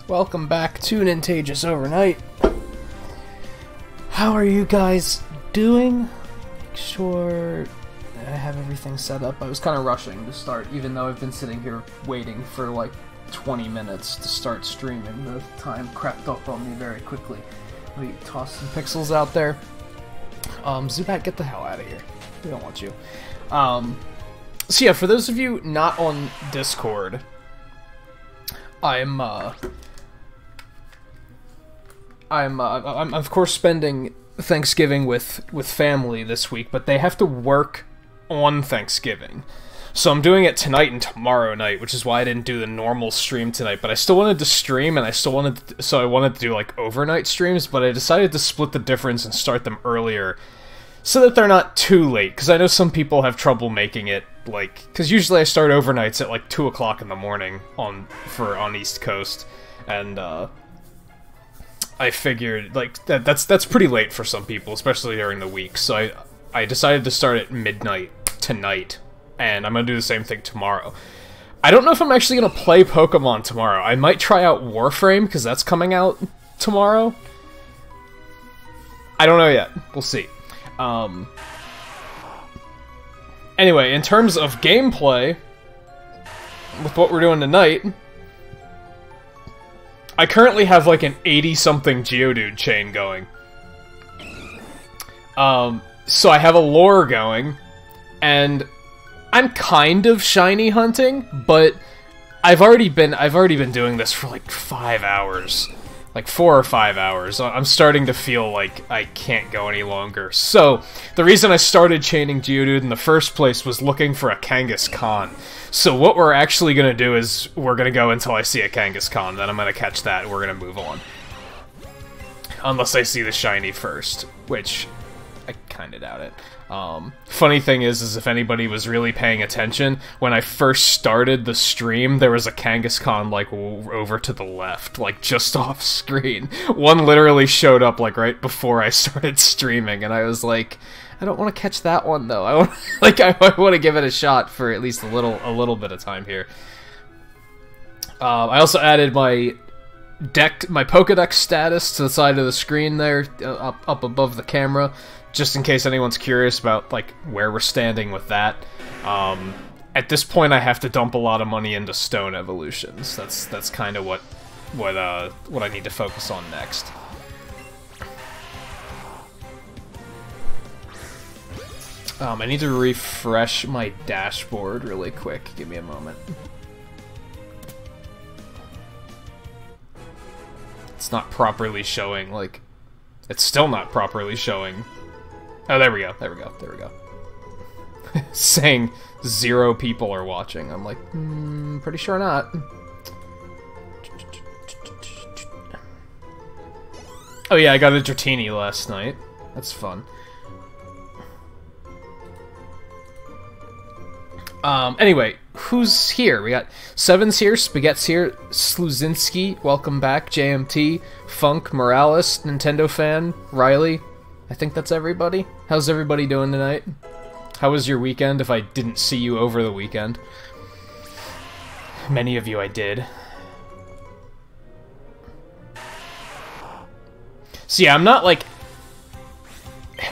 Welcome back to Nintagious Overnight. How are you guys doing? Make sure I have everything set up. I was kind of rushing to start, even though I've been sitting here waiting for like 20 minutes to start streaming. The time crept up on me very quickly. Let me toss some pixels out there. Zubat, get the hell out of here. We don't want you. So yeah, for those of you not on Discord, I'm of course spending Thanksgiving with family this week, but they have to work on Thanksgiving. So I'm doing it tonight and tomorrow night, which is why I didn't do the normal stream tonight, but I still wanted to stream, and I wanted to do like overnight streams, but I decided to split the difference and start them earlier so that they're not too late, because I know some people have trouble making it, like, because usually I start overnights at like 2 o'clock in the morning on East Coast, and I figured like that's pretty late for some people, especially during the week. So I decided to start at midnight tonight, and I'm gonna do the same thing tomorrow. I don't know if I'm actually gonna play Pokemon tomorrow. I might try out Warframe because that's coming out tomorrow. I don't know yet. We'll see. Anyway, in terms of gameplay, with what we're doing tonight, I currently have like an 80-something Geodude chain going. So I have a lure going, and I'm kind of shiny hunting, but I've already been doing this for like 5 hours. Like 4 or 5 hours. I'm starting to feel like I can't go any longer. So, the reason I started chaining Geodude in the first place was looking for a Kangaskhan. So what we're actually going to do is, we're going to go until I see a Kangaskhan, then I'm going to catch that and we're going to move on. Unless I see the shiny first, which I kind of doubt it. Funny thing is if anybody was really paying attention, when I first started the stream, there was a Kangaskhan, like, over to the left, like, just off screen. One literally showed up, like, right before I started streaming, and I was like, I don't want to catch that one, though. I want to give it a shot for at least a little bit of time here. I also added my Pokédex status to the side of the screen there, up above the camera, just in case anyone's curious about like where we're standing with that. At this point, I have to dump a lot of money into stone evolutions. That's kind of what I need to focus on next. I need to refresh my dashboard really quick. Give me a moment. It's not properly showing, like, it's still not properly showing. Oh, there we go, there we go, there we go. Saying 0 people are watching. I'm like, pretty sure not. Oh yeah, I got a Dratini last night. That's fun. Anyway, who's here? We got Seven's here, Spaghetti's here, Sluzinski, welcome back, JMT, Funk, Morales, Nintendo fan, Riley. I think that's everybody. How's everybody doing tonight? How was your weekend, if I didn't see you over the weekend? Many of you I did. So yeah, I'm not like...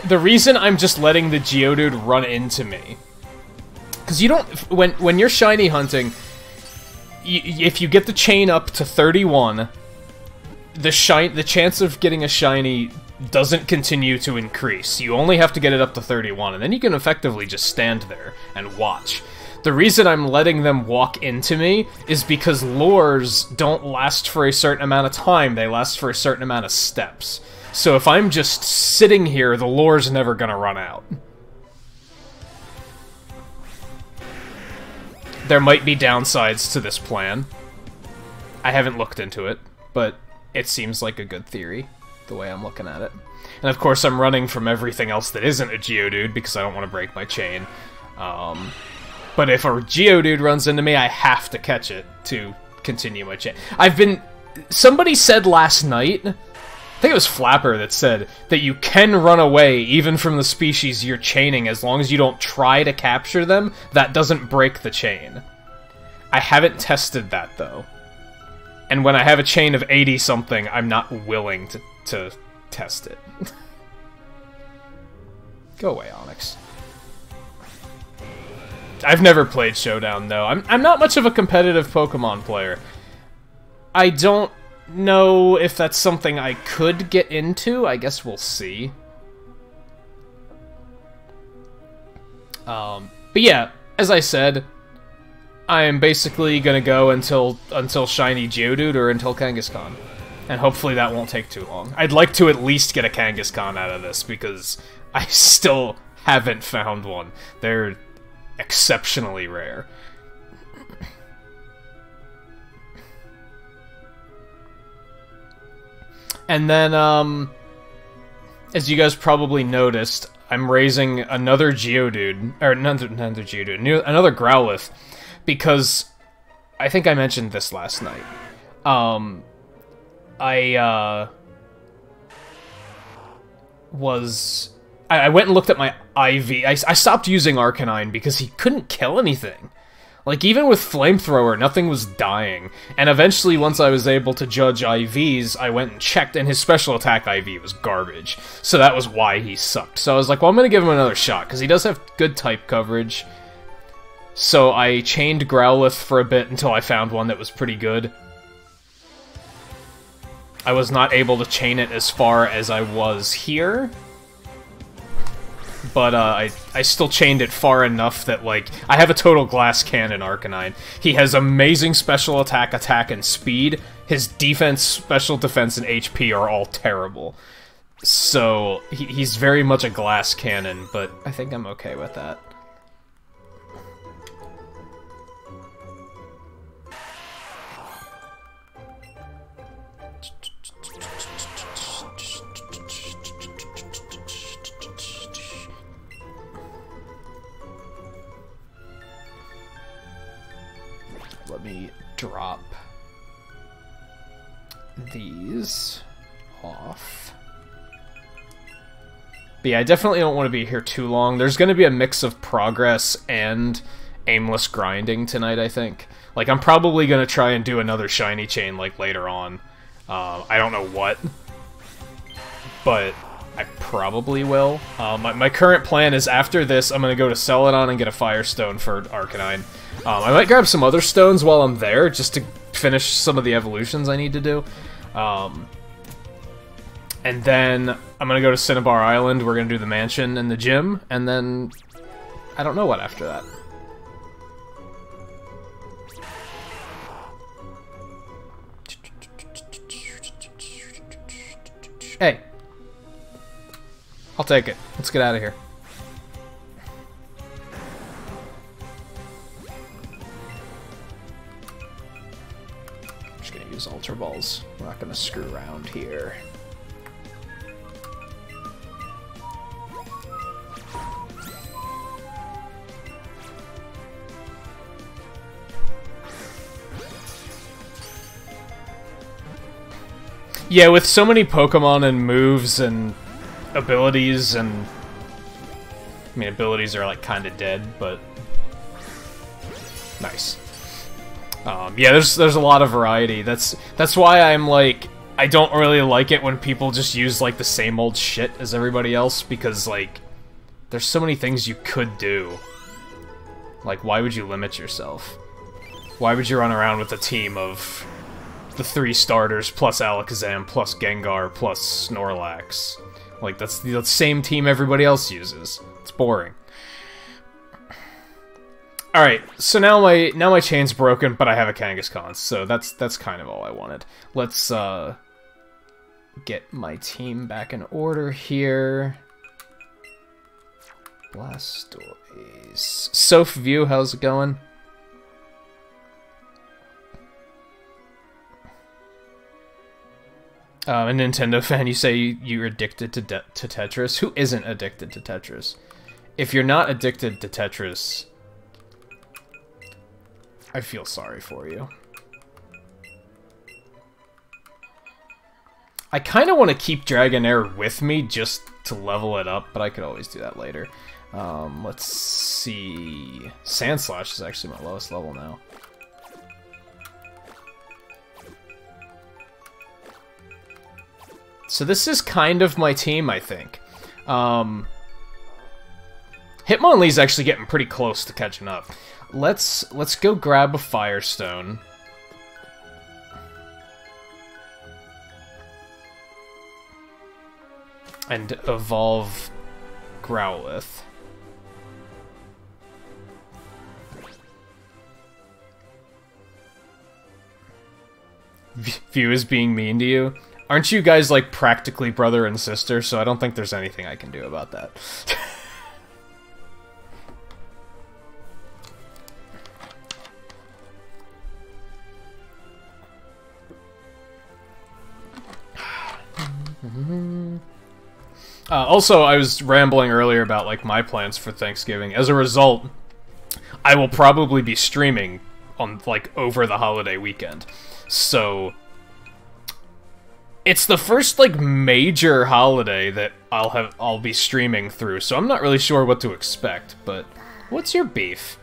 The reason I'm just letting the Geodude run into me... Because you don't... When you're shiny hunting, if you get the chain up to 31, the chance of getting a shiny doesn't continue to increase. You only have to get it up to 31, and then you can effectively just stand there and watch. The reason I'm letting them walk into me is because lures don't last for a certain amount of time, they last for a certain amount of steps. So if I'm just sitting here, the lure's never gonna run out. There might be downsides to this plan. I haven't looked into it, but it seems like a good theory, the way I'm looking at it. And of course I'm running from everything else that isn't a Geodude, because I don't want to break my chain. But if a Geodude runs into me, I have to catch it to continue my chain. Somebody said last night, I think it was Flapper that said, that you can run away even from the species you're chaining as long as you don't try to capture them. That doesn't break the chain. I haven't tested that, though. And when I have a chain of 80-something, I'm not willing to test it. Go away, Onyx. I've never played Showdown, though. I'm not much of a competitive Pokemon player. I don't know if that's something I could get into. I guess we'll see. But yeah, as I said, I am basically gonna go until Shiny Geodude or until Kangaskhan. And hopefully that won't take too long. I'd like to at least get a Kangaskhan out of this, because I still haven't found one. They're exceptionally rare. And then, as you guys probably noticed, I'm raising another Geodude, or another Geodude, another Growlithe, because I think I mentioned this last night. I went and looked at my IV. I stopped using Arcanine because he couldn't kill anything. Like, even with Flamethrower, nothing was dying. And eventually, once I was able to judge IVs, I went and checked, and his special attack IV was garbage. So that was why he sucked. So I was like, well, I'm gonna give him another shot, because he does have good type coverage. So I chained Growlithe for a bit until I found one that was pretty good. I was not able to chain it as far as I was here. But I still chained it far enough that, like, I have a total Glass Cannon Arcanine. He has amazing special attack, and speed. His defense, special defense, and HP are all terrible. So, he's very much a Glass Cannon, but I think I'm okay with that. Let me drop these off. But yeah, I definitely don't want to be here too long. There's going to be a mix of progress and aimless grinding tonight, I think. Like, I'm probably going to try and do another shiny chain, like, later on. I don't know what, but I probably will. My current plan is after this, I'm going to go to Celadon and get a Firestone for Arcanine. I might grab some other stones while I'm there, just to finish some of the evolutions I need to do. And then I'm gonna go to Cinnabar Island, we're gonna do the mansion and the gym, and then I don't know what after that. Hey. I'll take it. Let's get out of here. Use Ultra Balls. We're not gonna screw around here. Yeah, with so many Pokemon and moves and abilities and... I mean, abilities are, like, kinda dead, but... Nice. Yeah, there's a lot of variety. That's why I'm like, I don't really like it when people just use like the same old shit as everybody else, because like there's so many things you could do. Like, why would you limit yourself? Why would you run around with a team of the 3 starters plus Alakazam plus Gengar plus Snorlax? Like, that's the same team everybody else uses. It's boring. Alright, so now my chain's broken, but I have a Kangaskhan, so that's kind of all I wanted. Let's get my team back in order here. Blastoise. Soph View, how's it going? A Nintendo fan, you say you're addicted to Tetris? Who isn't addicted to Tetris? If you're not addicted to Tetris... I feel sorry for you. I kind of want to keep Dragonair with me just to level it up, but I could always do that later. Let's see... Sandslash is actually my lowest level now. So this is kind of my team, I think. Hitmonlee's actually getting pretty close to catching up. Let's go grab a Firestone. And evolve Growlithe. View is being mean to you. Aren't you guys, like, practically brother and sister, so I don't think there's anything I can do about that. Also, I was rambling earlier about, like, my plans for Thanksgiving. As a result, I will probably be streaming on, like, over the holiday weekend. So, it's the first, like, major holiday that I'll be streaming through, so I'm not really sure what to expect, but what's your beef?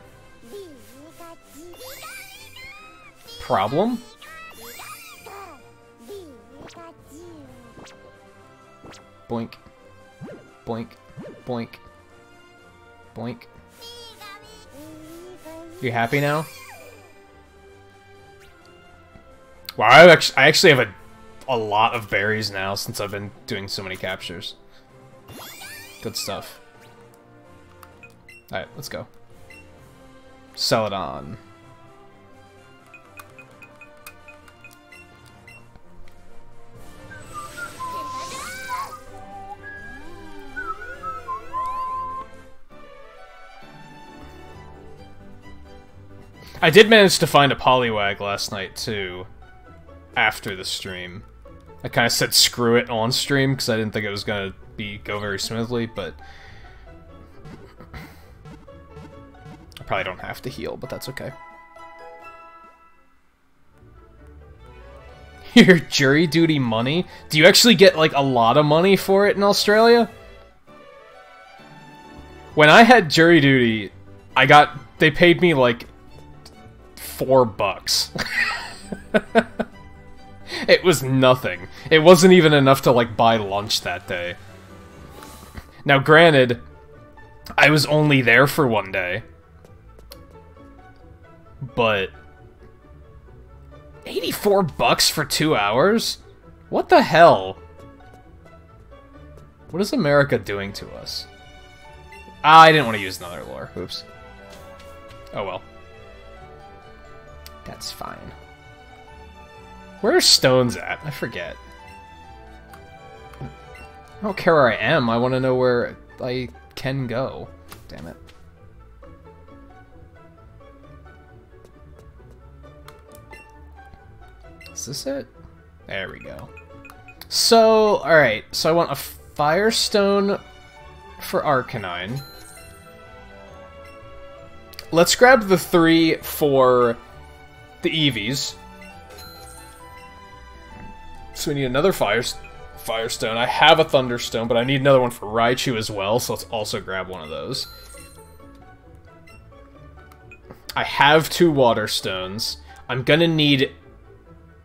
Problem? Boink. Boink. Boink. Boink. You happy now? Wow, I actually have a lot of berries now since I've been doing so many captures. Good stuff. Alright, let's go. Celadon. I did manage to find a Poliwag last night, too. After the stream. I kind of said screw it on stream, because I didn't think it was going to go very smoothly, but... I probably don't have to heal, but that's okay. Your jury duty money? Do you actually get, like, a lot of money for it in Australia? When I had jury duty, they paid me, like, $4. It was nothing. It wasn't even enough to, like, buy lunch that day. Now, granted, I was only there for one day. But... $84 for 2 hours? What the hell? What is America doing to us? Ah, I didn't want to use another lure. Oops. Oh well. That's fine. Where are stones at? I forget. I don't care where I am. I want to know where I can go. Damn it. Is this it? There we go. So, alright. So I want a Firestone for Arcanine. Let's grab the 3 for the Eevees. So we need another Firestone. I have a Thunderstone, but I need another one for Raichu as well, so let's also grab one of those. I have 2 Water Stones. I'm gonna need,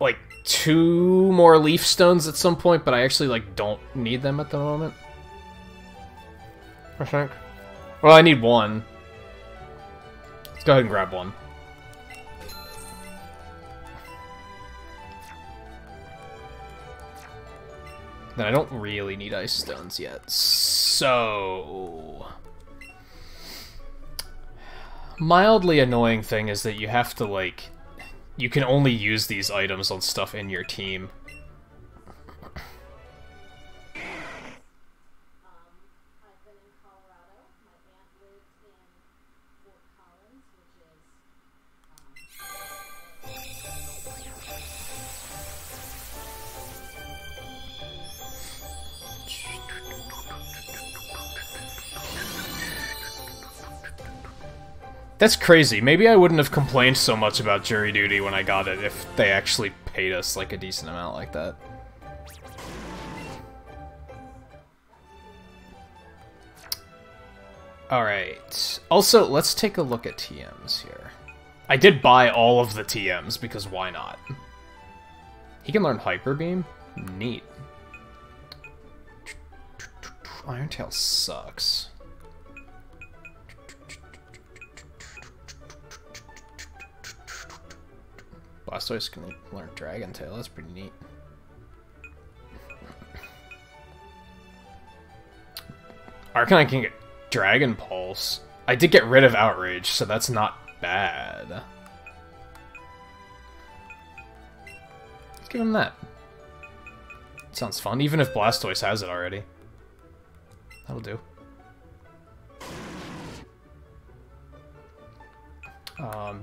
like, 2 more Leaf Stones at some point, but I actually, like, don't need them at the moment. I think. Well, I need 1. Let's go ahead and grab 1. Then I don't really need Ice Stones yet, so... Mildly annoying thing is that you have to, like... You can only use these items on stuff in your team. That's crazy. Maybe I wouldn't have complained so much about jury duty when I got it if they actually paid us, like, a decent amount like that. Alright. Also, let's take a look at TMs here. I did buy all of the TMs, because why not? He can learn Hyper Beam? Neat. Iron-tail sucks. Blastoise can learn Dragon Tail, that's pretty neat. Arcanine can get Dragon Pulse. I did get rid of Outrage, so that's not bad. Let's give him that. Sounds fun, even if Blastoise has it already. That'll do.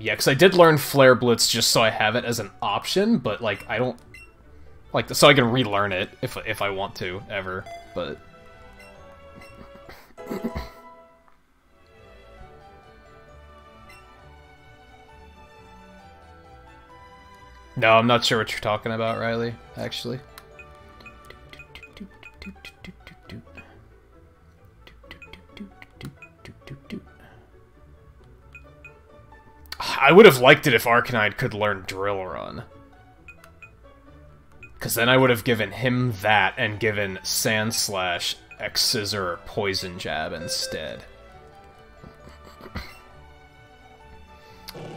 Yeah, because I did learn Flare Blitz just so I have it as an option, but, like, I don't... Like, so I can relearn it if I want to, ever, but... No, I'm not sure what you're talking about, Riley, actually. I would have liked it if Arcanine could learn Drill Run. Because then I would have given him that and given Sand Slash, X-Scissor, or Poison Jab instead.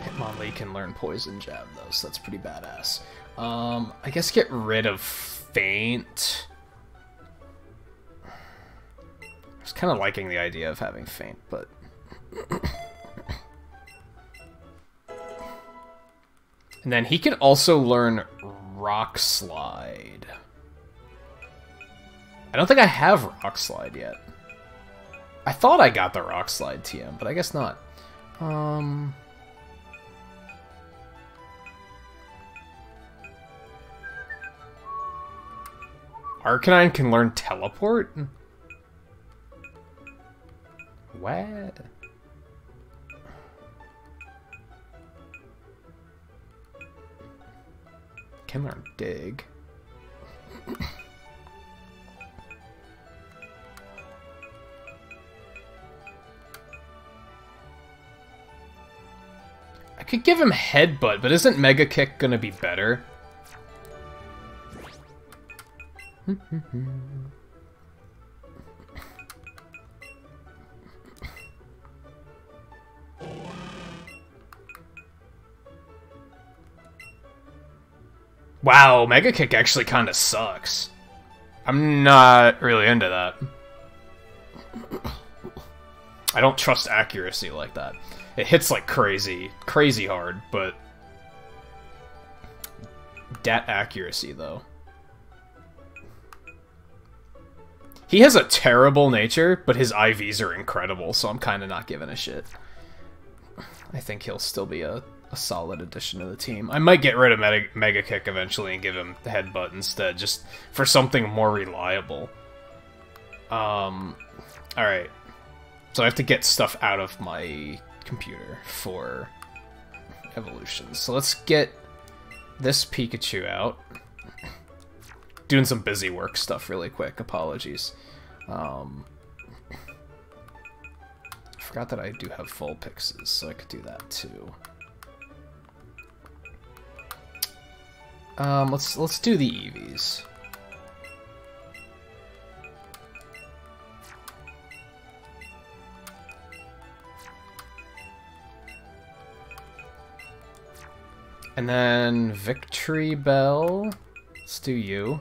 Hitmonlee can learn Poison Jab, though, so that's pretty badass. I guess get rid of Feint. I was kind of liking the idea of having Feint, but... And then he can also learn Rock Slide. I don't think I have Rock Slide yet. I thought I got the Rock Slide TM, but I guess not. Arcanine can learn Teleport? What? Can learn Dig. I could give him Headbutt, but isn't Mega Kick gonna be better? Wow, Mega Kick actually kind of sucks. I'm not really into that. I don't trust accuracy like that. It hits like crazy hard, but... Dat accuracy, though. He has a terrible nature, but his IVs are incredible, so I'm kind of not giving a shit. I think he'll still be a solid addition to the team. I might get rid of Mega Kick eventually and give him the Headbutt instead, just for something more reliable. Alright. So I have to get stuff out of my computer for evolutions. So let's get this Pikachu out. Doing some busy work stuff really quick, apologies. I forgot that I do have Vulpixes, so I could do that too. Let's do the Eevees. And then Victory Bell. Let's do you.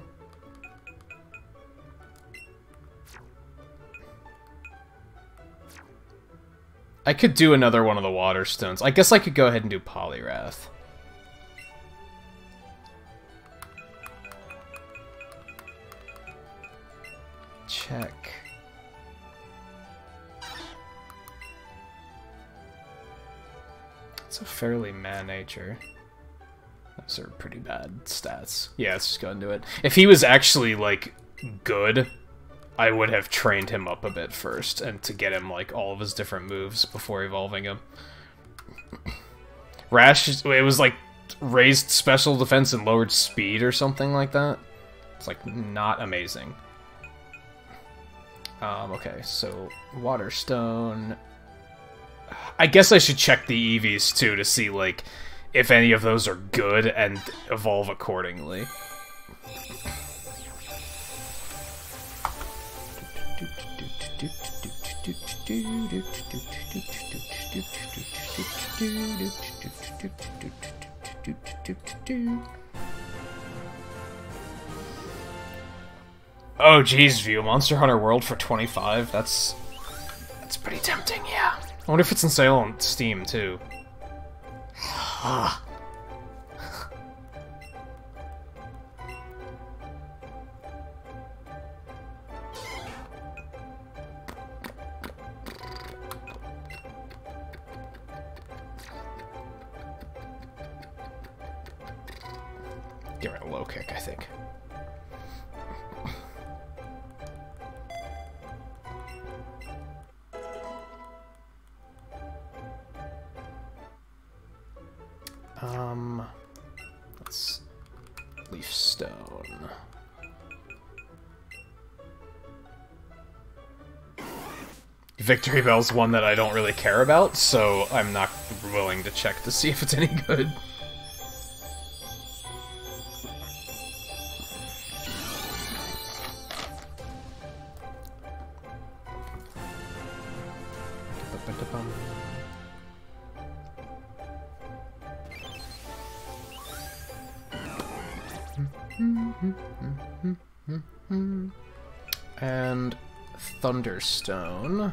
I could do another one of the Water Stones. I guess I could go ahead and do Poliwrath. Check. It's a fairly nature. Those are pretty bad stats. Yeah, let's just go and do it. If he was actually, like, good, I would have trained him up a bit first, and to get him, like, all of his different moves before evolving him. Rash, it was, like, raised special defense and lowered speed or something like that. It's, like, not amazing. Okay, so Water Stone. I guess I should check the Eevees, too, to see, like, if any of those are good and evolve accordingly. Oh geez, view Monster Hunter World for 25. That's pretty tempting, yeah. I wonder if it's in sale on Steam too. Give it a low kick, I think. Let's leaf stone. Victory Bell's one that I don't really care about, so I'm not willing to check to see if it's any good. And Thunderstone.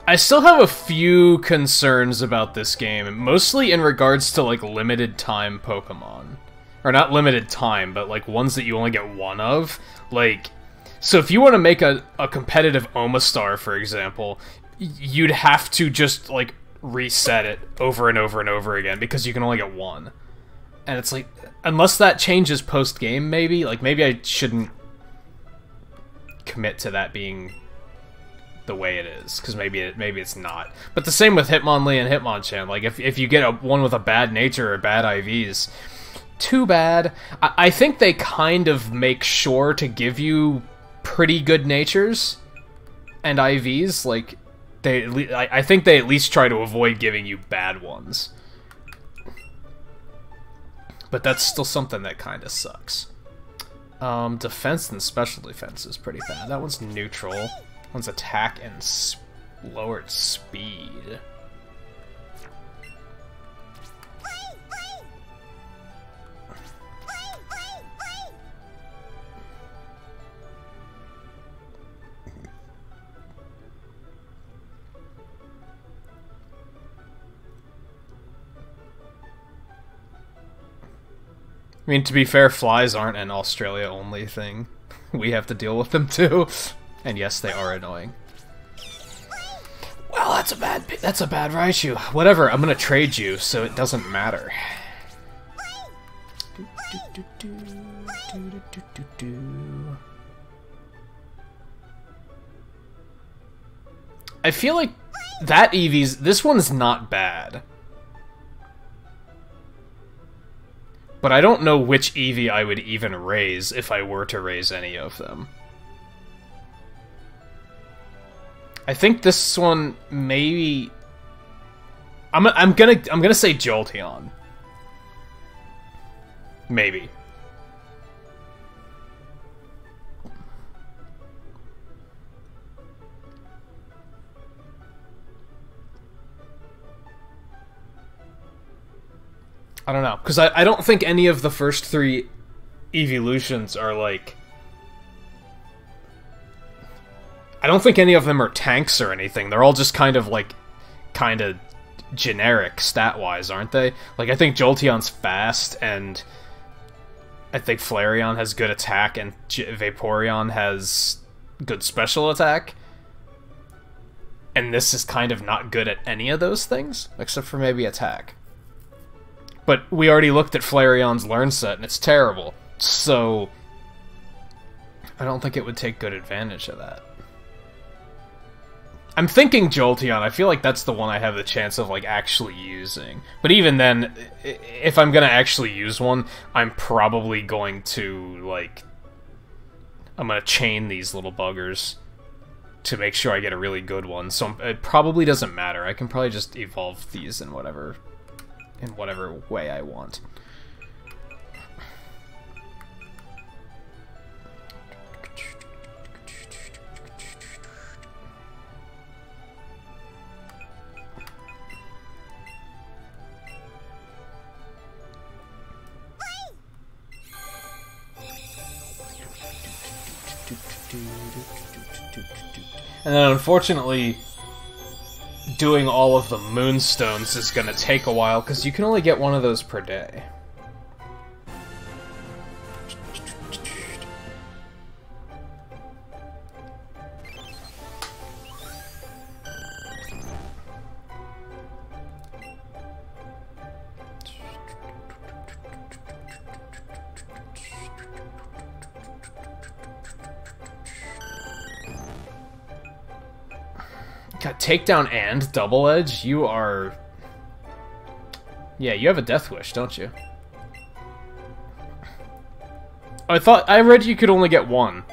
I still have a few concerns about this game, mostly in regards to, like, limited time Pokemon. Or not limited time, but, like, ones that you only get one of. Like, so if you want to make a competitive Omastar, for example, you'd have to just, like, reset it over and over and over again, because you can only get one. And it's like, unless that changes post-game, maybe? Like, maybe I shouldn't commit to that being the way it is, because maybe it's not. But the same with Hitmonlee and Hitmonchan. Like, if you get one with a bad nature or bad IVs, too bad. I think they kind of make sure to give you pretty good natures and IVs. Like, I think they at least try to avoid giving you bad ones. But that's still something that kind of sucks. Defense and special defense is pretty bad. That one's neutral. One's attack and lowered speed. I mean, to be fair, flies aren't an Australia-only thing. We have to deal with them too. And yes, they are annoying. Well, that's a bad Raichu. Whatever, I'm gonna trade you, so it doesn't matter. I feel like that this one's not bad. But I don't know which Eevee I would even raise if I were to raise any of them. I think this one maybe I'm gonna say Jolteon. Maybe. I don't know, because I don't think any of the first three evolutions are like... I don't think any of them are tanks or anything. They're all just kind of generic stat-wise, aren't they? Like, I think Jolteon's fast, and I think Flareon has good attack, and Vaporeon has good special attack. And this is kind of not good at any of those things, except for maybe attack. But we already looked at Flareon's Learn Set, and it's terrible. So, I don't think it would take good advantage of that. I'm thinking Jolteon. I feel like that's the one I have the chance of, like, actually using. But even then, if I'm gonna actually use one, I'm probably going to, like... I'm gonna chain these little buggers to make sure I get a really good one. So it probably doesn't matter. I can probably just evolve these in whatever way I want. And then, unfortunately, doing all of the Moonstones is gonna take a while, because you can only get one of those per day. God, takedown and double edge? You are... Yeah, you have a death wish, don't you? I read you could only get one.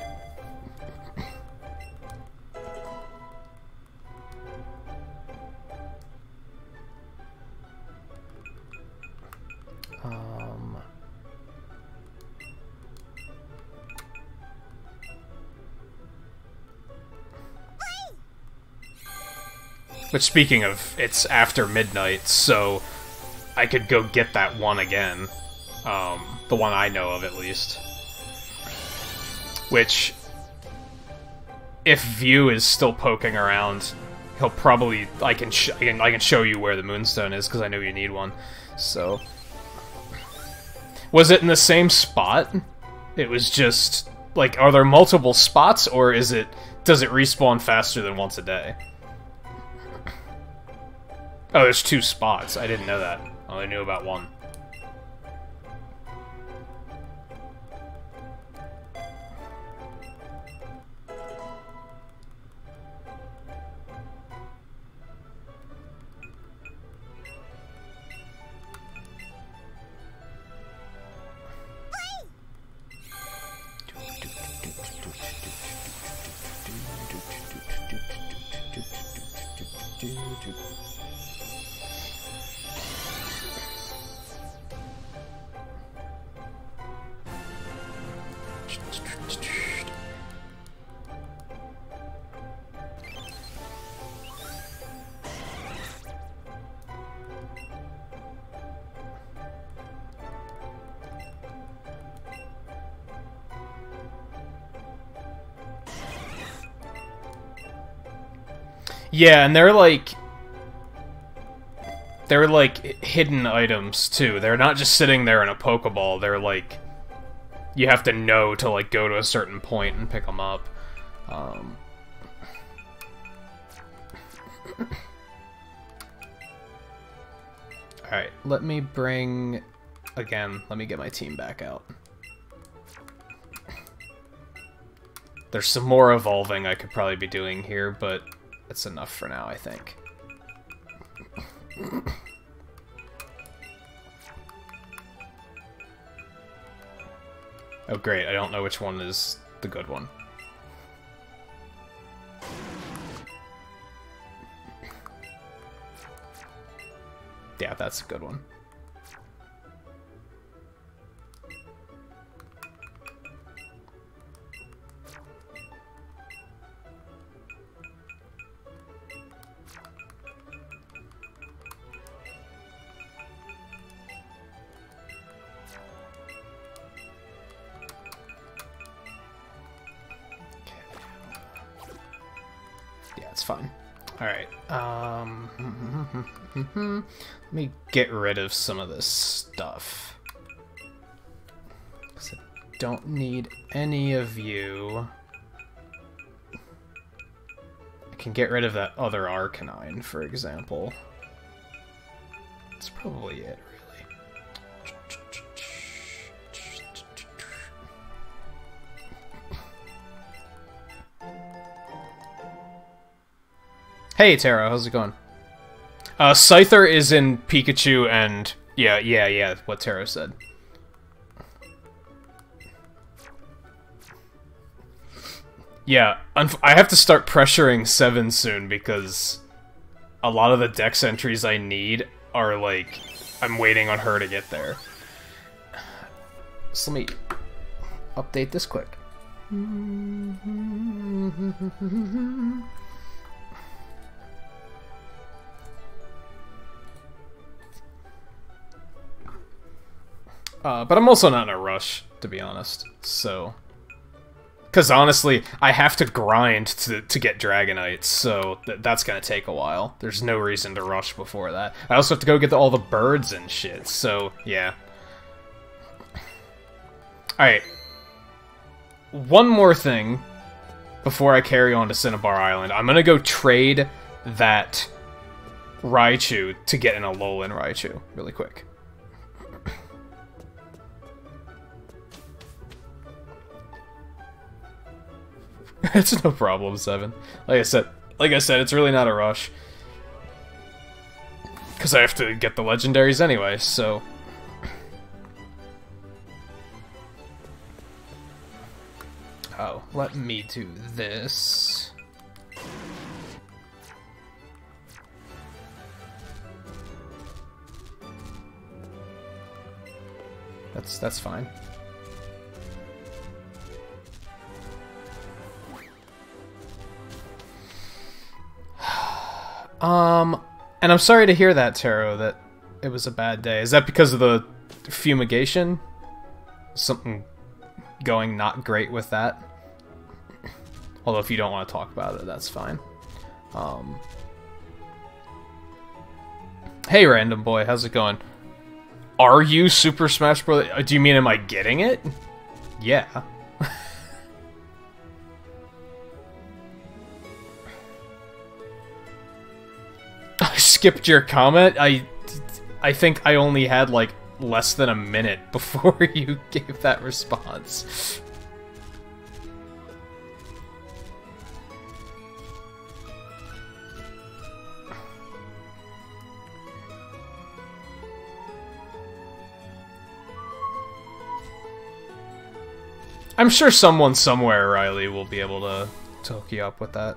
Which, speaking of, it's after midnight, so I could go get that one again. The one I know of, at least. Which, if View is still poking around, he'll probably... I can show you where the Moonstone is, because I know you need one. So... Was it in the same spot? It was just... Like, are there multiple spots, or does it respawn faster than once a day? Oh, there's 2 spots. I didn't know that. I only knew about one. Yeah, and they're like hidden items too. They're not just sitting there in a Pokeball. They're like, you have to know to like go to a certain point and pick them up. Alright, let me get my team back out. There's some more evolving I could probably be doing here, but that's enough for now, I think. Oh great, I don't know which one is the good one. Yeah, that's a good one. It's fine. Alright, let me get rid of some of this stuff. 'Cause I don't need any of you. I can get rid of that other Arcanine, for example. That's probably it, really. Hey, Tara, how's it going? Scyther is in Pikachu and... Yeah, what Tara said. Yeah, I have to start pressuring 7 soon because a lot of the dex entries I need are, like, I'm waiting on her to get there. So let me update this quick. But I'm also not in a rush, to be honest, so... Because honestly, I have to grind to get Dragonite, so that's gonna take a while. There's no reason to rush before that. I also have to go get all the birds and shit, so yeah. Alright. One more thing before I carry on to Cinnabar Island. I'm gonna go trade that Raichu to get an Alolan Raichu really quick. It's no problem, 7. Like I said, it's really not a rush. Because I have to get the legendaries anyway, so... Oh, let me do this. That's fine. And I'm sorry to hear that, Taro, that it was a bad day. Is that because of the fumigation? Something going not great with that? Although if you don't want to talk about it, that's fine. Hey, random boy, how's it going? Are you Super Smash Bros? Do you mean am I getting it? Yeah. I skipped your comment. I think I only had like less than a minute before you gave that response. I'm sure someone somewhere, Riley, will be able to hook you up with that.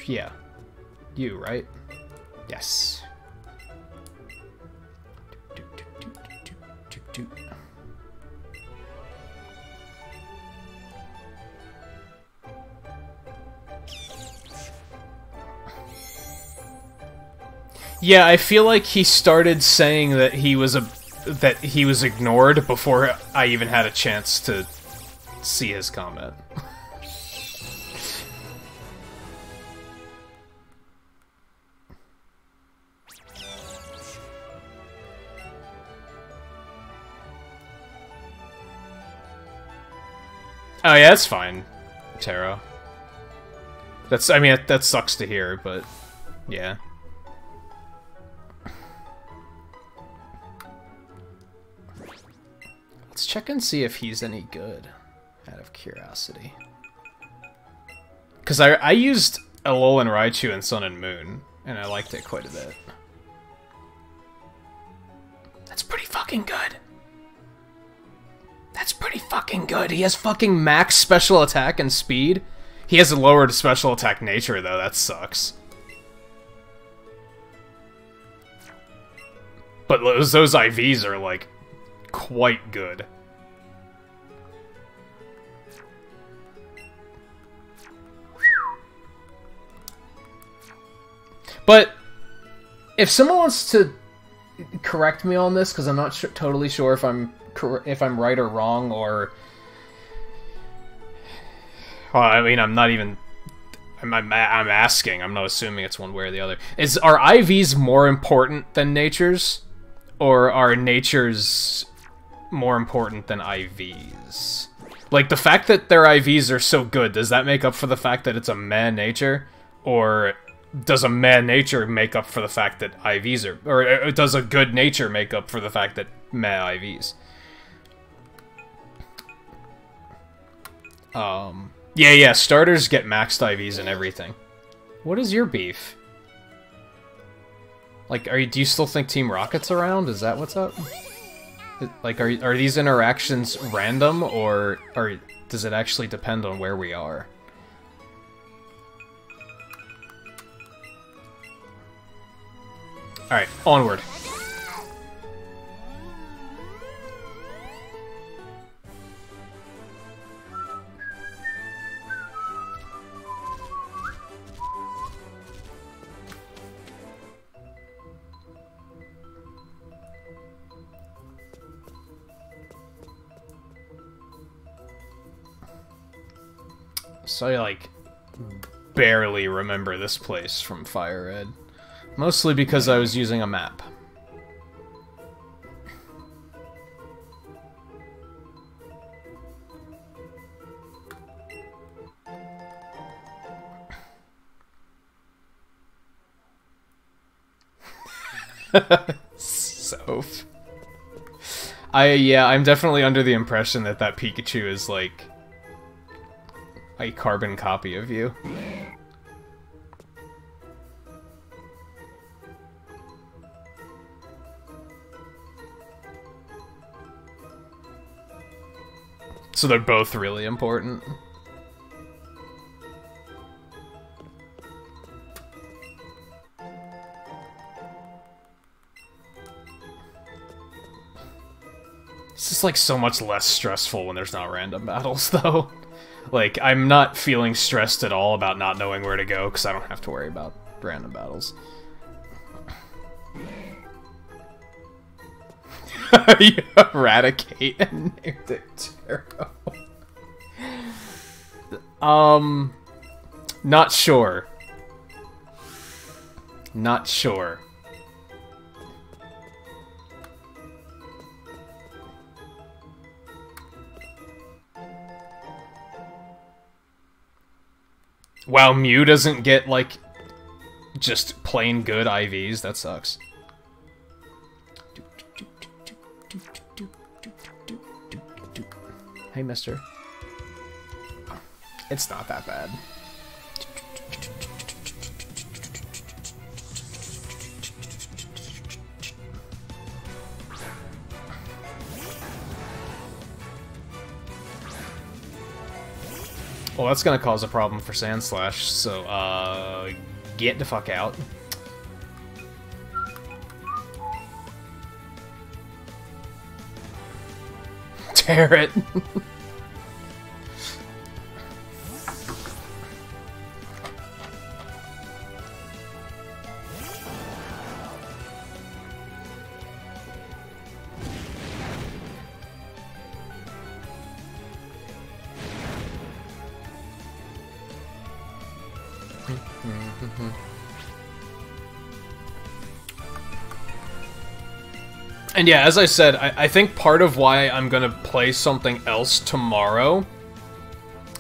Yeah. You, right? Yes. Yeah, I feel like he started saying that he was ignored before I even had a chance to see his comment. Oh yeah, that's fine, Taro. I mean, that sucks to hear, but yeah. Let's check and see if he's any good, out of curiosity. Because I used Alolan Raichu in Sun and Moon, and I liked it quite a bit. That's pretty fucking good. That's pretty fucking good. He has fucking max special attack and speed. He has a lowered special attack nature, though. That sucks. But those IVs are, like, quite good. But if someone wants to correct me on this, because I'm not totally sure if I'm right or wrong, or... Well, I mean, I'm not even... I'm asking. I'm not assuming it's one way or the other. Are IVs more important than natures? Or are natures more important than IVs? Like, the fact that their IVs are so good, does that make up for the fact that it's a meh nature? Or does a meh nature make up for the fact that IVs are... Or does a good nature make up for the fact that meh IVs? Yeah, starters get maxed IVs and everything. What is your beef? Like, do you still think Team Rocket's around? Is that what's up? Like, are these interactions random, or does it actually depend on where we are? Alright, onward. So I, like, barely remember this place from Fire Red. Mostly because I was using a map. Soph. I'm definitely under the impression that Pikachu is, like, a carbon copy of you. So they're both really important. It's just like so much less stressful when there's not random battles, though. Like, I'm not feeling stressed at all about not knowing where to go, because I don't have to worry about random battles. You eradicate and named it Taro. Not sure. Not sure. Wow, Mew doesn't get, like, just plain good IVs? That sucks. Hey, mister. It's not that bad. Well, that's gonna cause a problem for Sandslash, so, get the fuck out. Tear it. And yeah, as I said, I think part of why I'm gonna play something else tomorrow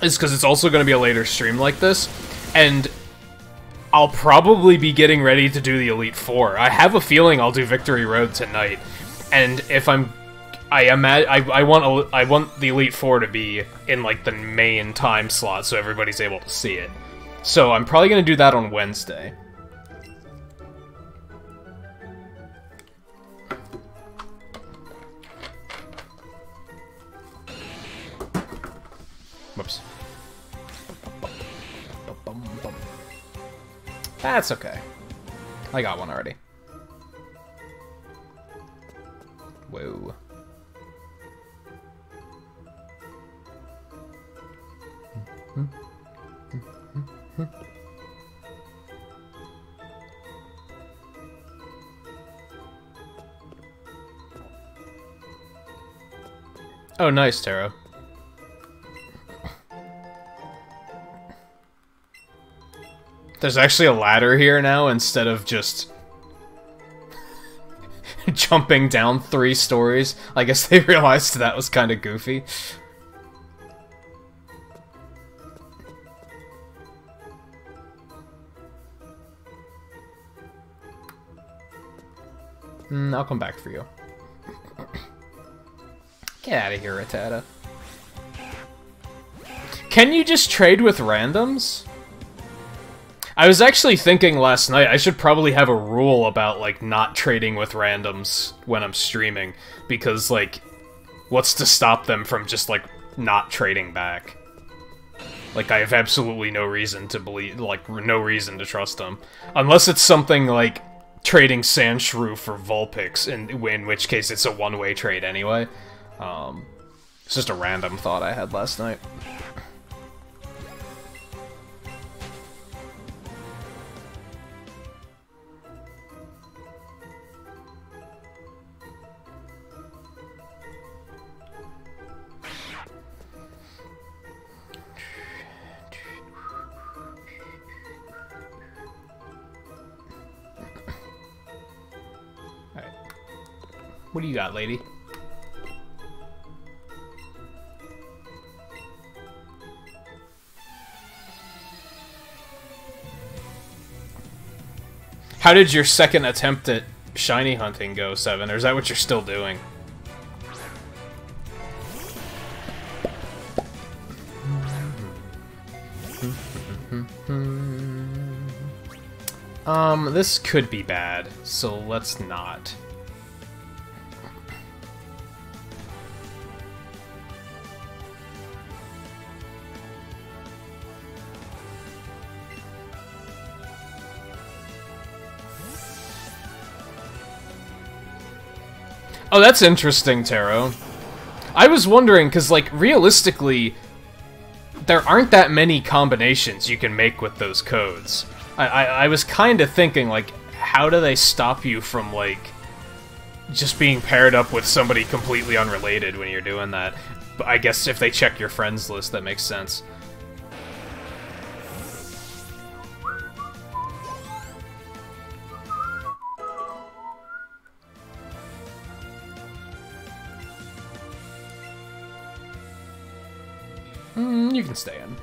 is because it's also gonna be a later stream like this, and I'll probably be getting ready to do the Elite Four. I have a feeling I'll do Victory Road tonight, and if I want the Elite Four to be in, like, the main time slot so everybody's able to see it. So I'm probably gonna do that on Wednesday. Whoops. That's okay. I got one already. Whoa. Oh, nice, Taro. There's actually a ladder here now instead of just jumping down 3 stories. I guess they realized that was kind of goofy. I'll come back for you. Get out of here, Rattata. Can you just trade with randoms? I was actually thinking last night I should probably have a rule about, like, not trading with randoms when I'm streaming, because, like, what's to stop them from just, like, not trading back? Like, I have absolutely no reason to believe, like, no reason to trust them. Unless it's something like trading Sandshrew for Vulpix, in which case it's a one-way trade anyway. It's just a random thought I had last night. What do you got, lady? How did your second attempt at shiny hunting go, Seven? Or is that what you're still doing? This could be bad, so let's not. Oh, that's interesting, Taro. I was wondering, because, like, realistically, there aren't that many combinations you can make with those codes. I was kind of thinking, like, how do they stop you from, like, just being paired up with somebody completely unrelated when you're doing that? But I guess if they check your friends list, that makes sense. You can stay in.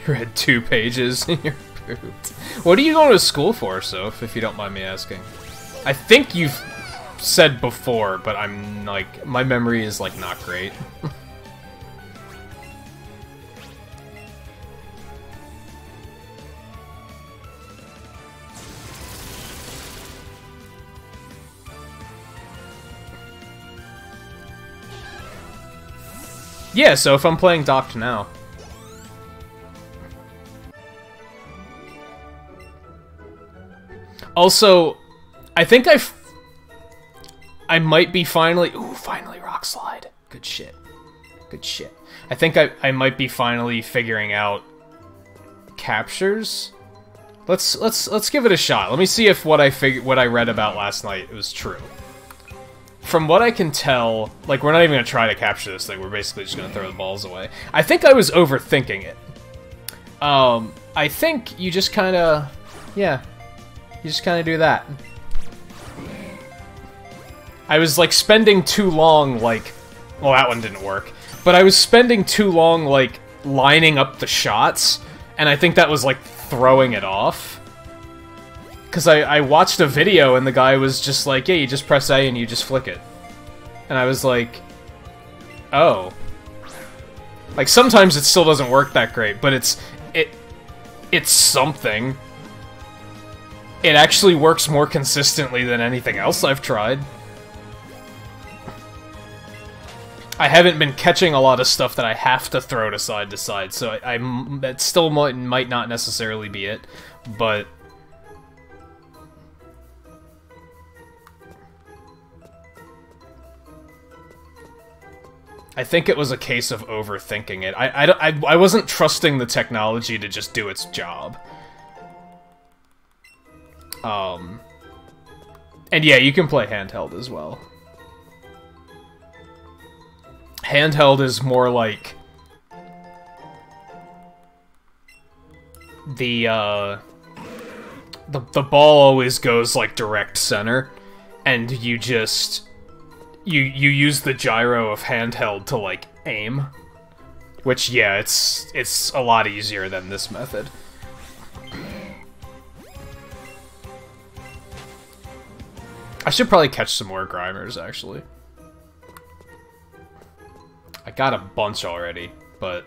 Read 2 pages in your boot. What are you going to school for, Soph, if you don't mind me asking? I think you've said before, but I'm, like, my memory is, like, not great. Yeah, so if I'm playing Docked now. Also, I think I might be finally... Ooh, finally Rock Slide. Good shit. Good shit. I think I might be finally figuring out captures. Let's give it a shot. Let me see if what I read about last night was true. From what I can tell, like, we're not even gonna try to capture this thing. We're basically just gonna throw the balls away. I think I was overthinking it. I think you just kind of... Yeah. You just kind of do that. I was, like, spending too long, like... Well, that one didn't work. But I was spending too long, like, lining up the shots, and I think that was, like, throwing it off. Because I watched a video, and the guy was just like, yeah, you just press A and you just flick it. And I was like... Oh. Like, sometimes it still doesn't work that great, but it's something. It actually works more consistently than anything else I've tried. I haven't been catching a lot of stuff that I have to throw to side, so that still might not necessarily be it, but... I think it was a case of overthinking it. I wasn't trusting the technology to just do its job. And yeah, you can play handheld as well. Handheld is more like the ball always goes like direct center, and you just you use the gyro of handheld to like aim, which yeah, it's a lot easier than this method. I should probably catch some more Grimers, actually. I got a bunch already, but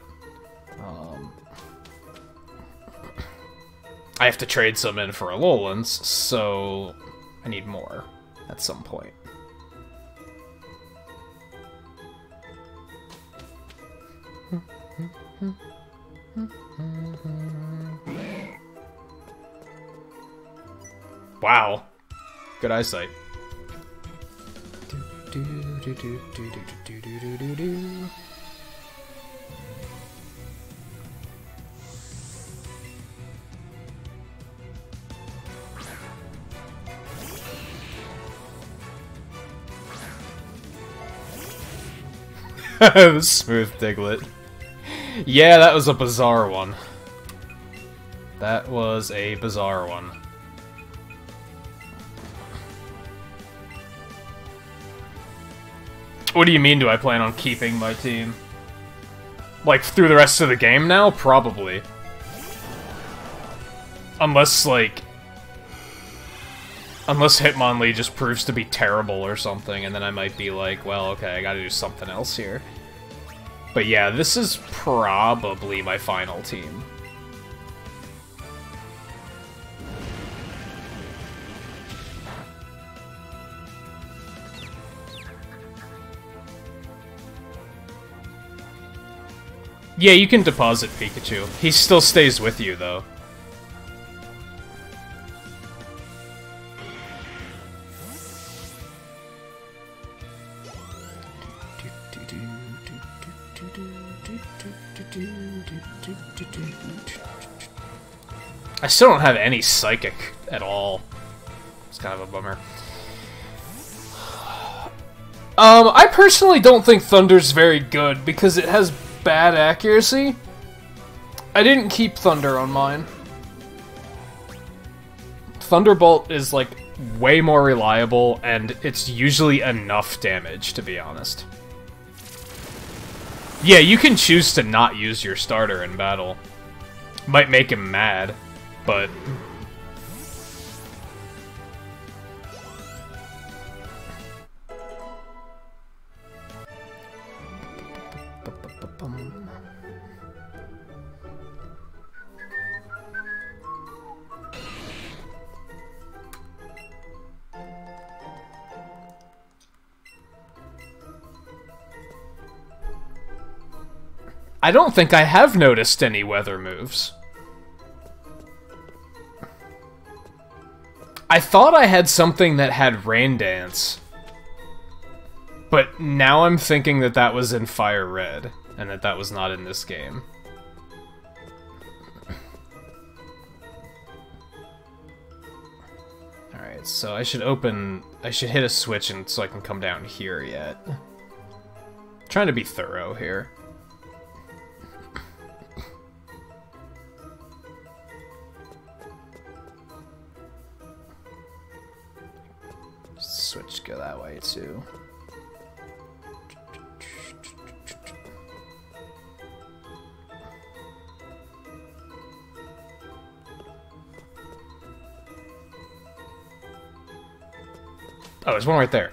I have to trade some in for Alolans, so I need more at some point. Wow. Good eyesight. Smooth Diglett. Yeah, that was a bizarre one. That was a bizarre one. What do you mean, do I plan on keeping my team? Like, through the rest of the game now? Probably. Unless, like... Unless Hitmonlee just proves to be terrible or something, and then I might be like, well, okay, I gotta do something else here. But yeah, this is probably my final team. Yeah, you can deposit Pikachu. He still stays with you, though. I still don't have any Psychic at all. It's kind of a bummer. I personally don't think Thunder's very good because it has bad accuracy. I didn't keep Thunder on mine. Thunderbolt is, like, way more reliable, and it's usually enough damage, to be honest. Yeah, you can choose to not use your starter in battle. Might make him mad, but... I don't think I have noticed any weather moves. I thought I had something that had Rain Dance. But now I'm thinking that that was in Fire Red, and that that was not in this game. Alright, so I should hit a switch and so I can come down here yet. I'm trying to be thorough here. Switch go that way too. Oh, there's one right there.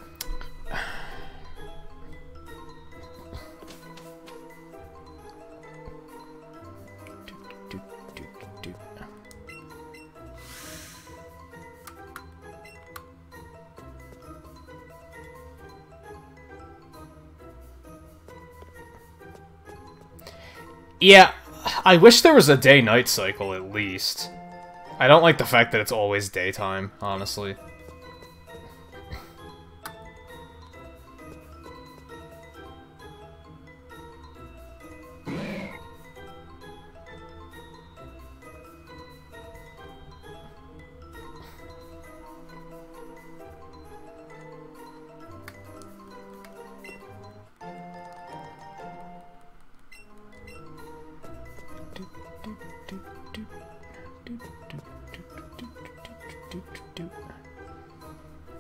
Yeah, I wish there was a day-night cycle, at least. I don't like the fact that it's always daytime, honestly.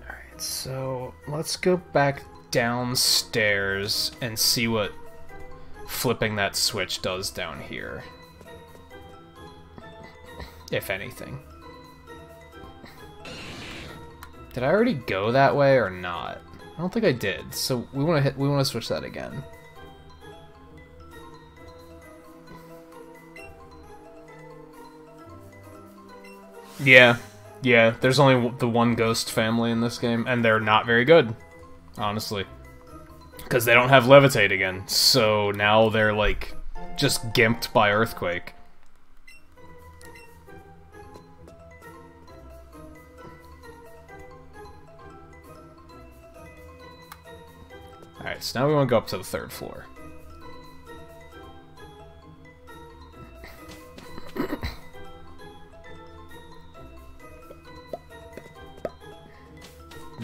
Alright, so let's go back downstairs and see what flipping that switch does down here. If anything. Did I already go that way or not? I don't think I did, so we want to switch that again. Yeah, there's only the one ghost family in this game, and they're not very good, honestly. Because they don't have levitate again, so now they're, like, just gimped by Earthquake. Alright, so now we want to go up to the 3rd floor.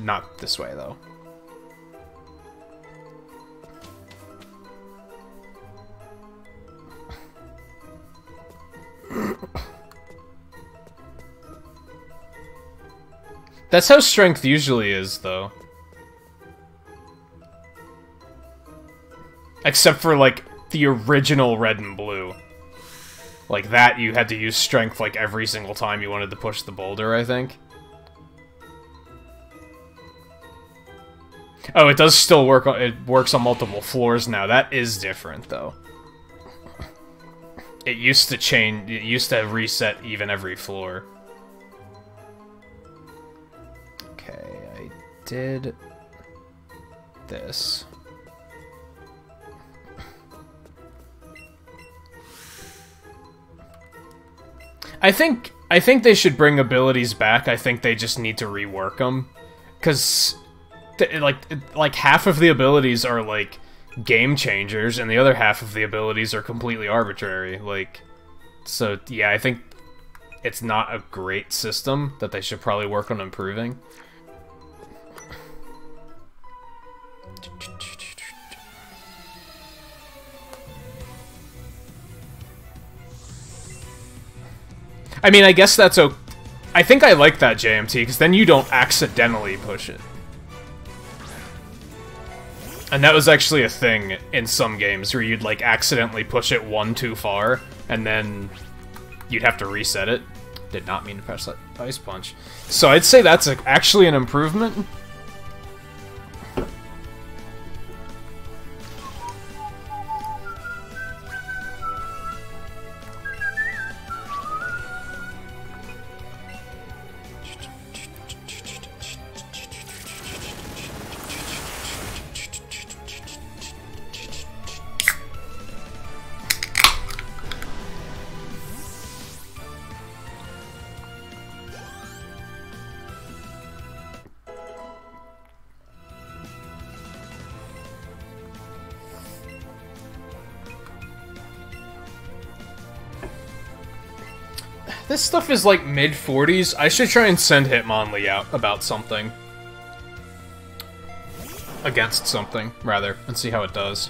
Not this way, though. That's how strength usually is, though. Except for, like, the original red and blue. Like, that you had to use strength, like, every single time you wanted to push the boulder, I think. Oh, it does still work on, it works on multiple floors now. That is different, though. It used to change, it used to reset even every floor. Okay, I did this. I think they should bring abilities back. I think they just need to rework them. 'Cause like half of the abilities are like game changers and the other half of the abilities are completely arbitrary. Like, so yeah, I think it's not a great system that they should probably work on improving. I mean, I guess that's okay. I think I like that JMT, because then you don't accidentally push it. And that was actually a thing in some games, where you'd, like, accidentally push it one too far, and then you'd have to reset it. Did not mean to press that ice punch. So I'd say that's actually an improvement. This stuff is like mid-40s. I should try and send Hitmonlee out about something. Against something, rather, and see how it does.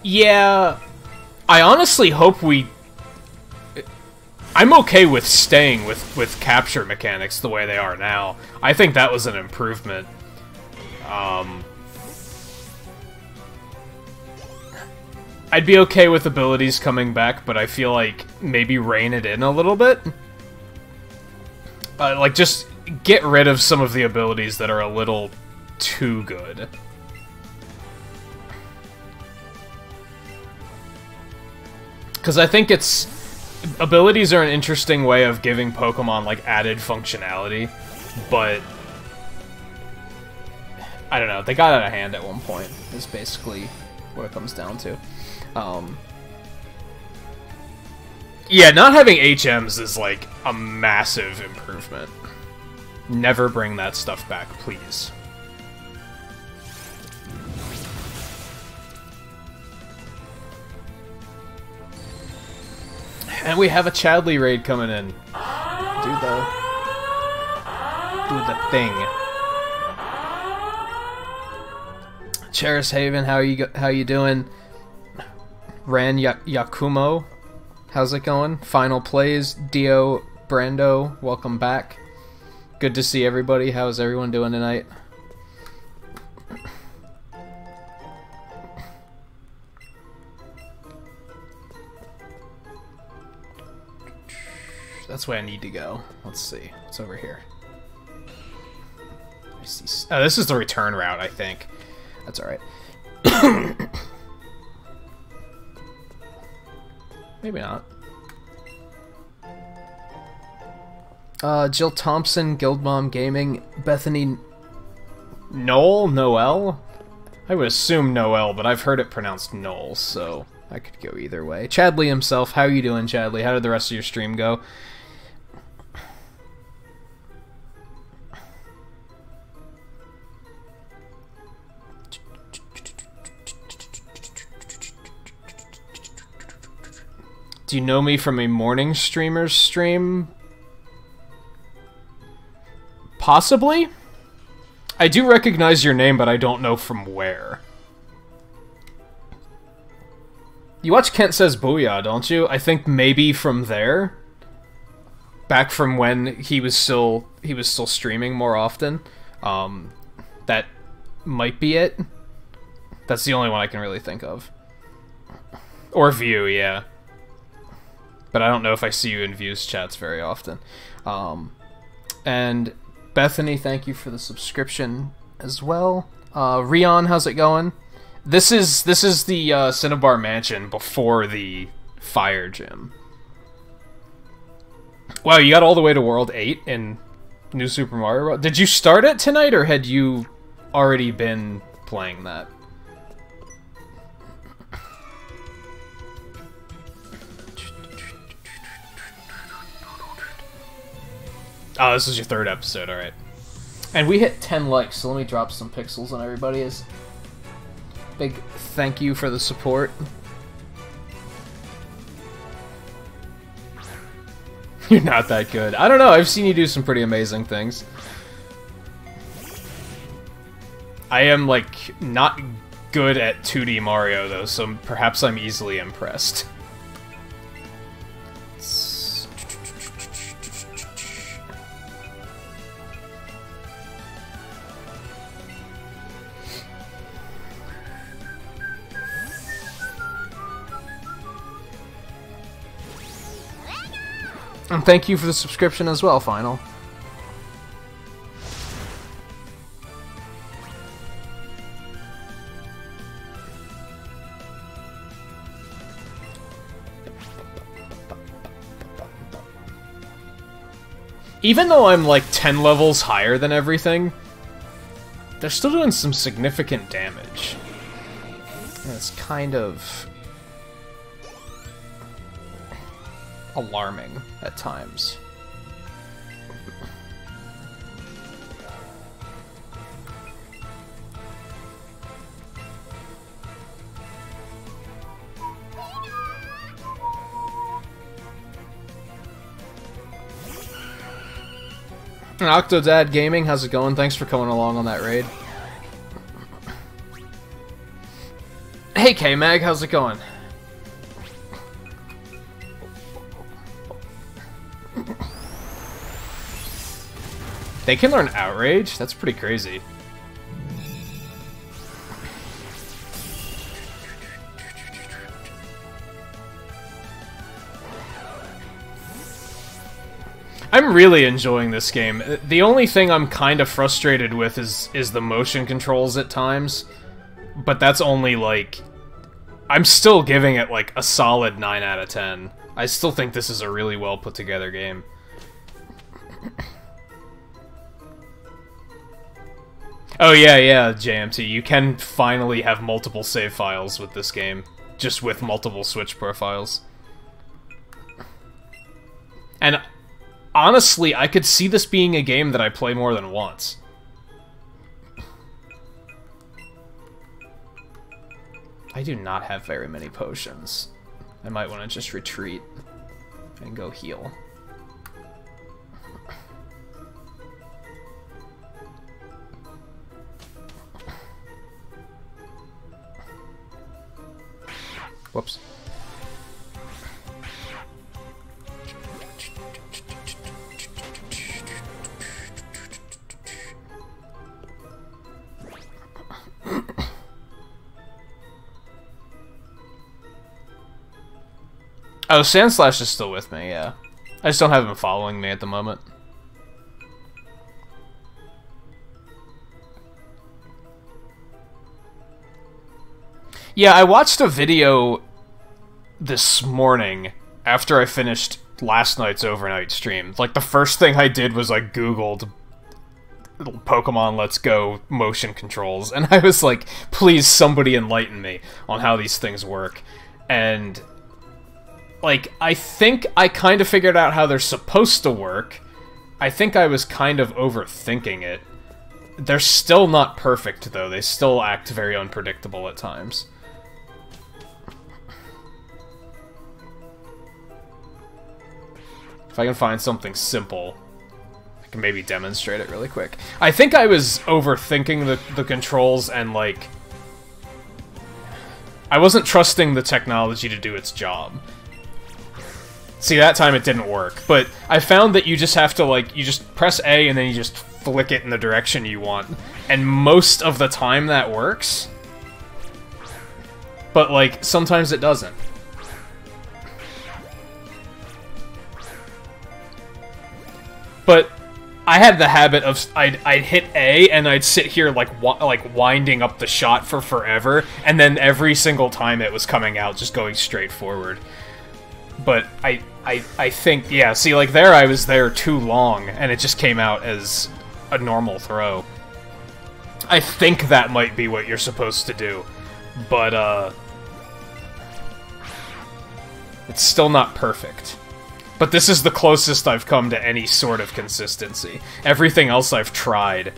Yeah, I honestly hope we... I'm okay with staying with capture mechanics the way they are now. I think that was an improvement. I'd be okay with abilities coming back, but I feel like maybe rein it in a little bit. Like, just get rid of some of the abilities that are a little too good. Because I think it's... Abilities are an interesting way of giving Pokemon, like, added functionality, but... I don't know, they got out of hand at one point, is basically what it comes down to. Yeah, not having HMs is, like, a massive improvement. Never bring that stuff back, please. And we have a Chadley raid coming in. Do the thing. Cheris Haven, how you doing? Yakumo, how's it going? Final Plays, Dio Brando, welcome back. Good to see everybody. How's everyone doing tonight? That's where I need to go. Let's see. What's over here? I see. Oh, this is the return route, I think. That's alright. Maybe not. Jill Thompson, Guildmom Gaming, Bethany Noel? I would assume Noel, but I've heard it pronounced Noel, so I could go either way. Chadley himself, how you doing, Chadley? How did the rest of your stream go? Do you know me from a morning streamer's stream? Possibly? I do recognize your name, but I don't know from where. You watch Kent Says Booyah, don't you? I think maybe from there. Back from when he was still streaming more often. That might be it. That's the only one I can really think of. Or View, yeah. But I don't know if I see you in Views chats very often. And Bethany, thank you for the subscription as well. Rion, how's it going? This is the Cinnabar Mansion before the Fire Gym. Wow, you got all the way to World 8 in New Super Mario Bros. Did you start it tonight, or had you already been playing that? Oh, this is your third episode, alright. And we hit 10 likes, so let me drop some pixels on everybody. As big thank you for the support. You're not that good. I don't know, I've seen you do some pretty amazing things. I am, like, not good at 2D Mario, though, so perhaps I'm easily impressed. And thank you for the subscription as well, Final. Even though I'm like 10 levels higher than everything, they're still doing some significant damage. And it's kind of alarming at times. And Octodad Gaming, how's it going? Thanks for coming along on that raid. Hey K-Mag, how's it going? They can learn Outrage? That's pretty crazy. I'm really enjoying this game. The only thing I'm kind of frustrated with is the motion controls at times. But that's only like... I'm still giving it like a solid 9 out of 10. I still think this is a really well put together game. Oh yeah, JMT. You can finally have multiple save files with this game. Just with multiple Switch profiles. And honestly, I could see this being a game that I play more than once. I do not have very many potions. I might want to just retreat and go heal. Whoops. Oh, Sandslash is still with me, yeah. I just don't have him following me at the moment. Yeah, I watched a video this morning after I finished last night's overnight stream. Like, the first thing I did was I googled Pokemon Let's Go motion controls, and I was like, please somebody enlighten me on how these things work. And like, I think I kind of figured out how they're supposed to work. I think I was kind of overthinking it. They're still not perfect, though. They still act very unpredictable at times. If I can find something simple, I can maybe demonstrate it really quick. I think I was overthinking the controls, and, like, I wasn't trusting the technology to do its job. See, that time it didn't work, but I found that you just have to, like, you just press A and then you just flick it in the direction you want, and most of the time that works. But, like, sometimes it doesn't. But I had the habit of I'd hit A and I'd sit here like winding up the shot for forever, and then every single time it was coming out just going straight forward. But I think, yeah, see, like, there I was there too long and it just came out as a normal throw. I think that might be what you're supposed to do, but it's still not perfect. But this is the closest I've come to any sort of consistency. Everything else I've tried,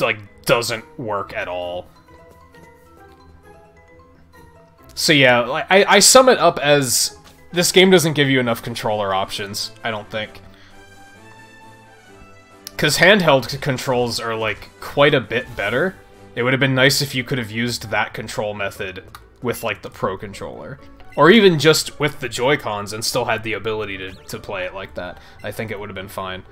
like, doesn't work at all. So yeah, like, I sum it up as, this game doesn't give you enough controller options, I don't think. Because handheld controls are, like, quite a bit better. It would have been nice if you could have used that control method with, like, the Pro Controller. Or even just with the Joy-Cons and still had the ability to play it like that. I think it would have been fine.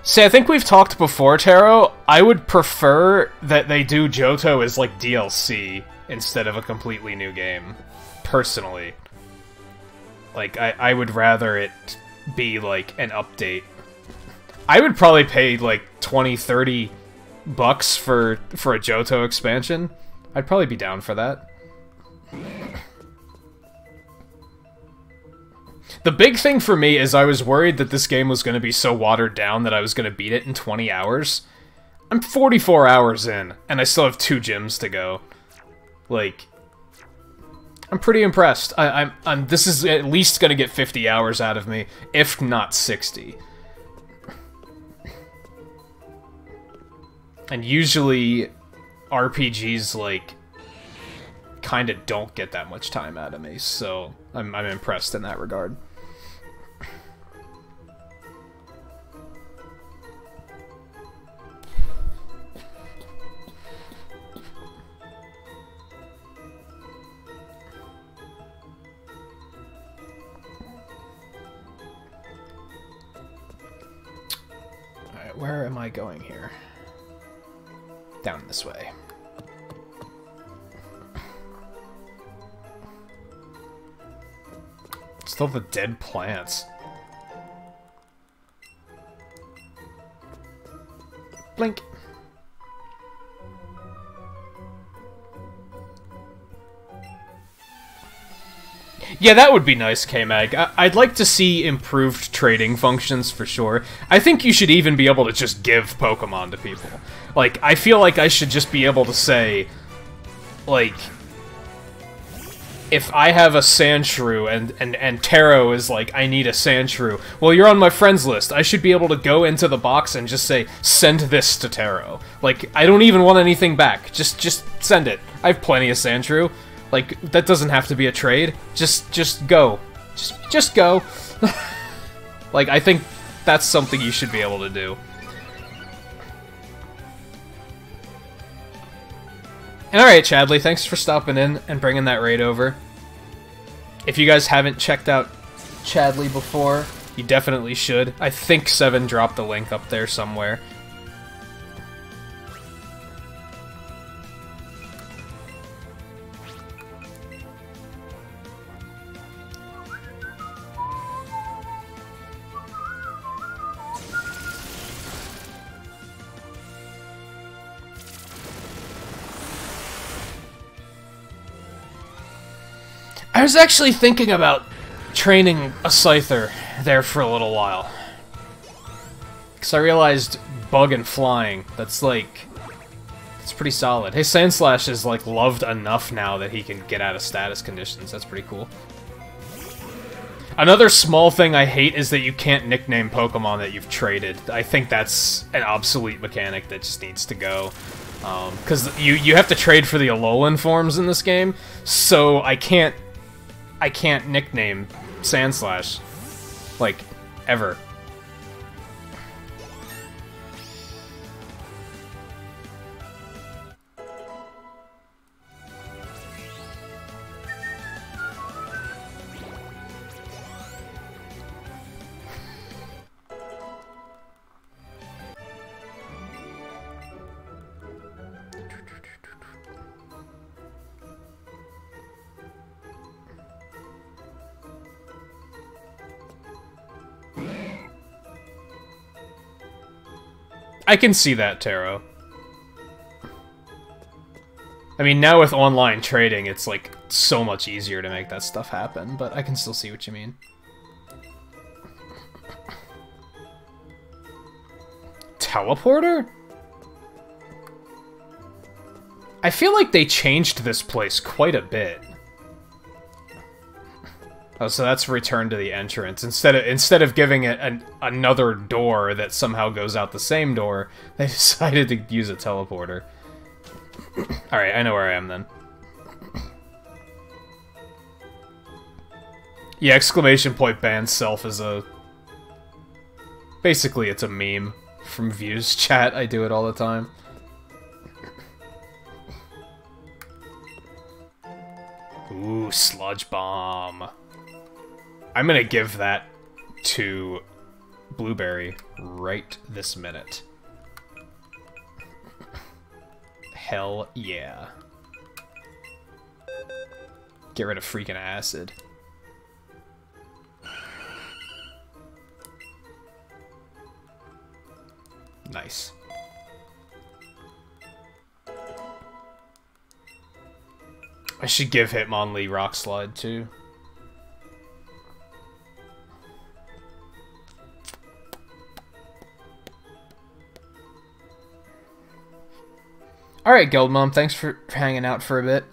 See, I think we've talked before, Taro. I would prefer that they do Johto as, like, DLC instead of a completely new game. Personally. Like, I would rather it be, like, an update. I would probably pay, like, 20-30 bucks for a Johto expansion. I'd probably be down for that. The big thing for me is I was worried that this game was going to be so watered down that I was going to beat it in 20 hours. I'm 44 hours in, and I still have 2 gyms to go. Like, I'm pretty impressed. This is at least going to get 50 hours out of me, if not 60. And usually, RPGs, like, kind of don't get that much time out of me, so I'm impressed in that regard. Alright, where am I going here? Down this way. Still the dead plants. Blink. Yeah, that would be nice, K-Mag. I'd like to see improved trading functions for sure. I think you should even be able to just give Pokemon to people. Like, I feel like I should just be able to say, like, if I have a Sandshrew and Taro is like, I need a Sandshrew, well, you're on my friends list. I should be able to go into the box and just say, send this to Taro. Like, I don't even want anything back. Just send it. I have plenty of Sandshrew. Like, that doesn't have to be a trade. Just go. Just go. Like, I think that's something you should be able to do. And alright, Chadley, thanks for stopping in and bringing that raid over. If you guys haven't checked out Chadley before, You definitely should. I think Seven dropped the link up there somewhere. I was actually thinking about training a Scyther there for a little while. Because I realized bug and flying, that's pretty solid. Hey, Sandslash is like loved enough now that he can get out of status conditions. That's pretty cool. Another small thing I hate is that you can't nickname Pokemon that you've traded. I think that's an obsolete mechanic that just needs to go. Because you have to trade for the Alolan forms in this game, so I can't nickname Sandslash, like, ever. I can see that, Taro. I mean, now with online trading, it's, like, so much easier to make that stuff happen, but I can still see what you mean. Teleporter? I feel like they changed this place quite a bit. Oh, so that's return to the entrance. Instead of giving it another door that somehow goes out the same door, they decided to use a teleporter. Alright, I know where I am then. Yeah, exclamation point ban self is a... Basically, it's a meme from Views chat. I do it all the time. Ooh, Sludge Bomb. I'm gonna give that to Blueberry right this minute. Hell yeah. Get rid of freaking acid. Nice. I should give Hitmonlee Rock Slide too. Alright, Guild Mom, thanks for hanging out for a bit.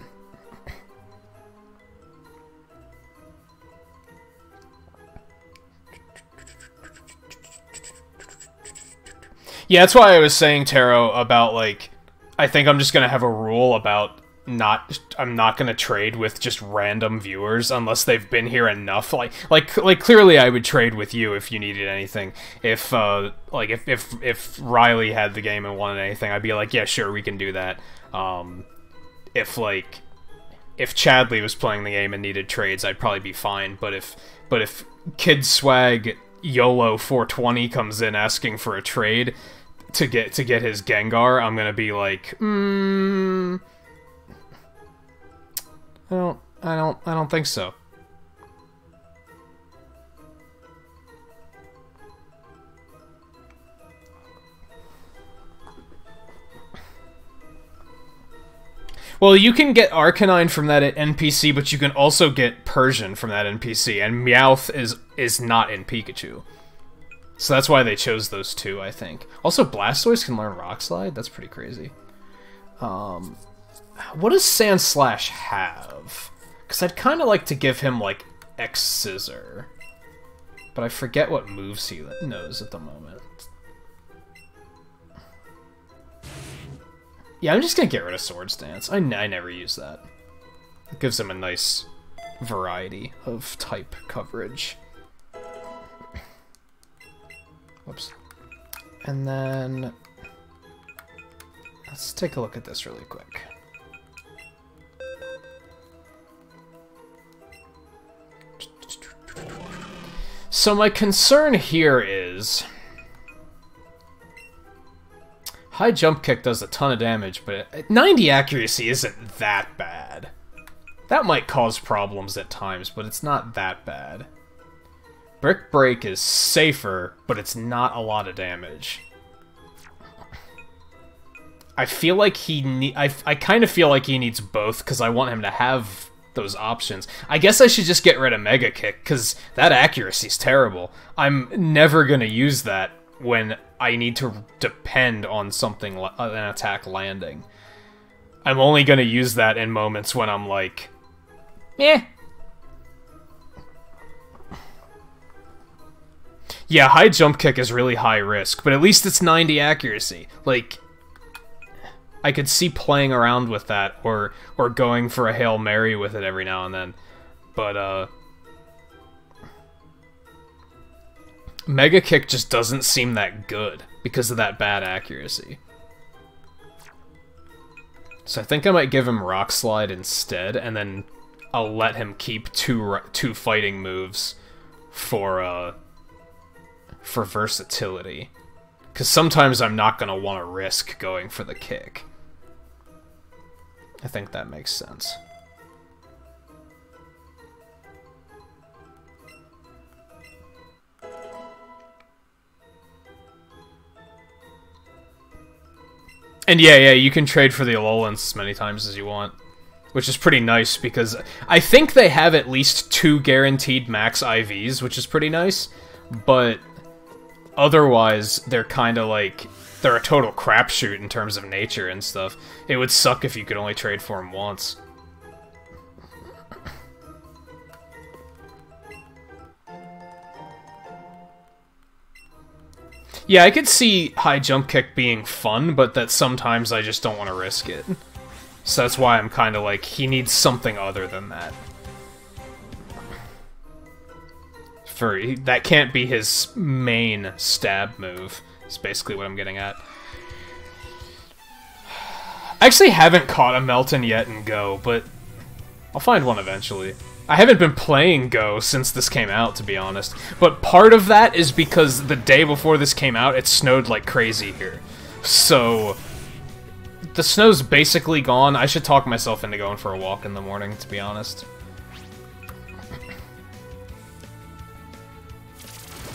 Yeah, that's why I was saying, Taro, about, like, I think I'm just gonna have a rule about I'm not gonna trade with just random viewers unless they've been here enough. Like clearly I would trade with you if you needed anything. If if Riley had the game and wanted anything, I'd be like, yeah, sure, we can do that. If Chadley was playing the game and needed trades, I'd probably be fine. But if Kid Swag YOLO 420 comes in asking for a trade to get his Gengar, I'm gonna be like, I don't think so. Well, you can get Arcanine from that NPC, but you can also get Persian from that NPC, and Meowth is not in Pikachu. So that's why they chose those two, I think. Also, Blastoise can learn Rock Slide? That's pretty crazy. What does Sandslash have? Because I'd kind of like to give him, like, X-Scissor. But I forget what moves he knows at the moment. Yeah, I'm just gonna get rid of Swords Dance. I never use that. It gives him a nice variety of type coverage. Whoops. And then... let's take a look at this really quick. So my concern here is... High jump kick does a ton of damage, but 90 accuracy isn't that bad. That might cause problems at times, but it's not that bad. Brick Break is safer, but it's not a lot of damage. I feel like I kind of feel like he needs both, because I want him to have those options. I guess I should just get rid of Mega Kick, because that accuracy's terrible. I'm never going to use that when I need to depend on something, an attack landing. I'm only going to use that in moments when I'm like, eh. Yeah, high jump kick is really high risk, but at least it's 90 accuracy. Like, I could see playing around with that, or going for a Hail Mary with it every now and then. But, Mega Kick just doesn't seem that good because of that bad accuracy. So I think I might give him Rock Slide instead, and then I'll let him keep two fighting moves for versatility. Because sometimes I'm not going to want to risk going for the kick. I think that makes sense. And yeah, you can trade for the Alolan as many times as you want. Which is pretty nice, because I think they have at least 2 guaranteed max IVs, which is pretty nice. But otherwise, they're kind of like... They're a total crapshoot in terms of nature and stuff. It would suck if you could only trade for them once. Yeah, I could see high jump kick being fun, but that sometimes I just don't want to risk it. So that's why I'm kind of like, he needs something other than that. That can't be his main stab move, is basically what I'm getting at. I actually haven't caught a Melton yet in Go, but I'll find one eventually. I haven't been playing Go since this came out, to be honest. But part of that is because the day before this came out, it snowed like crazy here. So the snow's basically gone. I should talk myself into going for a walk in the morning, to be honest.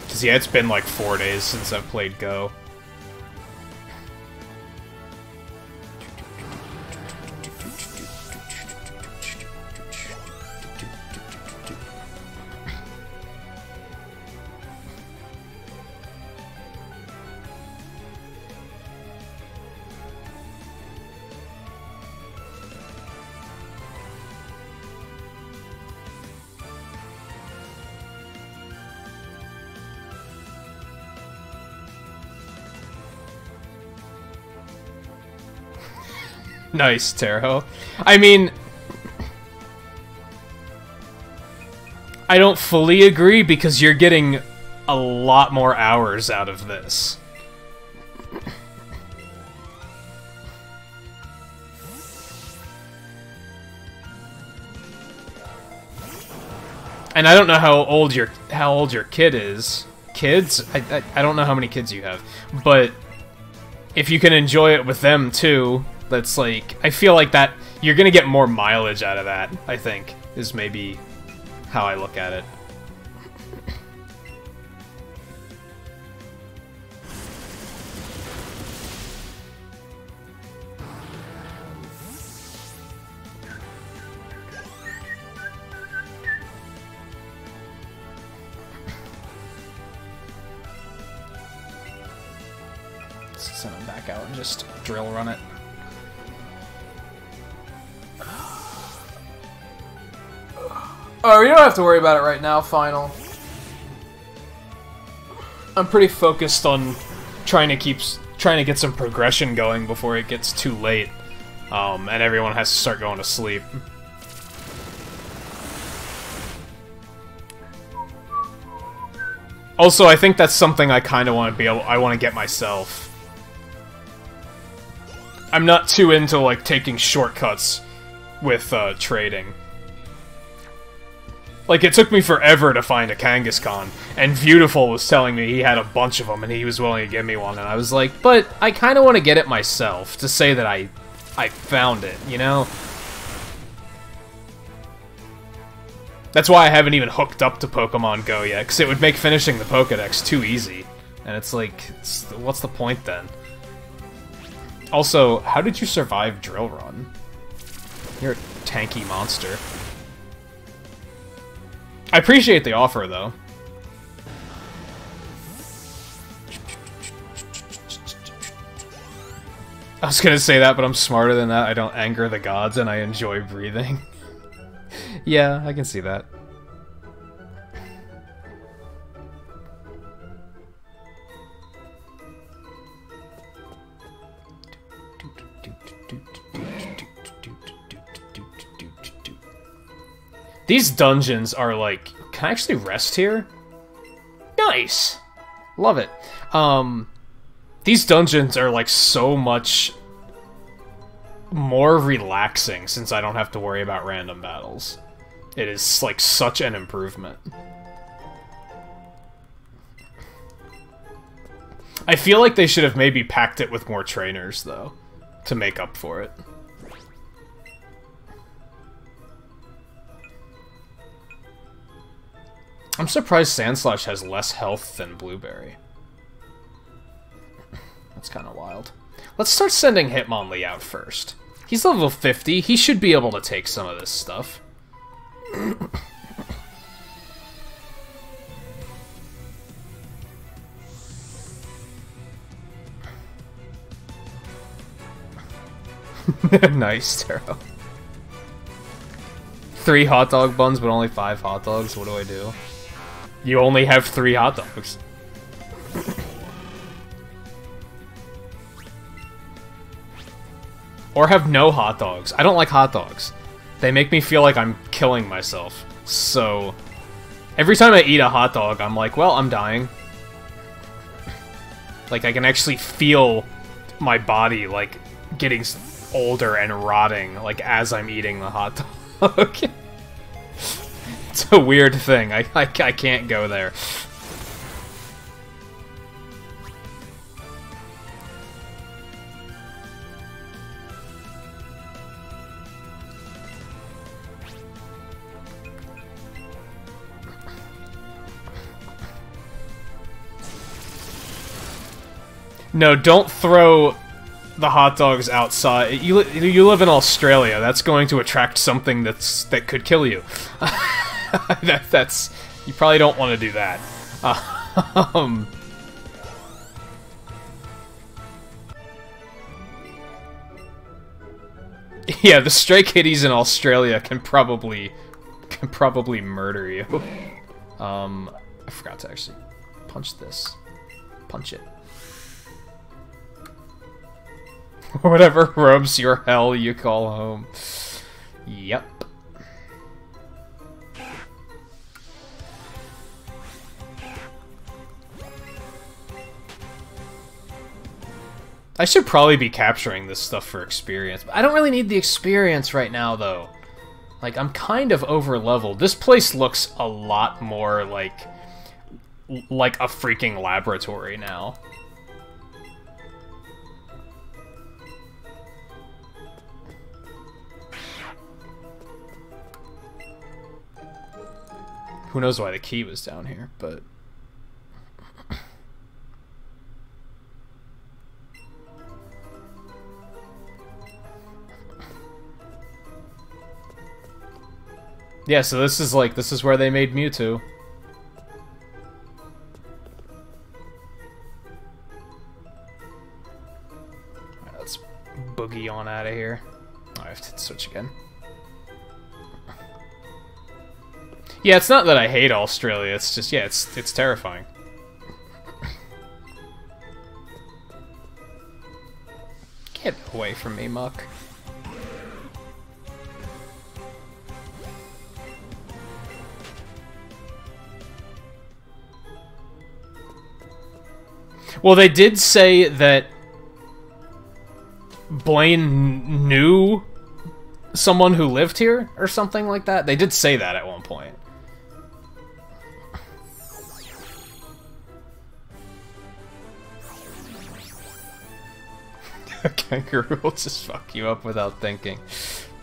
Because, yeah, it's been like 4 days since I've played Go. Nice, Terho. I mean, I don't fully agree because you're getting a lot more hours out of this. And I don't know how old your kid is. Kids? I don't know how many kids you have, but if you can enjoy it with them too. That's like, I feel like that you're gonna get more mileage out of that, I think, is maybe how I look at it. Let's send him back out and just drill run it. Oh, you don't have to worry about it right now, Final. I'm pretty focused on trying to get some progression going before it gets too late, and everyone has to start going to sleep. Also, I think that's something I kind of want to I want to get myself. I'm not too into, like, taking shortcuts with, trading. Like, it took me forever to find a Kangaskhan, and Beautiful was telling me he had a bunch of them and he was willing to give me one, and I was like, but I kind of want to get it myself to say that I found it, you know? That's why I haven't even hooked up to Pokemon Go yet, because it would make finishing the Pokédex too easy. And it's like, what's the point then? Also, how did you survive Drill Run? You're a tanky monster. I appreciate the offer, though. I was gonna say that, but I'm smarter than that. I don't anger the gods, and I enjoy breathing. Yeah, I can see that. These dungeons are like... Can I actually rest here? Nice! Love it. These dungeons are like so much more relaxing since I don't have to worry about random battles. It is like such an improvement. I feel like they should have maybe packed it with more trainers, though, to make up for it. I'm surprised Sandslash has less health than Blueberry. That's kind of wild. Let's start sending Hitmonlee out first. He's level 50. He should be able to take some of this stuff. Nice, Taro. 3 hot dog buns, but only 5 hot dogs. What do I do? You only have 3 hot dogs. Or have no hot dogs. I don't like hot dogs. They make me feel like I'm killing myself. So, every time I eat a hot dog, I'm like, well, I'm dying. Like, I can actually feel my body, like, getting older and rotting, like, as I'm eating the hot dog. It's a weird thing. I can't go there. No, don't throw the hot dogs outside. You live in Australia. That's going to attract something that could kill you. That's you probably don't want to do that. Yeah, the stray kitties in Australia can probably murder you. I forgot to actually punch this. Punch it. Whatever rubs your hell you call home. Yep. I should probably be capturing this stuff for experience. But I don't really need the experience right now, though. Like, I'm kind of over-leveled. This place looks a lot more like a freaking laboratory now. Who knows why the key was down here, but... Yeah, so this is where they made Mewtwo. Alright, let's boogie on out of here. Oh, I have to switch again. Yeah, it's not that I hate Australia, it's just, yeah, it's terrifying. Get away from me, Muck. Well, they did say that Blaine knew someone who lived here, or something like that. They did say that at one point. A kangaroo will just fuck you up without thinking.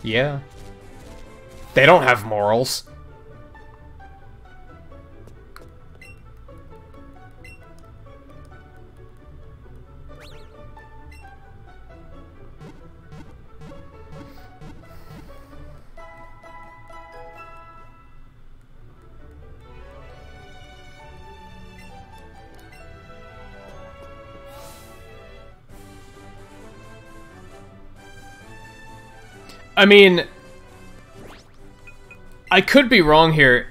Yeah. They don't have morals. I mean, I could be wrong here.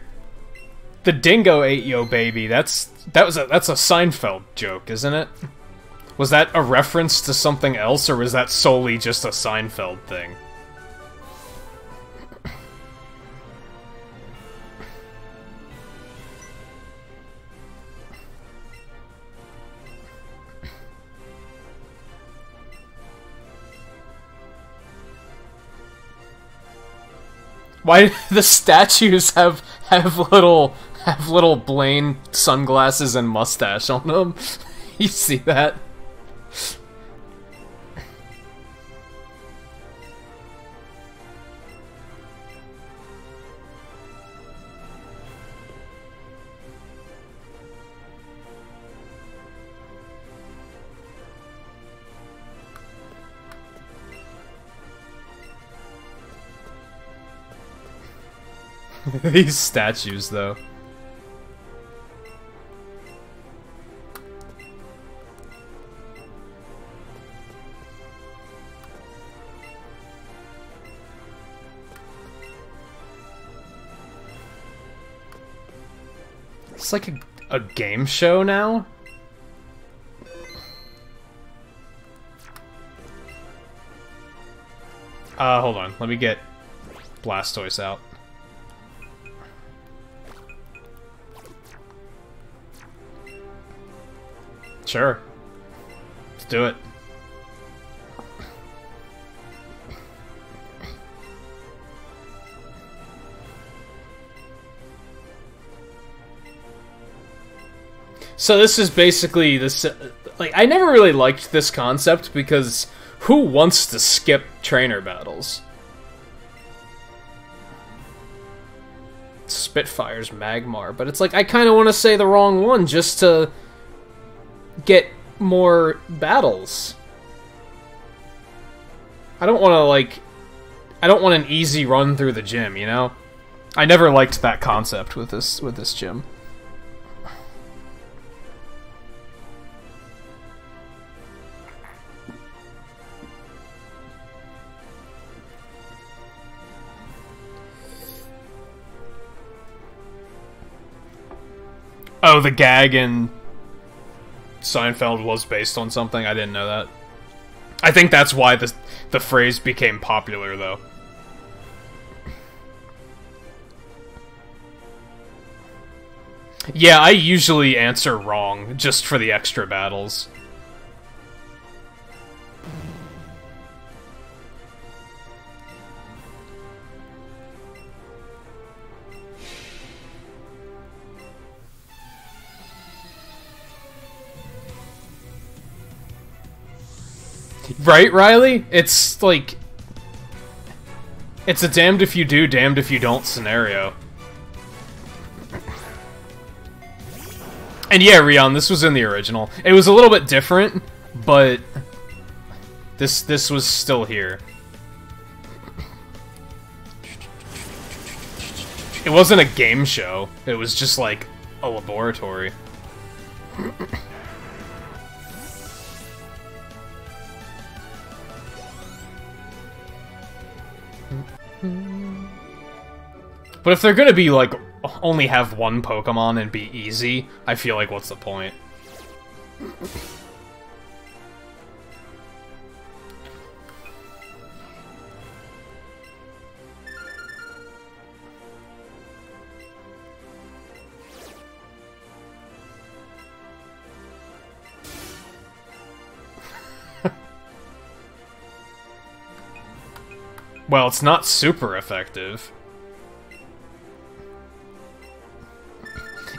The dingo ate yo baby. That's a Seinfeld joke, isn't it? Was that a reference to something else, or was that solely just a Seinfeld thing? Why do the statues have little Blaine sunglasses and mustache on them? You see that? These statues, though. It's like a game show now? Hold on. Let me get Blastoise out. Sure. Let's do it. So this is basically this, like, I never really liked this concept because who wants to skip trainer battles? Spitfire's Magmar, but it's like, I kind of want to say the wrong one just to get more battles. I don't want to, like, I don't want an easy run through the gym, you know? I never liked that concept with this gym. Oh, the gag in Seinfeld was based on something? I didn't know that. I think that's why the phrase became popular, though. Yeah, I usually answer wrong, just for the extra battles. Right, Riley? It's like... It's a damned if you do, damned if you don't scenario. And yeah, Rion, this was in the original. It was a little bit different, but... This was still here. It wasn't a game show. It was just like a laboratory. But if they're gonna be, like, only have one Pokemon and be easy, I feel like what's the point? Well, it's not super effective.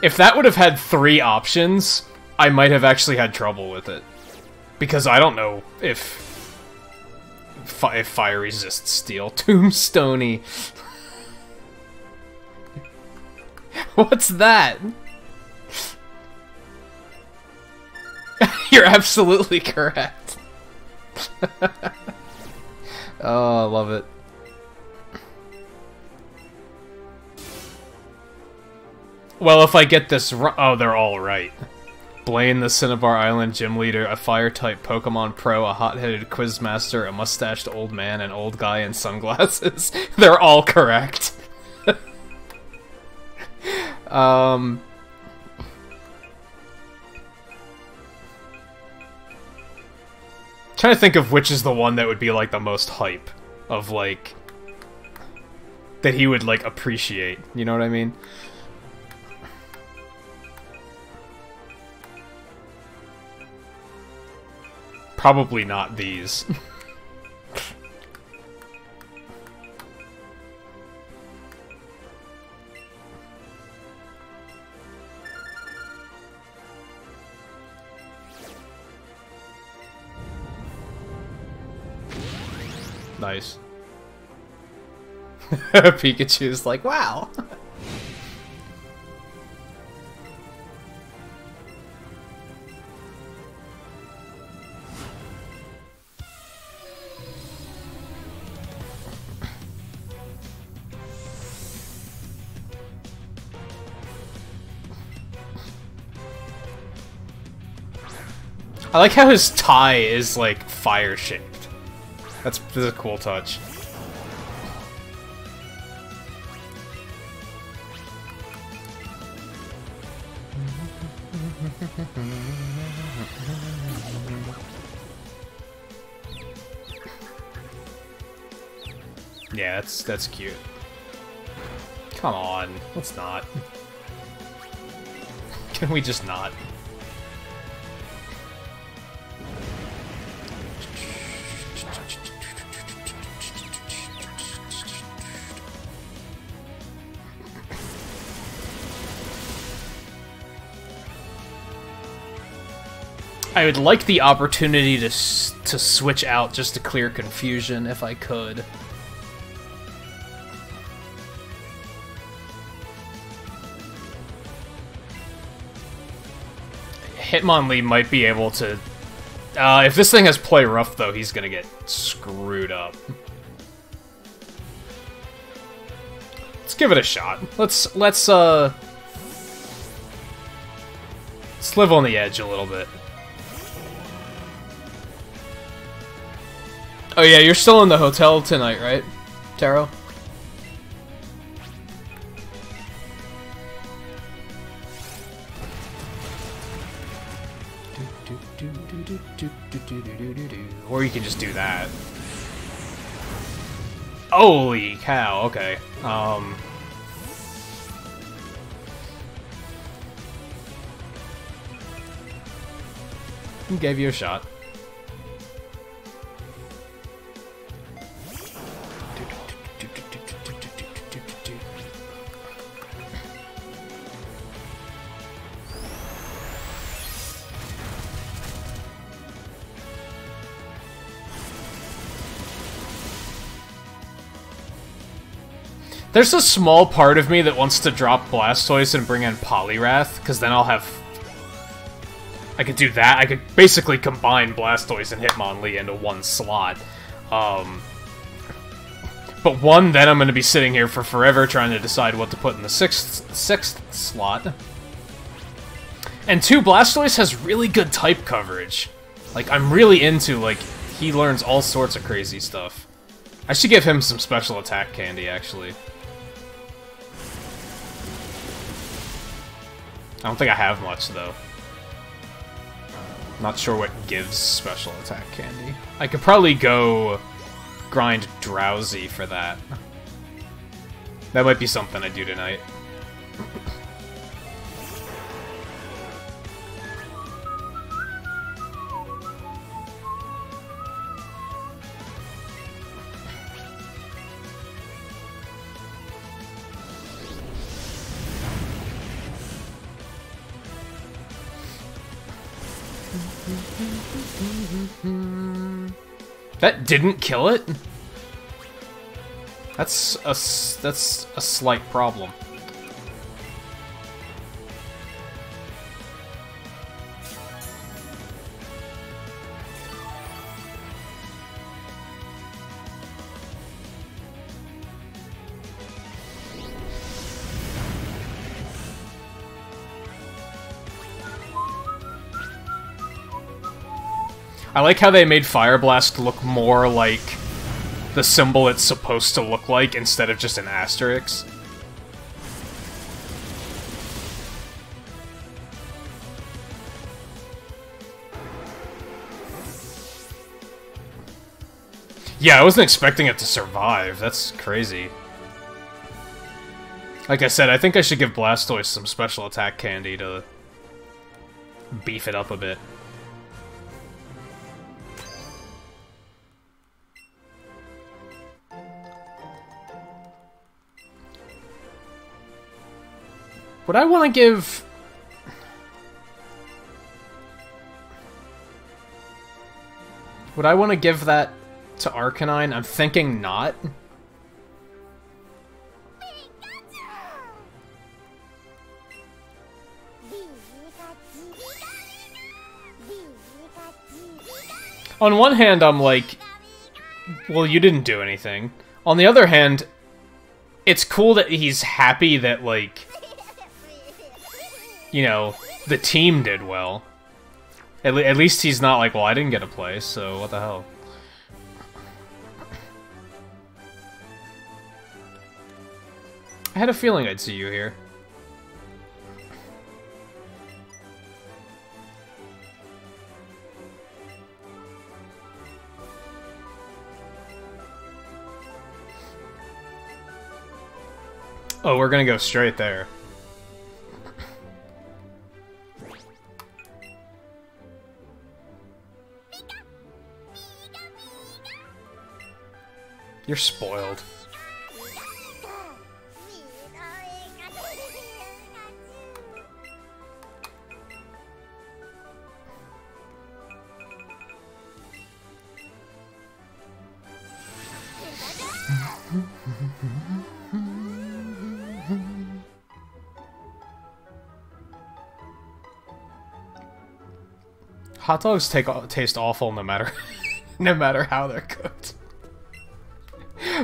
If that would have had 3 options, I might have actually had trouble with it. Because I don't know if fire resists steel. Tombstoney. What's that? You're absolutely correct. Oh, I love it. Well, if I get this oh, they're all right. Blaine, the Cinnabar Island gym leader, a fire-type Pokemon pro, a hot-headed quizmaster, a mustached old man, an old guy in sunglasses. They're all correct. Trying to think of which is the one that would be, like, the most hype. Of, like... that he would, like, appreciate. You know what I mean? Probably not these. Nice. Pikachu's like, wow. I like how his tie is, like, fire-shaped. That's a cool touch. Yeah, that's cute. Come on, let's not. Can we just not? I would like the opportunity to switch out just to clear confusion if I could. Hitmonlee might be able to... if this thing has Play Rough, though, he's gonna get screwed up. Let's give it a shot. Let's live on the edge a little bit. Oh yeah, you're still in the hotel tonight, right, Taro? Or you can just do that. Holy cow, okay. Gave you a shot. There's a small part of me that wants to drop Blastoise and bring in Poliwrath, because then I'll have... I could do that. I could basically combine Blastoise and Hitmonlee into one slot. But one, then I'm going to be sitting here for forever trying to decide what to put in the sixth slot. And two, Blastoise has really good type coverage. Like, I'm really into, like, he learns all sorts of crazy stuff. I should give him some special attack candy, actually. I don't think I have much, though. Not sure what gives special attack candy. I could probably go grind Drowsy for that. That might be something I do tonight. That didn't kill it? That's a slight problem. I like how they made Fire Blast look more like the symbol it's supposed to look like instead of just an asterisk. Yeah, I wasn't expecting it to survive. That's crazy. Like I said, I think I should give Blastoise some special attack candy to beef it up a bit. Would I want to give... Would I want to give that to Arcanine? I'm thinking not. On one hand, I'm like, well, you didn't do anything. On the other hand, it's cool that he's happy that, like, you know, the team did well. At least he's not like, well, I didn't get a place, so what the hell. I had a feeling I'd see you here. Oh, we're gonna go straight there. You're spoiled. Hot dogs taste awful no matter no matter how they're cooked.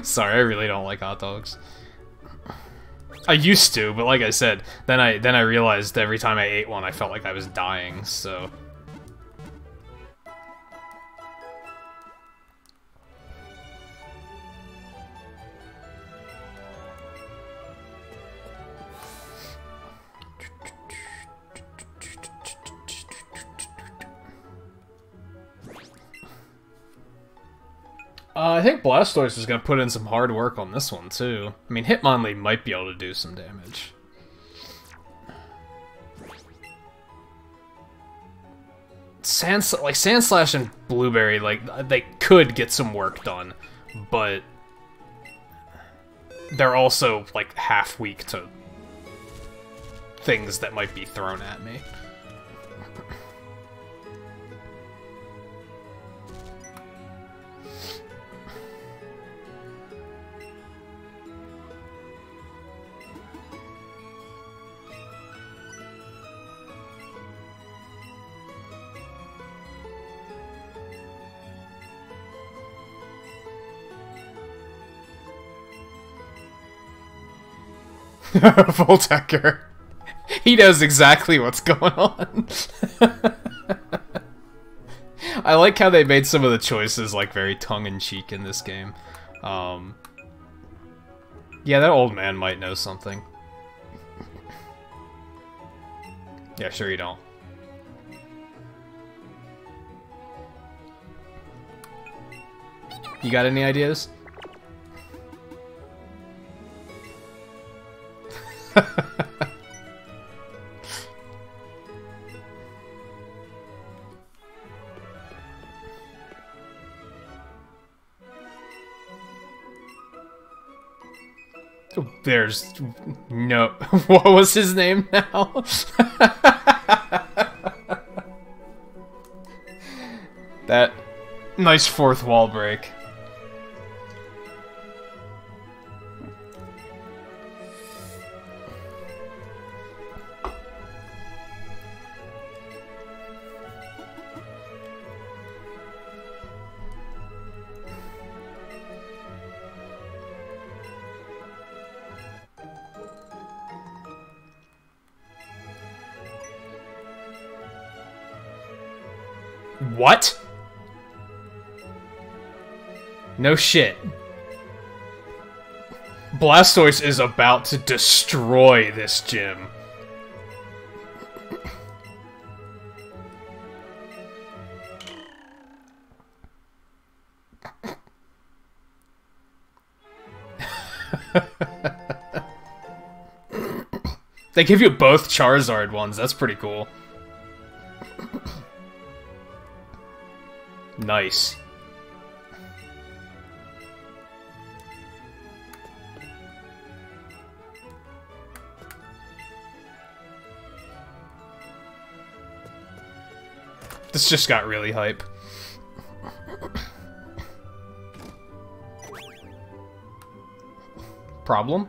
Sorry, I really don't like hot dogs. I used to, but like I said, then I realized every time I ate one I felt like I was dying, so... I think Blastoise is going to put in some hard work on this one, too. I mean, Hitmonlee might be able to do some damage. Sandslash and Blueberry, like, they could get some work done, but they're also, like, half weak to things that might be thrown at me. Voltecker. He knows exactly what's going on. I like how they made some of the choices, like, very tongue-in-cheek in this game. Yeah, that old man might know something. Yeah, sure you don't. You got any ideas? There's no... What was his name now? Nice fourth wall break. What? No shit. Blastoise is about to destroy this gym. They give you both Charizard ones, that's pretty cool. Nice. This just got really hype. Problem?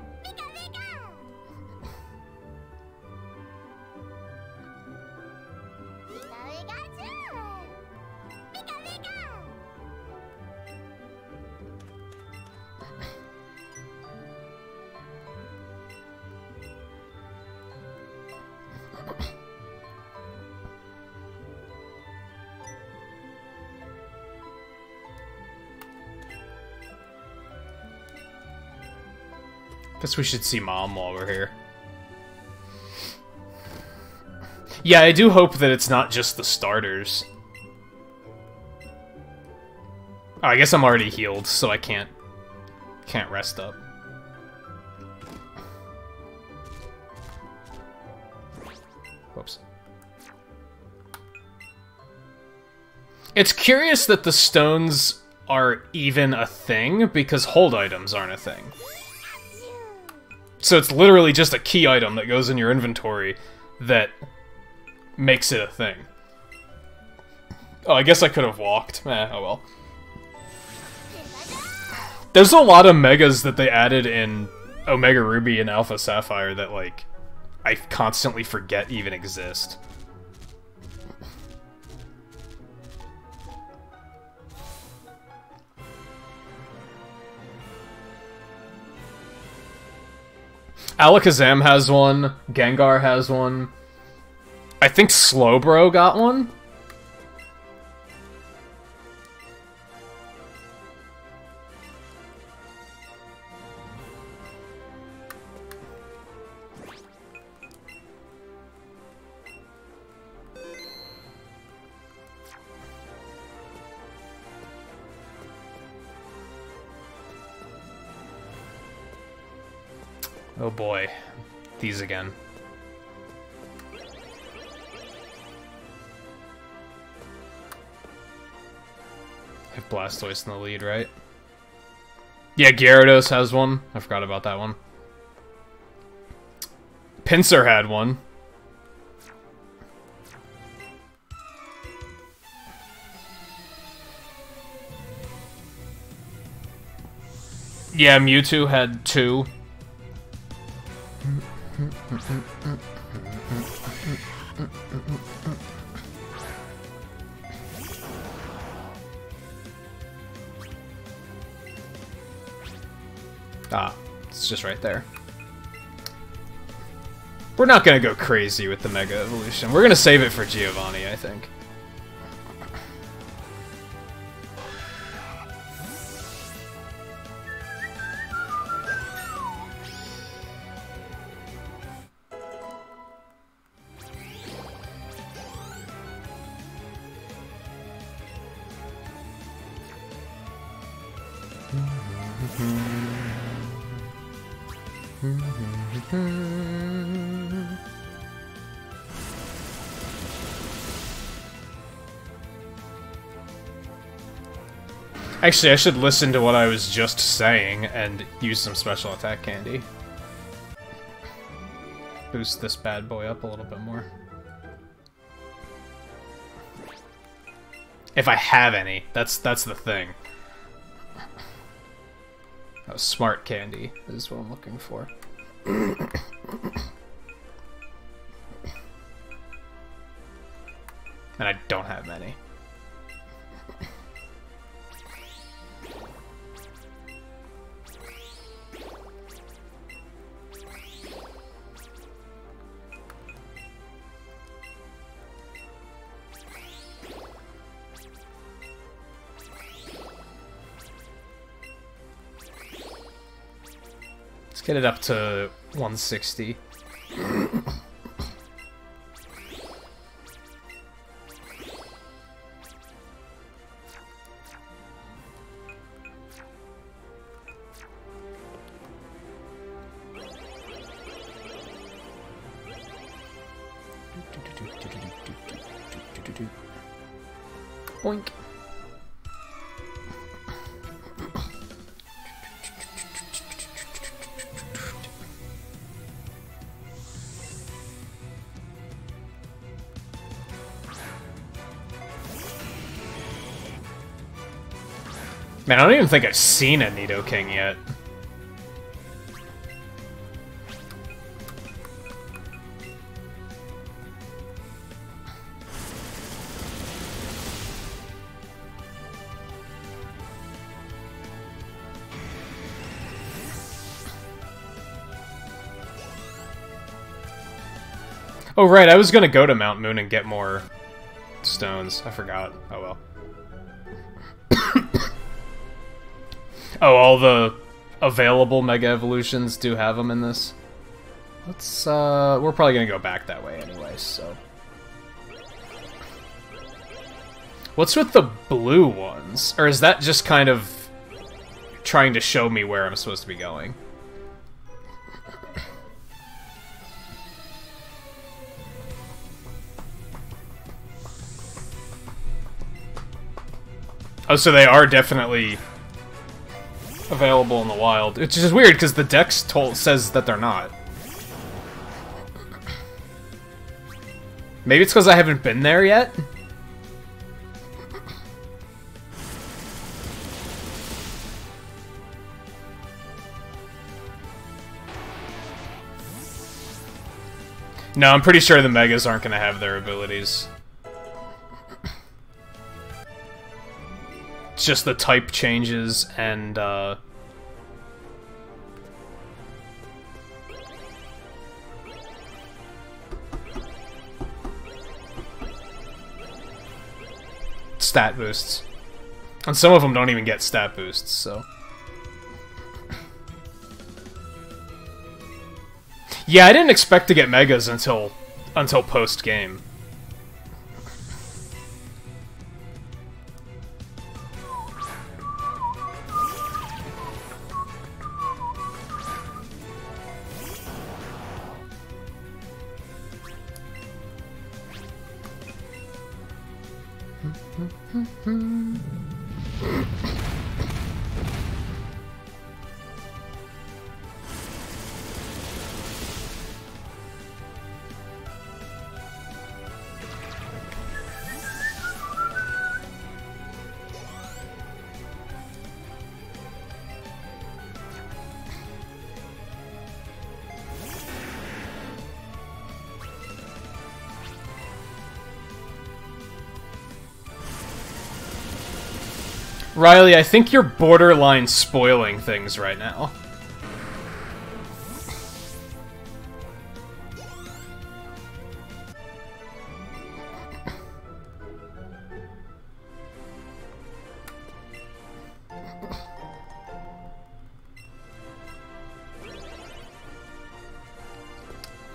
Guess we should see Mom while we're here. Yeah, I do hope that it's not just the starters. Oh, I guess I'm already healed, so I can't rest up. Whoops. It's curious that the stones are even a thing, because hold items aren't a thing. So it's literally just a key item that goes in your inventory that makes it a thing. Oh, I guess I could have walked. Oh well. There's a lot of megas that they added in Omega Ruby and Alpha Sapphire that, like, I constantly forget even exist. Alakazam has one, Gengar has one. I think Slowbro got one. Oh boy, these again. Have Blastoise in the lead, right? Yeah, Gyarados has one. I forgot about that one. Pinsir had one. Yeah, Mewtwo had two. Ah, it's just right there. We're not gonna go crazy with the Mega Evolution. We're gonna save it for Giovanni, I think. Actually, I should listen to what I was just saying and use some special attack candy. Boost this bad boy up a little bit more. If I have any. That's the thing. Oh, smart candy is what I'm looking for. And I don't have many. Let's get it up to 160. Boink. Man, I don't even think I've seen a Nidoking yet. Oh, right, I was gonna go to Mount Moon and get more stones. I forgot. Oh, well. Oh, all the available Mega Evolutions do have them in this. Let's, we're probably gonna go back that way anyway, so... What's with the blue ones? Or is that just kind of trying to show me where I'm supposed to be going? Oh, so they are definitely available in the wild. Which is weird, because the dex says that they're not. Maybe it's because I haven't been there yet? No, I'm pretty sure the Megas aren't going to have their abilities. It's just the type changes and, stat boosts. And some of them don't even get stat boosts, so... Yeah, I didn't expect to get Megas until post-game. Riley, I think you're borderline spoiling things right now.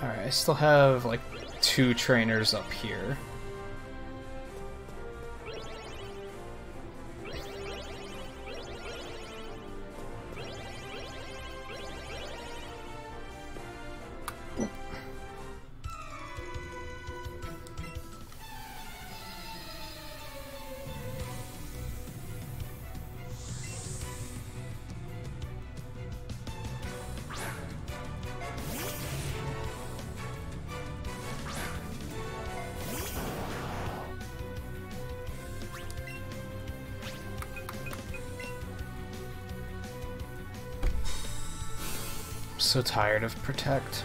Alright, I still have, like, 2 trainers up here. so tired of Protect.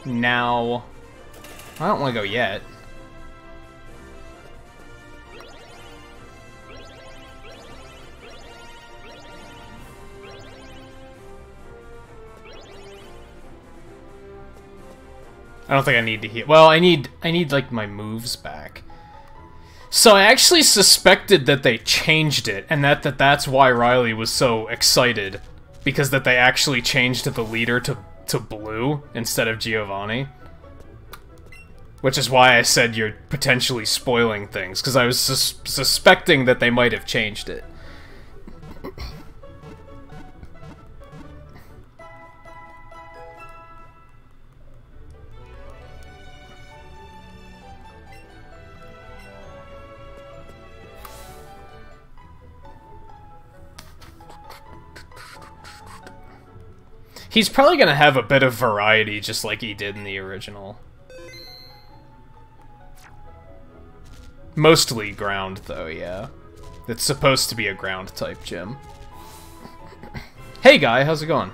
Now, I don't want to go yet. I don't think I need to heal. Well, I need like my moves back. So I actually suspected that they changed it, and that's why Riley was so excited, because that they actually changed the leader to Blue instead of Giovanni. Which is why I said you're potentially spoiling things, because I was suspecting that they might have changed it. He's probably gonna have a bit of variety, just like he did in the original. Mostly ground, though, yeah. It's supposed to be a ground-type gym. Hey, guy, how's it going?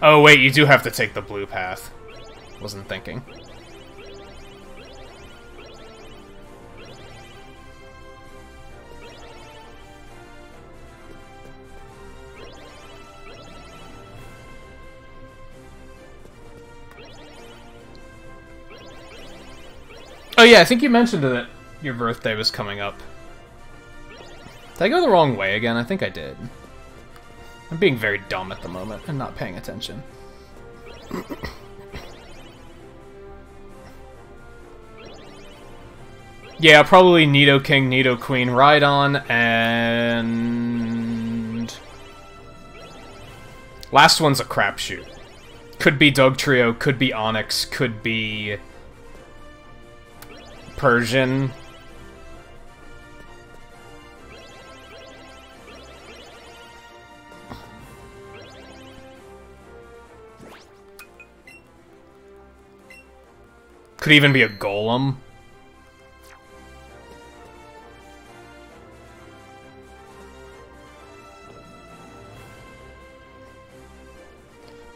Oh, wait, you do have to take the blue path. Wasn't thinking. Oh yeah, I think you mentioned that your birthday was coming up. Did I go the wrong way again? I think I did. I'm being very dumb at the moment and not paying attention. Yeah, probably Nidoking, Nidoqueen, Rhydon, and... last one's a crapshoot. Could be Dugtrio, could be Onyx, could be... Persian. Could even be a golem.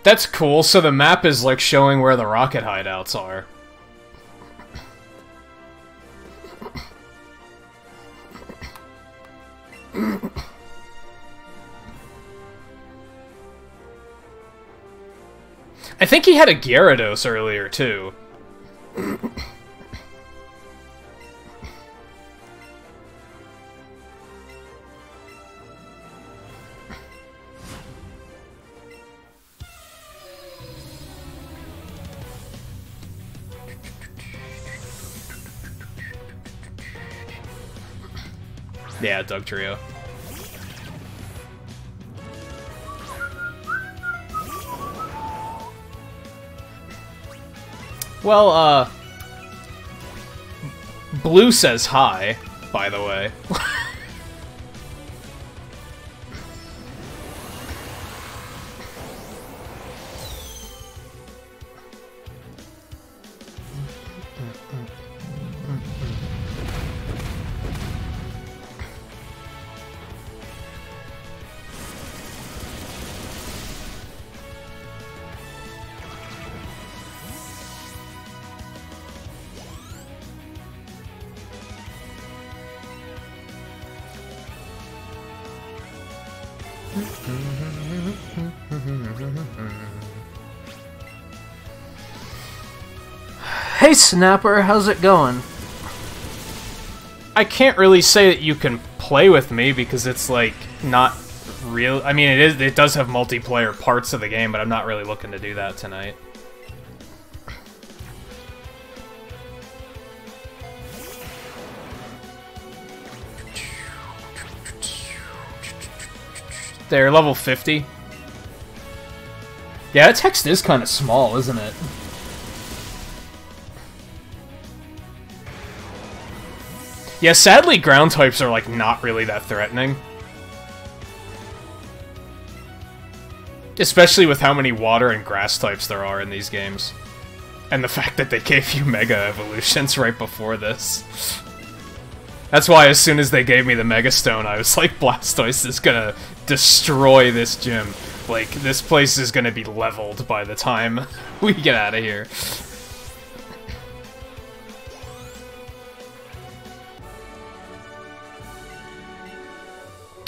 That's cool, so the map is like showing where the rocket hideouts are. I think he had a Gyarados earlier, too. Yeah, Dugtrio. Well, Blue says hi, by the way. Hey Snapper, how's it going? I can't really say that you can play with me because it's like not real. I mean, it does have multiplayer parts of the game, but I'm not really looking to do that tonight. There, level 50. Yeah, that text is kind of small, isn't it? Yeah, sadly, ground types are, like, not really that threatening. Especially with how many water and grass types there are in these games. And the fact that they gave you Mega Evolutions right before this. That's why as soon as they gave me the Mega Stone, I was like, Blastoise is gonna destroy this gym. Like, this place is gonna be leveled by the time we get out of here.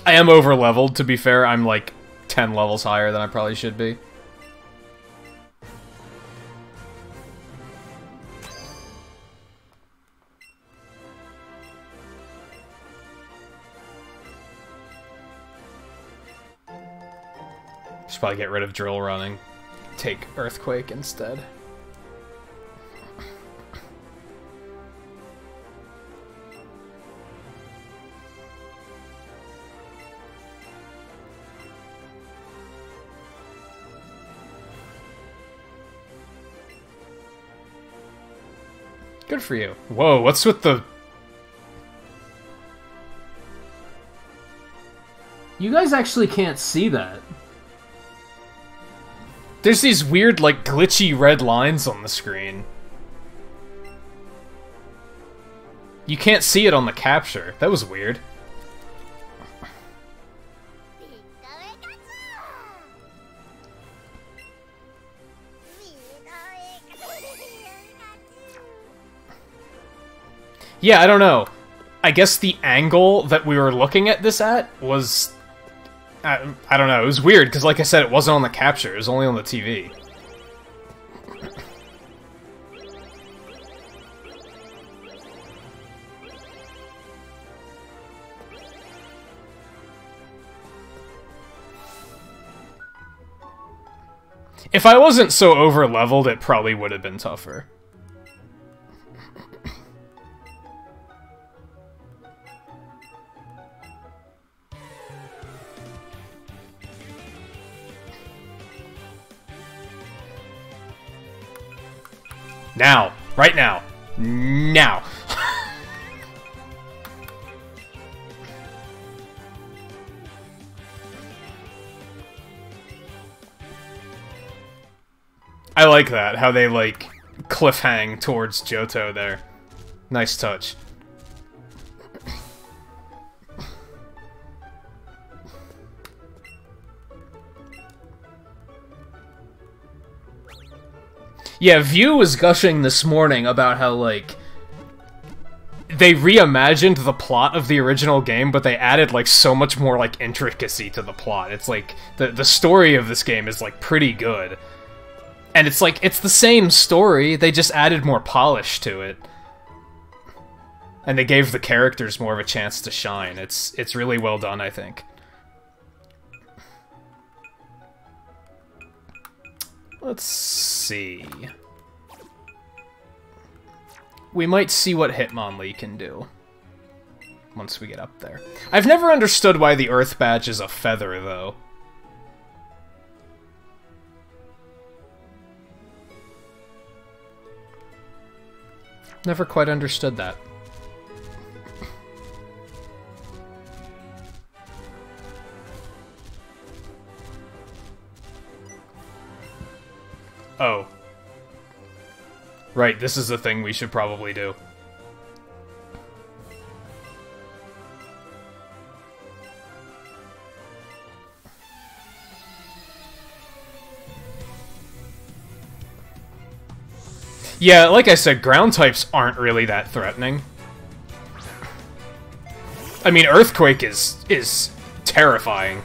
I am over-leveled, to be fair. I'm like 10 levels higher than I probably should be. Should probably get rid of drill running. Take Earthquake instead. Good for you. Whoa, what's with the... You guys actually can't see that. There's these weird, like, glitchy red lines on the screen. You can't see it on the capture. That was weird. Yeah, I don't know. I guess the angle that we were looking at this at was... I don't know, it was weird, because like I said, it wasn't on the capture, it was only on the TV. If I wasn't so over-leveled, it probably would have been tougher. Now. Right now. Now. I like that, how they, like, cliffhang towards Johto there. Nice touch. Yeah, View was gushing this morning about how, like, they reimagined the plot of the original game, but they added, like, so much more, like, intricacy to the plot. It's like, the story of this game is, like, pretty good. And it's like, it's the same story, they just added more polish to it. And they gave the characters more of a chance to shine. It's really well done, I think. Let's see. We might see what Hitmonlee can do once we get up there. I've never understood why the Earth Badge is a feather, though. Never quite understood that. Oh. Right, this is the thing we should probably do. Yeah, like I said, ground types aren't really that threatening. I mean, Earthquake is terrifying,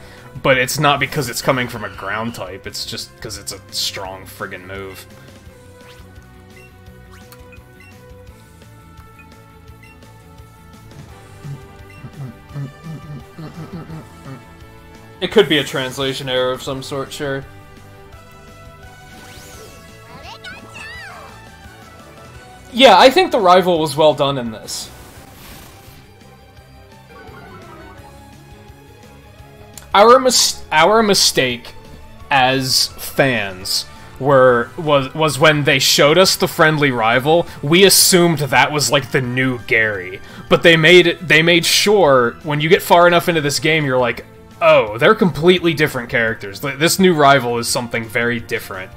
but it's not because it's coming from a ground type, it's just because it's a strong friggin' move. It could be a translation error of some sort, sure. Yeah, I think the rival was well done in this. Our mistake as fans was when they showed us the friendly rival, we assumed that was like the new Gary. But they made sure when you get far enough into this game, you're like, oh, they're completely different characters. This new rival is something very different.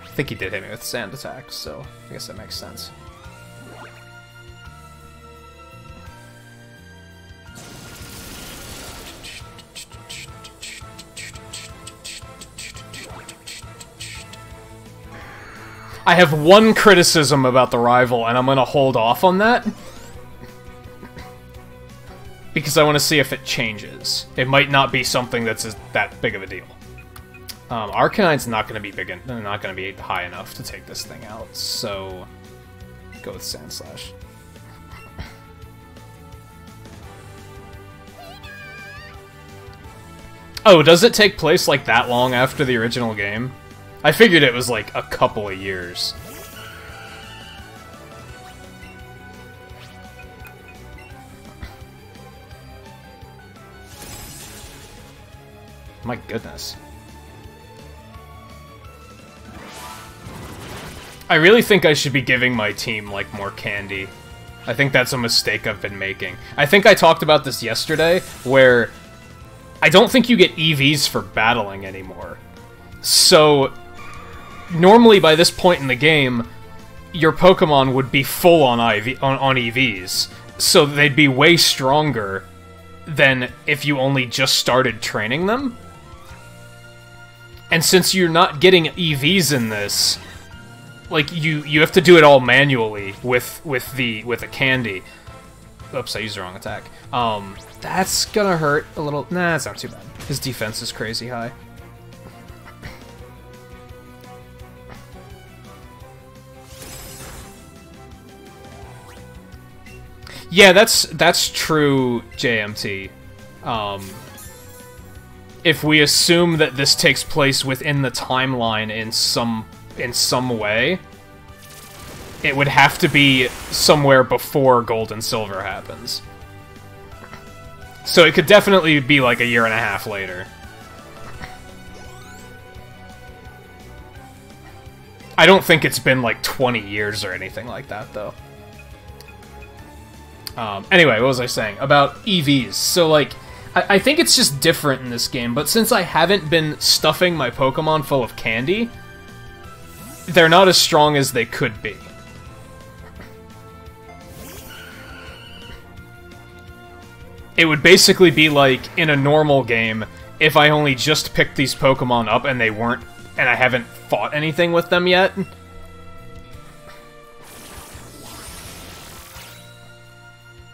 I think he did hit me with sand attack, so I guess that makes sense. I have one criticism about the rival, and I'm gonna hold off on that. Because I want to see if it changes. It might not be something that's that big of a deal. Arcanine's not going to be not going to be high enough to take this thing out, so go with Sand Slash. Oh, does it take place like that long after the original game? I figured it was like a couple of years. My goodness. I really think I should be giving my team, like, more candy. I think that's a mistake I've been making. I think I talked about this yesterday, where I don't think you get EVs for battling anymore. So, normally by this point in the game, your Pokemon would be full on EVs. So they'd be way stronger than if you only just started training them. And since you're not getting EVs in this, like, you have to do it all manually with a candy. Oops, I used the wrong attack. That's gonna hurt a little. Nah, it's not too bad. His defense is crazy high. Yeah, that's true, JMT. If we assume that this takes place within the timeline in some way, it would have to be somewhere before Gold and Silver happens. So it could definitely be like a year and a half later. I don't think it's been like 20 years or anything like that, though. Anyway, what was I saying? About EVs. So, like, I think it's just different in this game, but since I haven't been stuffing my Pokemon full of candy, they're not as strong as they could be. It would basically be like, in a normal game, if I only just picked these Pokemon up and they weren't, and I haven't fought anything with them yet.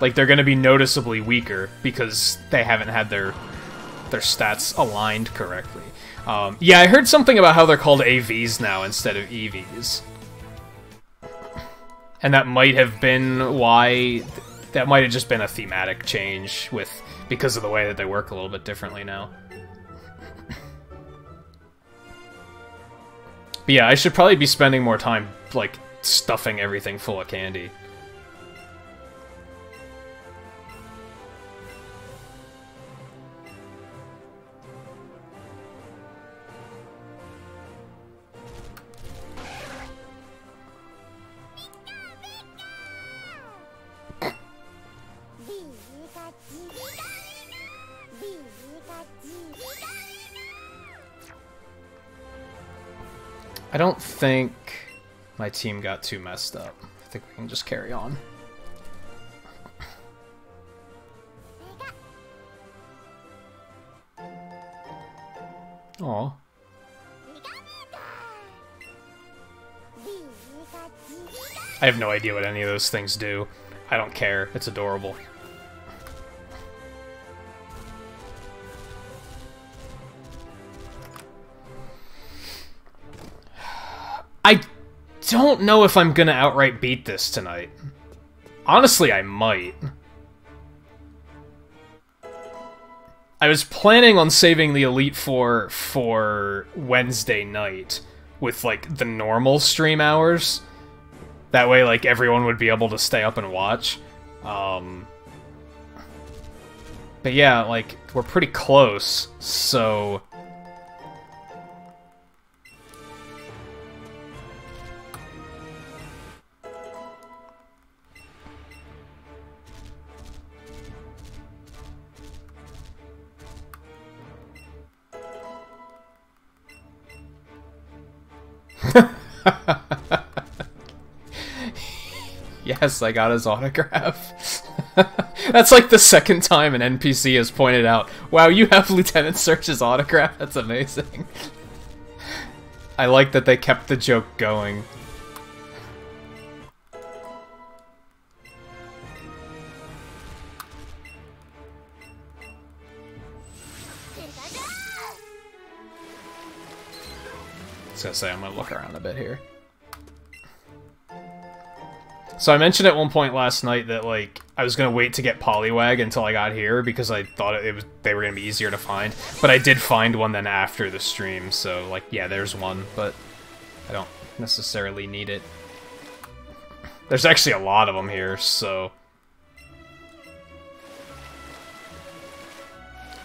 Like, they're gonna be noticeably weaker because they haven't had their stats aligned correctly. Yeah, I heard something about how they're called AVs now instead of EVs. And that might have been why... That might have just been a thematic change because of the way that they work a little bit differently now. But yeah, I should probably be spending more time, like, stuffing everything full of candy. I don't think my team got too messed up. I think we can just carry on. Aw. I have no idea what any of those things do. I don't care. It's adorable. I don't know if I'm gonna outright beat this tonight. Honestly, I might. I was planning on saving the Elite Four for Wednesday night with, like, the normal stream hours. That way, like, everyone would be able to stay up and watch. But yeah, like, we're pretty close, so... Yes, I got his autograph. That's like the second time an NPC has pointed out, wow, you have Lieutenant Search's autograph? That's amazing. I like that they kept the joke going. I was gonna say, I'm gonna look around a bit here. So I mentioned at one point last night that, like, I was gonna wait to get Poliwag until I got here because I thought they were gonna be easier to find. But I did find one then after the stream, so, like, yeah, there's one, but I don't necessarily need it. There's actually a lot of them here, so...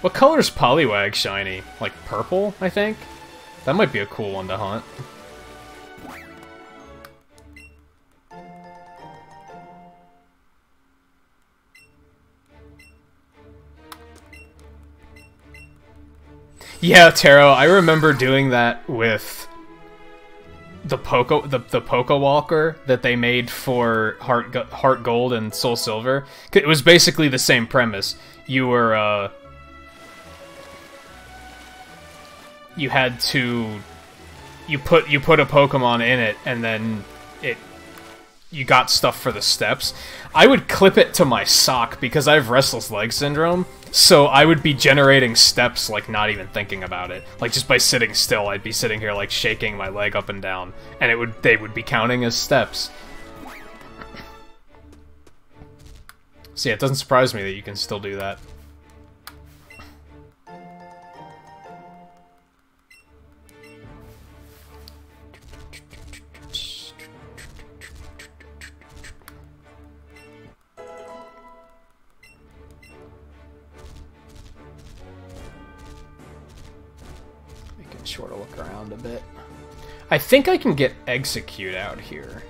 What color's Poliwag shiny? Like, purple, I think? That might be a cool one to hunt. Yeah, Taro, I remember doing that with the Poké Walker that they made for Heart Gold and Soul Silver. It was basically the same premise. You were, you had to... You put a Pokemon in it, and then you got stuff for the steps. I would clip it to my sock because I have restless leg syndrome, so I would be generating steps, like, not even thinking about it. Like, just by sitting still, I'd be sitting here, like, shaking my leg up and down, and they would be counting as steps. So yeah, it doesn't surprise me that you can still do that. Sure to look around a bit. I think I can get Execute out here.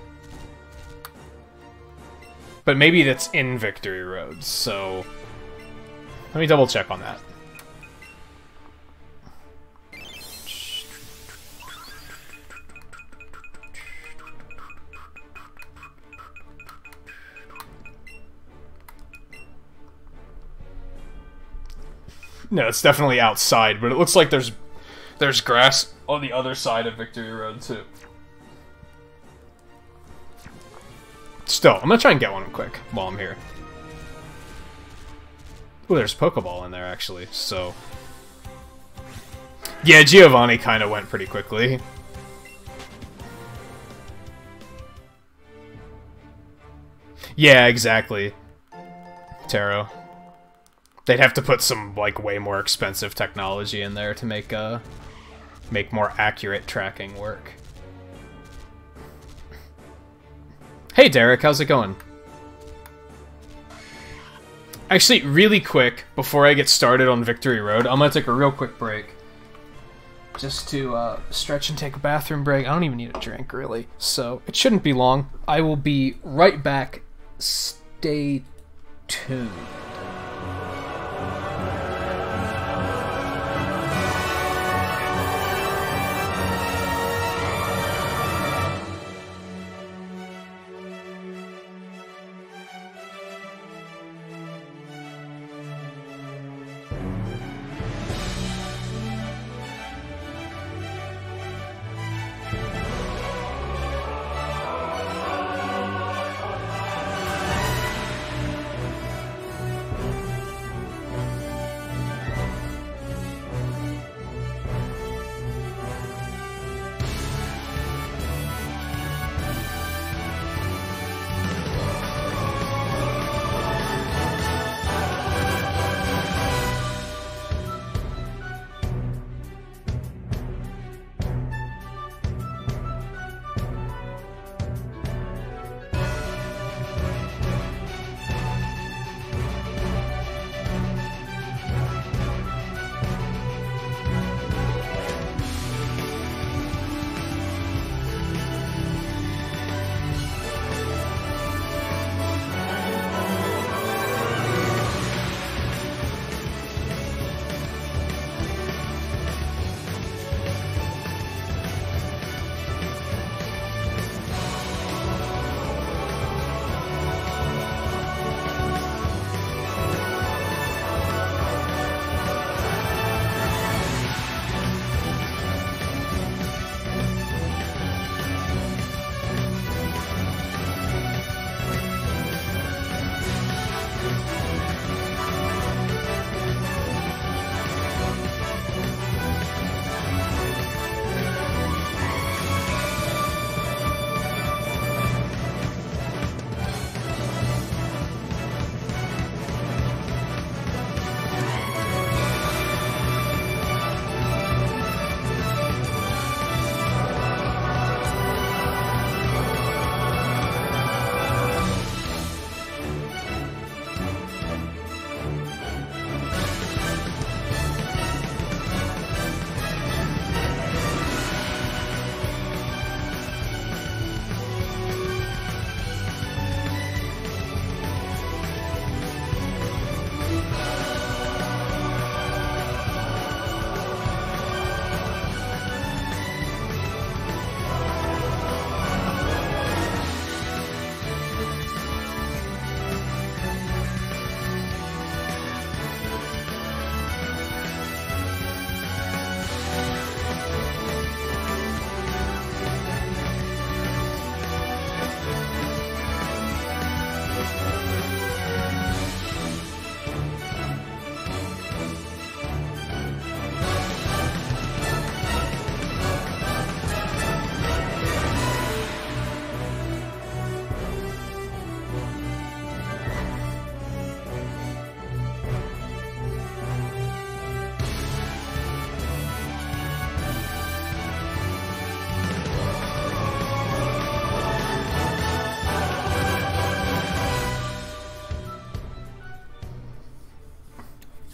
But maybe that's in Victory Road, so... Let me double check on that. No, it's definitely outside, but it looks like there's grass on the other side of Victory Road, too. Still, I'm gonna try and get one quick while I'm here. Ooh, there's Pokeball in there, actually, so... Yeah, Giovanni kind of went pretty quickly. Yeah, exactly. Taro. They'd have to put some, like, way more expensive technology in there to make more accurate tracking work. Hey Derek, how's it going? Actually, really quick, before I get started on Victory Road, I'm gonna take a real quick break. Just to stretch and take a bathroom break. I don't even need a drink, really. So, it shouldn't be long. I will be right back. Stay tuned.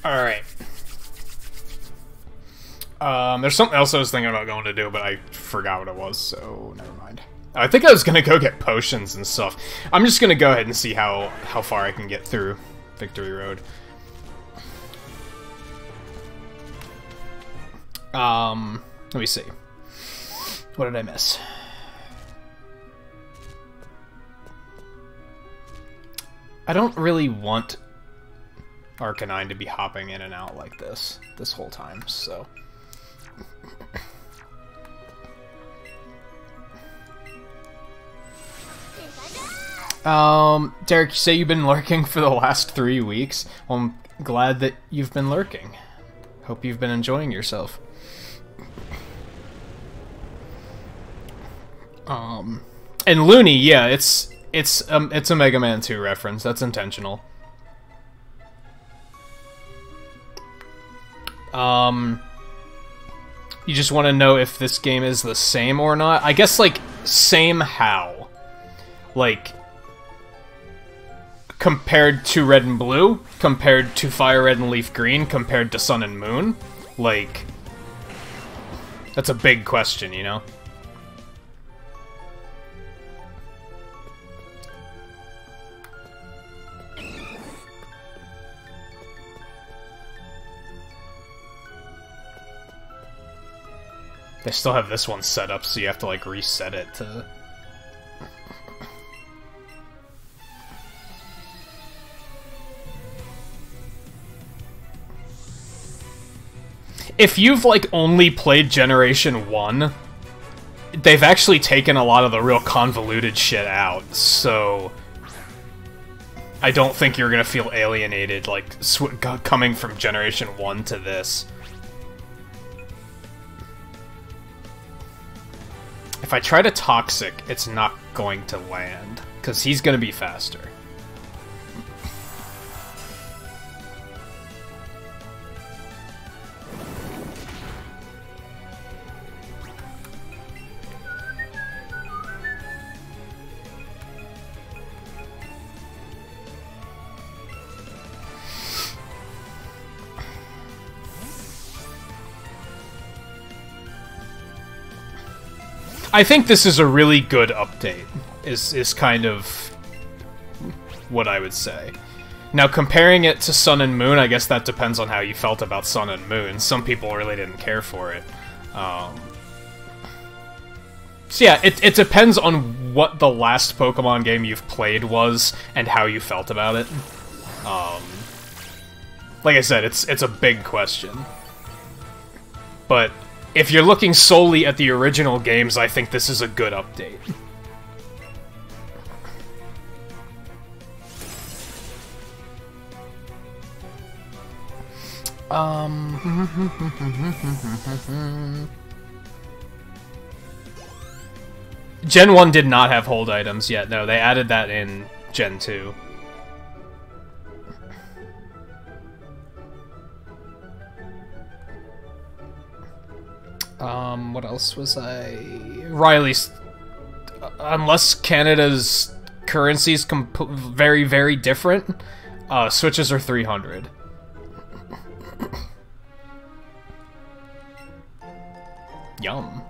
Alright. There's something else I was thinking about going to do, but I forgot what it was, so never mind. I think I was gonna go get potions and stuff. I'm just gonna go ahead and see how far I can get through Victory Road. Let me see. What did I miss? I don't really want Arcanine to be hopping in and out like this whole time, so... Derek, you say you've been lurking for the last 3 weeks. Well, I'm glad that you've been lurking. Hope you've been enjoying yourself. And Looney, yeah, it's a Mega Man 2 reference. That's intentional. You just want to know if this game is the same or not? I guess, like, same how? Like, compared to Red and Blue? Compared to Fire Red and Leaf Green? Compared to Sun and Moon? Like, that's a big question, you know? They still have this one set up, so you have to, like, reset it to... If you've, like, only played Generation 1, they've actually taken a lot of the real convoluted shit out, so... I don't think you're gonna feel alienated, like, coming from Generation 1 to this. If I try to Toxic, it's not going to land, because he's going to be faster. I think this is a really good update, is kind of what I would say. Now, comparing it to Sun and Moon, I guess that depends on how you felt about Sun and Moon. Some people really didn't care for it. So yeah, it depends on what the last Pokemon game you've played was and how you felt about it. Like I said, it's a big question. But if you're looking solely at the original games, I think this is a good update. Gen 1 did not have hold items yet. No, they added that in Gen 2. What else was I... Riley's... Unless Canada's currency's very, very different, switches are 300. Yum.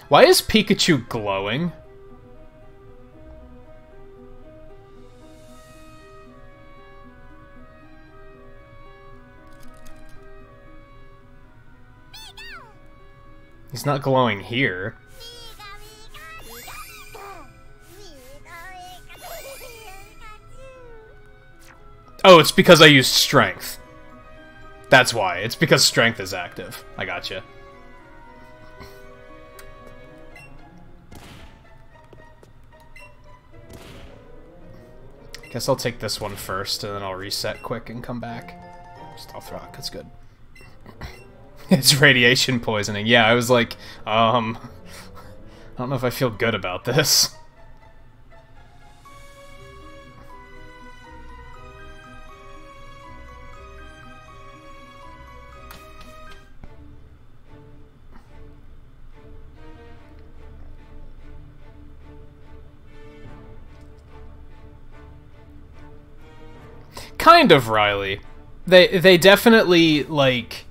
Why is Pikachu glowing? He's not glowing here. Oh, it's because I used strength. That's why. It's because strength is active. I gotcha. Guess I'll take this one first, and then I'll reset quick and come back. Stealth Rock, that's good. It's radiation poisoning. Yeah, I was like, I don't know if I feel good about this. kind of, Riley. They definitely, like...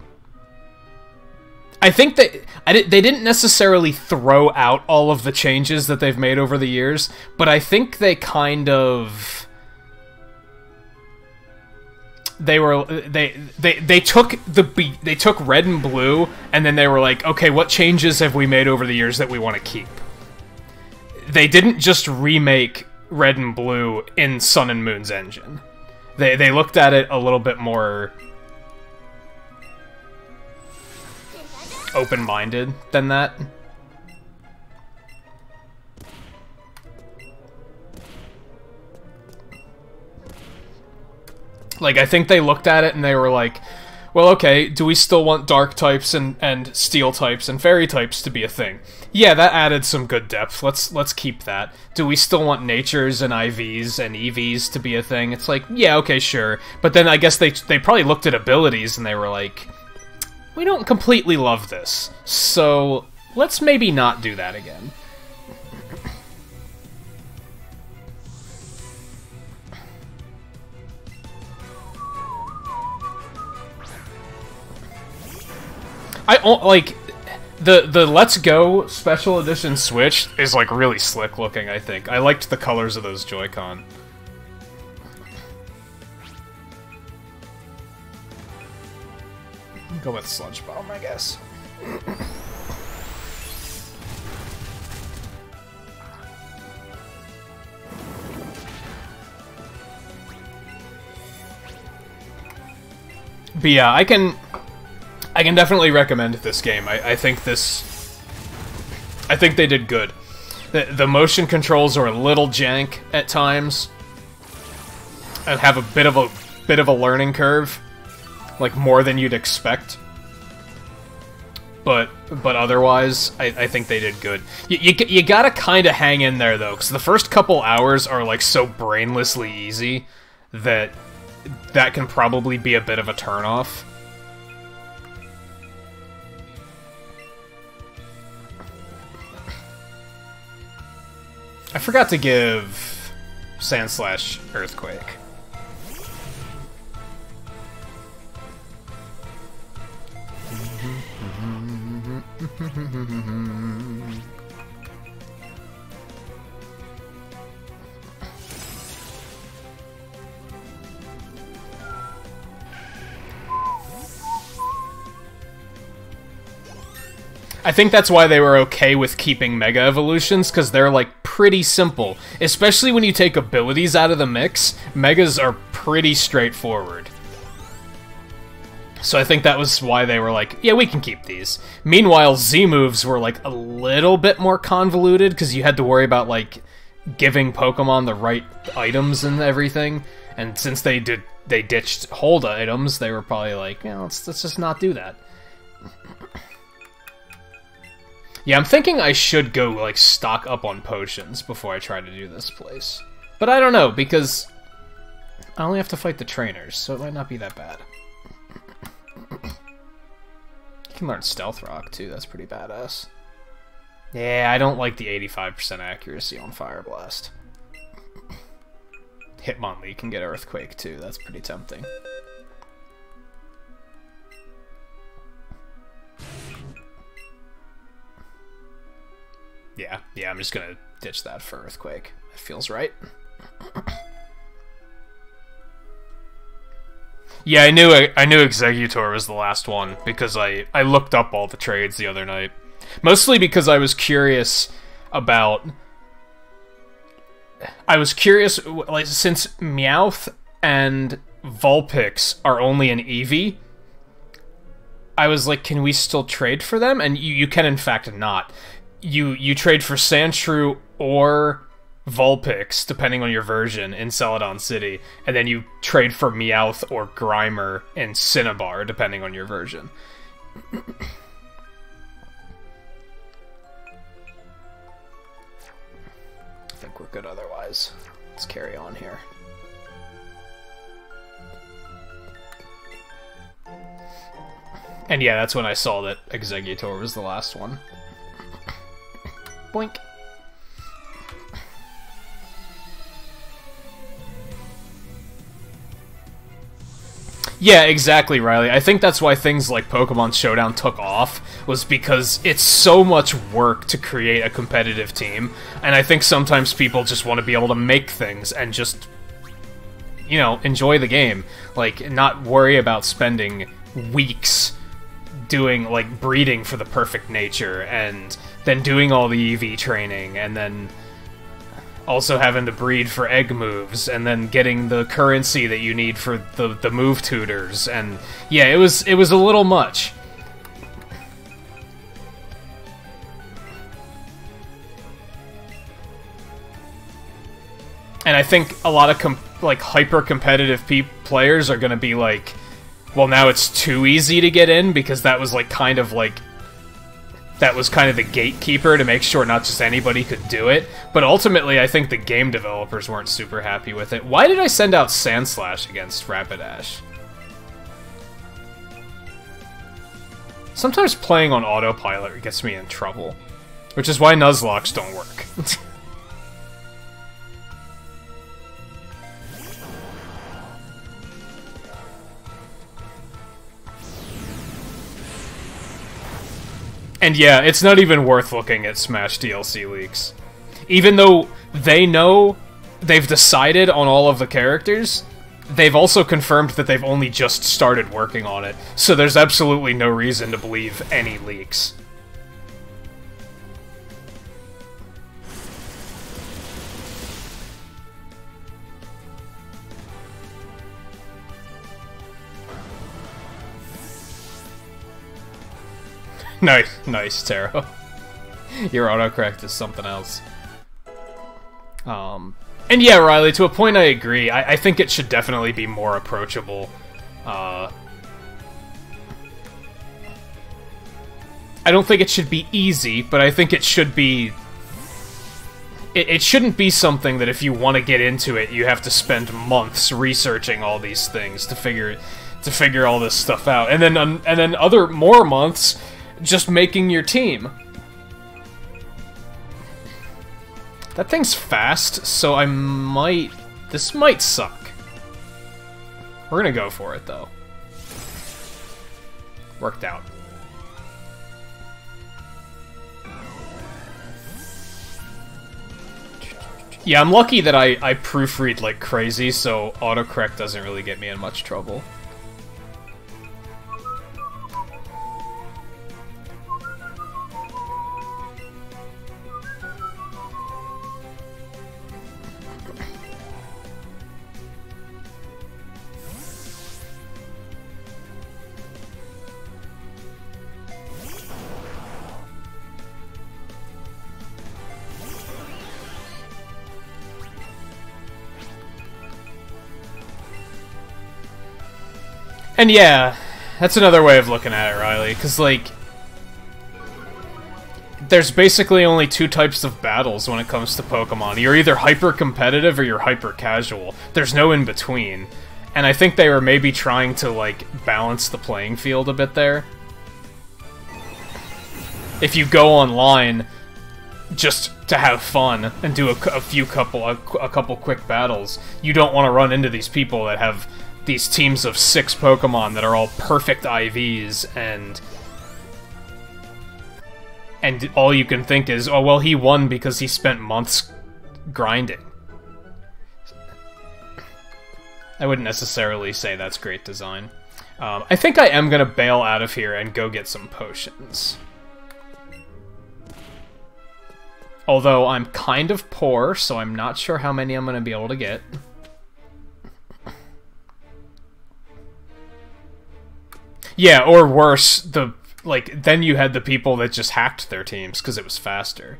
I think that they didn't necessarily throw out all of the changes that they've made over the years, but I think they kind of... They took they took red and blue, and then they were like, okay, what changes have we made over the years that we want to keep? They didn't just remake red and blue in Sun and Moon's engine. They looked at it a little bit more open-minded than that. Like, I think they looked at it and they were like, well, okay, do we still want dark types and steel types and fairy types to be a thing? Yeah, that added some good depth. Let's keep that. Do we still want natures and IVs and EVs to be a thing? It's like, yeah, okay, sure. But then I guess they probably looked at abilities and they were like, we don't completely love this, so let's maybe not do that again. Like, the Let's Go Special Edition Switch is, like, really slick looking, I think. I liked the colors of those Joy-Con. Go with Sludge Bomb, I guess. But yeah, I can definitely recommend this game. I think they did good. The motion controls are a little jank at times, and have a bit of a learning curve. Like, more than you'd expect. But otherwise, I think they did good. You gotta kind of hang in there, though, because the first couple hours are, like, so brainlessly easy that can probably be a bit of a turnoff. I forgot to give Sand/Earthquake. I think that's why they were okay with keeping Mega Evolutions, because they're, like, pretty simple. Especially when you take abilities out of the mix, Megas are pretty straightforward. So I think that was why they were like, yeah, we can keep these. Meanwhile, Z-moves were, like, a little bit more convoluted, because you had to worry about, like, giving Pokemon the right items and everything. And since they ditched hold items, they were probably like, you know, let's just not do that. Yeah, I'm thinking I should go, like, stock up on potions before I try to do this place. But I don't know, because I only have to fight the trainers, so it might not be that bad. You can learn Stealth Rock, too. That's pretty badass. Yeah, I don't like the 85% accuracy on Fire Blast. Hitmonlee can get Earthquake, too. That's pretty tempting. Yeah, I'm just gonna ditch that for Earthquake. It feels right. Yeah, I knew Exeggutor was the last one, because I looked up all the trades the other night. Mostly because I was curious about... like, since Meowth and Vulpix are only an Eevee, I was like, can we still trade for them? And you can, in fact, not. You trade for Sandshrew or Vulpix, depending on your version, in Celadon City, and then you trade for Meowth or Grimer in Cinnabar, depending on your version. I think we're good otherwise. Let's carry on here. And yeah, that's when I saw that Exeggutor was the last one. Boink. Yeah, exactly, Riley. I think that's why things like Pokemon Showdown took off, was because it's so much work to create a competitive team, and I think sometimes people just want to be able to make things and just, you know, enjoy the game. Like, not worry about spending weeks doing, like, breeding for the perfect nature, and then doing all the EV training, and then also having to breed for egg moves, and then getting the currency that you need for the move tutors, and yeah, it was a little much. And I think a lot of like hyper-competitive players are gonna be like, well, now it's too easy to get in, because that was like kind of the gatekeeper to make sure not just anybody could do it. But ultimately, I think the game developers weren't super happy with it. Why did I send out Sandslash against Rapidash? Sometimes playing on autopilot gets me in trouble, which is why Nuzlocke don't work. And yeah, it's not even worth looking at Smash DLC leaks. Even though they know they've decided on all of the characters, they've also confirmed that they've only just started working on it, so there's absolutely no reason to believe any leaks. Nice, Taro. Your autocorrect is something else. And yeah, Riley, to a point I agree. I think it should definitely be more approachable. I don't think it should be easy, but I think it should be... It shouldn't be something that if you want to get into it, you have to spend months researching all these things to figure all this stuff out. And then more months just making your team. That thing's fast, so this might suck. We're gonna go for it, though. Worked out. Yeah, I'm lucky that I proofread like crazy, so autocorrect doesn't really get me in much trouble. And yeah, that's another way of looking at it, Riley, because, like, there's basically only two types of battles when it comes to Pokemon. You're either hyper-competitive or you're hyper-casual. There's no in-between. And I think they were maybe trying to, like, balance the playing field a bit there. If you go online just to have fun and do a couple quick battles, you don't want to run into these people that have these teams of 6 Pokemon that are all perfect IVs, and all you can think is, oh, well, he won because he spent months grinding. I wouldn't necessarily say that's great design. I think I am gonna bail out of here and go get some potions. Although I'm kind of poor, so I'm not sure how many I'm gonna be able to get. Yeah, or worse, then you had the people that just hacked their teams because it was faster.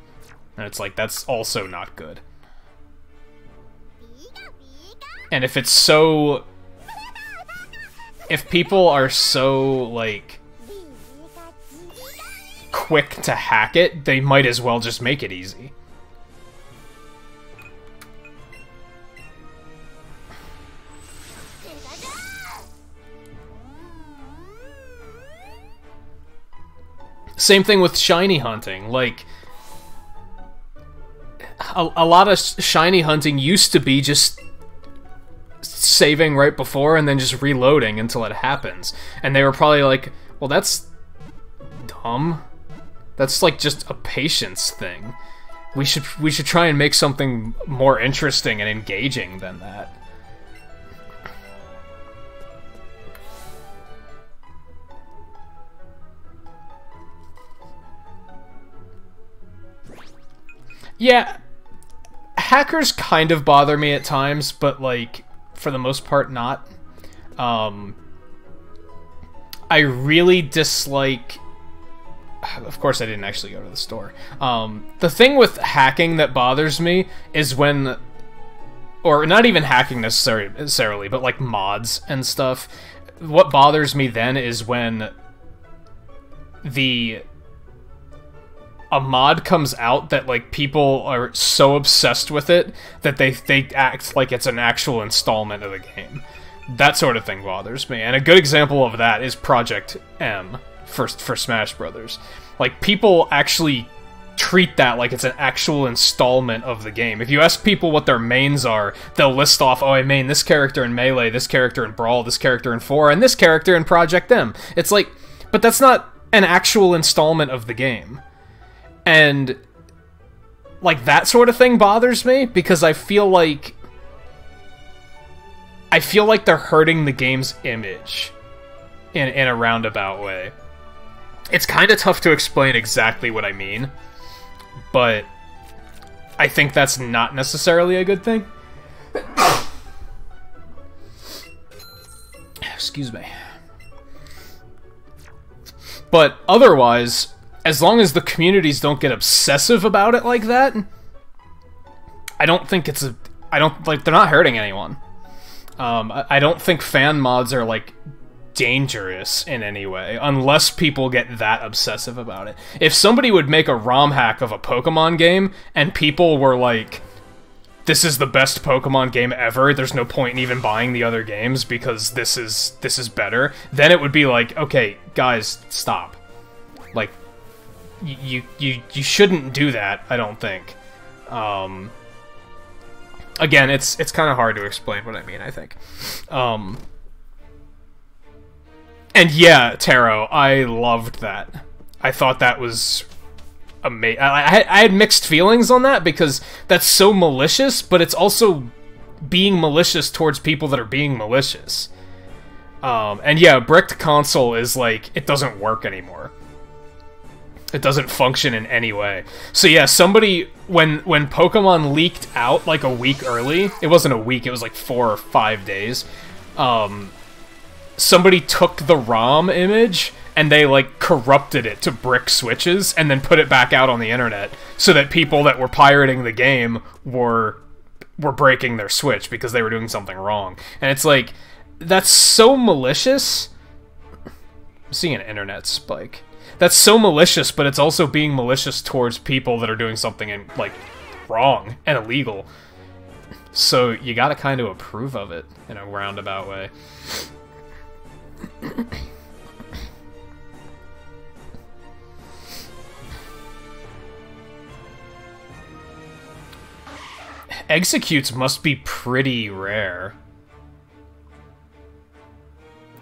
And it's like, that's also not good. And if people are so, like, quick to hack it, they might as well just make it easy. Same thing with shiny hunting. Like, a lot of shiny hunting used to be just saving right before and then just reloading until it happens. And they were probably like, well, that's dumb. That's like just a patience thing. We should try and make something more interesting and engaging than that. Yeah, hackers kind of bother me at times, but, like, for the most part, not. I really dislike... Of course, I didn't actually go to the store. The thing with hacking that bothers me is when... Or not even hacking necessarily, but, like, mods and stuff. What bothers me then is when a mod comes out that, like, people are so obsessed with it that they act like it's an actual installment of the game. That sort of thing bothers me. And a good example of that is Project M for Smash Brothers. Like, people actually treat that like it's an actual installment of the game. If you ask people what their mains are, they'll list off, oh, I main this character in Melee, this character in Brawl, this character in 4, and this character in Project M. It's like, but that's not an actual installment of the game. And, like, that sort of thing bothers me, because I feel like they're hurting the game's image in a roundabout way. It's kind of tough to explain exactly what I mean, but I think that's not necessarily a good thing. Excuse me. But otherwise, as long as the communities don't get obsessive about it like that, I don't think it's a... they're not hurting anyone. I don't think fan mods are, like, dangerous in any way, unless people get that obsessive about it. If somebody would make a ROM hack of a Pokemon game, and people were like, this is the best Pokemon game ever, there's no point in even buying the other games because this is better, then it would be like, okay, guys, stop. Like, you shouldn't do that, I don't think. Again, it's kind of hard to explain what I mean, I think. And yeah, Taro, I loved that. I thought that was amazing. I had mixed feelings on that, because that's so malicious, but it's also being malicious towards people that are being malicious. And yeah, bricked console is like, it doesn't work anymore. It doesn't function in any way. So yeah, somebody, when Pokemon leaked out like a week early, it wasn't a week, it was like 4 or 5 days, somebody took the ROM image and they like corrupted it to brick switches and then put it back out on the internet so that people that were pirating the game were breaking their Switch because they were doing something wrong. And it's like, that's so malicious. I'm seeing an internet spike. That's so malicious, but it's also being malicious towards people that are doing something like wrong and illegal. So you gotta kind of approve of it in a roundabout way. Executes must be pretty rare.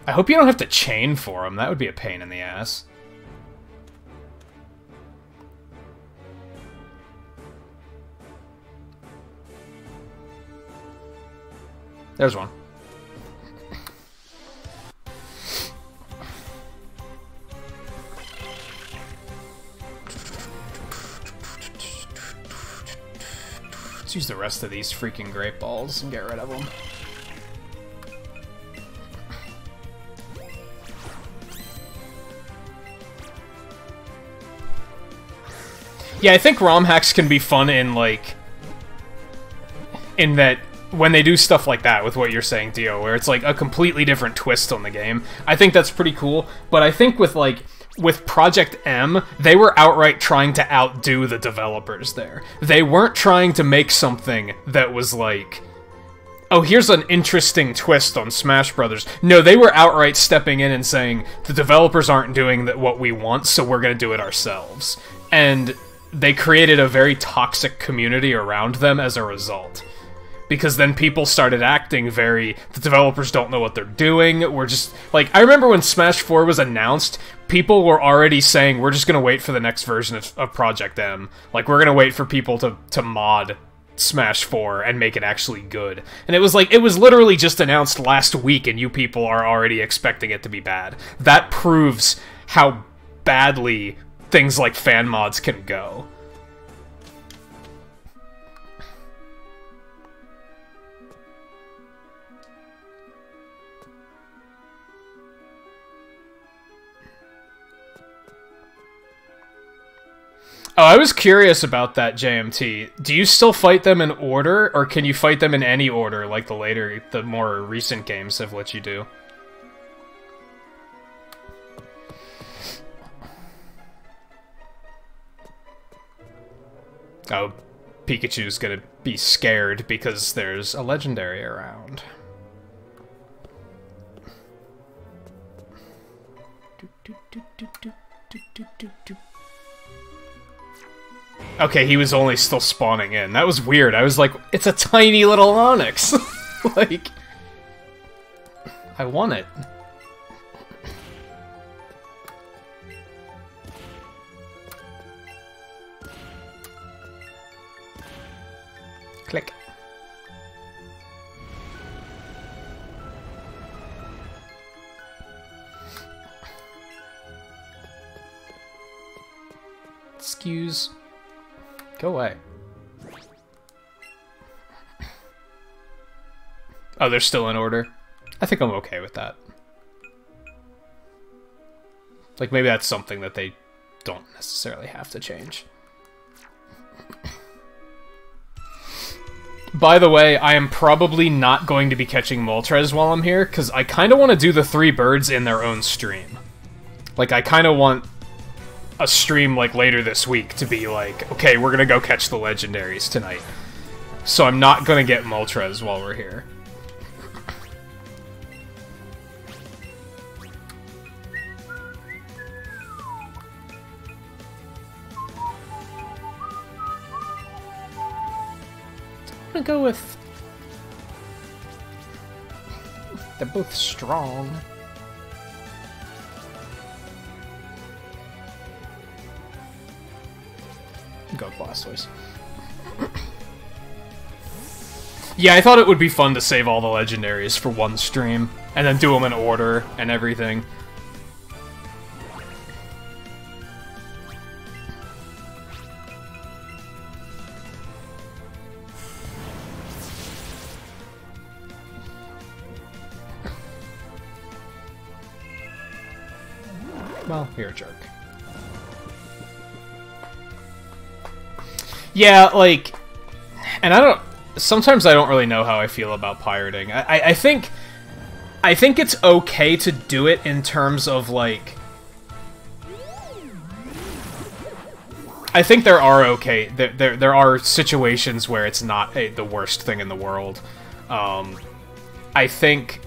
I hope you don't have to chain for them. That would be a pain in the ass. There's one. Let's use the rest of these freaking great balls and get rid of them. Yeah, I think ROM hacks can be fun in, like, in that when they do stuff like that with what you're saying, Dio, where it's like a completely different twist on the game. I think that's pretty cool, but I think with, like, with Project M, they were outright trying to outdo the developers there. They weren't trying to make something that was like, oh, here's an interesting twist on Smash Brothers. No, they were outright stepping in and saying, the developers aren't doing what we want, so we're gonna do it ourselves. And they created a very toxic community around them as a result. because then people started acting very, the developers don't know what they're doing, we're just, like, I remember when Smash 4 was announced, people were already saying, we're just gonna wait for the next version of Project M. Like, we're gonna wait for people to mod Smash 4 and make it actually good. And it was like, it was literally just announced last week and you people are already expecting it to be bad. That proves how badly things like fan mods can go. Oh, I was curious about that, JMT. Do you still fight them in order, or can you fight them in any order, like the more recent games have let you do? Oh, Pikachu's gonna be scared because there's a legendary around. Okay, he was only still spawning in. That was weird. I was like, it's a tiny little Onyx. Like, I want it. Click. Excuse. Go away. Oh, they're still in order? I think I'm okay with that. Like, maybe that's something that they don't necessarily have to change. By the way, I am probably not going to be catching Moltres while I'm here, because I kind of want to do the 3 birds in their own stream. Like, I kind of want a stream, like, later this week to be like, okay, we're gonna go catch the legendaries tonight. So I'm not gonna get Moltres while we're here. I'm gonna go with... They're both strong. Go Blastoise. Yeah, I thought it would be fun to save all the legendaries for one stream, and then do them in order and everything. Well, you're a jerk. Yeah, like, and sometimes I don't really know how I feel about pirating. I think it's okay to do it in terms of, like, I think there are situations where it's not the worst thing in the world. I think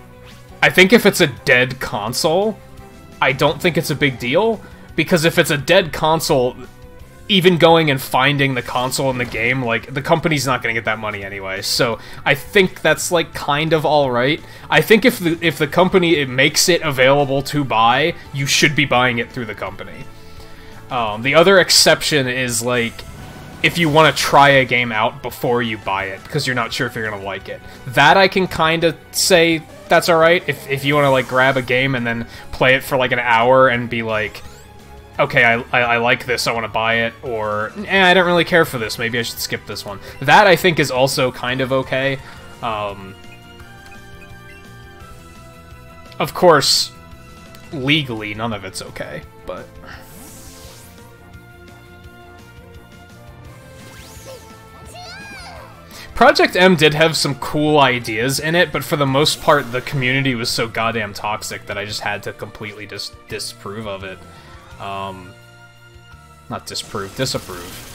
if it's a dead console, I don't think it's a big deal, because if it's a dead console, even going and finding the console in the game, like, the company's not gonna get that money anyway, so I think that's, like, kind of alright. I think if the company makes it available to buy, you should be buying it through the company. The other exception is, like, if you want to try a game out before you buy it, because you're not sure if you're gonna like it. That I can kind of say that's alright, if you want to, like, grab a game and then play it for, like, an hour and be like, okay, I like this, I want to buy it, or, I don't really care for this, maybe I should skip this one. That, I think, is also kind of okay. Of course, legally, none of it's okay, but... Project M did have some cool ideas in it, but for the most part, the community was so goddamn toxic that I just had to completely disapprove of it. Not disapprove, disapprove.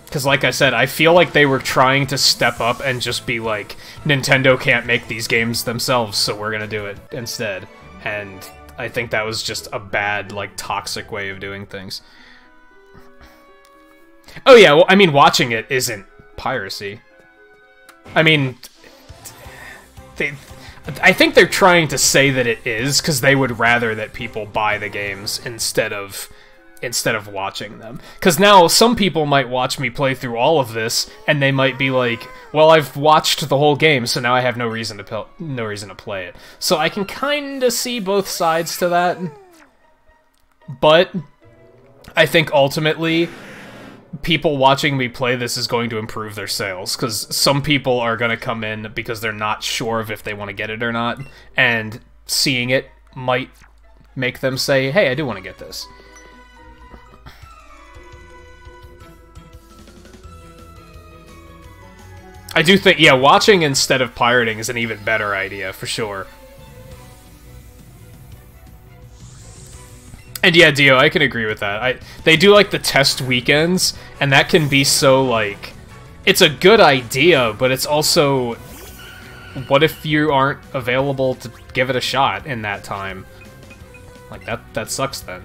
Because like I said, I feel like they were trying to step up and just be like, Nintendo can't make these games themselves, so we're gonna do it instead. And I think that was just a bad, like, toxic way of doing things. Oh yeah, well, I mean, watching it isn't piracy. I mean, I think they're trying to say that it is, because they would rather that people buy the games instead of watching them. Because now some people might watch me play through all of this, and they might be like, well, I've watched the whole game, so now I have no reason to play it. So I can kind of see both sides to that. But I think ultimately, people watching me play this is going to improve their sales, because some people are going to come in because they're not sure of if they want to get it or not, and seeing it might make them say, hey, I do want to get this. I do think, yeah, watching instead of pirating is an even better idea, for sure. And yeah, Dio, I can agree with that. They do, like, the test weekends, and that can be so, like... It's a good idea, but it's also... What if you aren't available to give it a shot in that time? Like, that sucks then.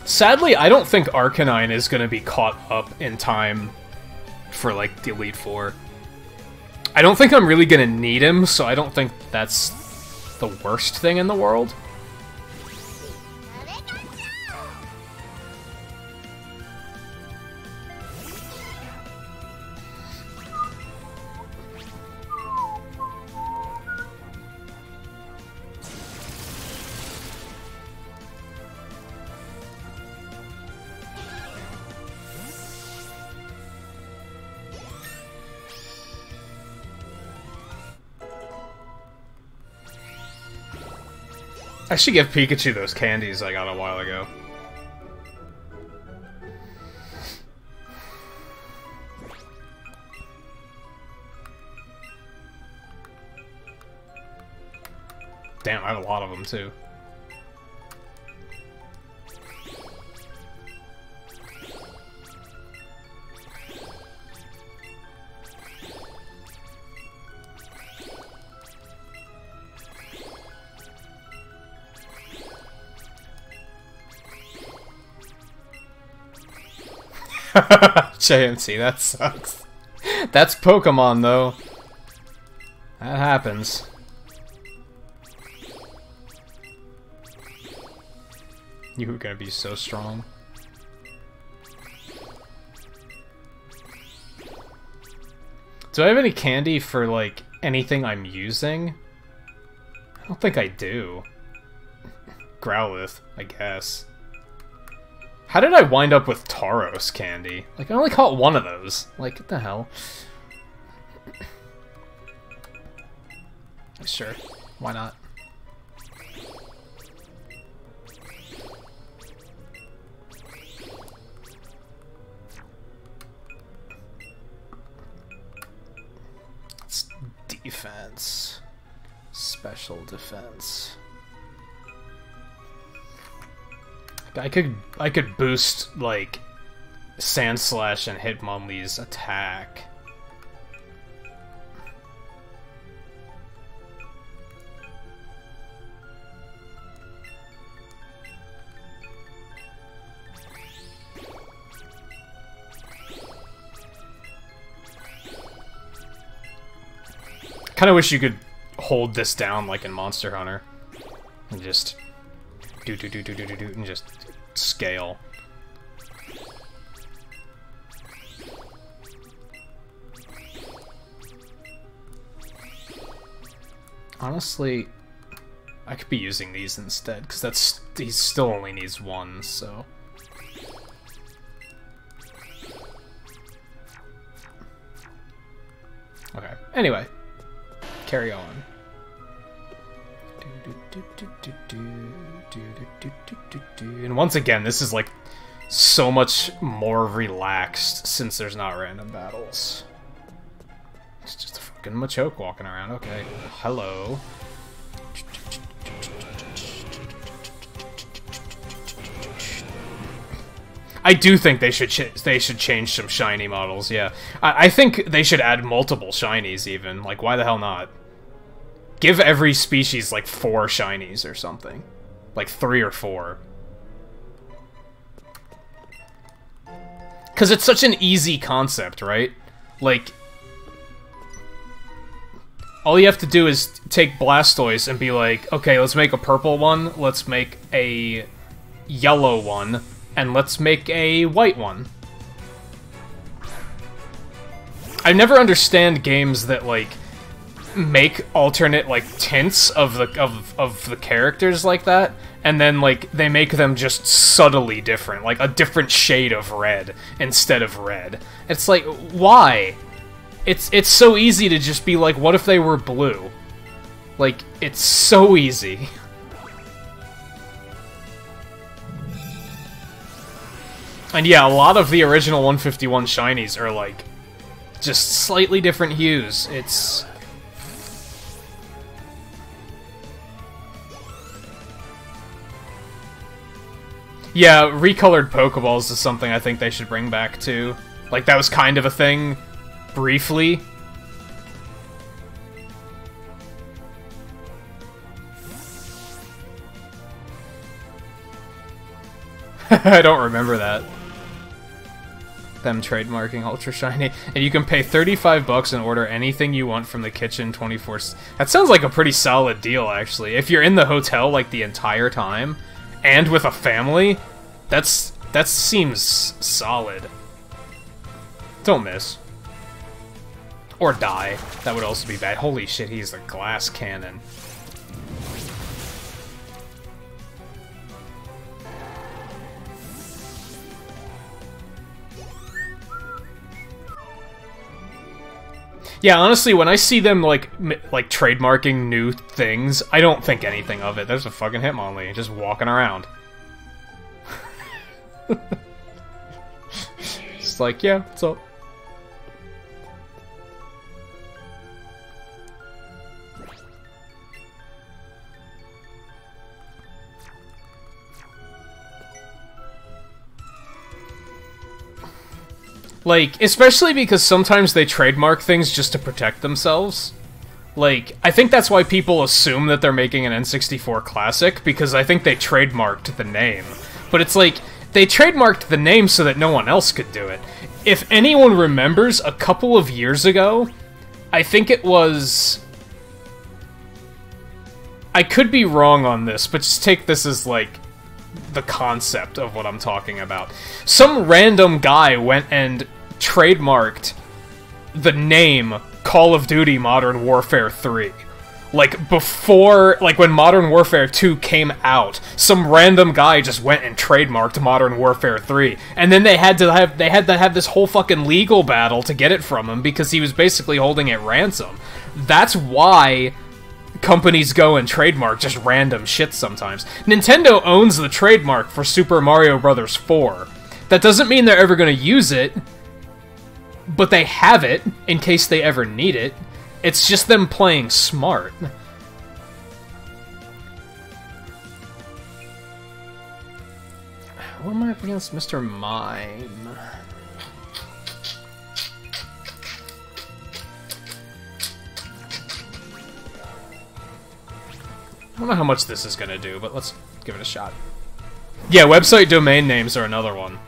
Sadly, I don't think Arcanine is going to be caught up in time for, like, the Elite Four. I don't think I'm really going to need him, so I don't think that's the worst thing in the world. I should give Pikachu those candies I got a while ago. Damn, I have a lot of them too. JMT, that sucks. That's Pokemon, though. That happens. You were gonna be so strong. Do I have any candy for, like, anything I'm using? I don't think I do. Growlithe, I guess. How did I wind up with Tauros candy? Like, I only caught one of those. Like, what the hell? Sure. Why not? It's defense. Special defense. I could boost, like, Sandslash and Hitmonlee's attack. Kinda wish you could hold this down like in Monster Hunter. And just do and just scale. Honestly, I could be using these instead, because he still only needs one, so. Okay, anyway, carry on. And once again, this is like so much more relaxed since there's not random battles. It's just a fucking Machoke walking around. Okay, hello. I do think they should change some shiny models, yeah. I think they should add multiple shinies, even. Like, why the hell not? Give every species, like, 4 shinies or something. Like, 3 or 4. Because it's such an easy concept, right? Like, all you have to do is take Blastoise and be like, okay, let's make a purple one, let's make a yellow one, and let's make a white one. I never understand games that, like, make alternate, like, tints of the characters like that, and then, like, they make them just subtly different, like a different shade of red instead of red. It's like, why? It's so easy to just be like, what if they were blue? Like, it's so easy. And yeah, a lot of the original 151 shinies are, like, just slightly different hues. It's... Yeah, recolored Pokeballs is something I think they should bring back, too. Like, that was kind of a thing, briefly. I don't remember that. Them trademarking Ultra Shiny. And you can pay 35 bucks and order anything you want from the kitchen 24... That sounds like a pretty solid deal, actually. If you're in the hotel, like, the entire time, and with a family, that seems solid. Don't miss. Or die. That would also be bad. Holy shit, he's a glass cannon. Yeah, honestly, when I see them, like trademarking new things, I don't think anything of it. There's a fucking Hitmonlee just walking around. It's like, yeah, what's up? Like, especially because sometimes they trademark things just to protect themselves. Like, I think that's why people assume that they're making an N64 classic, because I think they trademarked the name. But it's like, they trademarked the name so that no one else could do it. If anyone remembers, a couple of years ago, I think it was... I could be wrong on this, but just take this as, like, the concept of what I'm talking about. Some random guy went and trademarked the name Call of Duty Modern Warfare 3. Like, before, like, when Modern Warfare 2 came out, some random guy just went and trademarked Modern Warfare 3. And then they had to have this whole fucking legal battle to get it from him, because he was basically holding it ransom. That's why companies go and trademark just random shit sometimes. Nintendo owns the trademark for Super Mario Bros. 4. That doesn't mean they're ever going to use it, but they have it in case they ever need it. It's just them playing smart. What am I up against? Mr. Mime. I don't know how much this is gonna do, but let's give it a shot. Yeah, website domain names are another one.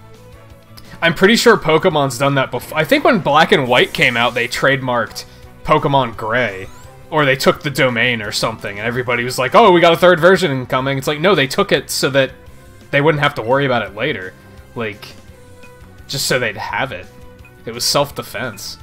I'm pretty sure Pokemon's done that before. I think when Black and White came out, they trademarked Pokemon Gray. Or they took the domain or something, and everybody was like, oh, we got a third version coming. It's like, no, they took it so that they wouldn't have to worry about it later. Like, just so they'd have it. It was self-defense.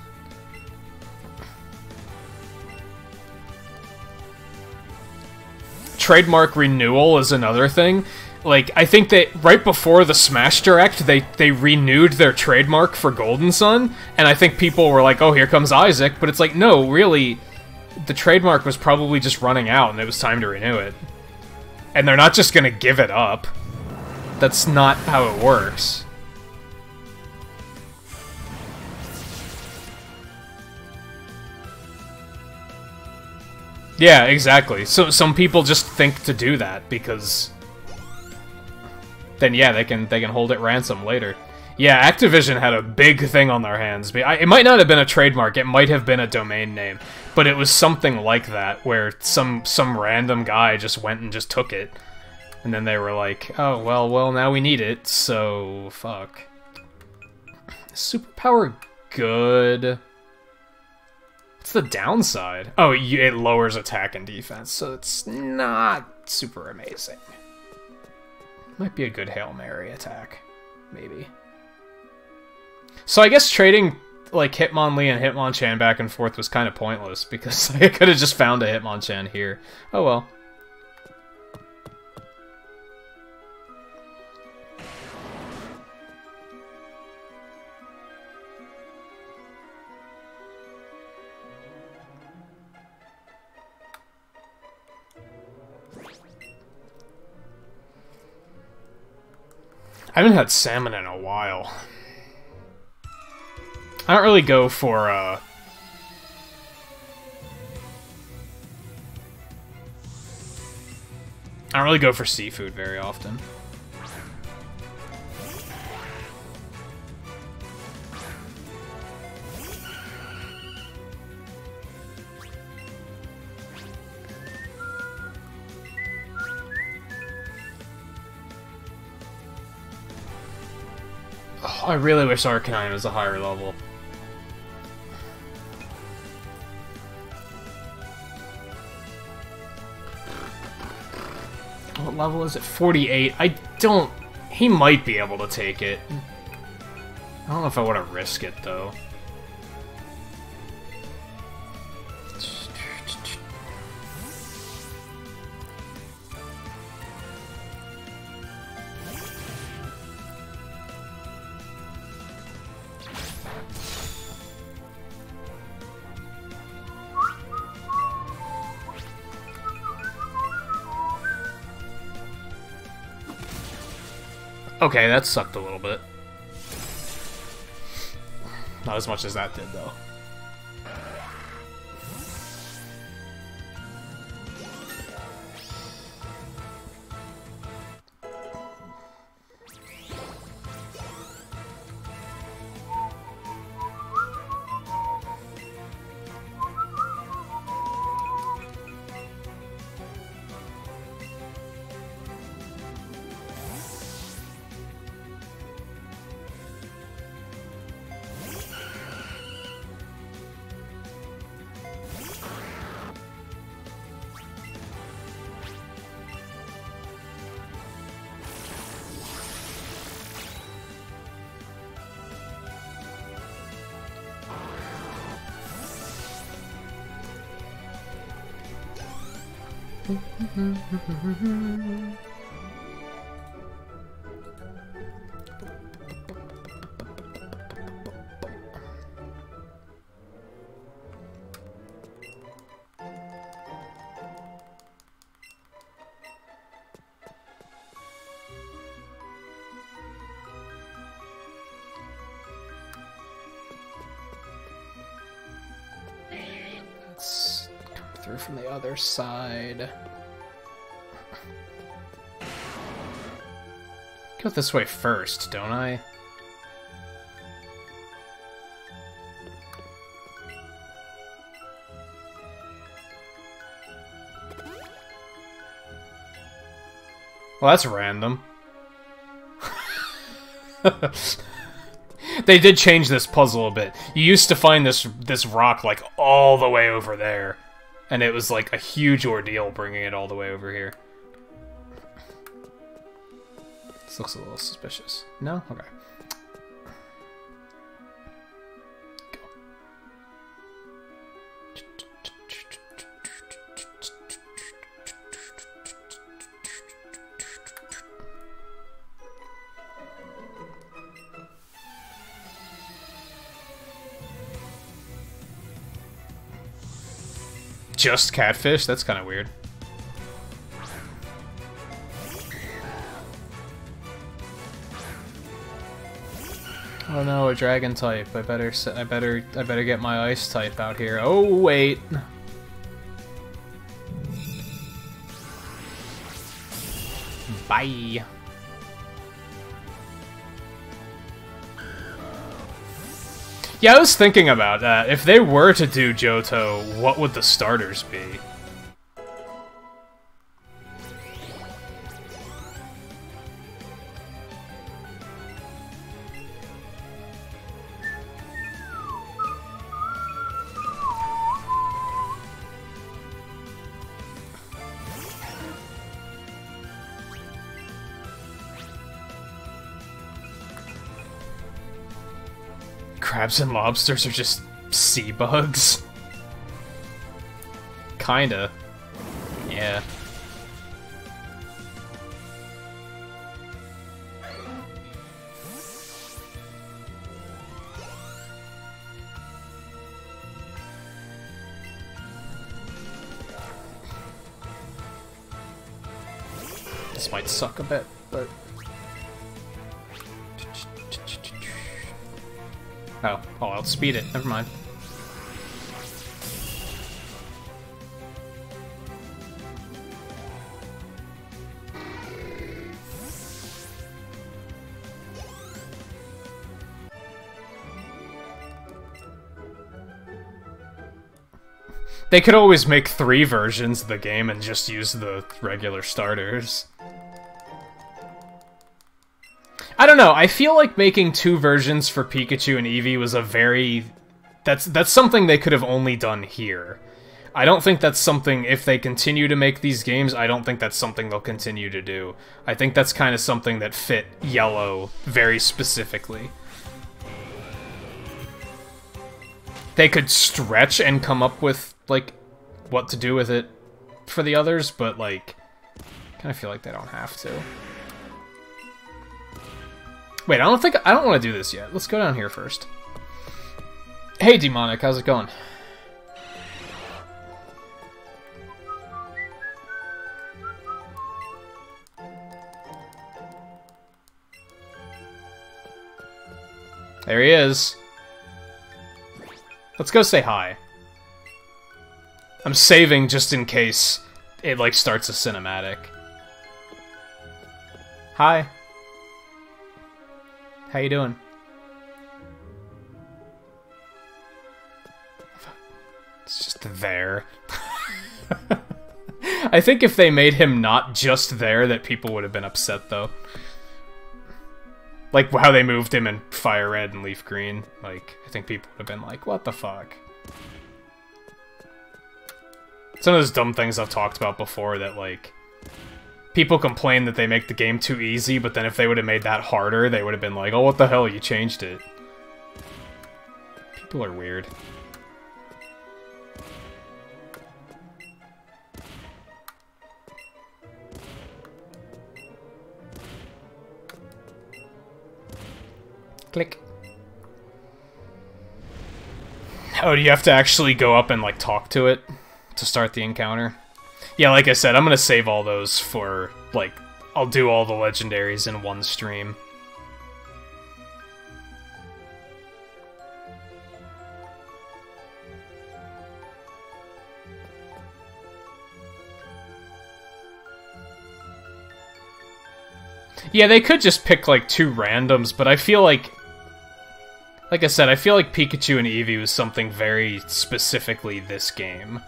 Trademark renewal is another thing. Like, I think that right before the Smash Direct, they renewed their trademark for Golden Sun, and I think people were like, oh, here comes Isaac, but it's like, no, really, the trademark was probably just running out, and it was time to renew it. And they're not just gonna give it up. That's not how it works. Yeah, exactly. So some people just think to do that because... then yeah, they can hold it ransom later. Yeah, Activision had a big thing on their hands. It might not have been a trademark, it might have been a domain name, but it was something like that, where some random guy just went and just took it. And then they were like, oh, well, now we need it, so fuck. Superpower good. What's the downside? Oh, it lowers attack and defense, so it's not super amazing. Might be a good Hail Mary attack, maybe. So I guess trading, like, Hitmonlee and Hitmonchan back and forth was kind of pointless, because I could have just found a Hitmonchan here. Oh well. I haven't had salmon in a while. I don't really go for, I don't really go for seafood very often. Oh, I really wish Arcanine was a higher level. What level is it? 48. I don't... He might be able to take it. I don't know if I want to risk it, though. Okay, that sucked a little bit. Not as much as that did, though. Let's come through from the other side. Go this way first, don't I? Well, that's random. They did change this puzzle a bit. You used to find this rock, like, all the way over there. And it was, like, a huge ordeal bringing it all the way over here. This looks a little suspicious. No? Okay. Go. Just catfish? That's kind of weird. Oh no, a dragon type. I better get my ice type out here. Oh wait. Bye. Yeah, I was thinking about that. If they were to do Johto, what would the starters be? Crabs and lobsters are just sea bugs. Kinda. Yeah. This might suck a bit, but... Oh, I'll outspeed it. Never mind. They could always make 3 versions of the game and just use the regular starters. I don't know, I feel like making 2 versions for Pikachu and Eevee was a very... That's something they could have only done here. I don't think that's something, if they continue to make these games, I don't think that's something they'll continue to do. I think that's kind of something that fit Yellow very specifically. They could stretch and come up with, like, what to do with it for the others, but, like, I kind of feel like they don't have to. Wait, I don't want to do this yet. Let's go down here first. Hey, Demonic, how's it going? There he is. Let's go say hi. I'm saving just in case it, like, starts a cinematic. Hi. How you doing? It's just there. I think if they made him not just there, that people would have been upset, though. Like, how they moved him in Fire Red and Leaf Green. Like, I think people would have been like, what the fuck? Some of those dumb things I've talked about before that, like... People complain that they make the game too easy, but then if they would have made that harder, they would have been like, oh, what the hell, you changed it. People are weird. Click. Oh, do you have to actually go up and, like, talk to it to start the encounter? Yeah, like I said, I'm gonna save all those for, like, I'll do all the legendaries in one stream. Yeah, they could just pick, like, 2 randoms, but I feel like I said, I feel like Pikachu and Eevee was something very specifically this game.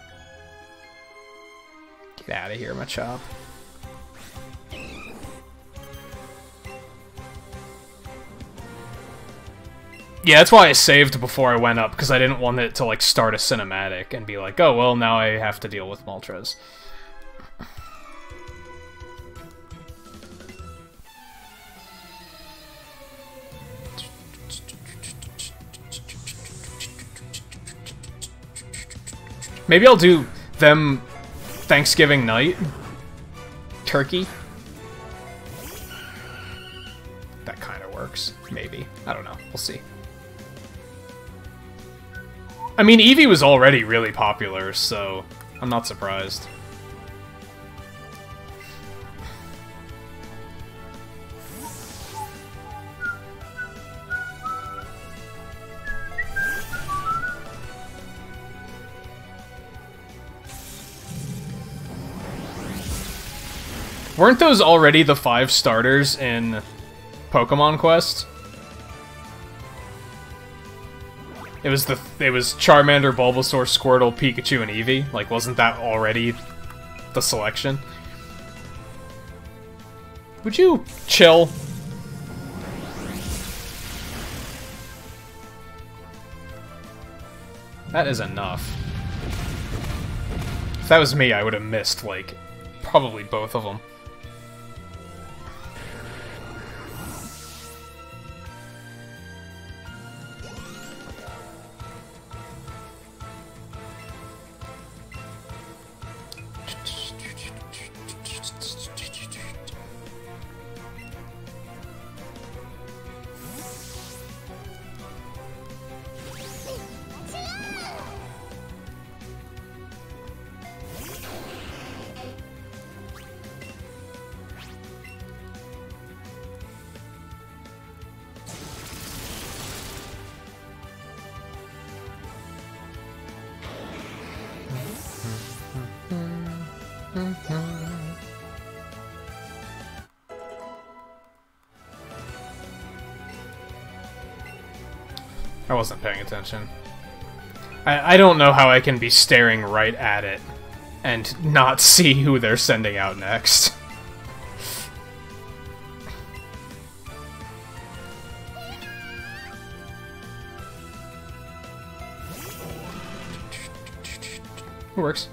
Get out of here, Machop. Yeah, that's why I saved before I went up, because I didn't want it to, like, start a cinematic and be like, oh, well, now I have to deal with Moltres. Maybe I'll do them Thanksgiving night. Turkey. That kind of works. Maybe. I don't know. We'll see. I mean, Eevee was already really popular, so I'm not surprised. Weren't those already the 5 starters in Pokemon Quest? It was Charmander, Bulbasaur, Squirtle, Pikachu, and Eevee. Like, wasn't that already the selection? Would you chill? That is enough. If that was me, I would have missed, like, probably both of them. I wasn't paying attention. I don't know how I can be staring right at it and not see who they're sending out next. It works.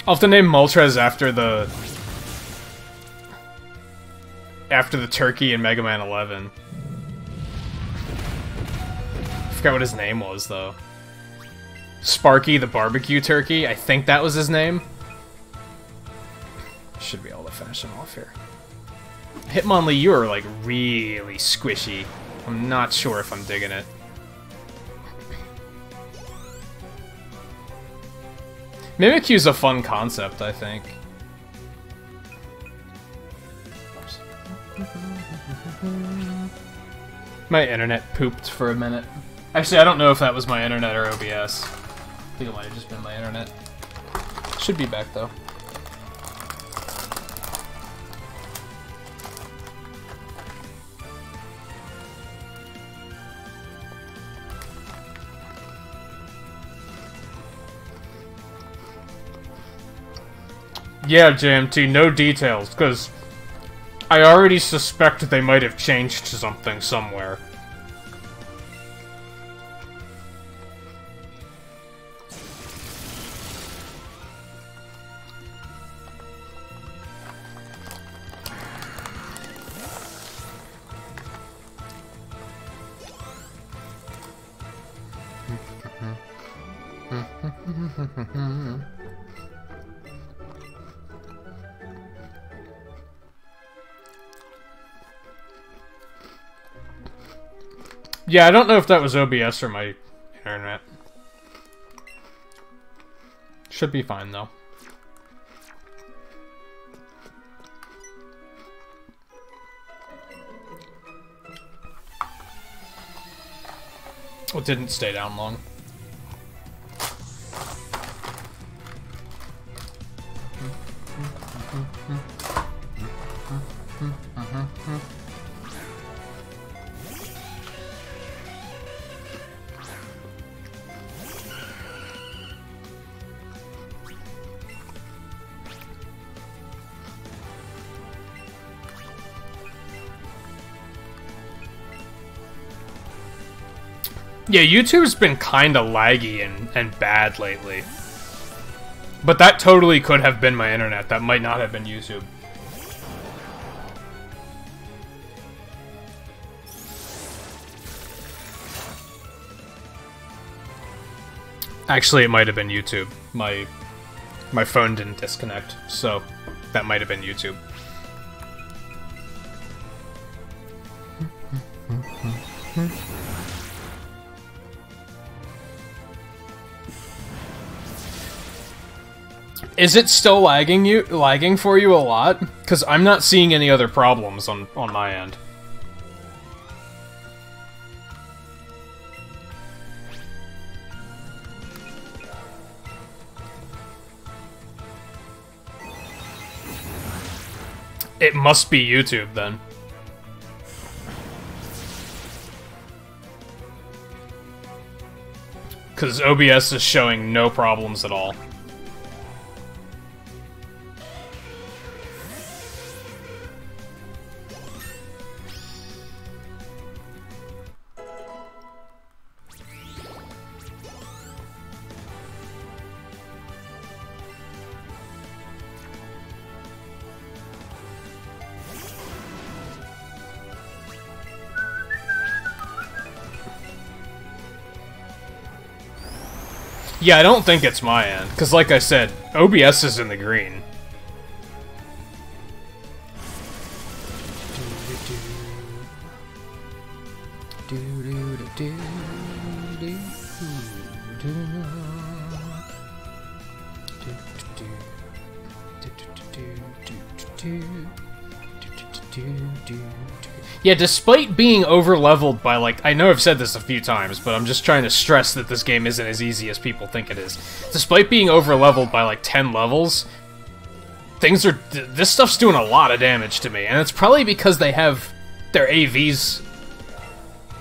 I'll have to name Moltres after the turkey in Mega Man 11. I forgot what his name was, though. Sparky the barbecue turkey? I think that was his name. Should be able to finish him off here. Hitmonlee, you are, like, really squishy. I'm not sure if I'm digging it. Mimikyu's a fun concept, I think. My internet pooped for a minute. Actually, I don't know if that was my internet or OBS. I think it might have just been my internet. Should be back, though. Yeah, JMT, no details, because I already suspect they might have changed something somewhere. Yeah, I don't know if that was OBS or my internet. Should be fine, though. It didn't stay down long. Yeah, YouTube's been kinda laggy and bad lately. But that totally could have been my internet. That might not have been YouTube. Actually, it might have been YouTube. My phone didn't disconnect, so that might have been YouTube. Is it still lagging for you a lot? Because I'm not seeing any other problems on my end. It must be YouTube, then. Because OBS is showing no problems at all. Yeah, I don't think it's my end, because like I said, OBS is in the green. Yeah, despite being over-leveled by, like, I know I've said this a few times, but I'm just trying to stress that this game isn't as easy as people think it is. Despite being over-leveled by, like, 10 levels, this stuff's doing a lot of damage to me, and it's probably because they have their AVs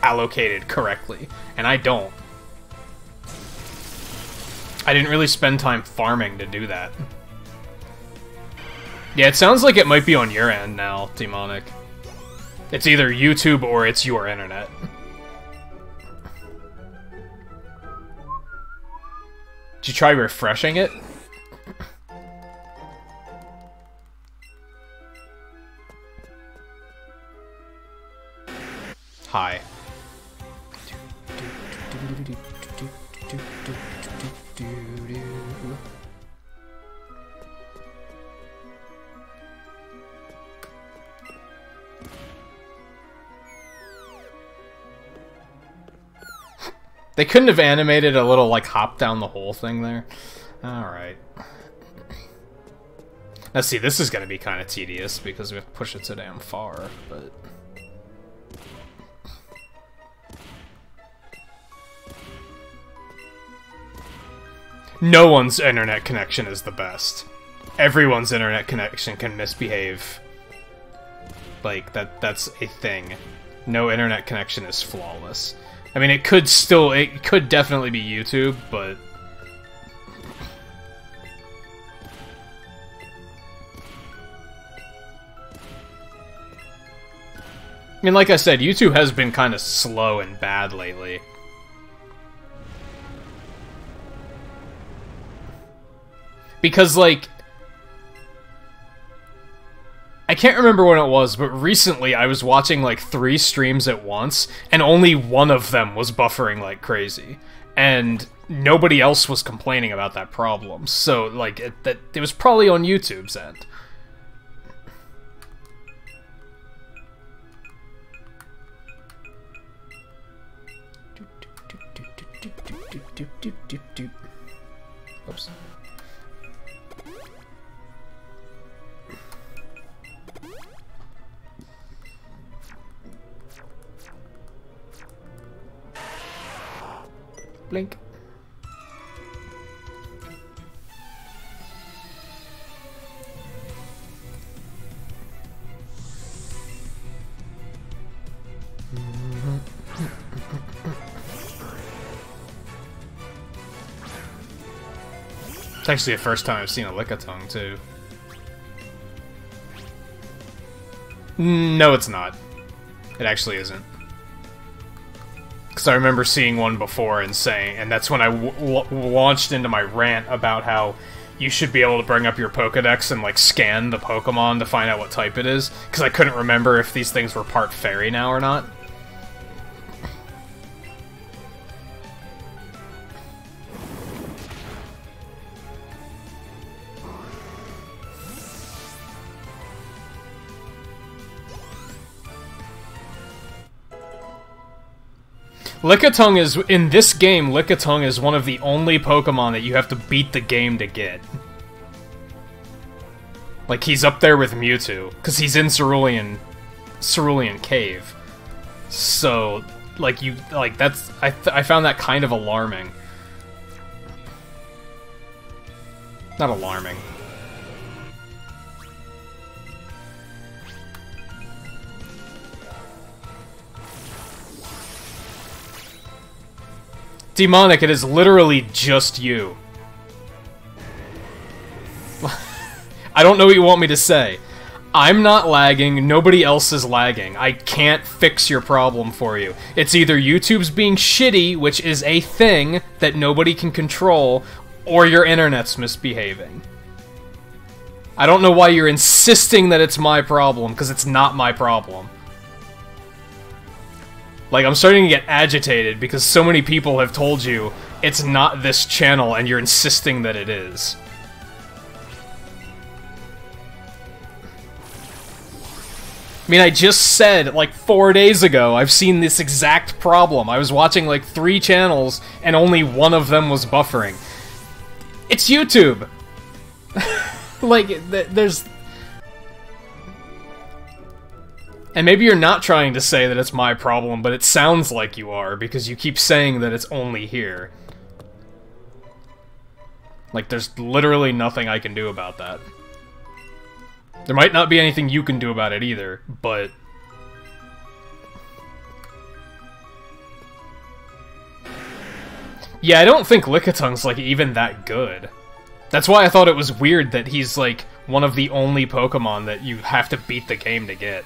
allocated correctly, and I don't. I didn't really spend time farming to do that. Yeah, it sounds like it might be on your end now, Demonic. It's either YouTube or it's your internet. Did you try refreshing it? Hi. They couldn't have animated a little, like, hop down the hole thing there? Alright. Now, see, this is gonna be kind of tedious, because we have to push it so damn far, but... No one's internet connection is the best. Everyone's internet connection can misbehave. Like, that's a thing. No internet connection is flawless. I mean, it could definitely be YouTube, but... I mean, like I said, YouTube has been kind of slow and bad lately. Because, like... I can't remember when it was, but recently I was watching like 3 streams at once, and only one of them was buffering like crazy. And nobody else was complaining about that problem. So, like, it was probably on YouTube's end. Oops. Blink. It's actually the first time I've seen a Lickitung, too. No, it's not. It actually isn't. Because I remember seeing one before and saying, and that's when I launched into my rant about how you should be able to bring up your Pokedex and, like, scan the Pokemon to find out what type it is. Because I couldn't remember if these things were part fairy now or not. Lickitung is, in this game, Lickitung is one of the only Pokemon that you have to beat the game to get. Like, he's up there with Mewtwo, because he's in Cerulean Cave. So, like, that's, I found that kind of alarming. Not alarming. Demonic, it is literally just you. I don't know what you want me to say. I'm not lagging, nobody else is lagging. I can't fix your problem for you. It's either YouTube's being shitty, which is a thing that nobody can control, or your internet's misbehaving. I don't know why you're insisting that it's my problem, because it's not my problem. Like, I'm starting to get agitated because so many people have told you it's not this channel and you're insisting that it is. I mean, I just said, like, 4 days ago, I've seen this exact problem. I was watching, like, 3 channels, and only one of them was buffering. It's YouTube! Like, there's... And maybe you're not trying to say that it's my problem, but it sounds like you are, because you keep saying that it's only here. Like, there's literally nothing I can do about that. There might not be anything you can do about it either, but... Yeah, I don't think Lickitung's, like, even that good. That's why I thought it was weird that he's, like, one of the only Pokemon that you have to beat the game to get.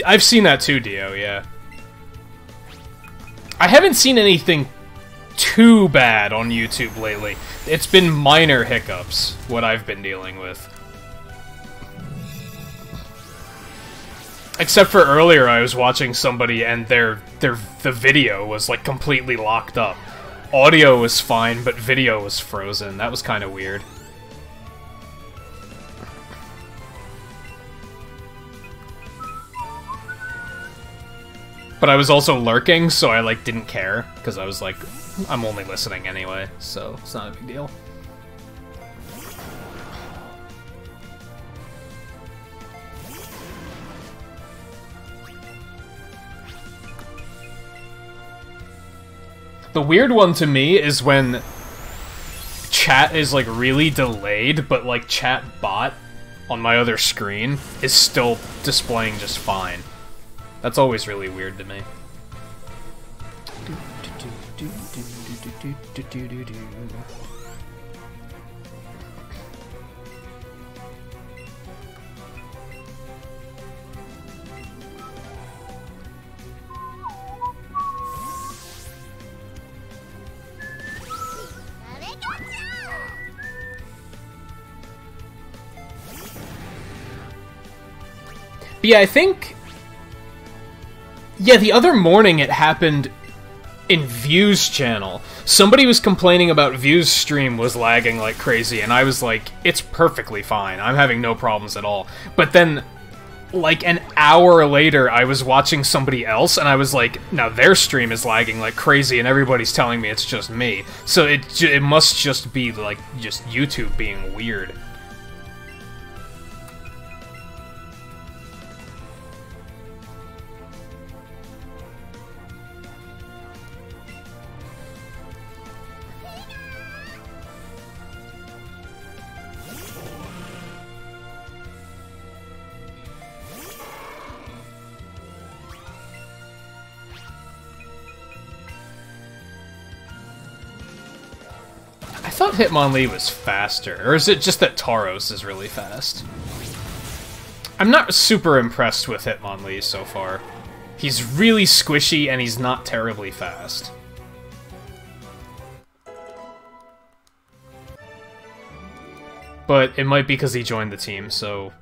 I've seen that too, Dio, yeah. I haven't seen anything too bad on YouTube lately. It's been minor hiccups, what I've been dealing with. Except for earlier, I was watching somebody and the video was, like, completely locked up. Audio was fine, but video was frozen. That was kind of weird. But I was also lurking, so I, like, didn't care, because I was like, I'm only listening anyway, so it's not a big deal. The weird one to me is when chat is, like, really delayed, but, like, chat bot on my other screen is still displaying just fine. That's always really weird to me. But yeah, I think... Yeah, the other morning it happened in View's channel. Somebody was complaining about View's stream was lagging like crazy, and I was like, it's perfectly fine. I'm having no problems at all. But then, like, an hour later, I was watching somebody else, and I was like, now their stream is lagging like crazy, and everybody's telling me it's just me. So it must just be, like, just YouTube being weird. I thought Hitmonlee was faster, or is it just that Tauros is really fast? I'm not super impressed with Hitmonlee so far. He's really squishy and he's not terribly fast. But it might be because he joined the team so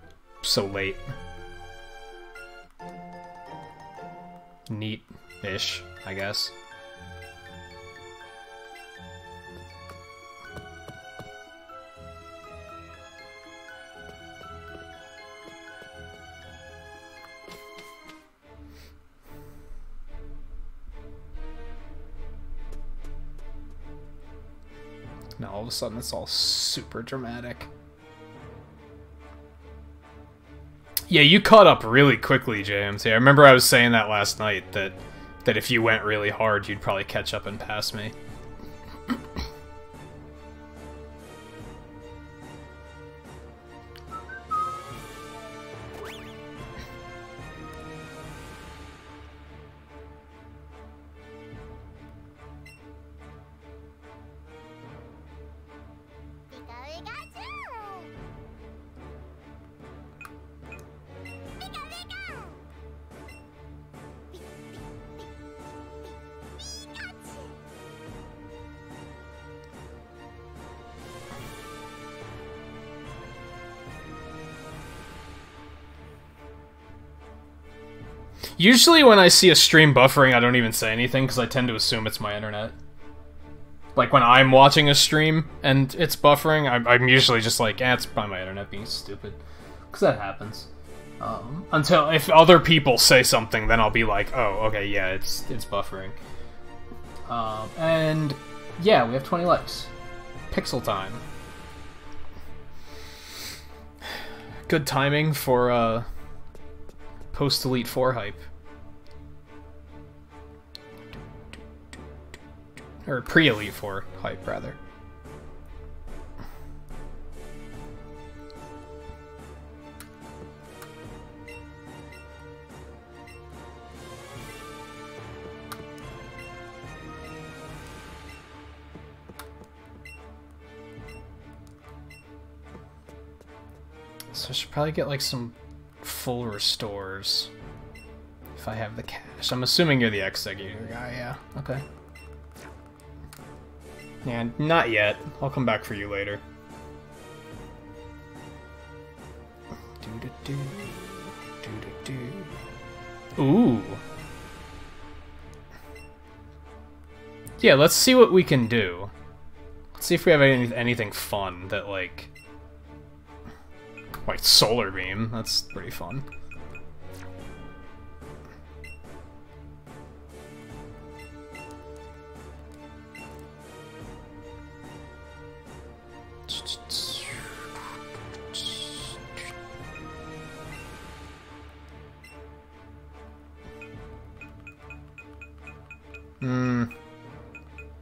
late. Neat-ish, I guess. Now all of a sudden it's all super dramatic. Yeah, you caught up really quickly, JMT. I remember I was saying that last night, that if you went really hard, you'd probably catch up and pass me. Usually when I see a stream buffering, I don't even say anything, because I tend to assume it's my internet. Like, when I'm watching a stream and it's buffering, I'm usually just like, it's probably my internet being stupid. Because that happens. Until, if other people say something, then I'll be like, oh, okay, yeah, it's buffering. And, yeah, we have 20 likes. Pixel time. Good timing for, post-Elite 4 hype. Or pre-Elite 4 hype, rather. So I should probably get, like, some full restores. If I have the cash. I'm assuming you're the Executor guy, yeah. Okay. Yeah, not yet. I'll come back for you later. Ooh. Yeah, let's see what we can do. Let's see if we have anything fun that, like Solar Beam. That's pretty fun.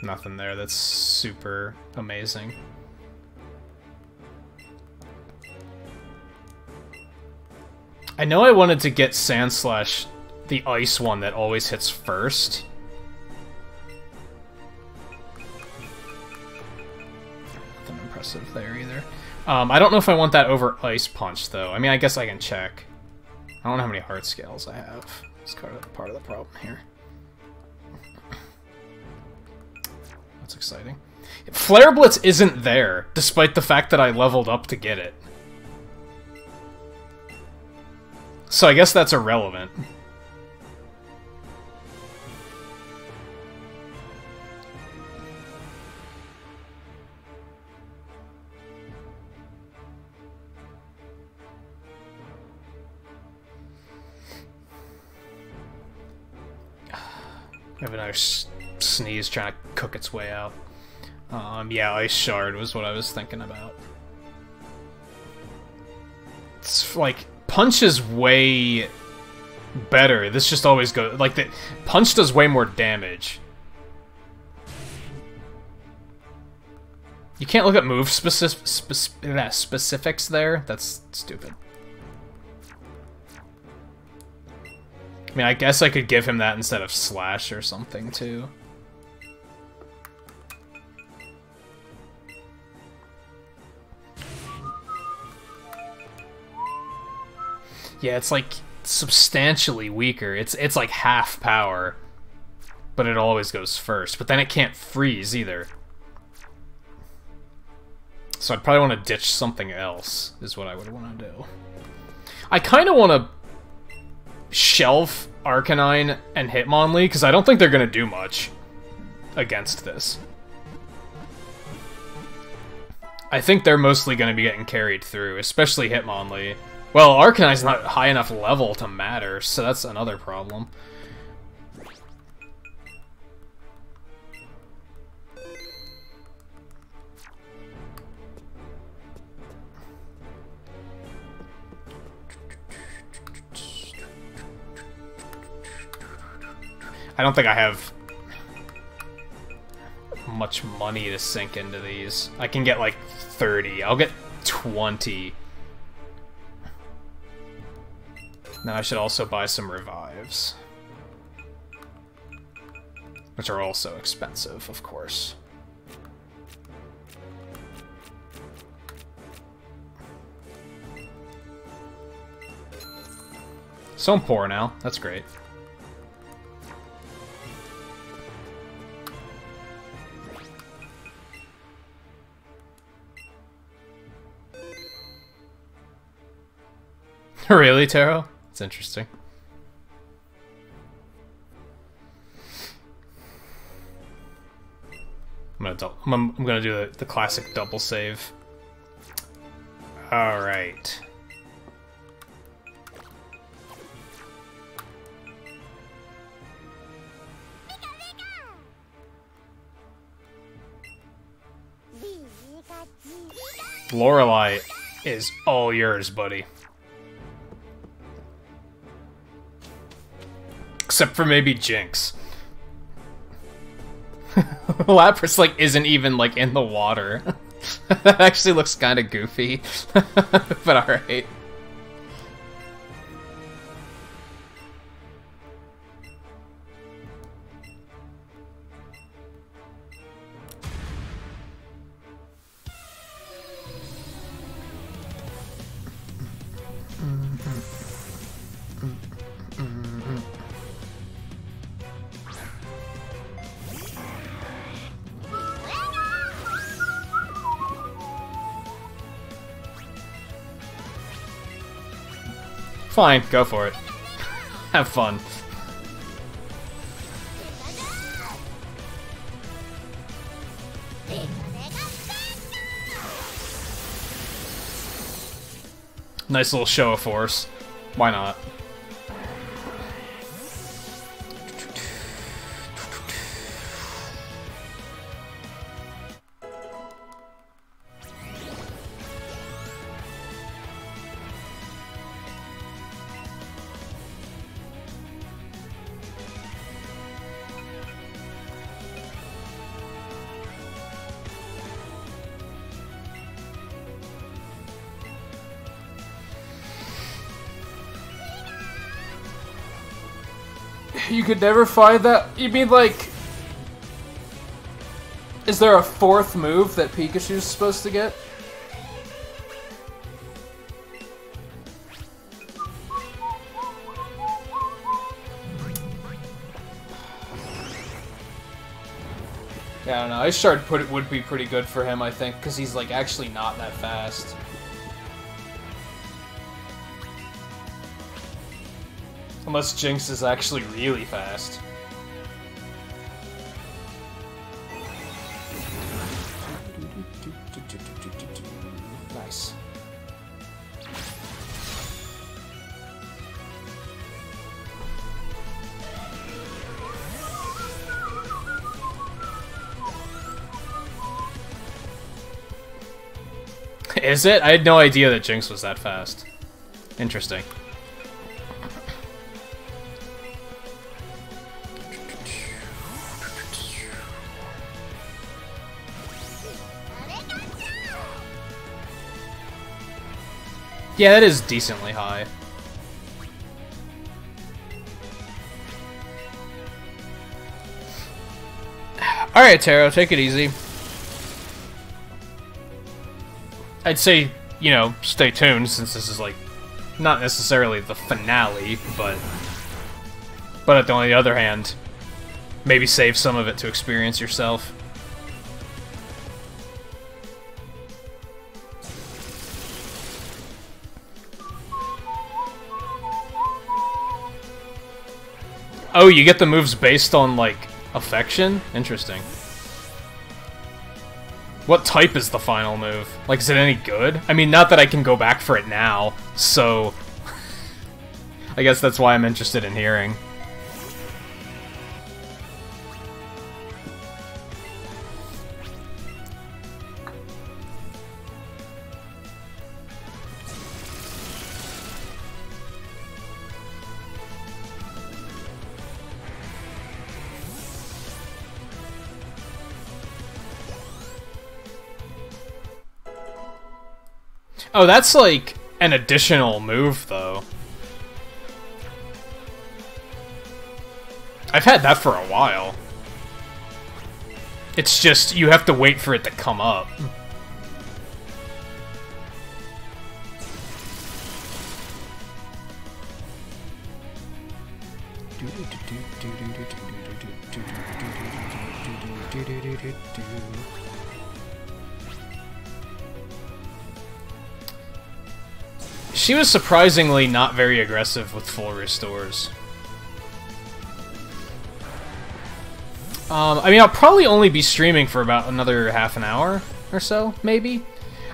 Nothing there that's super amazing. I know I wanted to get Sandslash, the ice one that always hits first. Nothing impressive there either. I don't know if I want that over Ice Punch, though. I mean, I guess I can check. I don't know how many heart scales I have. It's part of the problem here. That's exciting. Flare Blitz isn't there, despite the fact that I leveled up to get it. So I guess that's irrelevant. I have another sneeze trying to cook its way out. Yeah, Ice Shard was what I was thinking about. It's like, Punch is way better. This just always goes, like, the Punch does way more damage. You can't look at move specifics there? That's stupid. I mean, I guess I could give him that instead of Slash or something, too. Yeah, it's like substantially weaker. It's like half power, but it always goes first. But then it can't freeze either. So I'd probably want to ditch something else, is what I would want to do. I kind of want to shelf Arcanine and Hitmonlee, because I don't think they're going to do much against this. I think they're mostly going to be getting carried through, especially Hitmonlee. Well, Arcanine's not high enough level to matter, so that's another problem. I don't think I have much money to sink into these. I can get like 30. I'll get 20. Now I should also buy some revives, which are also expensive, of course. So I'm poor now. That's great. Really, Taro? That's interesting. I'm gonna do the classic double save. All right. Lorelei is all yours, buddy. Except for maybe Jinx. Lapras, like, isn't even, like, in the water. That actually looks kind of goofy. But alright. Fine, go for it. Have fun. Nice little show of force. Why not? You could never find that? You mean, like... Is there a fourth move that Pikachu's supposed to get? Yeah, I don't know. Ice Shard would be pretty good for him, I think, because he's, like, actually not that fast. Unless Jinx is actually really fast. Nice. Is it? I had no idea that Jinx was that fast. Interesting. Yeah, that is decently high. Alright, Taro, take it easy. I'd say, you know, stay tuned, since this is, like, not necessarily the finale, but on the other hand, maybe save some of it to experience yourself. Oh, you get the moves based on, like, affection? Interesting. What type is the final move? Like, is it any good? I mean, not that I can go back for it now, so... I guess that's why I'm interested in hearing. Oh, that's like an additional move, though. I've had that for a while. It's just, you have to wait for it to come up. She was surprisingly not very aggressive with full restores. I mean, I'll probably only be streaming for about another half an hour or so, maybe?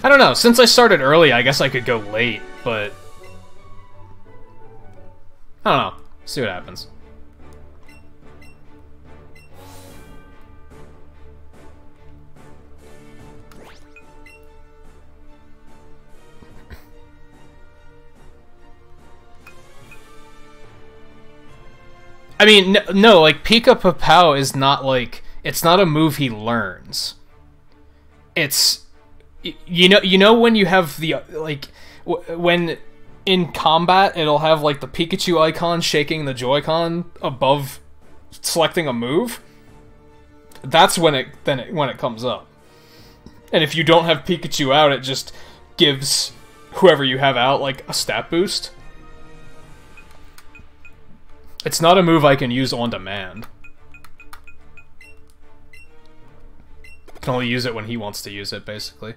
I don't know, since I started early, I guess I could go late, but... I don't know. See what happens. I mean, no, like, Pika is not, like... It's not a move he learns. It's... You know when you have the... Like, when in combat, it'll have, like, the Pikachu icon shaking the Joy-Con above selecting a move? That's when it comes up. And if you don't have Pikachu out, it just gives whoever you have out, like, a stat boost. It's not a move I can use on demand. I can only use it when he wants to use it, basically.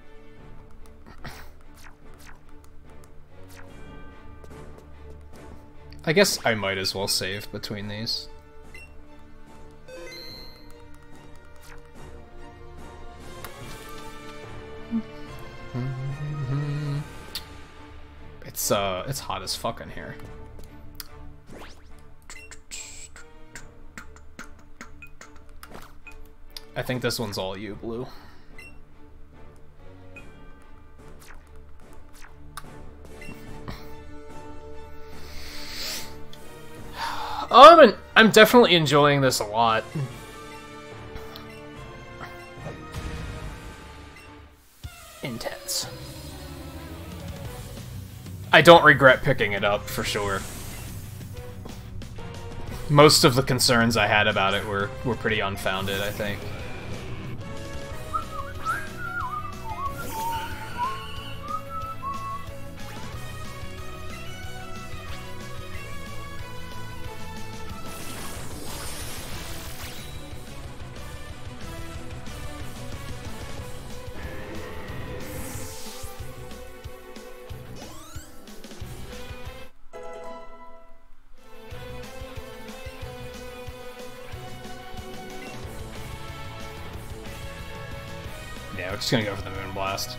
I guess I might as well save between these. It's hot as fuck in here. I think this one's all you, Blue. I'm definitely enjoying this a lot. Intense. I don't regret picking it up, for sure. Most of the concerns I had about it were pretty unfounded, I think. Yeah, we're just gonna go for the Moon Blast.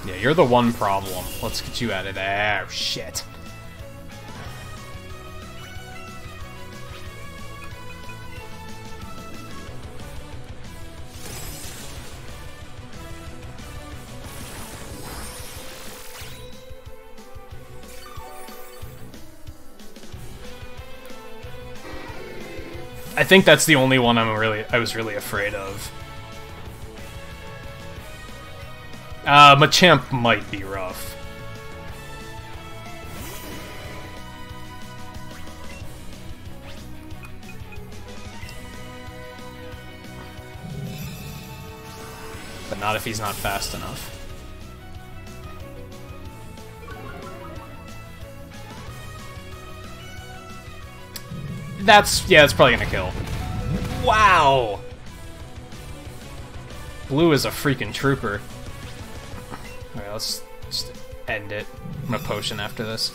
Yeah, you're the one problem. Let's get you out of there. Oh, shit. I think that's the only one I was really afraid of. Machamp might be rough. But not if he's not fast enough. Yeah, that's probably gonna kill. Wow! Blue is a freaking trooper. Alright, let's just end it. I'm gonna potion after this.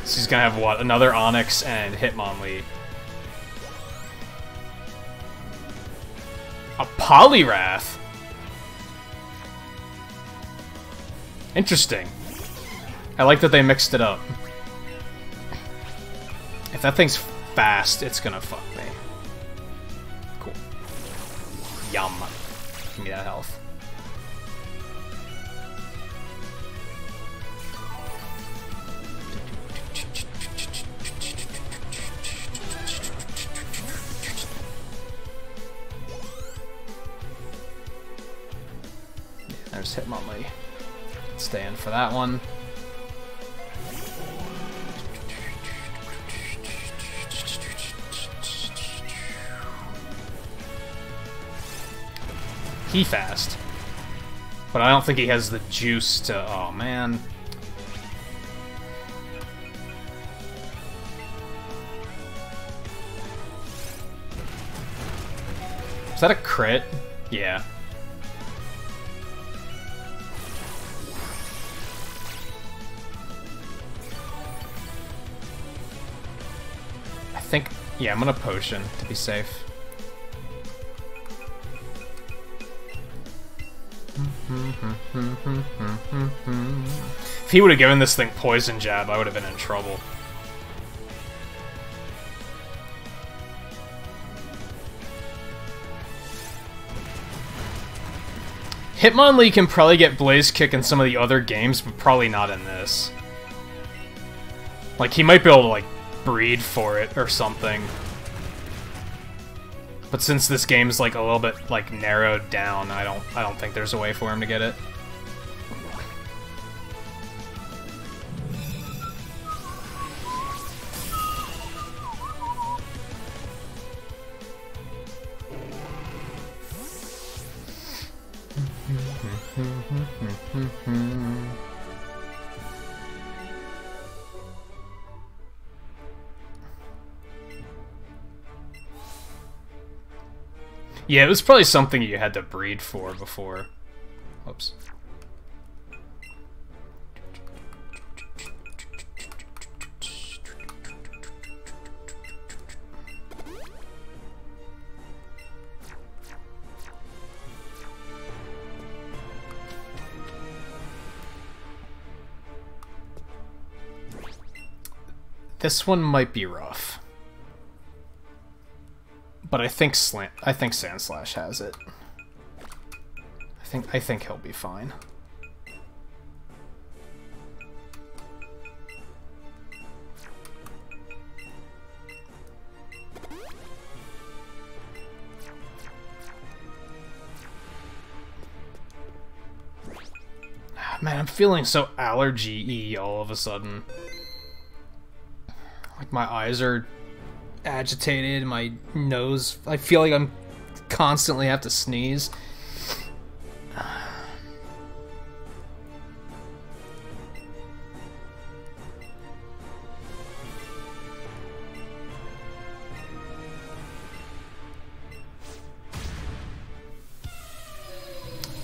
So he's gonna have what? Another Onyx and Hitmonlee. A Poliwrath? Interesting. I like that they mixed it up. If that thing's fast, it's gonna fuck me. Cool. Yum. Give me that health. There's Hitmonlee. Stay in for that one. He fast. But I don't think he has the juice to... Oh, man. Is that a crit? Yeah. I think... Yeah, I'm gonna potion to be safe. If he would have given this thing Poison Jab, I would have been in trouble. Hitmonlee can probably get Blaze Kick in some of the other games, but probably not in this. Like, he might be able to, like, breed for it or something. But since this game's like a little bit like narrowed down, I don't think there's a way for him to get it. Yeah, it was probably something you had to breed for before. Oops. This one might be rough. But I think Sandslash has it. I think he'll be fine. Man, I'm feeling so allergy-y all of a sudden. Like my eyes are agitated, my nose, I feel like I'm constantly have to sneeze.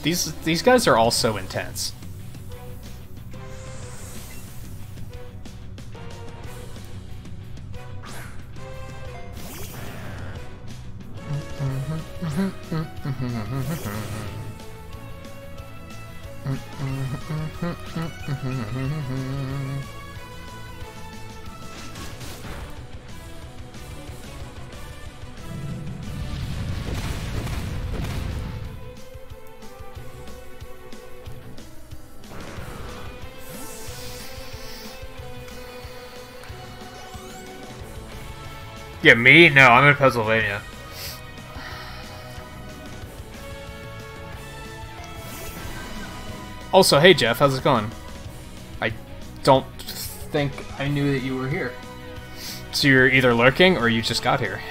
These guys are all so intense. Yeah, me? No, I'm in Pennsylvania. Also, hey Jeff, how's it going? I don't think I knew that you were here. So you're either lurking or you just got here.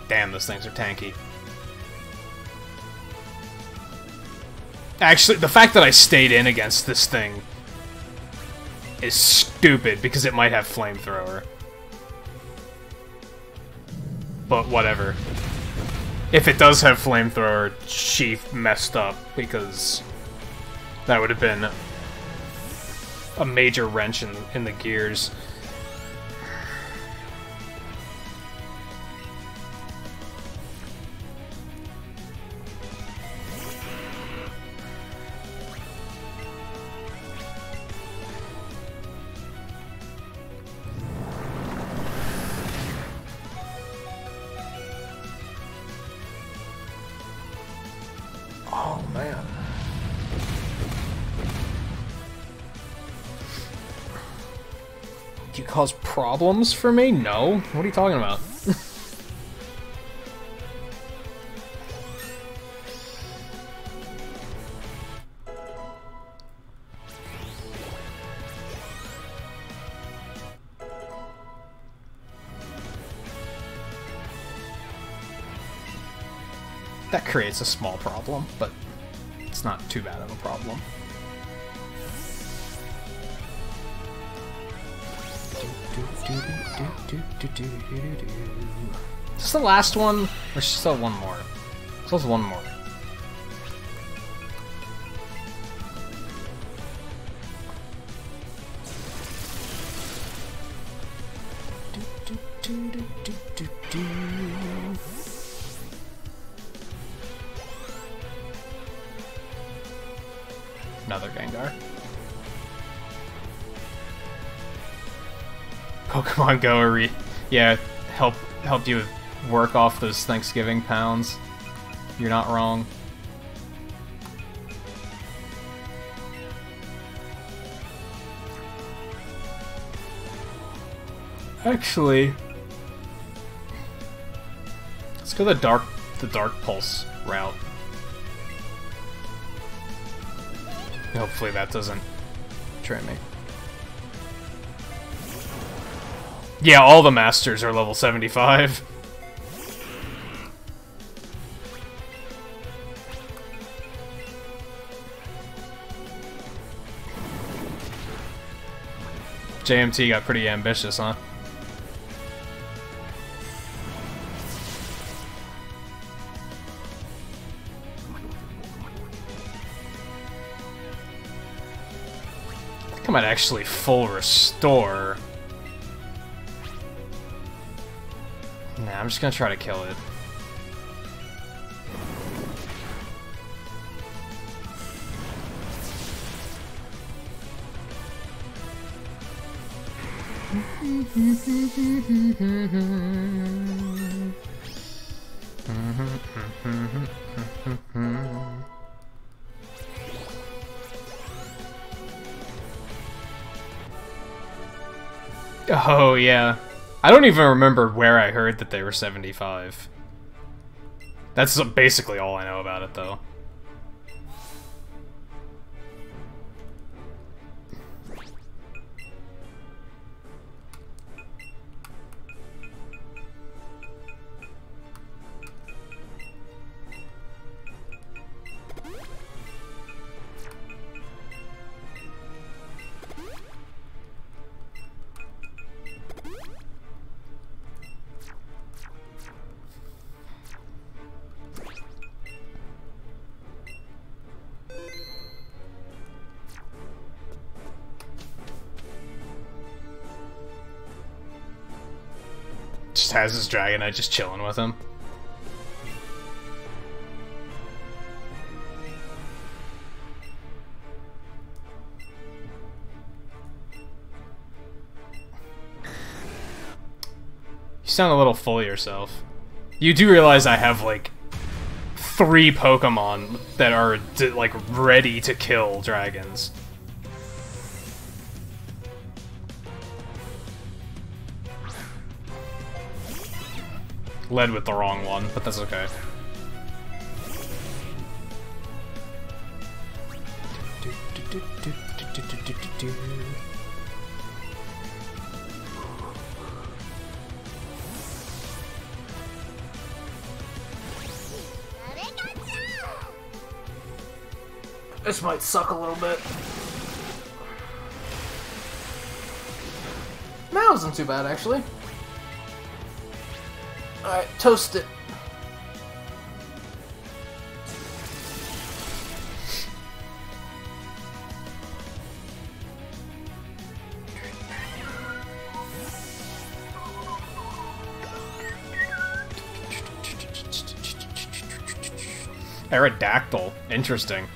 Damn, those things are tanky. Actually, the fact that I stayed in against this thing is stupid because it might have Flamethrower. But whatever. If it does have Flamethrower, she messed up because that would have been a major wrench in the gears. You cause problems for me? No. What are you talking about? That creates a small problem, but it's not too bad of a problem. Is this the last one? Or still one more? Still one more. Another Gengar. Pokemon Go yeah, help you work off those Thanksgiving pounds. You're not wrong. Actually, let's go the dark pulse route. Hopefully that doesn't trip me. Yeah, all the masters are level 75. JMT got pretty ambitious, huh? I think I might actually full restore. Nah, I'm just gonna try to kill it. Oh, yeah. I don't even remember where I heard that they were 75. That's basically all I know about it, though. Just has his Dragonite just chilling with him. You sound a little full of yourself. You do realize I have, like, 3 Pokemon that are, like, ready to kill dragons. Led with the wrong one, but that's okay. This might suck a little bit. That wasn't too bad, actually. Alright, toast it. Aerodactyl. Interesting.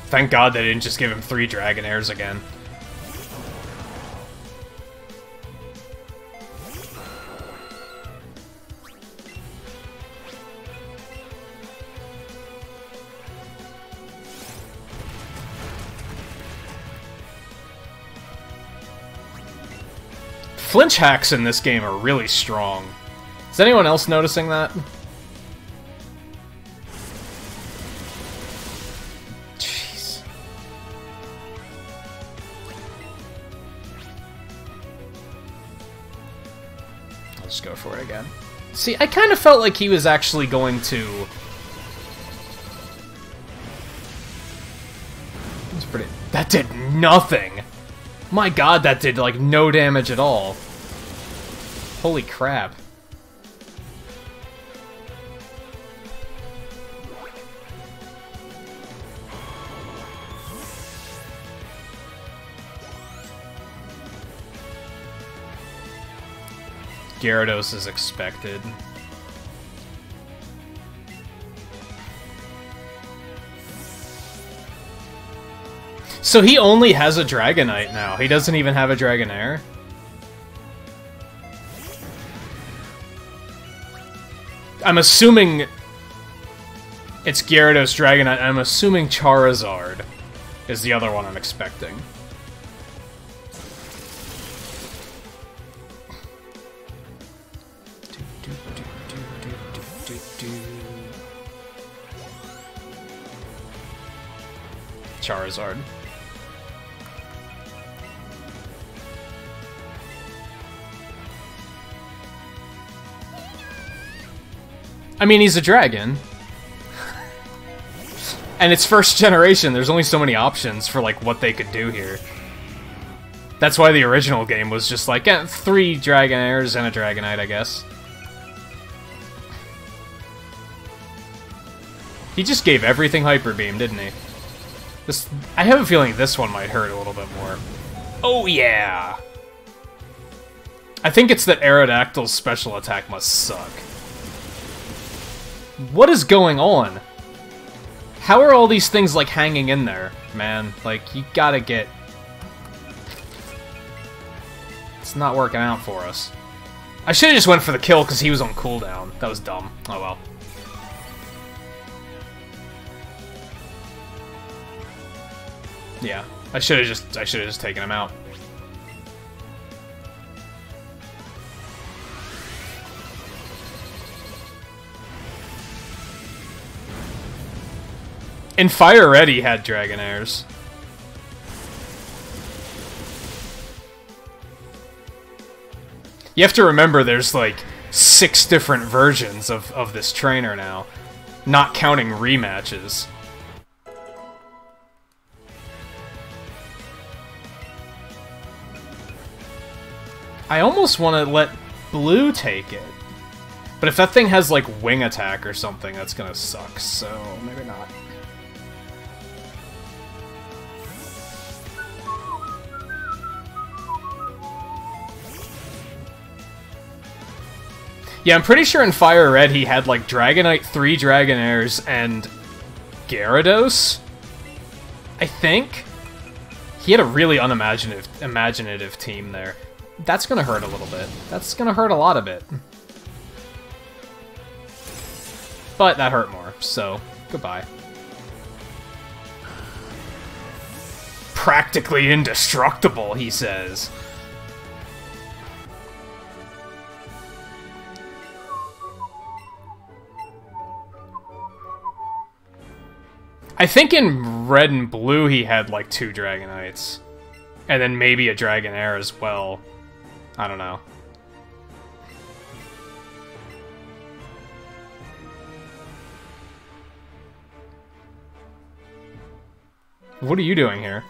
Thank God they didn't just give him 3 Dragonairs again. Flinch hacks in this game are really strong. Is anyone else noticing that? Jeez. I'll just go for it again. See, I kind of felt like he was actually going to... That's pretty... That did nothing! My god, that did, like, no damage at all. Holy crap. Gyarados is expected. So he only has a Dragonite now. He doesn't even have a Dragonair. I'm assuming it's Gyarados, Dragonite. I'm assuming Charizard is the other one I'm expecting. Charizard. I mean, he's a dragon. And it's first generation, there's only so many options for, like, what they could do here. That's why the original game was just like, 3 Dragonairs and a Dragonite, I guess. He just gave everything Hyper Beam, didn't he? I have a feeling this one might hurt a little bit more. Oh yeah! I think it's that Aerodactyl's special attack must suck. What is going on? How are all these things, like, hanging in there, man? Like, you gotta get... It's not working out for us. I should've just went for the kill because he was on cooldown. That was dumb. Oh well. Yeah, I should have just taken him out. And Fire Red he had Dragonairs. You have to remember there's like 6 different versions of this trainer now, not counting rematches. I almost want to let Blue take it. But if that thing has, like, wing attack or something, that's gonna suck, so maybe not. Yeah, I'm pretty sure in Fire Red he had, like, Dragonite, 3 Dragonairs, and Gyarados? I think? He had a really imaginative team there. That's gonna hurt a little bit. That's gonna hurt a lot of it. But that hurt more, so goodbye. Practically indestructible, he says. I think in Red and Blue he had like 2 Dragonites. And then maybe a Dragonair as well. I don't know. What are you doing here?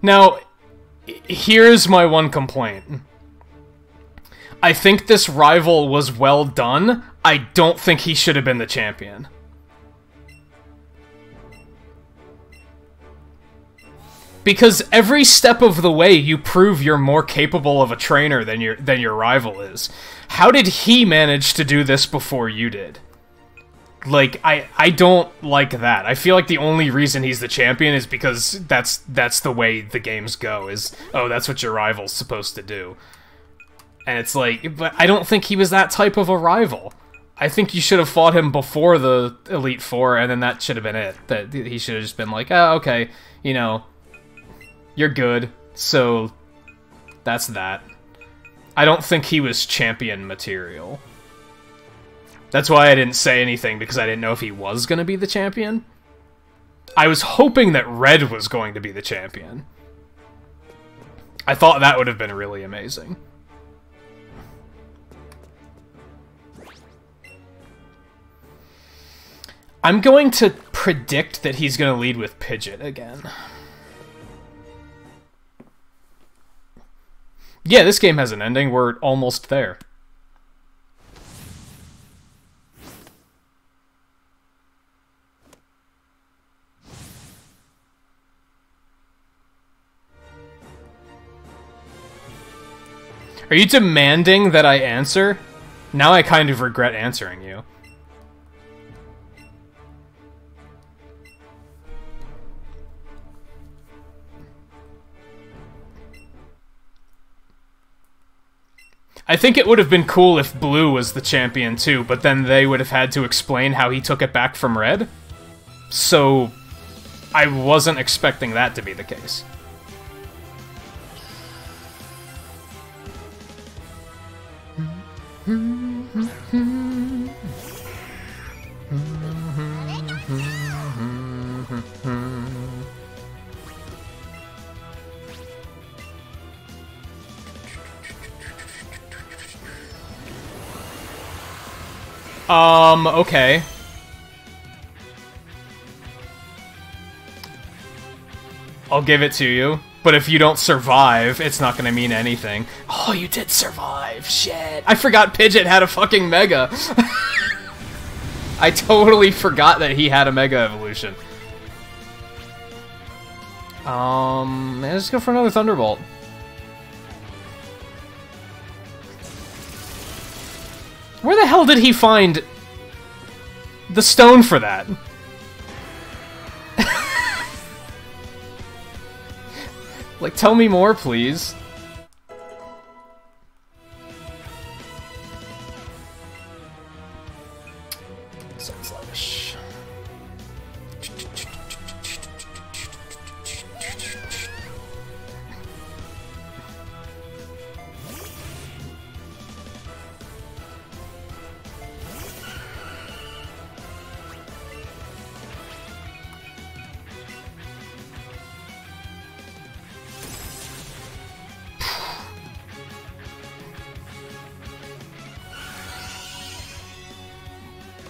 Now, here's my one complaint. I think this rival was well done. I don't think he should have been the champion. Because every step of the way you prove you're more capable of a trainer than your rival is. How did he manage to do this before you did? Like, I don't like that. I feel like the only reason he's the champion is because that's the way the games go, is, oh, that's what your rival's supposed to do. And it's like, but I don't think he was that type of a rival. I think you should have fought him before the Elite Four, and then that should have been it. That he should have just been like, oh, okay, you know, you're good, so that's that. I don't think he was champion material. That's why I didn't say anything, because I didn't know if he was going to be the champion. I was hoping that Red was going to be the champion. I thought that would have been really amazing. I'm going to predict that he's going to lead with Pidgeot again. Yeah, this game has an ending. We're almost there. Are you demanding that I answer? Now I kind of regret answering you. I think it would have been cool if Blue was the champion too, but then they would have had to explain how he took it back from Red. So, I wasn't expecting that to be the case. Okay. I'll give it to you. But if you don't survive, it's not gonna mean anything. Oh, you did survive. Shit. I forgot Pidgeot had a fucking Mega. I totally forgot that he had a Mega Evolution. Let's go for another Thunderbolt. Where the hell did he find the stone for that? Like, tell me more, please. Sounds lavish.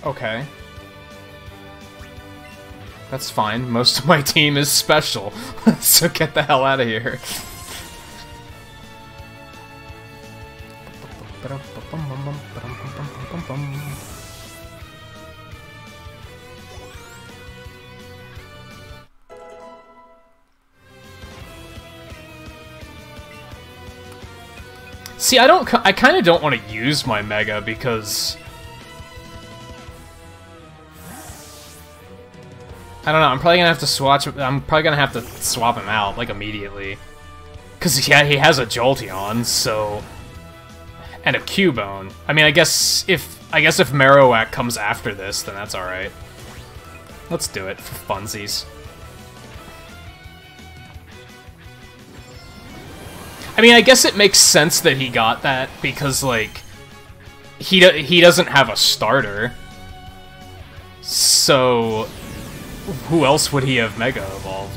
Okay. That's fine. Most of my team is special, so get the hell out of here. See, I kind of don't want to use my Mega because I don't know, I'm probably gonna have to swap him out, like, immediately. Cause yeah, he has a Jolteon, so, and a Cubone. I mean, I guess if Marowak comes after this, then that's alright. Let's do it for funsies. I mean, I guess it makes sense that he got that, because, like, he doesn't have a starter. So who else would he have Mega Evolved?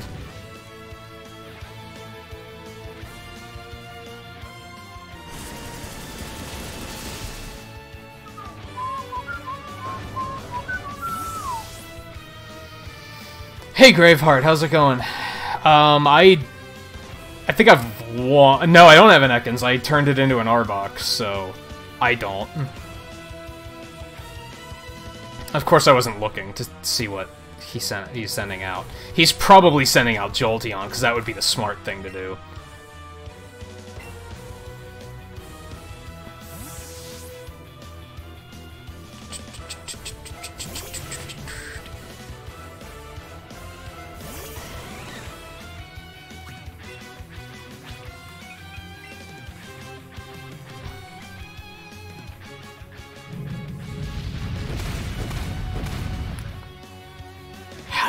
Hey Graveheart, how's it going? I think I've won. No, I don't have an Ekans. I turned it into an Arbok, so I don't. Of course, I wasn't looking to see what he's sending out. He's probably sending out Jolteon, because that would be the smart thing to do.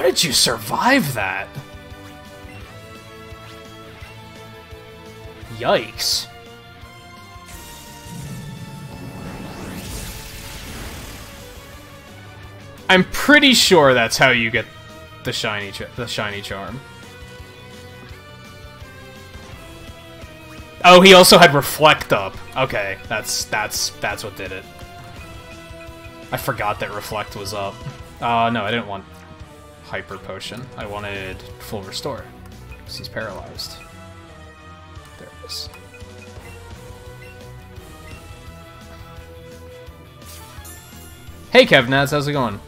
How did you survive that? Yikes. I'm pretty sure that's how you get the shiny charm. Oh, he also had Reflect up. Okay, that's what did it. I forgot that Reflect was up. No, I didn't want Hyper Potion. I wanted Full Restore, because he's paralyzed. There it is. Hey, Kevnaz, how's it going?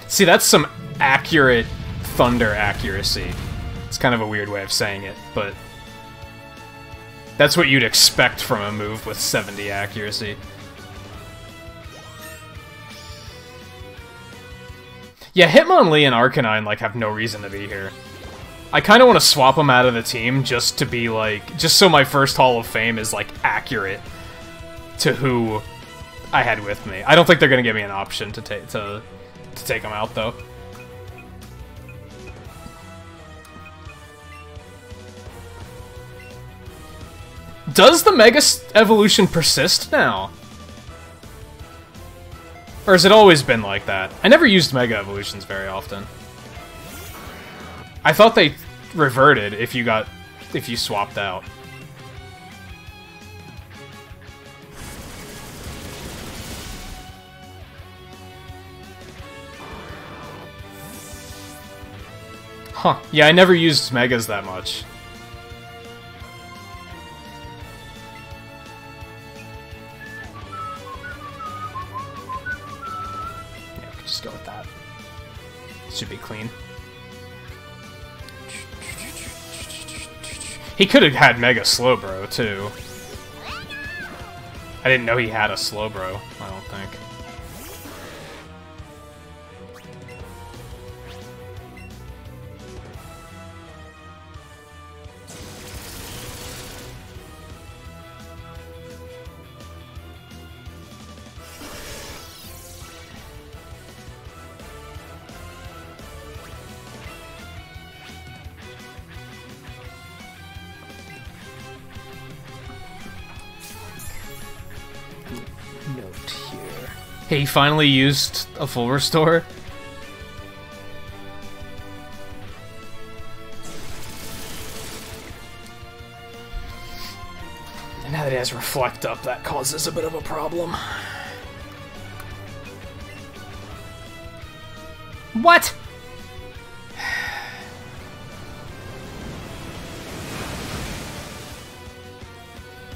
See, that's some accurate Thunder accuracy. It's kind of a weird way of saying it, but that's what you'd expect from a move with 70 accuracy. Yeah, Hitmonlee and Arcanine, like, have no reason to be here. I kind of want to swap them out of the team just to be, like, just so my first Hall of Fame is, like, accurate to who I had with me. I don't think they're going to give me an option to take them out, though. Does the Mega Evolution persist now? Or has it always been like that? I never used Mega Evolutions very often. I thought they reverted if you swapped out. Huh. Yeah, I never used Megas that much. Yeah, we can just go with that. Should be clean. He could have had Mega Slowbro, too. I didn't know he had a Slowbro, I don't think. He finally used a full restore. And now that he has Reflect up, that causes a bit of a problem. What?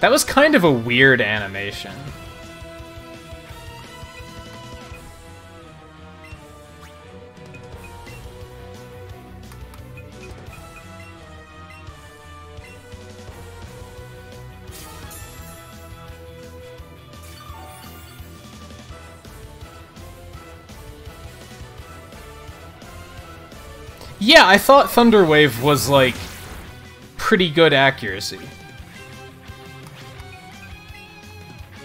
That was kind of a weird animation. Yeah, I thought Thunder Wave was, like, pretty good accuracy.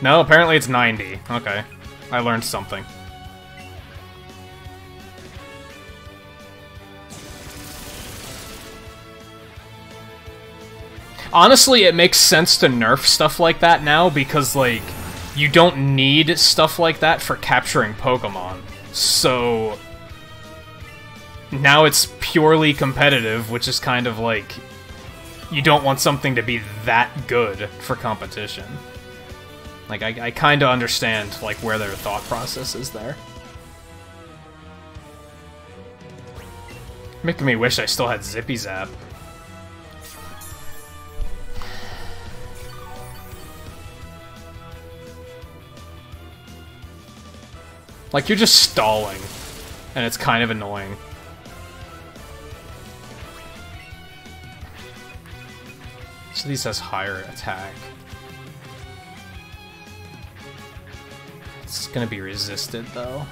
No, apparently it's 90. Okay. I learned something. Honestly, it makes sense to nerf stuff like that now because, like, you don't need stuff like that for capturing Pokémon. So now it's purely competitive, which is kind of like, you don't want something to be that good for competition. Like, I kind of understand, like, where their thought process is there. Making me wish I still had Zippy Zap. Like, you're just stalling, and it's kind of annoying. So these has higher attack. It's gonna be resisted, though.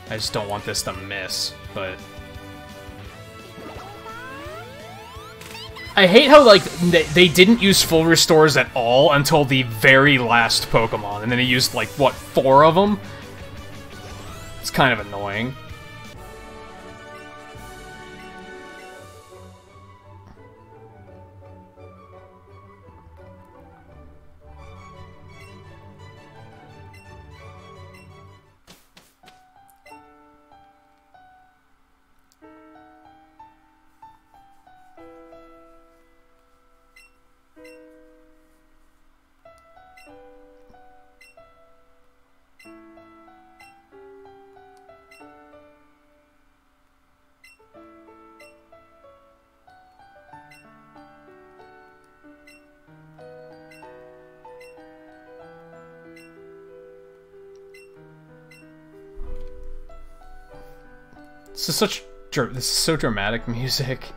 I just don't want this to miss, but... I hate how, like, they didn't use full restores at all until the very last Pokemon, and then he used, like, what, 4 of them? It's kind of annoying. This is so dramatic music.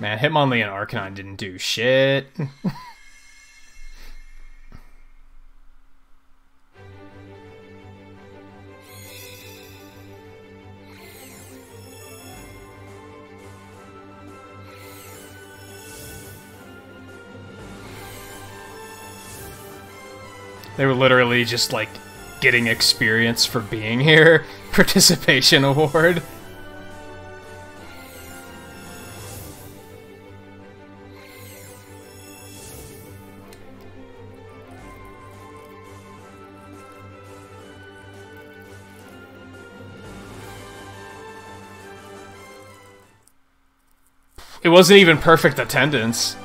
Man, Hitmonlee and Arcanine didn't do shit. They were literally just, like, getting experience for being here. Participation award. It wasn't even perfect attendance.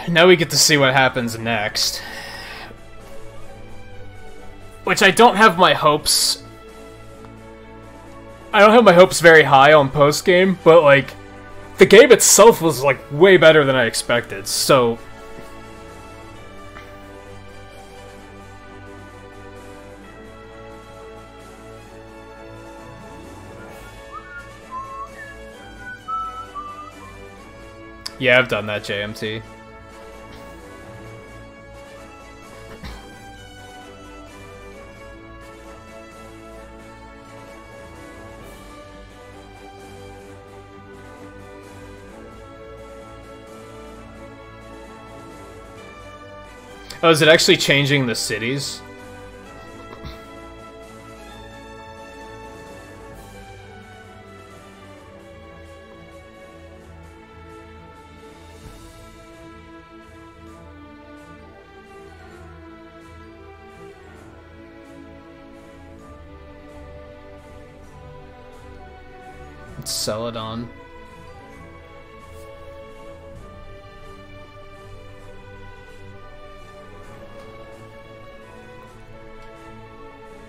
Now we get to see what happens next. Which I don't have my hopes... I don't have my hopes very high on post-game, but, like, the game itself was, like, way better than I expected, so... Yeah, I've done that, JMT. Oh, is it actually changing the cities? It's Celadon.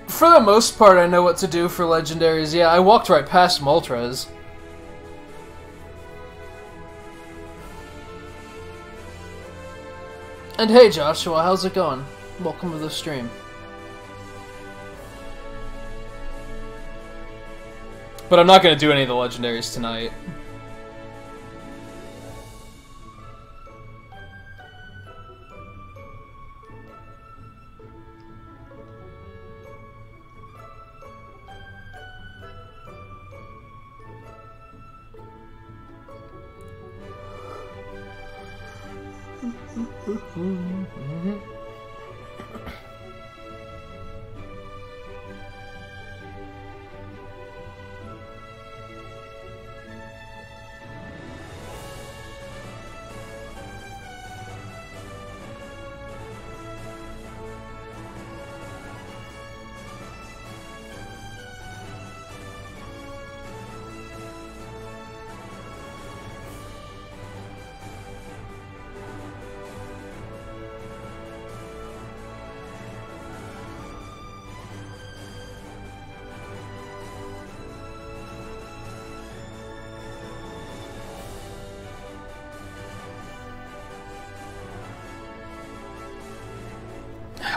For the most part, I know what to do for legendaries. Yeah, I walked right past Moltres. And hey, Joshua, how's it going? Welcome to the stream. But I'm not going to do any of the legendaries tonight.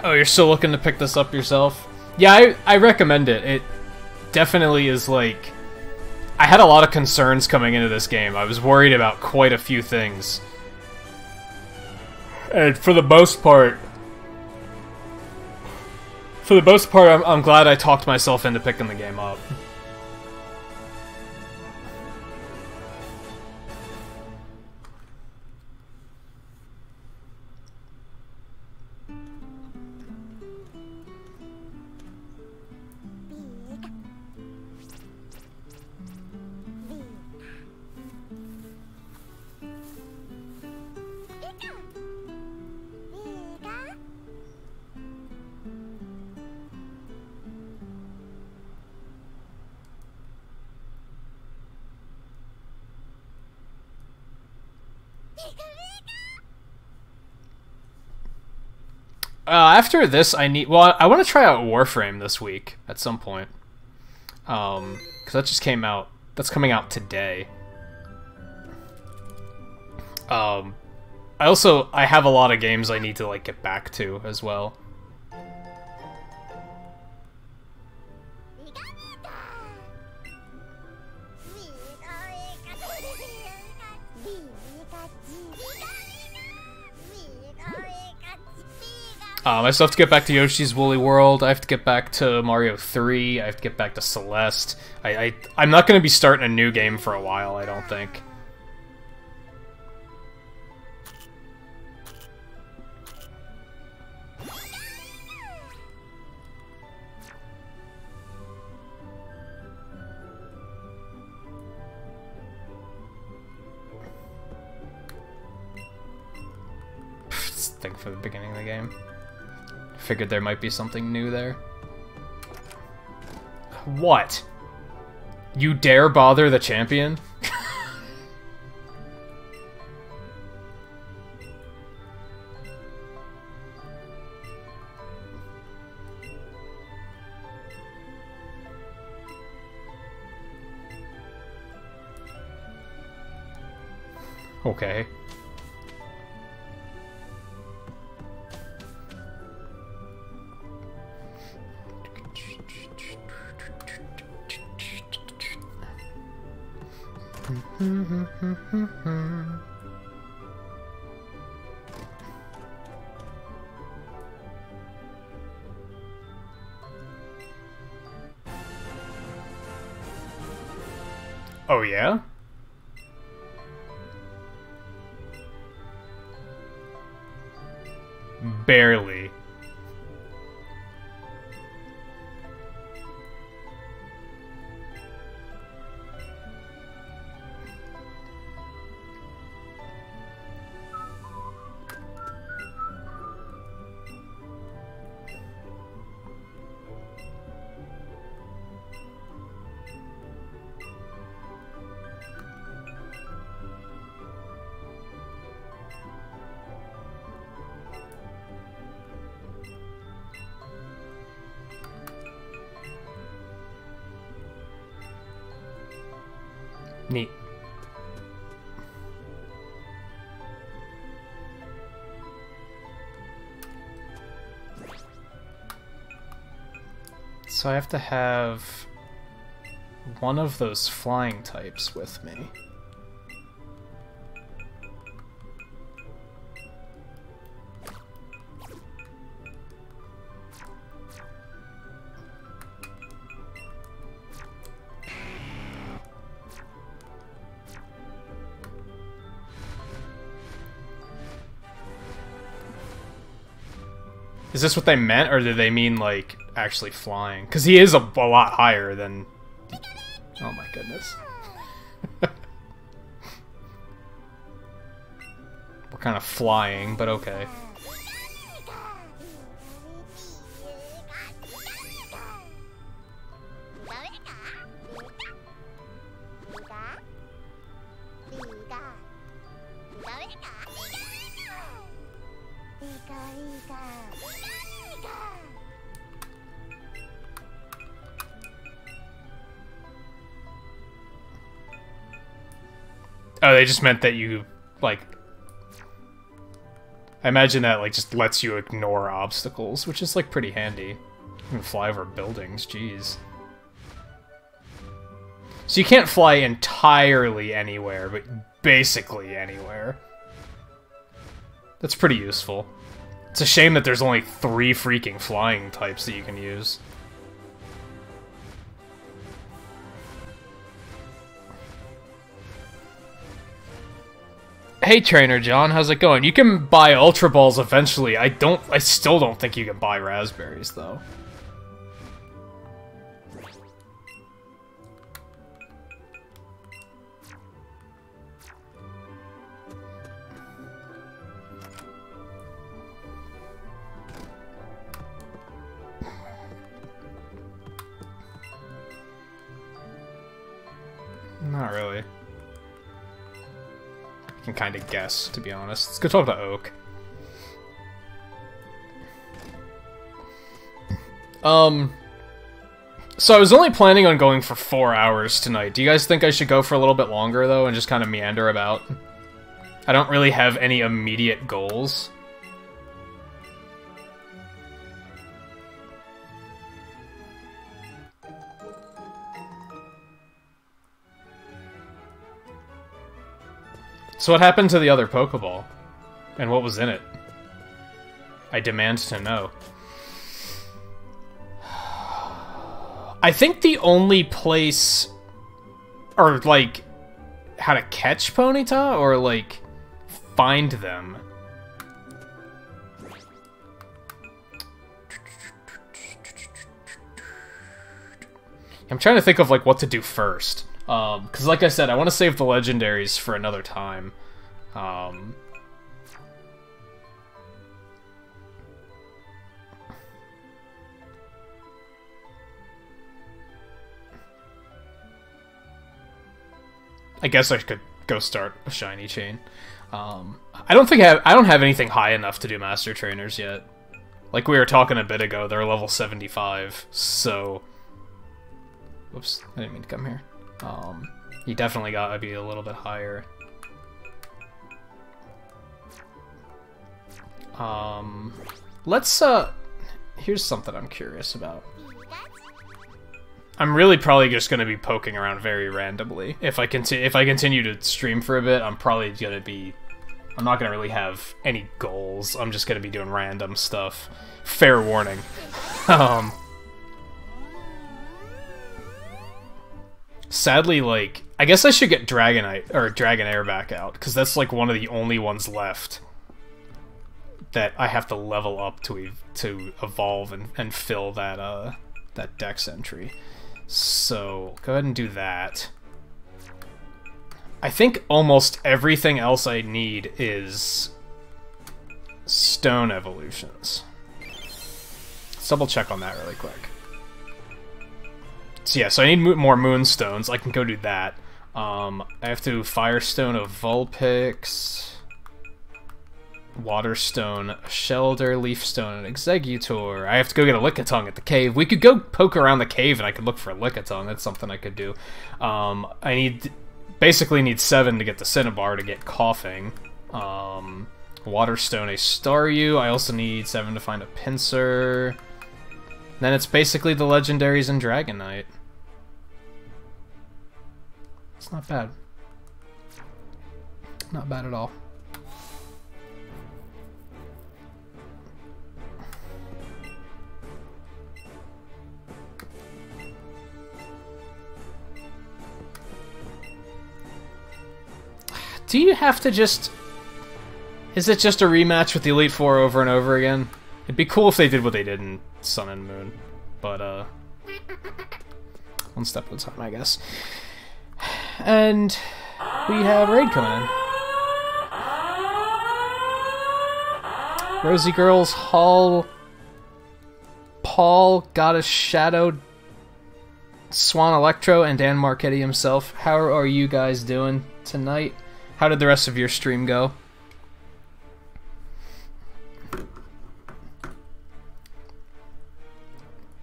Oh, you're still looking to pick this up yourself? Yeah, I recommend it. It definitely is like... I had a lot of concerns coming into this game. I was worried about quite a few things. And for the most part... I'm glad I talked myself into picking the game up. After this, I want to try out Warframe this week at some point. Because that just came out. That's coming out today. I have a lot of games I need to, like, get back to as well. I still have to get back to Yoshi's Woolly World, I have to get back to Mario 3, I have to get back to Celeste. I'm not going to be starting a new game for a while, I don't think. Think for the beginning of the game. Figured there might be something new there. What? You dare bother the champion? Okay. Oh, yeah? Barely. Neat. So I have to have one of those flying types with me. Is this what they meant, or did they mean, like, actually flying? Because he is a lot higher than... Oh my goodness. We're kind of flying, but okay. Oh, they just meant that you, like... I imagine that, like, just lets you ignore obstacles, which is, like, pretty handy. You can fly over buildings, jeez. So you can't fly entirely anywhere, but basically anywhere. That's pretty useful. It's a shame that there's only 3 freaking flying types that you can use. Hey Trainer John, how's it going? You can buy Ultra Balls eventually. I still don't think you can buy raspberries though. Not really. I can kind of guess, to be honest. Let's go talk to Oak. So I was only planning on going for 4 hours tonight. Do you guys think I should go for a little bit longer, though, and just kind of meander about? I don't really have any immediate goals. So what happened to the other Pokeball? And what was in it? I demand to know. I think the only place... Or, like, how to catch Ponyta? Or, like, find them? I'm trying to think of, like, what to do first. Because like I said, I want to save the legendaries for another time. I guess I could go start a shiny chain. I don't have anything high enough to do master trainers yet. Like we were talking a bit ago, they're level 75, so... Whoops, I didn't mean to come here. You definitely gotta be a little bit higher. Here's something I'm curious about. I'm really probably just gonna be poking around very randomly. If I continue to stream for a bit, I'm probably gonna be... I'm not gonna really have any goals. I'm just gonna be doing random stuff. Fair warning. Sadly, like, I guess I should get Dragonite, or Dragonair back out, because that's, like, one of the only ones left that I have to level up to evolve and fill that, that dex entry. So, go ahead and do that. I think almost everything else I need is stone evolutions. Let's double check on that really quick. So yeah, so I need more moonstones. I can go do that. I have to Firestone a Vulpix, Waterstone a Shelder, Leafstone an Exeggutor. I have to go get a Lickitung at the cave. We could go poke around the cave and I could look for a Lickitung. That's something I could do. I basically need 7 to get the Cinnabar to get Coughing. Waterstone a Staryu. I also need 7 to find a Pinsir. Then it's basically the legendaries and Dragonite. It's not bad. Not bad at all. Do you have to just... Is it just a rematch with the Elite Four over and over again? It'd be cool if they did what they did in Sun and Moon. But, one step at a time, I guess. And we have Raid coming in. Rosie Girls, Hall... Paul, Goddess Shadow, Swan Electro, and Dan Marchetti himself. How are you guys doing tonight? How did the rest of your stream go?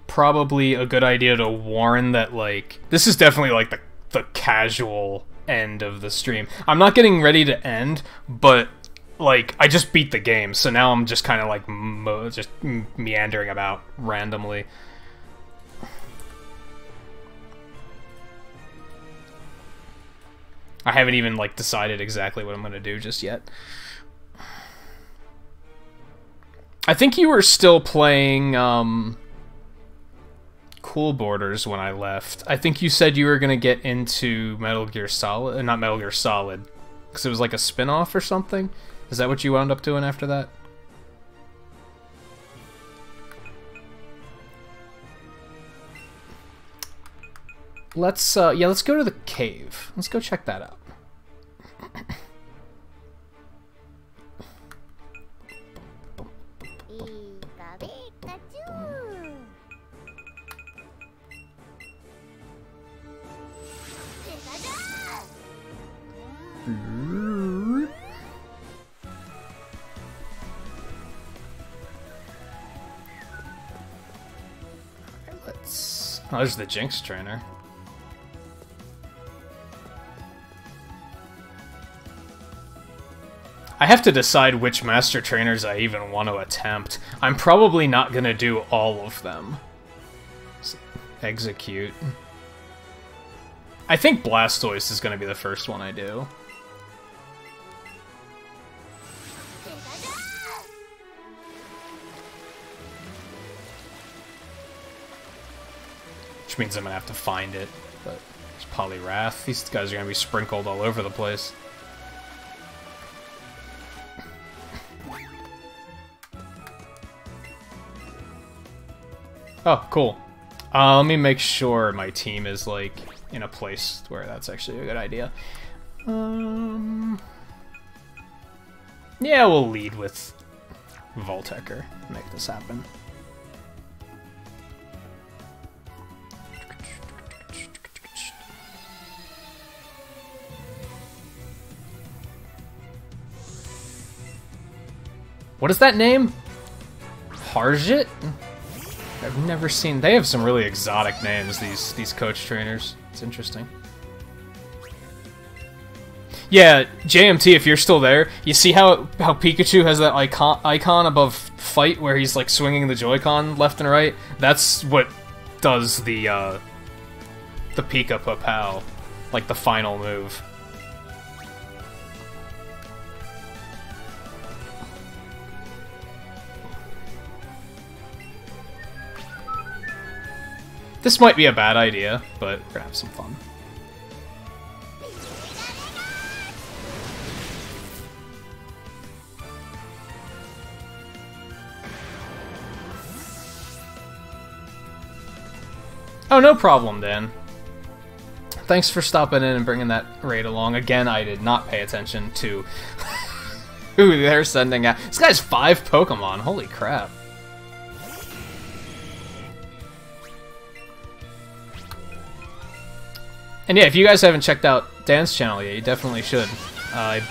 Probably a good idea to warn that, like, this is definitely, like, the casual end of the stream. I'm not getting ready to end, but, like, I just beat the game, so now I'm just kind of like just meandering about randomly. I haven't even like decided exactly what I'm gonna do just yet. I think you were still playing Cool Borders when I left. I think you said you were gonna get into Metal Gear Solid, not Metal Gear Solid, because it was like a spin-off or something. Is that what you wound up doing after that? Let's yeah, let's go to the cave. Let's go check that out. Let's... Oh, there's the Jinx trainer. I have to decide which Master Trainers I even want to attempt. I'm probably not gonna do all of them. Execute. I think Blastoise is gonna be the first one I do. Which means I'm gonna have to find it. But there's Poliwrath. These guys are gonna be sprinkled all over the place. Oh, cool. Let me make sure my team is, like, in a place where that's actually a good idea. Yeah, we'll lead with Voltecker. Make this happen. What is that name? Harjit? I've never seen... They have some really exotic names, these coach trainers. It's interesting. Yeah, JMT, if you're still there, you see how Pikachu has that icon above fight where he's like swinging the Joy-Con left and right? That's what does the Pika Papao, like the final move. This might be a bad idea, but we're gonna have some fun. Oh, no problem, Dan. Thanks for stopping in and bringing that raid along. Again, I did not pay attention to who they're sending out. This guy's 5 Pokemon. Holy crap. And yeah, if you guys haven't checked out Dan's channel yet, you definitely should. I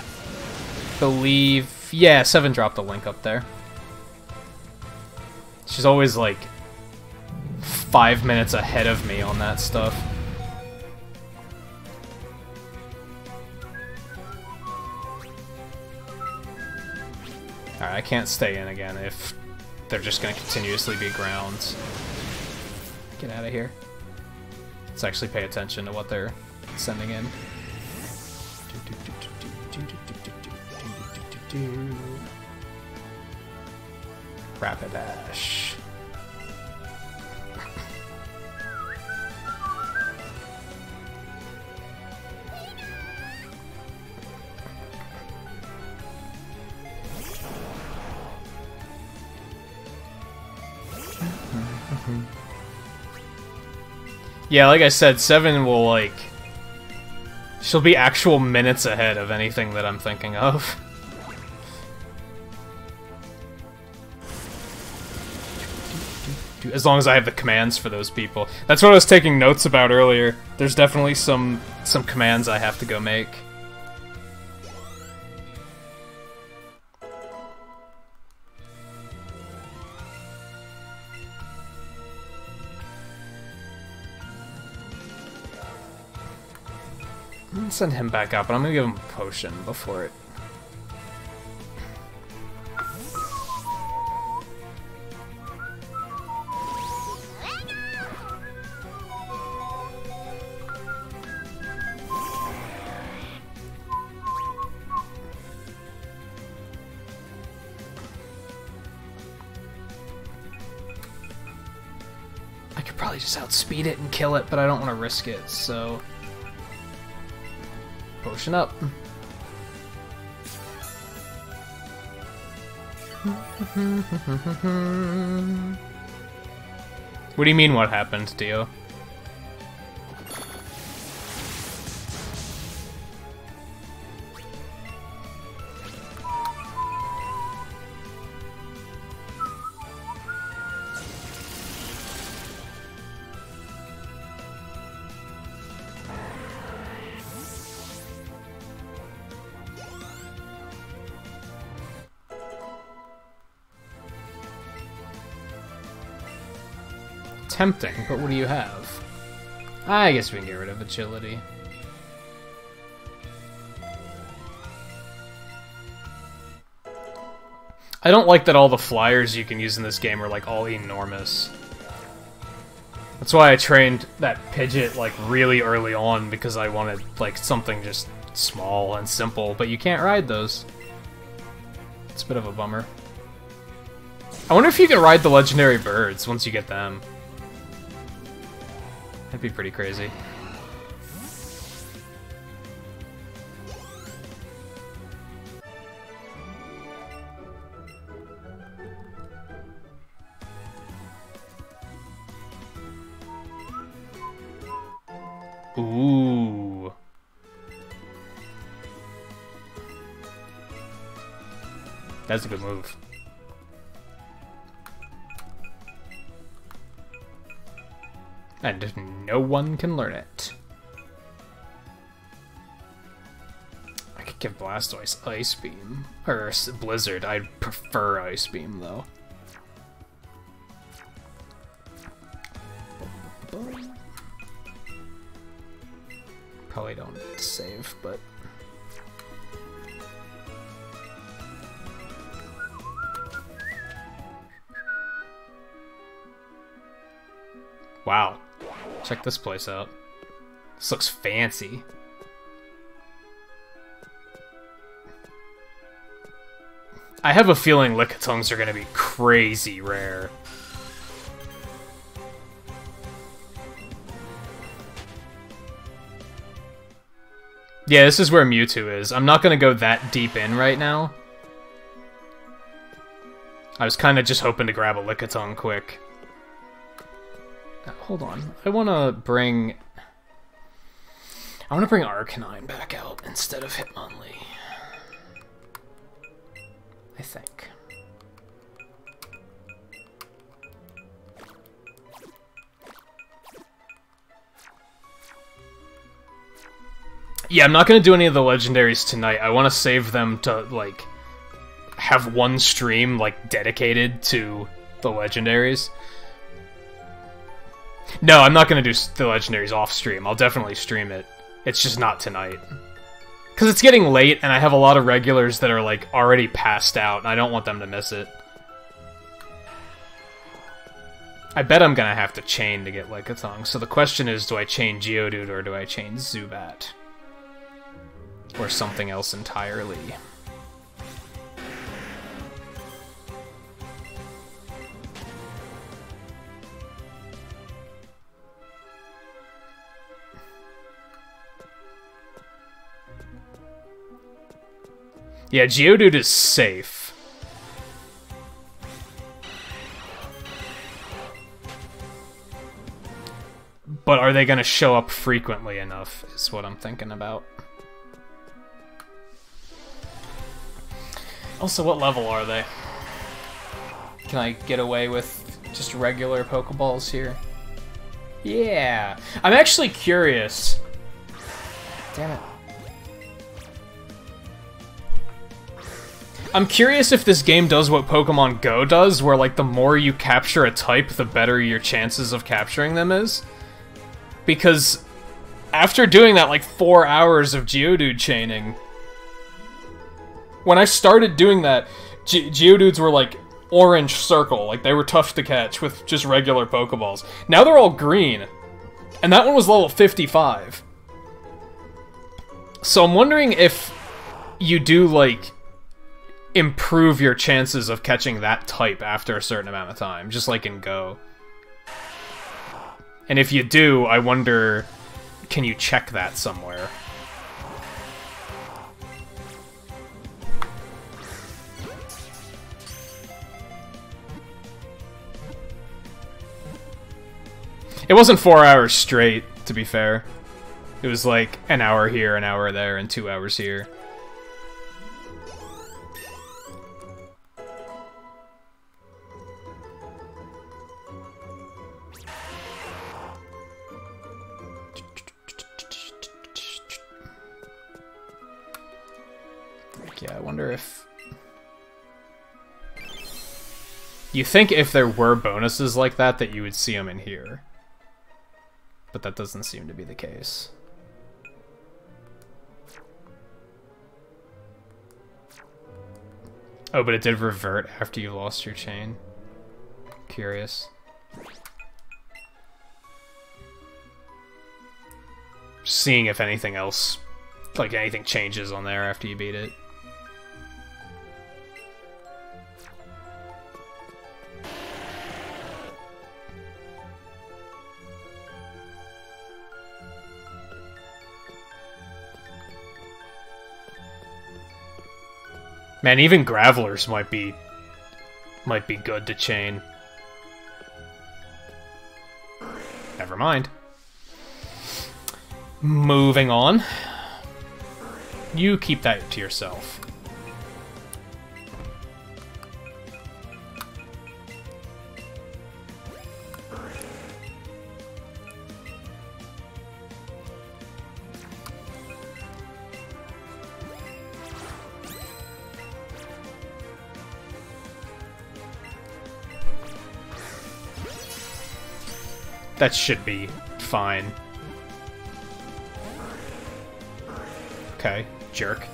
believe... Yeah, Seven dropped a link up there. She's always, like, 5 minutes ahead of me on that stuff. Alright, I can't stay in again if they're just going to continuously be grounds. Get out of here. Let's actually pay attention to what they're sending in. Rapidash. Yeah, like I said, Seven will, like... She'll be actual minutes ahead of anything that I'm thinking of. As long as I have the commands for those people. That's what I was taking notes about earlier. There's definitely some commands I have to go make. I'm gonna send him back up, but I'm gonna give him a potion before it. could probably just outspeed it and kill it, but I don't want to risk it, so... Potion up. What do you mean what happened, Dio? Tempting, but what do you have? I guess we can get rid of agility. I don't like that all the flyers you can use in this game are like all enormous. That's why I trained that Pidgeot like really early on, because I wanted like something just small and simple, but you can't ride those. It's a bit of a bummer. I wonder if you can ride the legendary birds once you get them. That'd be pretty crazy. Ooh. That's a good move. And no one can learn it. I could give Blastoise Ice Beam. Or Blizzard. I'd prefer Ice Beam, though. Probably don't save, but... Wow. Check this place out. This looks fancy. I have a feeling Lickitungs are gonna be crazy rare. Yeah, this is where Mewtwo is. I'm not gonna go that deep in right now. I was kinda just hoping to grab a Lickitung quick. Hold on. I wanna bring Arcanine back out instead of Hitmonlee. I think. Yeah, I'm not gonna do any of the legendaries tonight. I want to save them to, like, have one stream, like, dedicated to the legendaries. No, I'm not gonna do the legendaries off stream. I'll definitely stream it. It's just not tonight. Because it's getting late, and I have a lot of regulars that are, like, already passed out, and I don't want them to miss it. I bet I'm gonna have to chain to get Lickitung, so the question is, do I chain Geodude or do I chain Zubat? Or something else entirely? Yeah, Geodude is safe. But are they gonna show up frequently enough, is what I'm thinking about. Also, what level are they? Can I get away with just regular Pokeballs here? Yeah! I'm actually curious. Damn it. I'm curious if this game does what Pokemon Go does, where, like, the more you capture a type, the better your chances of capturing them is. Because after doing that, like, 4 hours of Geodude chaining, when I started doing that, Geodudes were, like, orange circle. Like, they were tough to catch with just regular Pokeballs. Now they're all green. And that one was level 55. So I'm wondering if you do, like, improve your chances of catching that type after a certain amount of time, just like in Go. And if you do, I wonder, can you check that somewhere? It wasn't 4 hours straight, to be fair. It was like an hour here, an hour there, and 2 hours here. Yeah, I wonder if... You think if there were bonuses like that you would see them in here. But that doesn't seem to be the case. Oh, but it did revert after you lost your chain. Curious. Seeing if anything else, like anything changes on there after you beat it. Man, even Gravelers might be good to chain. Never mind. Moving on. You keep that to yourself. That should be fine. Okay, jerk.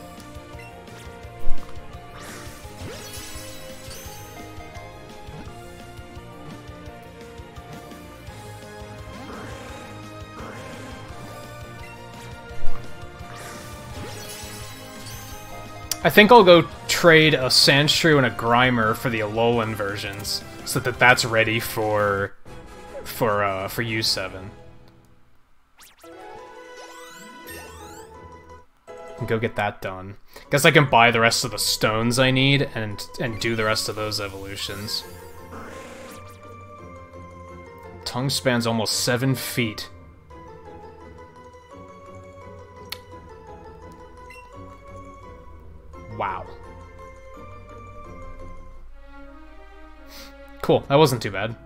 I think I'll go trade a Sandshrew and a Grimer for the Alolan versions, so that that's ready for U7. And go get that done. Guess I can buy the rest of the stones I need and do the rest of those evolutions. Tongue span's almost 7 feet. Wow. Cool, that wasn't too bad.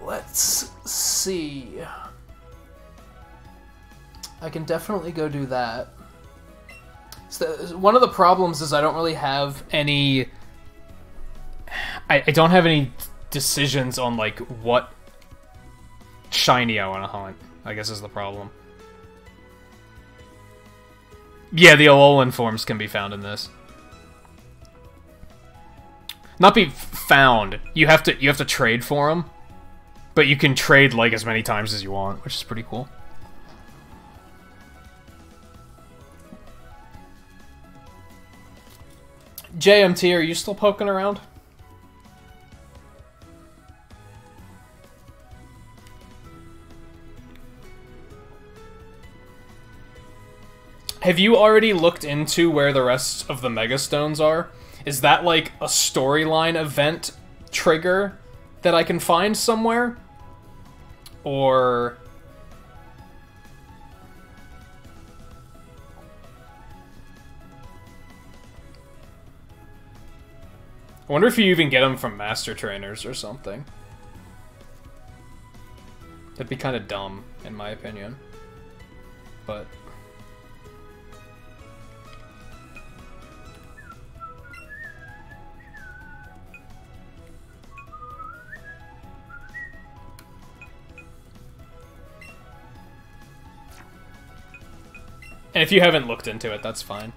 Let's see. I can definitely go do that. So one of the problems is I don't really have any... I don't have any decisions on, like, what shiny I want to hunt, I guess is the problem. Yeah, the Alolan forms can be found in this. Not be found. You have to trade for them. But you can trade, like, as many times as you want, which is pretty cool. JMT, are you still poking around? Have you already looked into where the rest of the Mega Stones are? Is that, like, a storyline event trigger that I can find somewhere? Or... I wonder if you even get them from Master Trainers or something. That'd be kind of dumb, in my opinion. But... And if you haven't looked into it, that's fine.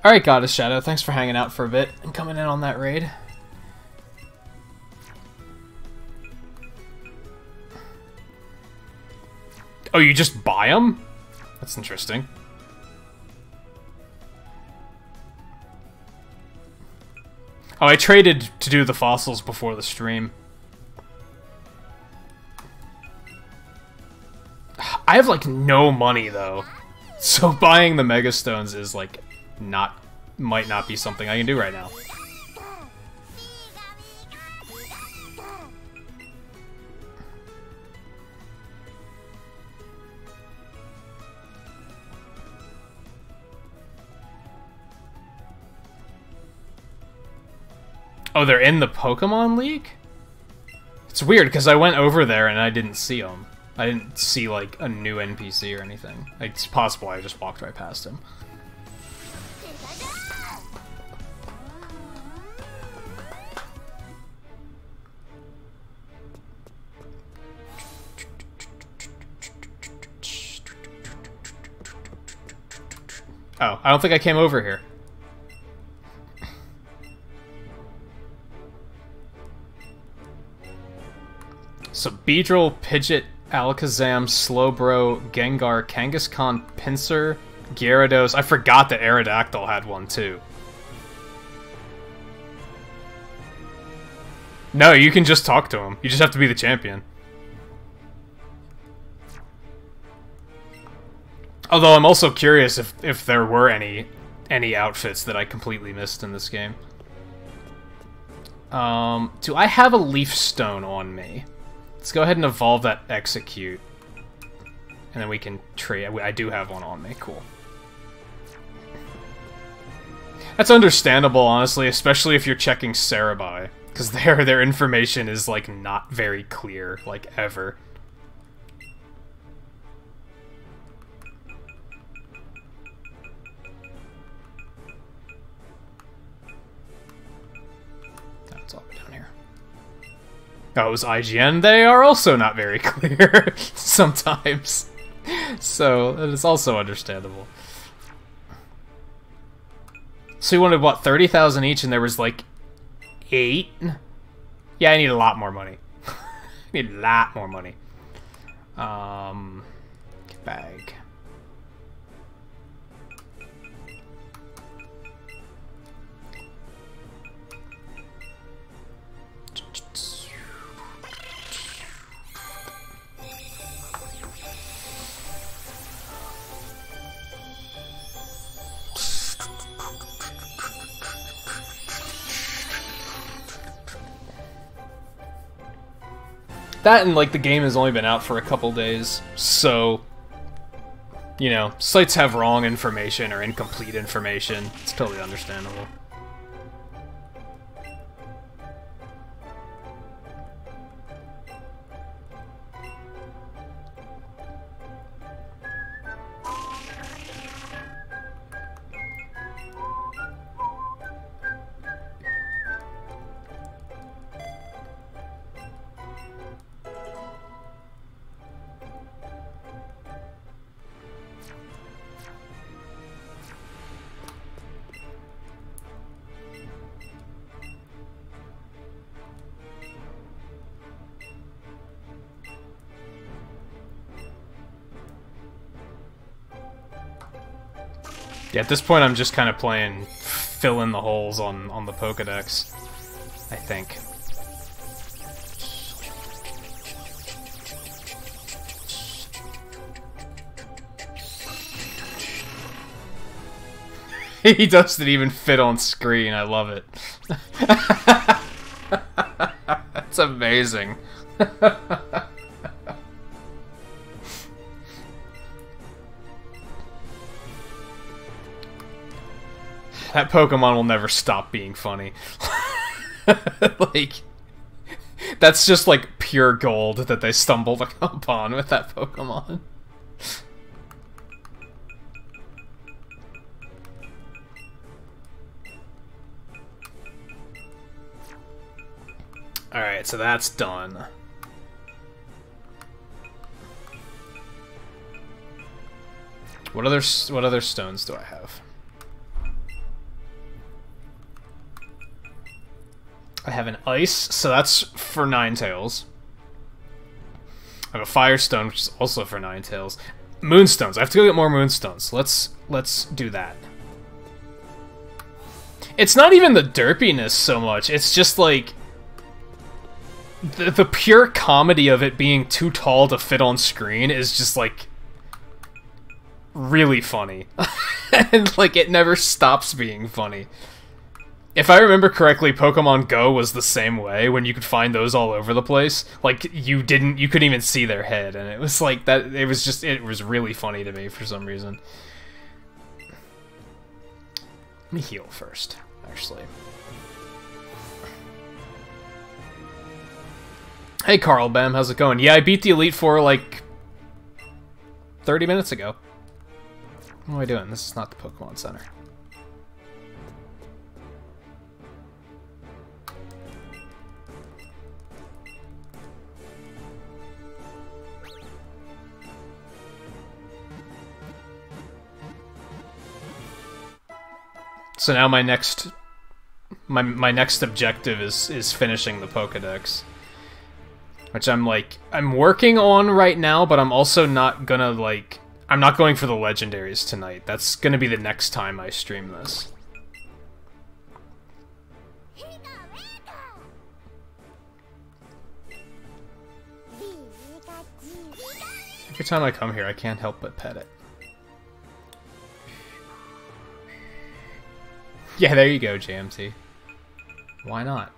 Alright, Goddess Shadow, thanks for hanging out for a bit and coming in on that raid. Oh, you just buy them? That's interesting. Oh, I traded to do the fossils before the stream. I have, like, no money, though. So buying the Mega Stones is, like, might not be something I can do right now. Oh, they're in the Pokemon League? It's weird, because I went over there and I didn't see them. I didn't see, like, a new NPC or anything. It's possible I just walked right past him. Oh, I don't think I came over here. So Beedrill, Pidgeot, Alakazam, Slowbro, Gengar, Kangaskhan, Pinsir, Gyarados. I forgot that Aerodactyl had one too. No, you can just talk to him. You just have to be the champion. Although I'm also curious if there were any outfits that I completely missed in this game. Do I have a Leaf Stone on me? Let's go ahead and evolve that Execute. And then we can trade. I do have one on me. Cool. That's understandable, honestly, especially if you're checking Cerebi. Because their information is, like, not very clear, like, ever. That's all down here. Oh, it was IGN. They are also not very clear sometimes. So, that is also understandable. So you wanted, what, 30,000 each, and there was, like, 8? Yeah, I need a lot more money. I need a lot more money. Bag. That and, like, the game has only been out for a couple days, so, you know, sites have wrong information or incomplete information. It's totally understandable. Yeah, at this point I'm just kind of playing fill in the holes on the Pokédex, I think. He doesn't even fit on screen, I love it. That's amazing. That Pokemon will never stop being funny. Like, that's just like pure gold that they stumbled upon with that Pokemon. Alright, so that's done. What other stones do I have? I have an ice, so that's for Ninetales. I have a Firestone, which is also for Ninetales. Moonstones. I have to go get more Moonstones. Let's do that. It's not even the derpiness so much. It's just like the pure comedy of it being too tall to fit on screen is just like really funny. And like it never stops being funny. If I remember correctly, Pokemon Go was the same way when you could find those all over the place. Like you couldn't even see their head, and it was like that. It was really funny to me for some reason. Let me heal first, actually. Hey Carl Bam, how's it going? Yeah, I beat the Elite Four like 30 minutes ago. What am I doing? This is not the Pokemon Center. So now my next objective is finishing the Pokédex, which I'm working on right now, but I'm also not gonna I'm not going for the legendaries tonight. That's gonna be the next time I stream this. Every time I come here, I can't help but pet it. Yeah, there you go, JMT. Why not?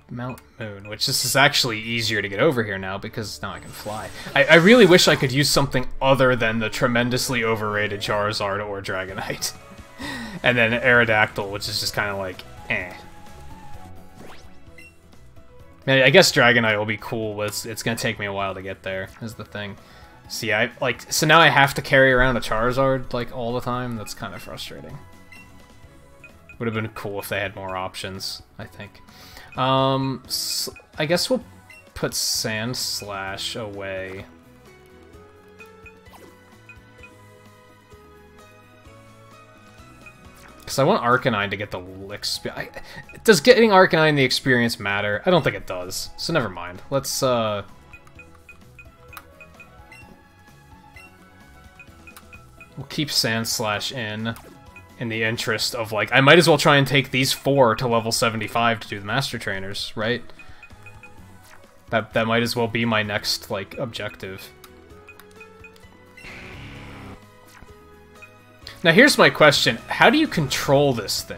Mount Moon, which this is actually easier to get over here now because now I can fly. I really wish I could use something other than the tremendously overrated Charizard or Dragonite. And then Aerodactyl, which is just kind of like, eh. Man, I guess Dragonite will be cool, but it's gonna take me a while to get there, is the thing. See, so now I have to carry around a Charizard, like, all the time? That's kind of frustrating. Would have been cool if they had more options, I think. So I guess we'll put Sand Slash away. Because I want Arcanine to get the experience. Does getting Arcanine the experience matter? I don't think it does, so never mind. Let's, we'll keep Sand Slash in the interest of, like, I might as well try and take these 4 to level 75 to do the Master Trainers, right? That might as well be my next, like, objective. Now here's my question. How do you control this thing?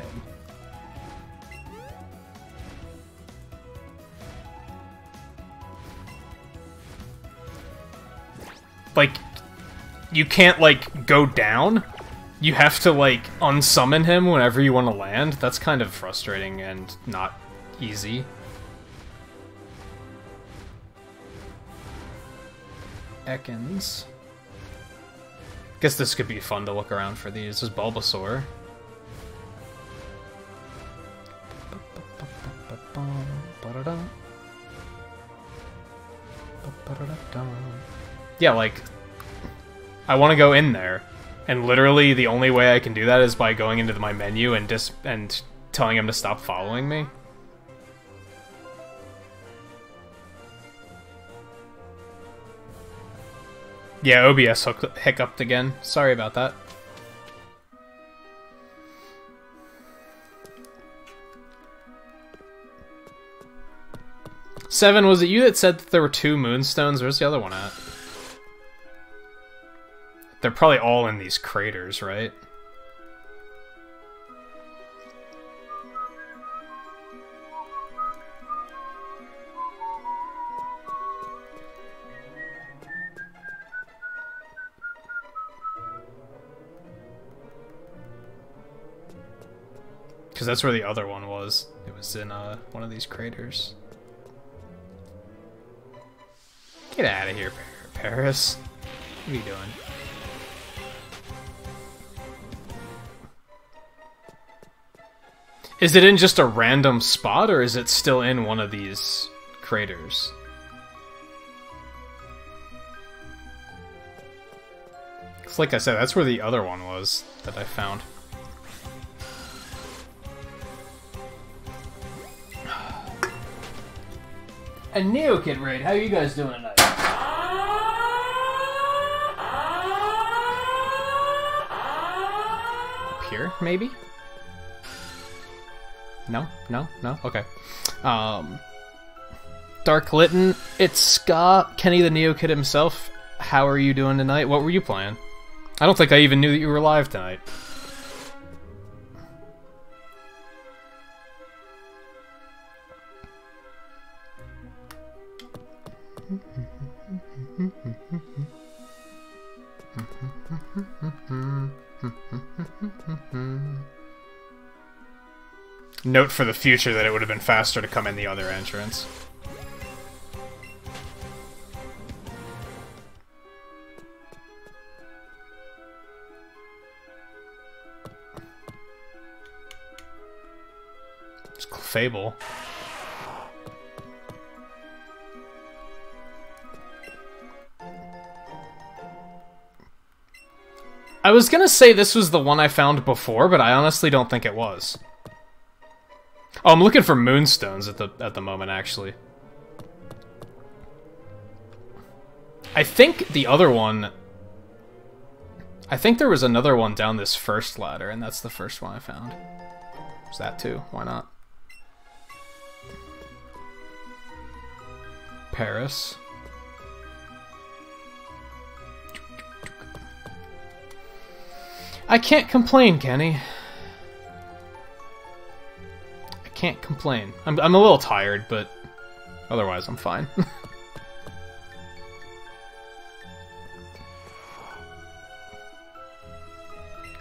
Like, you can't, like, go down? You have to, like, unsummon him whenever you want to land? That's kind of frustrating and not easy. Ekans. Guess this could be fun to look around for these. This is Bulbasaur. Yeah, like, I want to go in there, and literally the only way I can do that is by going into my menu and telling him to stop following me. Yeah, OBS hiccuped again. Sorry about that. Seven, was it you that said that there were 2 Moonstones? Where's the other one at? They're probably all in these craters, right? Because that's where the other one was. It was in one of these craters. Get out of here, Paris. What are you doing? Is it in just a random spot, or is it still in one of these craters? It's like I said, that's where the other one was that I found. And Neo Kid Raid, how are you guys doing tonight? Up here, maybe? No? No? No? Okay. Dark Litten, it's Ska, Kenny the Neo Kid himself. How are you doing tonight? What were you playing? I don't think I even knew that you were live tonight. Note for the future that it would have been faster to come in the other entrance. It's Fable. I was gonna say this was the one I found before, but I honestly don't think it was. Oh, I'm looking for moonstones at the moment, actually. I think the other one... I think there was another one down this first ladder, and that's the first one I found. There's that too, why not? Paris. I can't complain, Kenny. I can't complain. I'm a little tired, but otherwise I'm fine.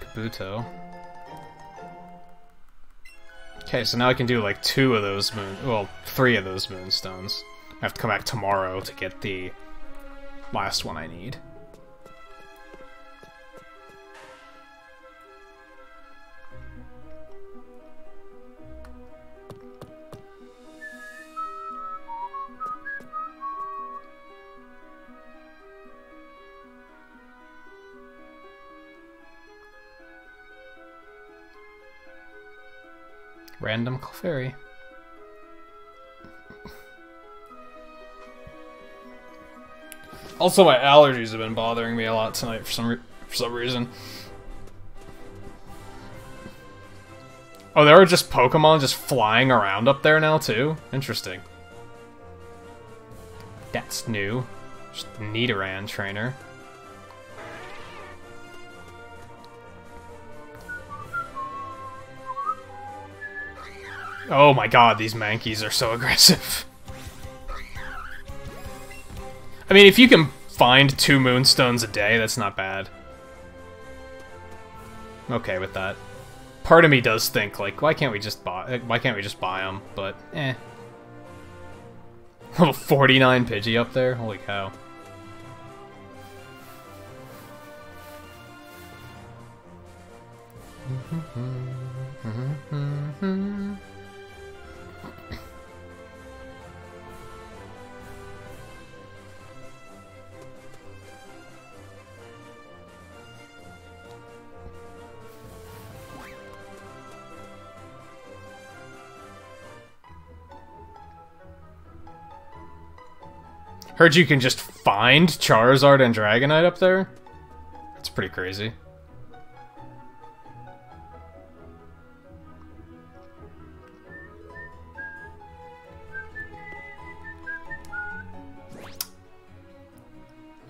Kabuto. Okay, so now I can do like 2 of those well, 3 of those moonstones. I have to come back tomorrow to get the last one I need. Random Clefairy. Also, my allergies have been bothering me a lot tonight for some reason. Oh, there are just Pokemon just flying around up there now too? Interesting. That's new. Just Nidoran trainer. Oh my god, these Mankeys are so aggressive. I mean, if you can find 2 moonstones a day, that's not bad. I'm okay with that. Part of me does think, like, why can't we just buy them? But, eh. Level 49 Pidgey up there? Holy cow. Heard you can just find Charizard and Dragonite up there? That's pretty crazy.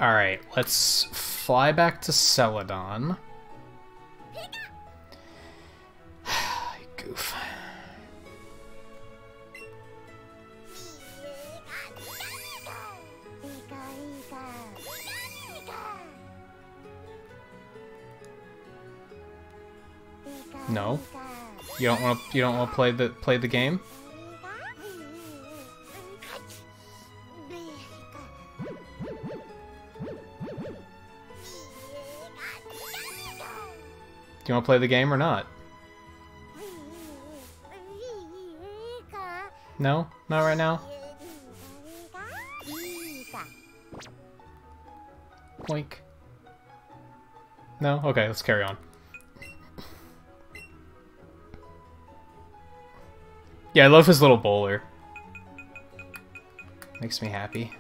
Alright, let's fly back to Celadon. Goof. No, you don't want to play the game. Do you want to play the game or not? No, not right now. Boink. No? Okay, let's carry on. Yeah, I love his little bowler. Makes me happy.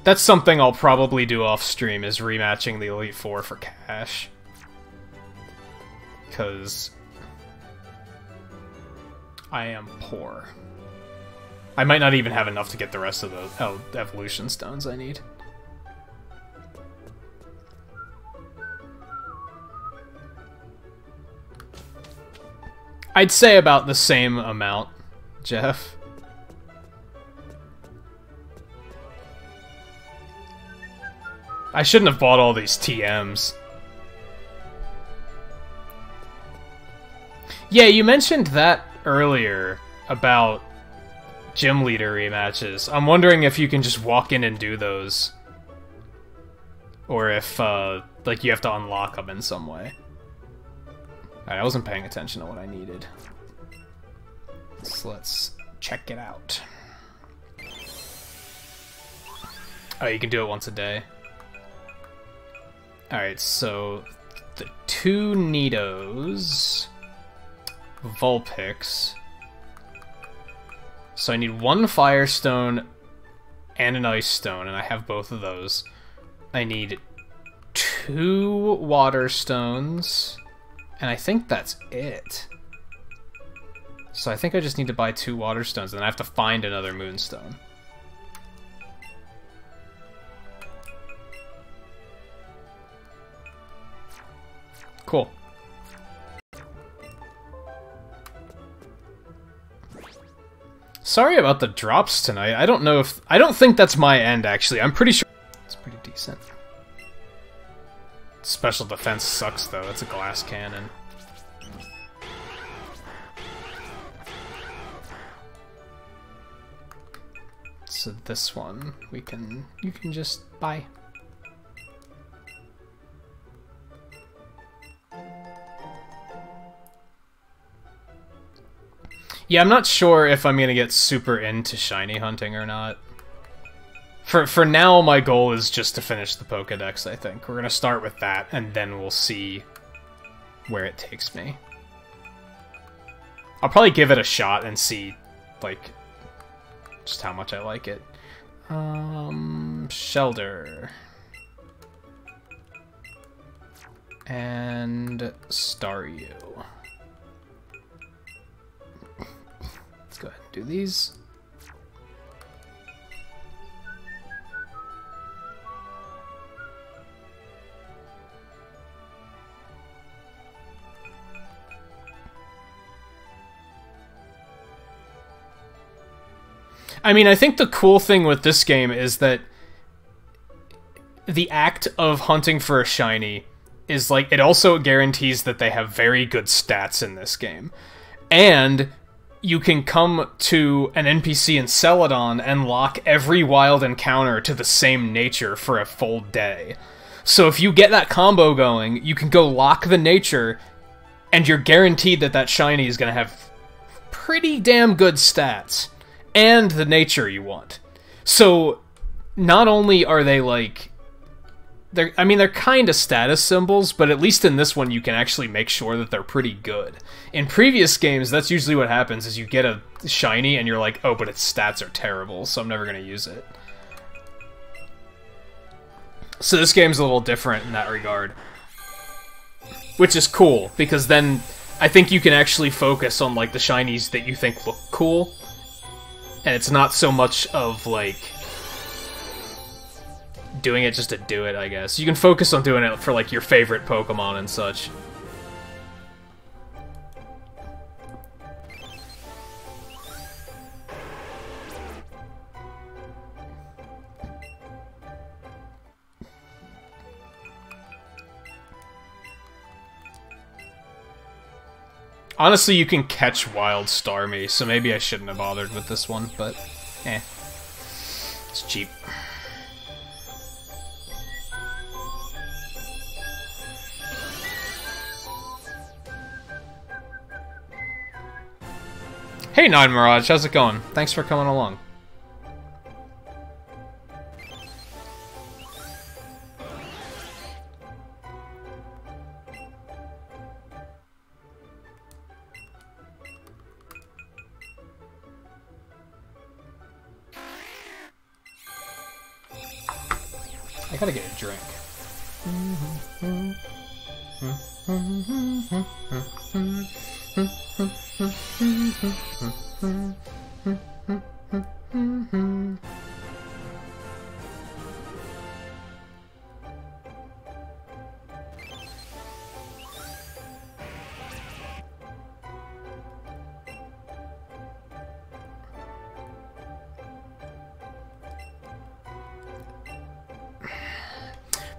That's something I'll probably do off stream, is rematching the Elite Four for cash. Because I am poor. I might not even have enough to get the rest of the evolution stones I need. I'd say about the same amount, Jeff. I shouldn't have bought all these TMs. Yeah, you mentioned that earlier about gym leader rematches. I'm wondering if you can just walk in and do those. Or if, like, you have to unlock them in some way. Alright, I wasn't paying attention to what I needed. So let's check it out. Oh, you can do it once a day. Alright, so the 2 Nidos, Vulpix. So I need 1 Firestone and an Ice Stone, and I have both of those. I need 2 Water Stones, and I think that's it. So I think I just need to buy 2 Water Stones, and then I have to find another Moonstone. Cool. Sorry about the drops tonight. I don't know if... I don't think that's my end, actually. I'm pretty sure... It's pretty decent. Special defense sucks, though. It's a glass cannon. So this one, you can just buy. Yeah, I'm not sure if I'm gonna get super into shiny hunting or not. For now, my goal is just to finish the Pokédex, I think. We're gonna start with that, and then we'll see where it takes me. I'll probably give it a shot and see, like, just how much I like it. Shelder. And Staryu. Let's go ahead and do these. I mean, I think the cool thing with this game is that the act of hunting for a shiny is, like, it also guarantees that they have very good stats in this game. And you can come to an NPC in Celadon and lock every wild encounter to the same nature for a full day. So if you get that combo going, you can go lock the nature, and you're guaranteed that that shiny is going to have pretty damn good stats. And the nature you want. So, not only are they, like... they're kind of status symbols, but at least in this one you can actually make sure that they're pretty good. In previous games, that's usually what happens, is you get a shiny and you're like, oh, but its stats are terrible, so I'm never going to use it. So this game's a little different in that regard. Which is cool, because then I think you can actually focus on, like, the shinies that you think look cool. And it's not so much of, like, doing it just to do it, I guess. You can focus on doing it for, like, your favorite Pokemon and such. Honestly, you can catch Wild Starmie, so maybe I shouldn't have bothered with this one, but eh. It's cheap. Hey, Nine Mirage, how's it going? Thanks for coming along. I gotta get a drink.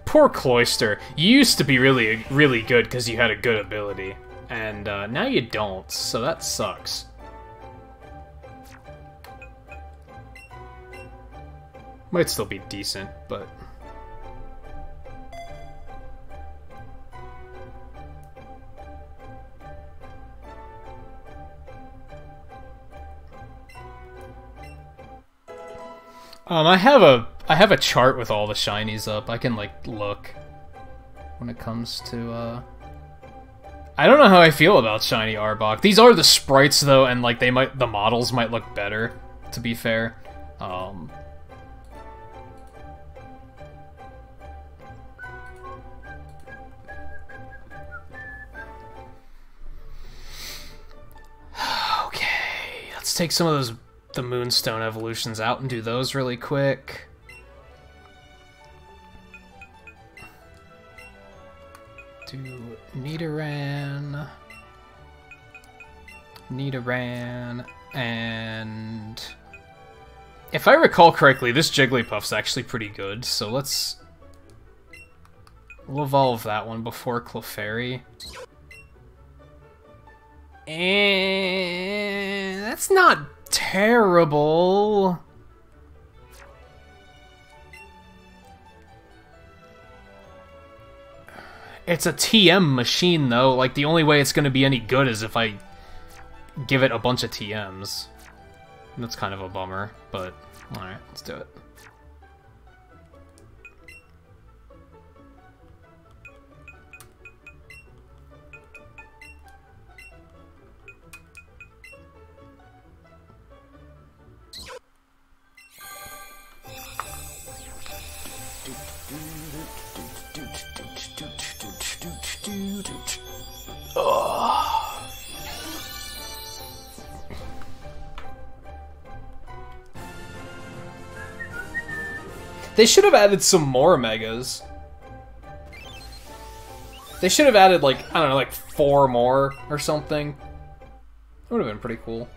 Poor Cloyster. You used to be really, really good because you had a good ability. And now you don't, so that sucks. Might still be decent, but... I have a chart with all the shinies up. I can, like, look when it comes to, I don't know how I feel about shiny Arbok. These are the sprites, though, and, like, the models might look better, to be fair. Okay, let's take some of the Moonstone evolutions out and do those really quick. Do Nidoran, and if I recall correctly, this Jigglypuff's actually pretty good, so we'll evolve that one before Clefairy. And that's not terrible. It's a TM machine, though. Like, the only way it's going to be any good is if I give it a bunch of TMs. That's kind of a bummer, but alright, let's do it. They should have added some more Megas. They should have added, like, I don't know, like 4 more or something. That would have been pretty cool.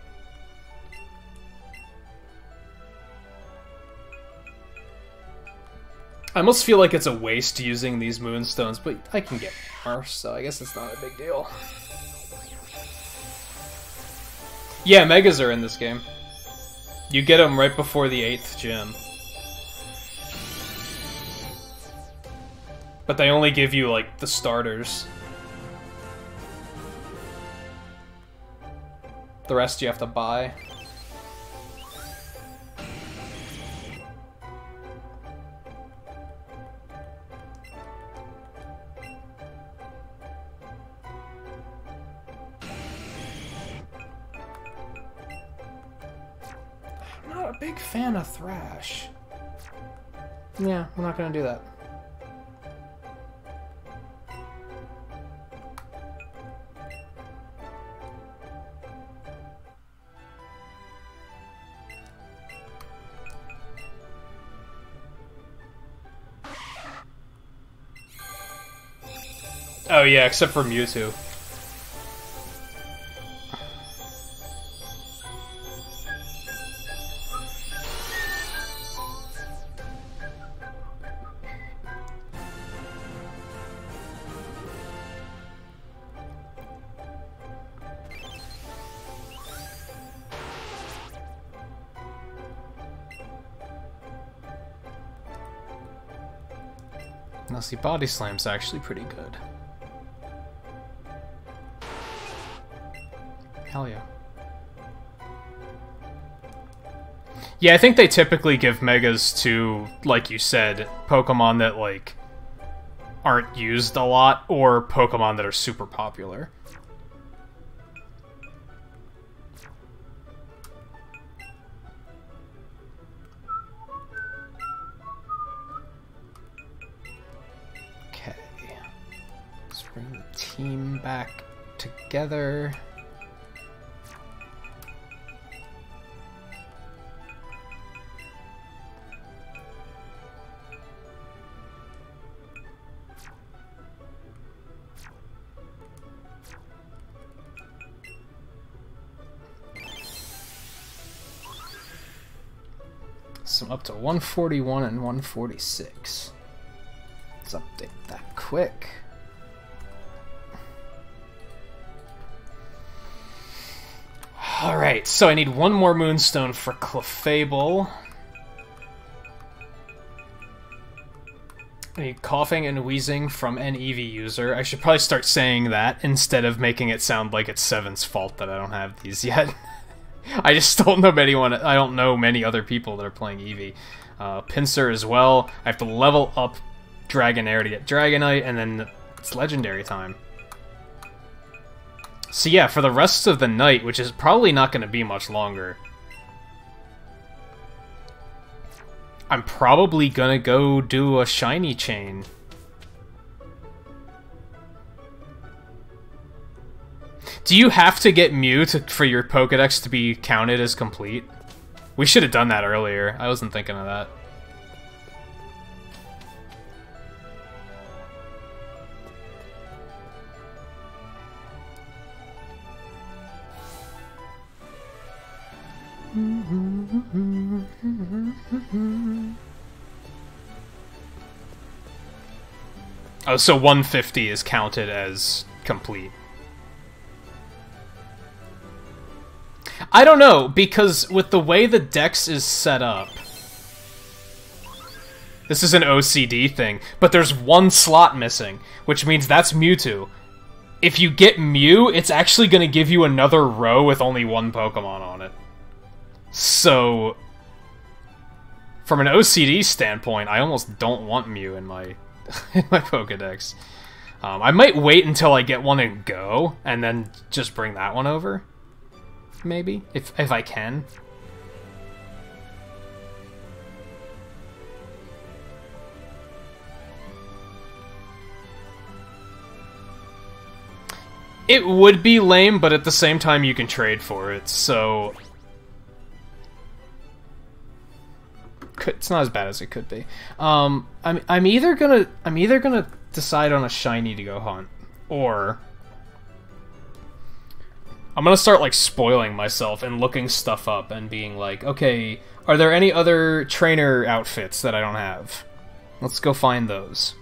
I almost feel like it's a waste using these Moonstones, but I can get more, so I guess it's not a big deal. Yeah, Megas are in this game. You get them right before the 8th gym. But they only give you, like, the starters. The rest you have to buy. I'm not a big fan of Thrash. Yeah, I'm not gonna do that. Oh yeah, except for Mewtwo. Now see, Body Slam's actually pretty good. Hell yeah. Yeah, I think they typically give Megas to, like you said, Pokemon that, like, aren't used a lot, or Pokemon that are super popular. Bring the team back together. So I'm up to 141 and 146. Let's update that quick. Alright, so I need one more Moonstone for Clefable. I need coughing and wheezing from an Eevee user. I should probably start saying that instead of making it sound like it's Seven's fault that I don't have these yet. I just don't know anyone. I don't know many other people that are playing Eevee. Pinsir as well. I have to level up Dragonair to get Dragonite, and then it's Legendary time. So yeah, for the rest of the night, which is probably not going to be much longer, I'm probably going to go do a shiny chain. Do you have to get Mew for your Pokédex to be counted as complete? We should have done that earlier. I wasn't thinking of that. Oh, so 150 is counted as complete. I don't know, because with the way the dex is set up, this is an OCD thing, but there's one slot missing, which means that's Mewtwo. If you get Mew, it's actually going to give you another row with only one Pokemon on it. So, from an OCD standpoint, I almost don't want Mew in my in my Pokédex. I might wait until I get one and go, and then just bring that one over. Maybe, if I can. It would be lame, but at the same time you can trade for it, so it's not as bad as it could be. I'm either gonna decide on a shiny to go hunt, or I'm gonna start like spoiling myself and looking stuff up and being like, okay, are there any other trainer outfits that I don't have? Let's go find those.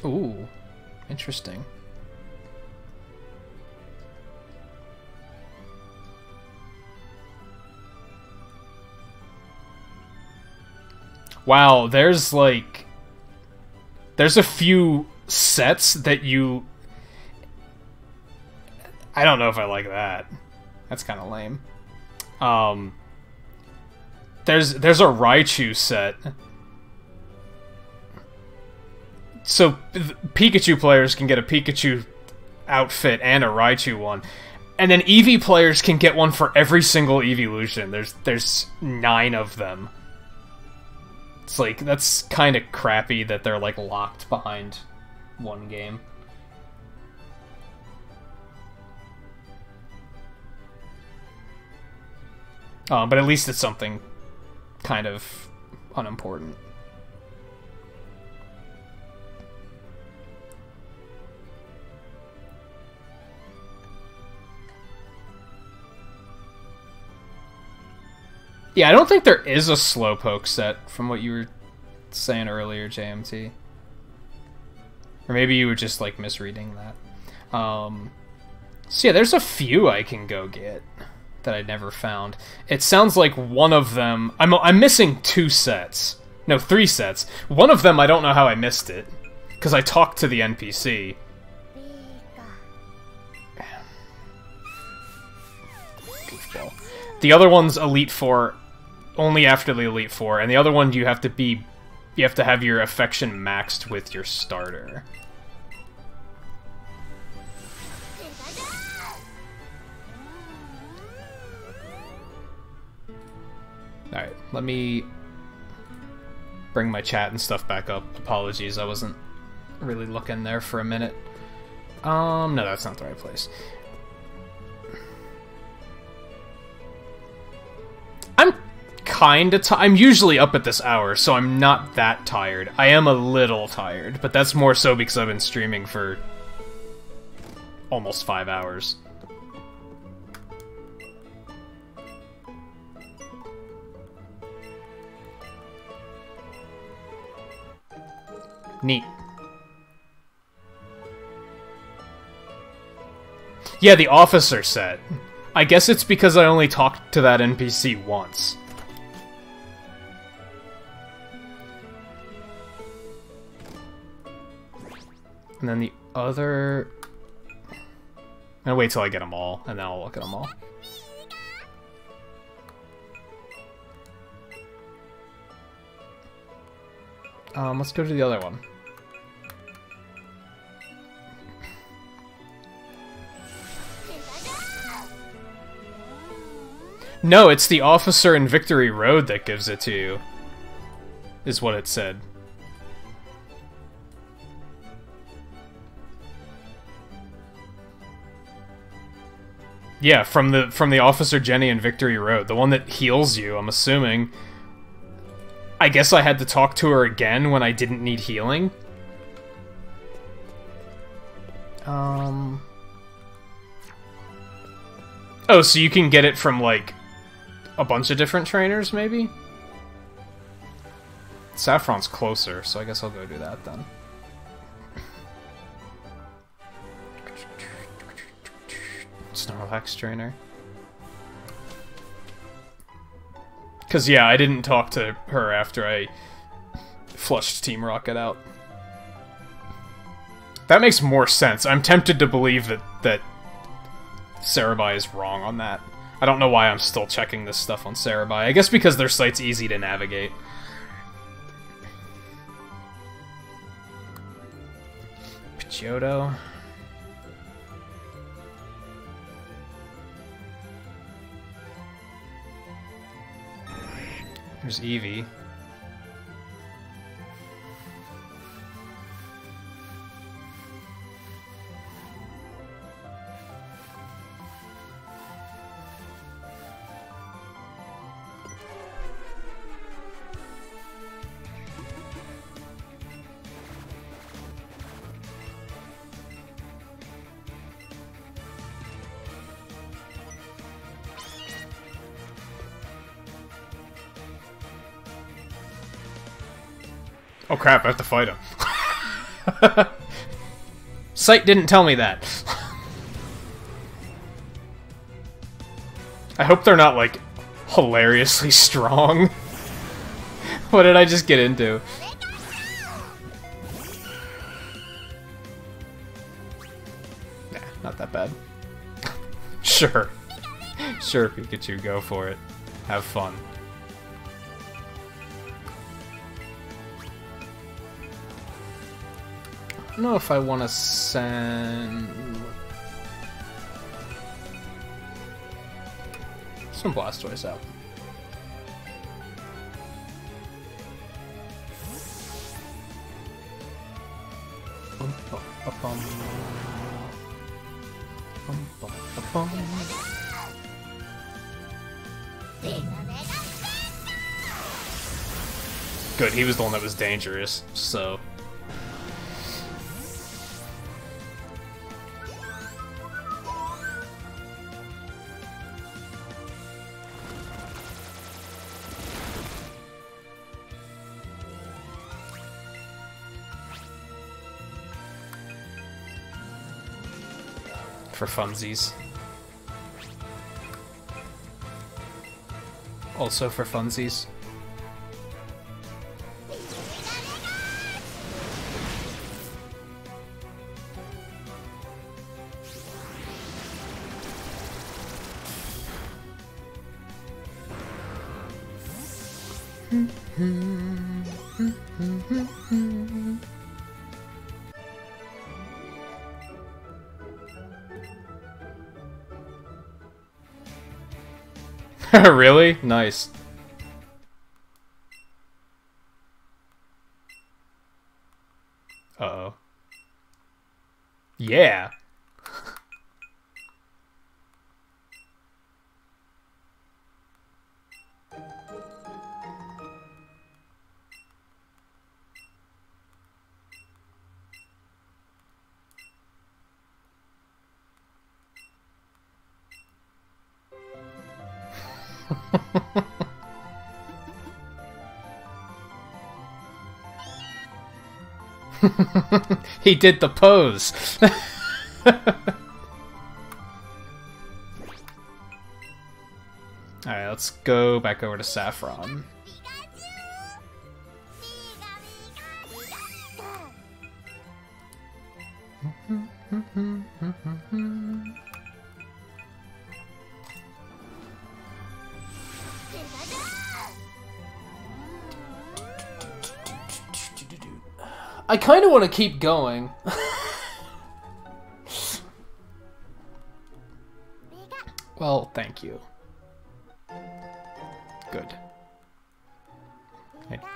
Ooh, interesting. Wow, there's a few sets that you... I don't know if I like that. That's kind of lame. There's a Raichu set. So, Pikachu players can get a Pikachu outfit and a Raichu one. And then Eevee players can get one for every single evolution. There's 9 of them. It's like, that's kind of crappy that they're like locked behind one game. But at least it's something kind of unimportant. Yeah, I don't think there is a Slowpoke set from what you were saying earlier, JMT. Or maybe you were just, like, misreading that. So yeah, there's a few I can go get that I never found. It sounds like one of them... I'm missing 2 sets. No, 3 sets. One of them, I don't know how I missed it. Because I talked to the NPC. Goofball. The other one's Elite Four only after the Elite Four, and the other one you have to have your affection maxed with your starter. Alright, let me bring my chat and stuff back up. Apologies, I wasn't really looking there for a minute. No, that's not the right place. I'm I'm usually up at this hour, so I'm not that tired. I am a little tired, but that's more so because I've been streaming for almost 5 hours. Neat. Yeah, the officer set. I guess it's because I only talked to that NPC once. And then the other... I'll wait till I get them all, and then I'll look at them all. Let's go to the other one. No, it's the officer in Victory Road that gives it to you, is what it said. Yeah, from the Officer Jenny in Victory Road, the one that heals you, I'm assuming. I guess I had to talk to her again when I didn't need healing. Oh, so you can get it from, like, a bunch of different trainers, maybe? Saffron's closer, so I guess I'll go do that then. Snorlax trainer. Because, yeah, I didn't talk to her after I flushed Team Rocket out. That makes more sense. I'm tempted to believe that Cerebi is wrong on that. I don't know why I'm still checking this stuff on Cerebi. I guess because their site's easy to navigate. Pidgeotto. There's Eevee. Oh crap, I have to fight him. Site didn't tell me that. I hope they're not, like, hilariously strong. What did I just get into? Nah, not that bad. Sure. Sure, Pikachu, go for it. Have fun. I don't know if I want to send... some Blastoise out. Good, he was the one that was dangerous, so... For funsies. Also for funsies. Really? Nice. Uh-oh. Yeah. He did the pose. Alright, let's go back over to Saffron. I kind of want to keep going. Well, thank you. Good.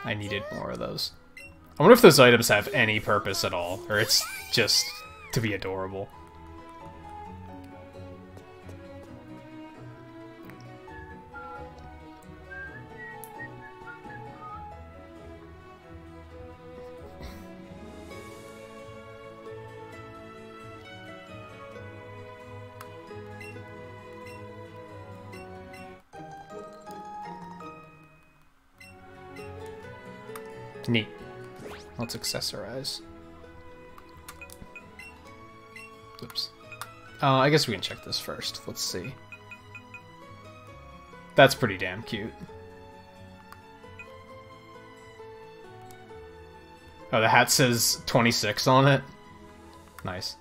I needed more of those. I wonder if those items have any purpose at all, or it's just to be adorable. Neat. Let's accessorize. Oops. I guess we can check this first. Let's see. That's pretty damn cute. Oh, the hat says 26 on it. Nice.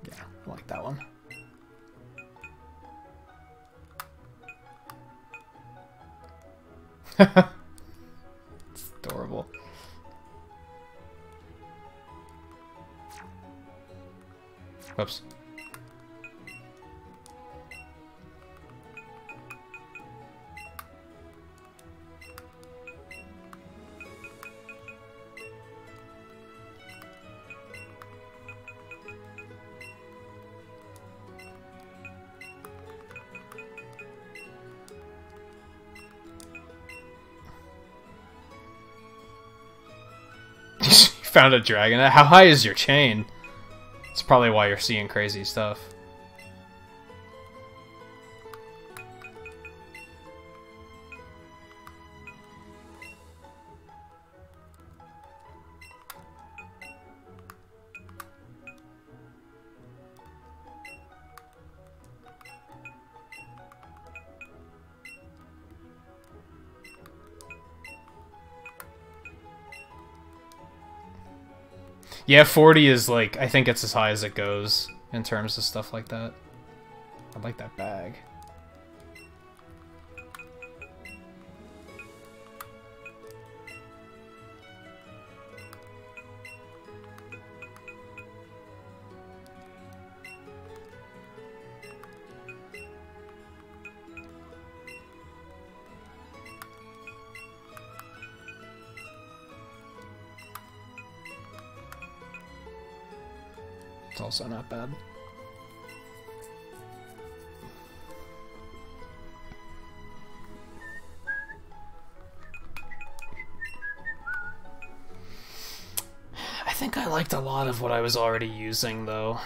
Yeah, I like that one. It's adorable. Whoops. Found a dragon. How high is your chain? It's probably why you're seeing crazy stuff. Yeah, 40 is like, I think it's as high as it goes in terms of stuff like that. I like that bag. It's also not bad. I think I liked a lot of what I was already using, though.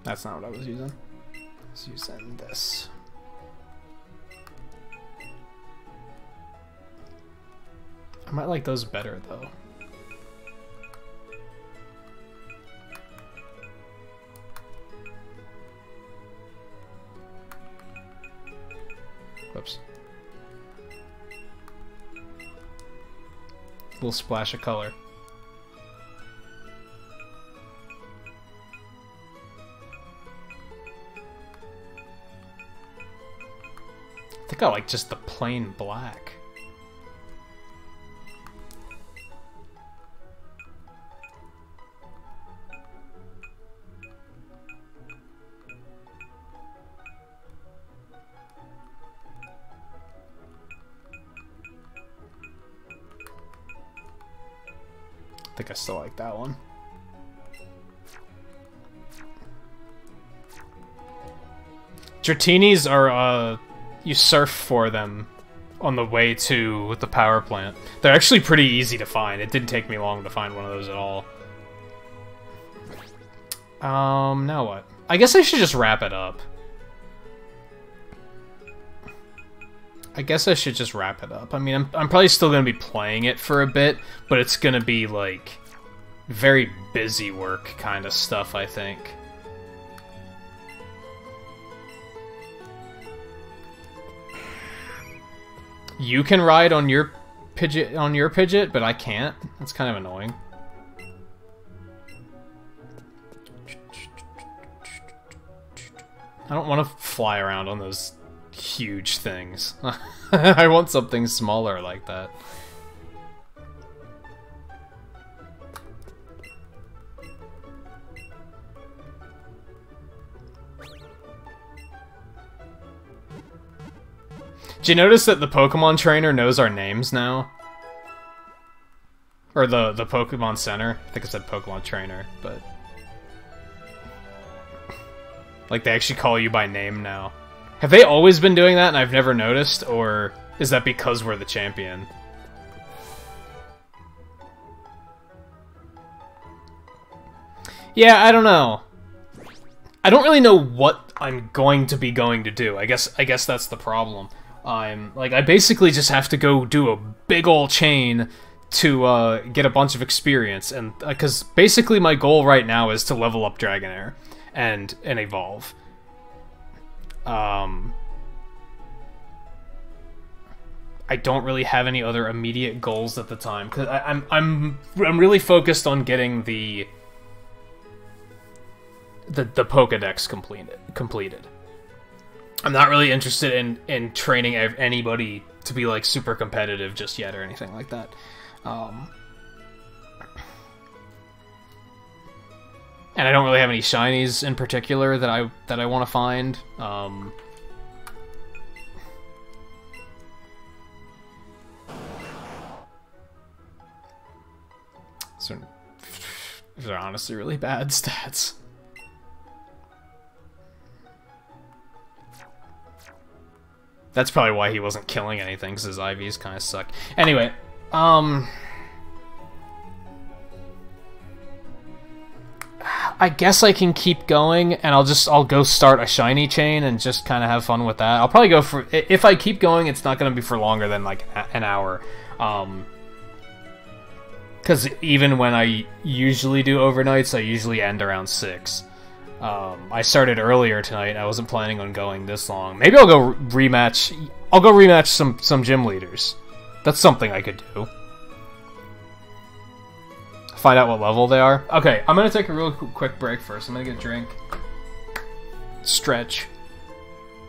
That's not what I was using. I was using this. I might like those better, though. Whoops. Little splash of color. I think I like just the plain black. I think I still like that one. Dratini's are, you surf for them on the way to the power plant. They're actually pretty easy to find. It didn't take me long to find one of those at all. Now what? I guess I should just wrap it up. I mean, I'm probably still gonna be playing it for a bit, but it's gonna be, like, very busy work kind of stuff, I think. You can ride on your Pidgeot, but I can't. That's kind of annoying. I don't want to fly around on those huge things. I want something smaller like that. Did you notice that the Pokemon trainer knows our names now? Or the Pokemon Center? I think I said Pokemon trainer, but... like, they actually call you by name now. Have they always been doing that and I've never noticed, or is that because we're the champion? Yeah, I don't know. I don't really know what I'm going to do. I guess that's the problem. I basically just have to go do a big ol' chain to get a bunch of experience, and because basically my goal right now is to level up Dragonair and evolve. I don't really have any other immediate goals at the time because I'm really focused on getting the Pokédex completed. I'm not really interested in training anybody to be, like, super competitive just yet or anything like that. And I don't really have any shinies in particular that I want to find. So these are honestly really bad stats. That's probably why he wasn't killing anything, because his IVs kind of suck. Anyway, I guess I can keep going, and I'll go start a shiny chain and just kind of have fun with that. I'll probably go for... if I keep going, it's not going to be for longer than, like, an hour. Because even when I usually do overnights, I usually end around 6. I started earlier tonight. I wasn't planning on going this long. Maybe I'll go rematch... I'll go rematch some gym leaders. That's something I could do. Find out what level they are. Okay, I'm gonna take a real quick break first. I'm gonna get a drink. Stretch.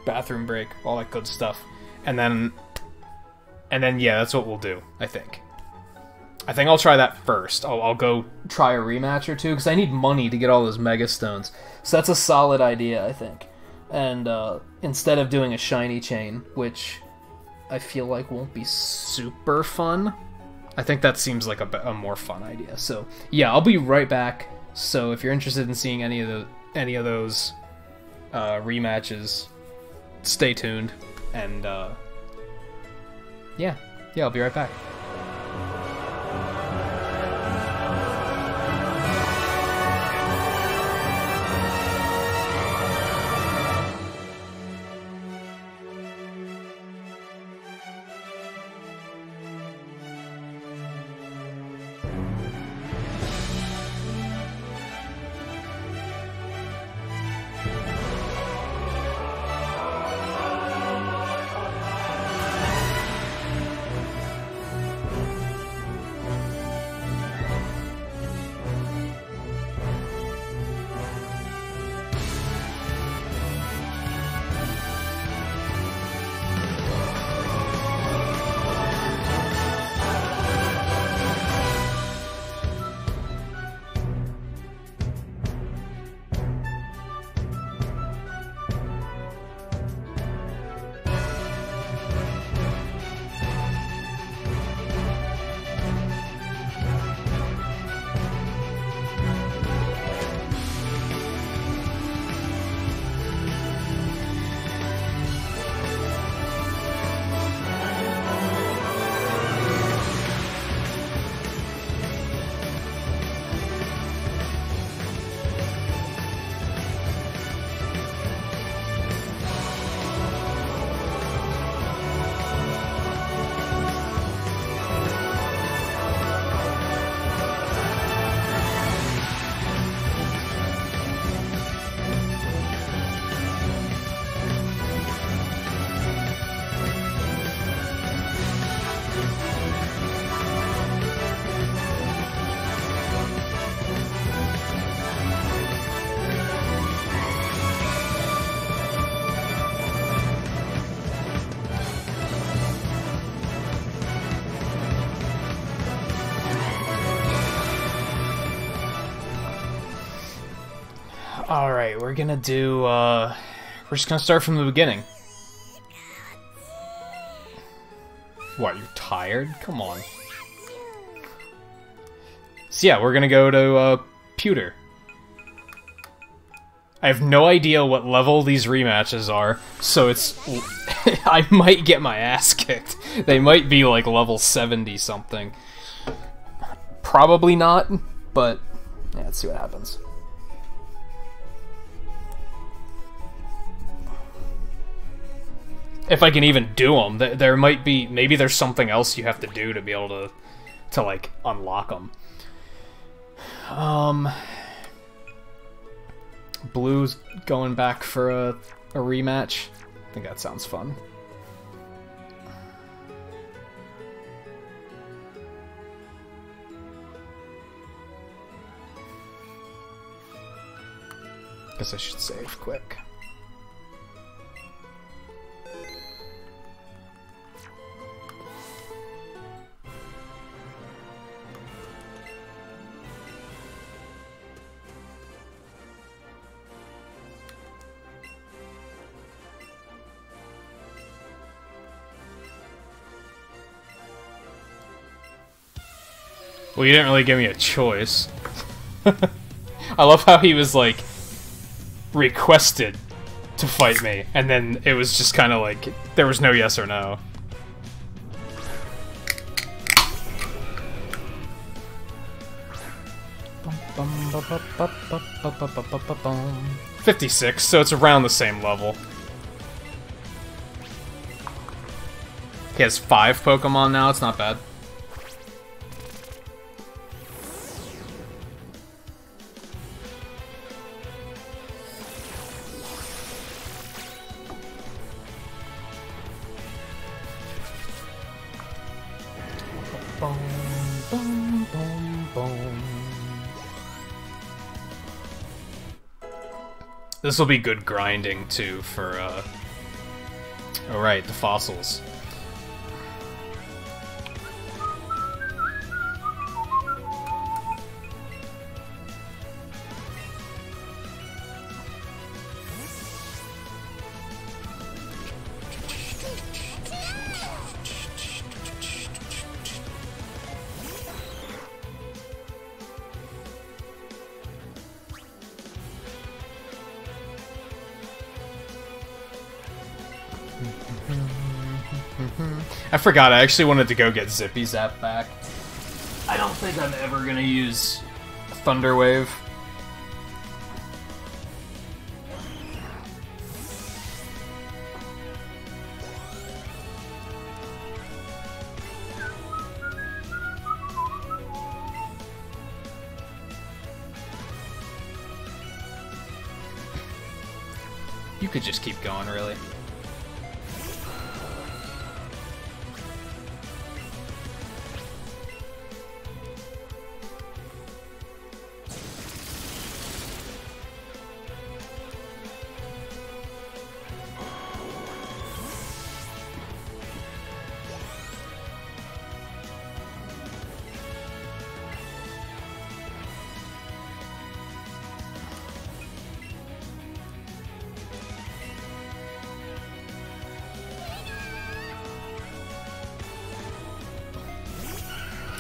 Bathroom break. All that good stuff. And then, yeah, that's what we'll do, I think. I think I'll try that first. I'll go try a rematch or two, because I need money to get all those Mega Stones. So that's a solid idea, I think. And instead of doing a shiny chain, which I feel like won't be super fun, I think that seems like a more fun idea. So yeah, I'll be right back. So if you're interested in seeing any of those rematches, stay tuned. And yeah, I'll be right back. Alright, we're gonna do, we're just gonna start from the beginning. What, you're tired? Come on. So yeah, we're gonna go to, Pewter. I have no idea what level these rematches are, so it's... I might get my ass kicked. They might be, like, level 70-something. Probably not, but... yeah, let's see what happens. If I can even do them, there might be... maybe there's something else you have to do to be able to like, unlock them. Blue's going back for a rematch. I think that sounds fun. Guess I should save quick. Well, you didn't really give me a choice. I love how he was, like, requested to fight me, and then it was just kind of like, there was no yes or no. $56, so it's around the same level. He has 5 Pokemon now, it's not bad. This will be good grinding, too, for, oh, right, the fossils. I forgot, I actually wanted to go get Zippy Zap back. I don't think I'm ever gonna use Thunder Wave. You could just keep going, really.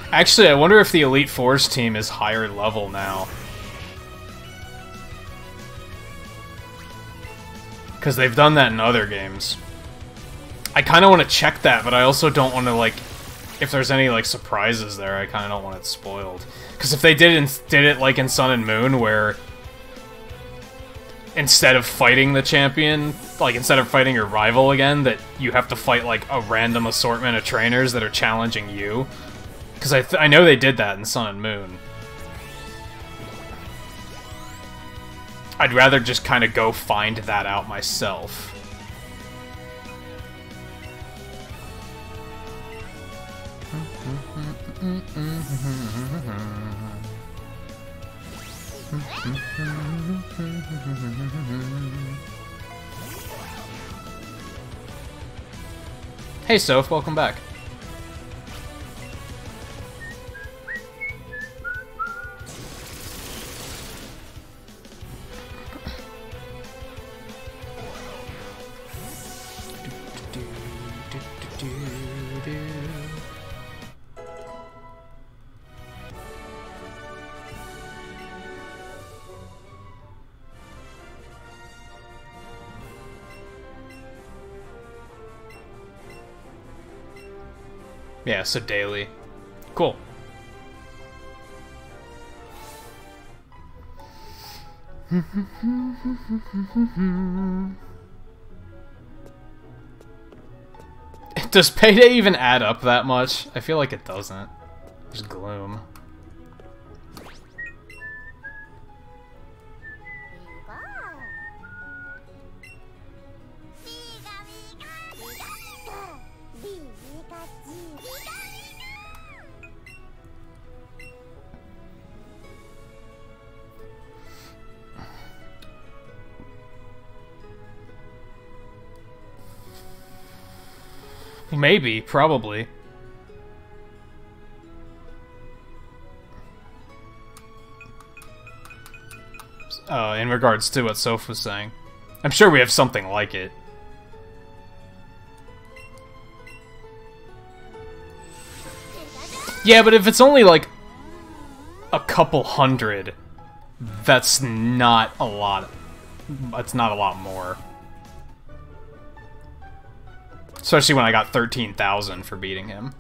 Actually, I wonder if the Elite Fours team is higher level now. Because they've done that in other games. I kind of want to check that, but I also don't want to, like... if there's any, like, surprises there, I kind of don't want it spoiled. Because if they did it, like, in Sun and Moon, where... instead of fighting the champion, like, instead of fighting your rival again, that you have to fight, like, a random assortment of trainers that are challenging you. Because I know they did that in Sun and Moon. I'd rather just kind of go find that out myself. Hey Soph, welcome back. Yeah, so daily. Cool. Does Payday even add up that much? I feel like it doesn't. There's Gloom. Maybe, probably. In regards to what Soph was saying. I'm sure we have something like it. Yeah, but if it's only like a couple hundred, that's not a lot. That's not a lot more. Especially when I got 13,000 for beating him.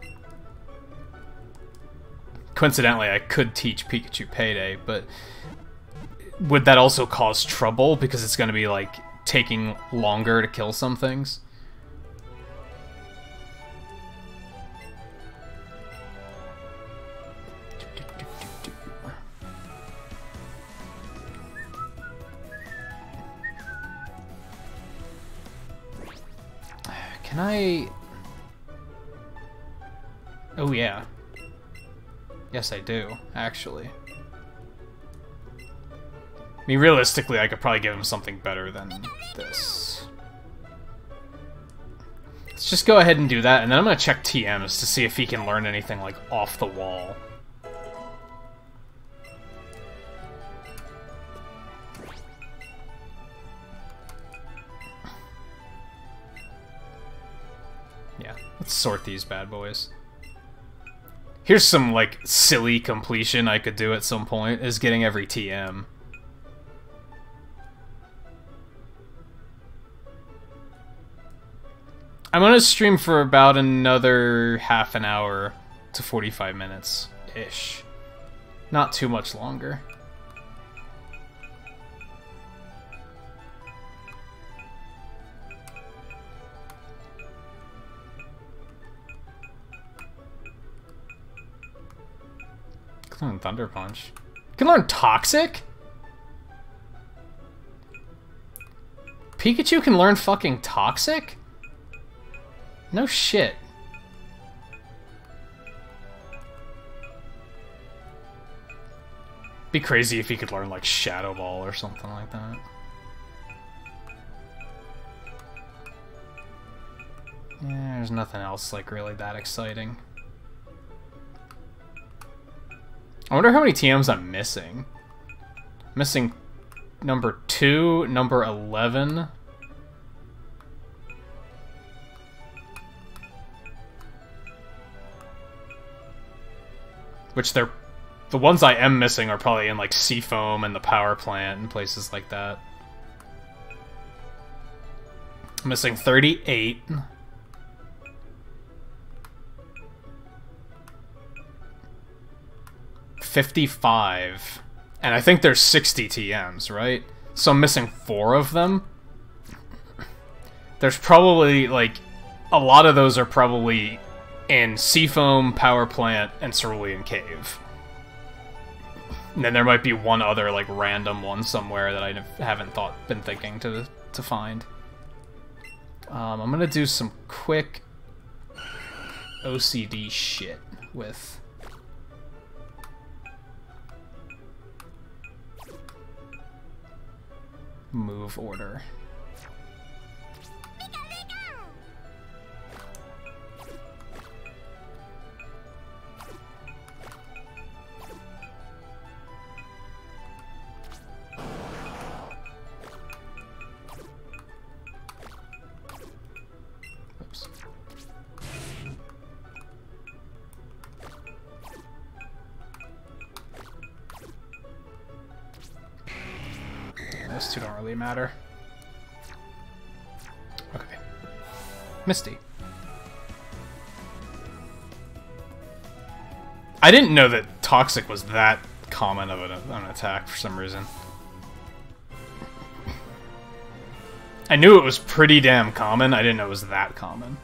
Coincidentally, I could teach Pikachu Payday, but would that also cause trouble because it's going to be like taking longer to kill some things? Can I... Oh yeah. Yes, I do, actually. I mean, realistically, I could probably give him something better than this. Let's just go ahead and do that, and then I'm gonna check TMs to see if he can learn anything, like, off the wall. Yeah, let's sort these bad boys. Here's some, like, silly completion I could do at some point, is getting every TM. I'm gonna stream for about another half an hour to 45 minutes-ish. Not too much longer. Can learn Thunder Punch. Can learn Toxic? Pikachu can learn fucking Toxic? No shit. Be crazy if he could learn like Shadow Ball or something like that. Yeah, there's nothing else like really that exciting. I wonder how many TMs I'm missing. Missing number 2, number 11. Which they're... The ones I am missing are probably in like Seafoam and the power plant and places like that. I'm missing 38. $55. And I think there's 60 TMs, right? So I'm missing 4 of them. There's probably, like, a lot of those are probably in Seafoam, Power Plant, and Cerulean Cave. And then there might be one other, like, random one somewhere that I haven't been thinking to find. I'm gonna do some quick OCD shit with... move order. Oops. those two don't really matter. Okay. Misty. I didn't know that Toxic was that common of an attack for some reason. I knew it was pretty damn common, I didn't know it was that common.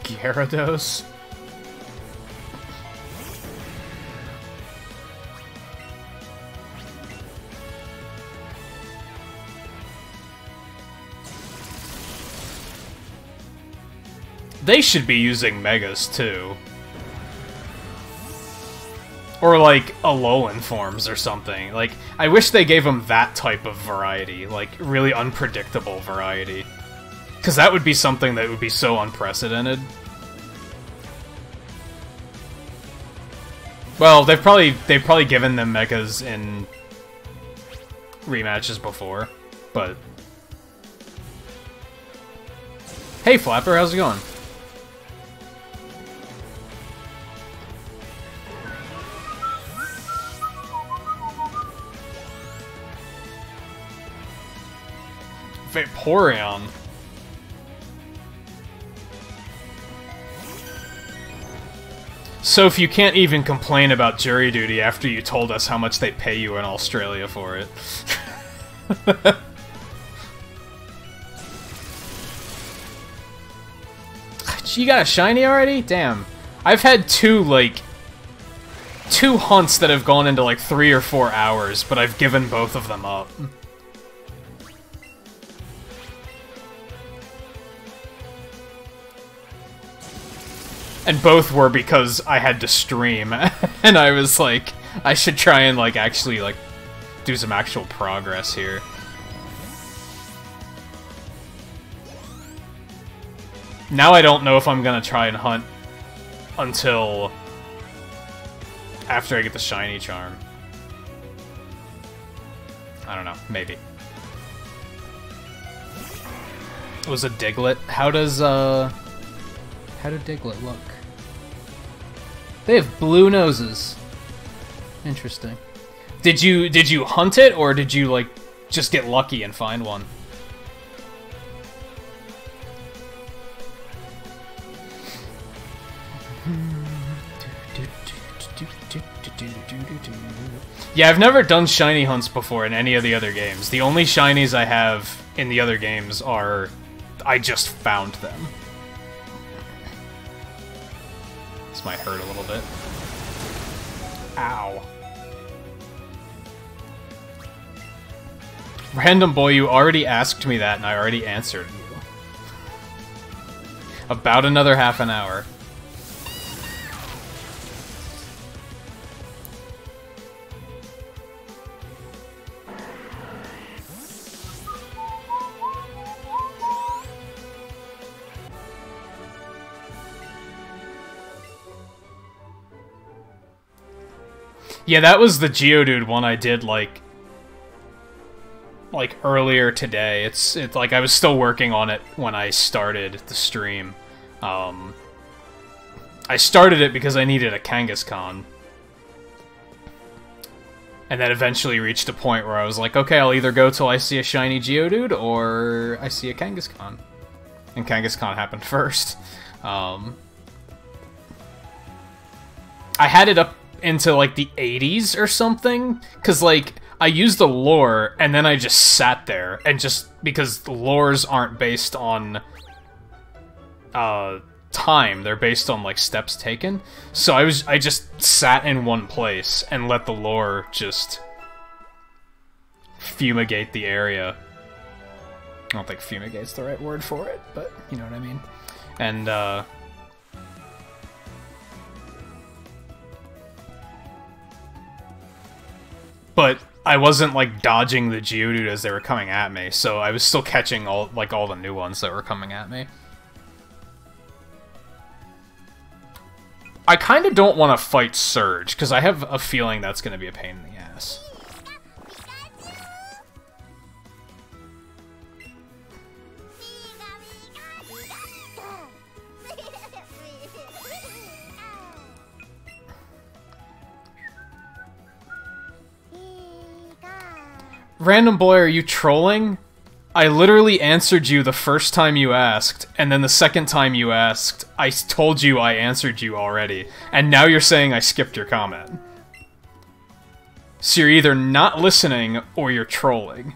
Gyarados? They should be using Megas, too. Or, like, Alolan forms or something. Like, I wish they gave them that type of variety. Like, really unpredictable variety. Because that would be something that would be so unprecedented. Well, they've probably given them Megas in rematches before, but... Hey, Flapper, how's it going? Vaporeon. So if you can't even complain about jury duty after you told us how much they pay you in Australia for it. You got a shiny already? Damn. I've had two hunts that have gone into like 3 or 4 hours, but I've given both of them up. And both were because I had to stream, and I was like, I should try and, like, actually, like, do some actual progress here. Now I don't know if I'm gonna try and hunt until after I get the shiny charm. I don't know, maybe. It was a Diglett. How did Diglett look? They have blue noses. Interesting. Did you hunt it, or did you, like, just get lucky and find one? Yeah, I've never done shiny hunts before in any of the other games. The only shinies I have in the other games are... I just found them. This might hurt a little bit. Ow. Random boy, you already asked me that and I already answered you. About another half an hour. Yeah, that was the Geodude one I did, like earlier today. It's like I was still working on it when I started the stream. I started it because I needed a Kangaskhan. And then eventually reached a point where I was like, okay, I'll either go till I see a shiny Geodude, or I see a Kangaskhan. And Kangaskhan happened first. I had it up into, like, the 80s or something, because, like, I used the lore, and then I just sat there, and just, because lores aren't based on, time. They're based on like steps taken. So I just sat in one place and let the lore just fumigate the area. I don't think fumigate's the right word for it, but you know what I mean. And but I wasn't like dodging the Geodude as they were coming at me, so I was still catching all the new ones that were coming at me. I kind of don't want to fight Surge, because I have a feeling that's going to be a pain in the ass. Random boy, are you trolling? I literally answered you the first time you asked, and then the second time you asked, I told you I answered you already, and now you're saying I skipped your comment. So you're either not listening, or you're trolling.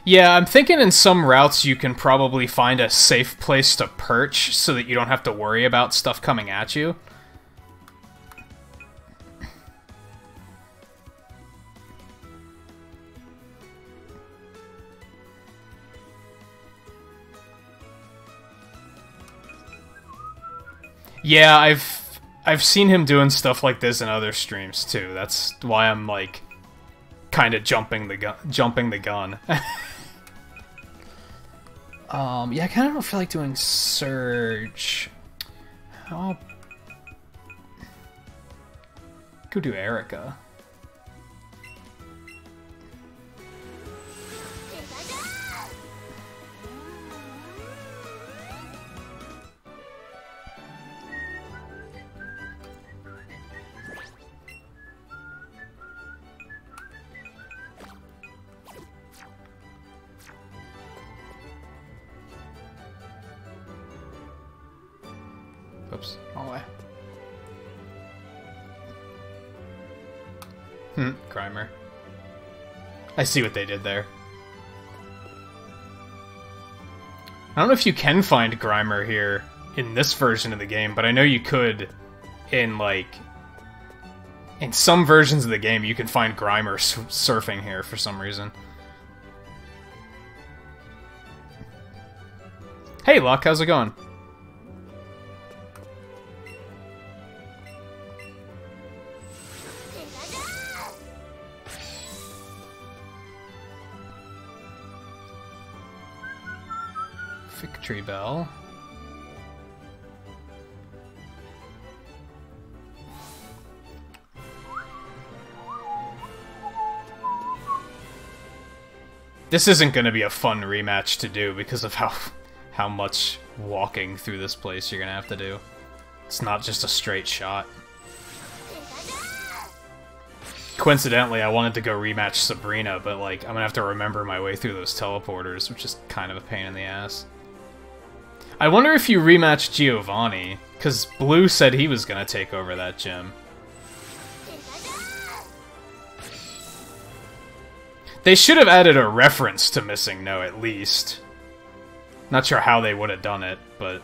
Yeah, I'm thinking in some routes you can probably find a safe place to perch so that you don't have to worry about stuff coming at you. Yeah, I've seen him doing stuff like this in other streams too. That's why I'm like kind of jumping the gun. Yeah, I kind of don't feel like doing Surge. I'll go do Erica. Oops, wrong way. Grimer. I see what they did there. I don't know if you can find Grimer here in this version of the game, but I know you could in, like... in some versions of the game, you can find Grimer surfing here for some reason. Hey, Luck, how's it going? Victory Bell. This isn't going to be a fun rematch to do because of how much walking through this place you're going to have to do. It's not just a straight shot. Coincidentally, I wanted to go rematch Sabrina, but like I'm going to have to remember my way through those teleporters, which is kind of a pain in the ass. I wonder if you rematch Giovanni, because Blue said he was going to take over that gym. They should have added a reference to Missing No, at least. Not sure how they would have done it, but...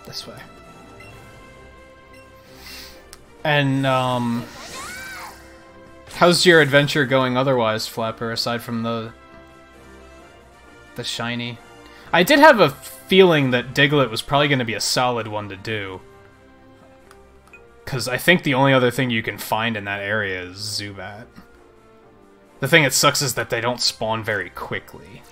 This way. And, how's your adventure going otherwise, Flapper, aside from the shiny? I did have a feeling that Diglett was probably going to be a solid one to do. Because I think the only other thing you can find in that area is Zubat. The thing that sucks is that they don't spawn very quickly.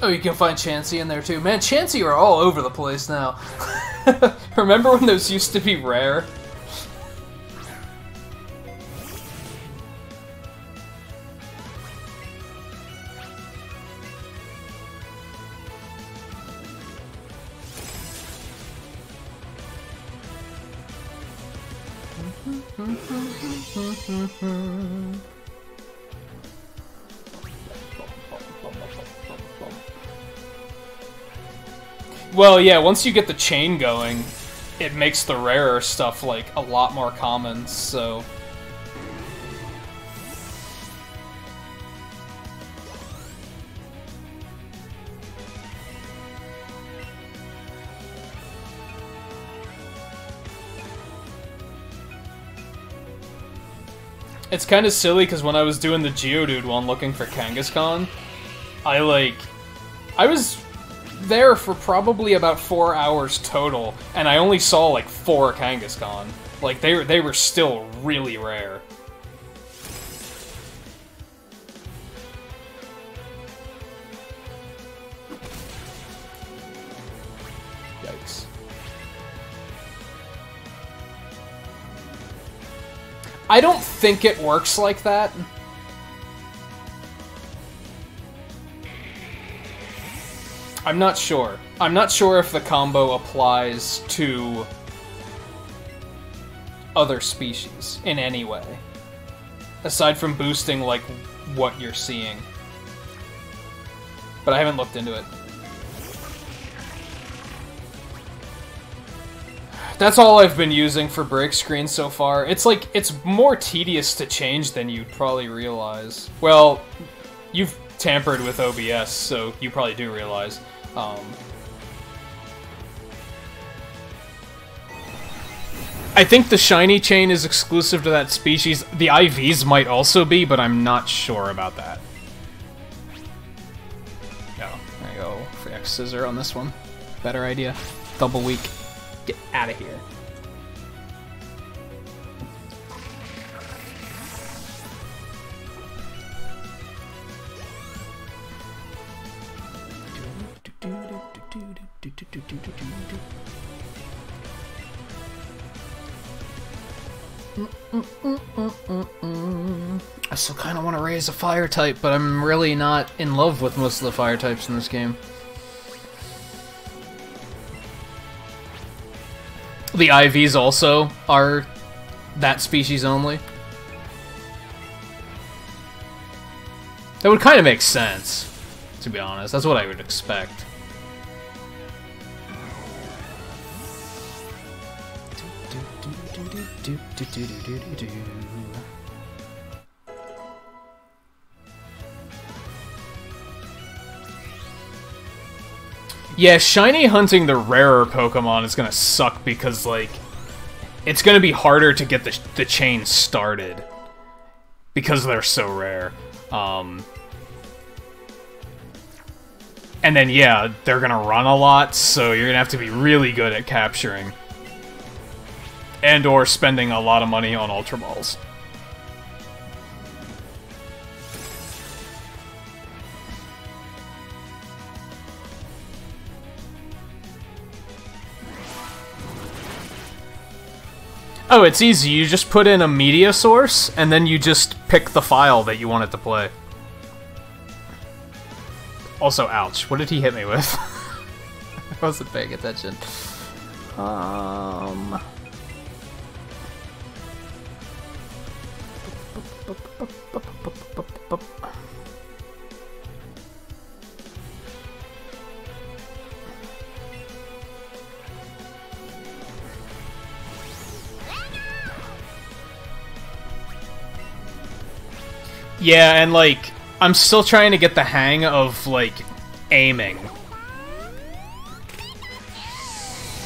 Oh, you can find Chansey in there too. Man, Chansey are all over the place now. Remember when those used to be rare? Well, yeah, once you get the chain going, it makes the rarer stuff, like, a lot more common, so... It's kind of silly, because when I was doing the Geodude one looking for Kangaskhan, I was there for probably about 4 hours total, and I only saw like 4 Kangaskhan. Like, they were still really rare. Yikes. I don't think it works like that. I'm not sure. I'm not sure if the combo applies to other species in any way. Aside from boosting, like, what you're seeing. But I haven't looked into it. That's all I've been using for break screen so far. It's like, it's more tedious to change than you'd probably realize. Well, you've tampered with OBS, so you probably do realize. I think the shiny chain is exclusive to that species. The IVs might also be, but I'm not sure about that. Oh, there you go. For X Scissor on this one. Better idea. Double weak. Get out of here. I still kind of want to raise a fire type, but I'm really not in love with most of the fire types in this game. The IVs also are that species only. That would kind of make sense, to be honest. That's what I would expect. Yeah, shiny hunting the rarer Pokemon is gonna suck because, like, it's gonna be harder to get the chain started because they're so rare. And then, yeah, they're gonna run a lot, so you're gonna have to be really good at capturing. And or spending a lot of money on Ultra Balls. Oh, it's easy. You just put in a media source, and then you just pick the file that you want it to play. Also, ouch. What did he hit me with? I wasn't paying attention. Yeah, and, like, I'm still trying to get the hang of, like, aiming.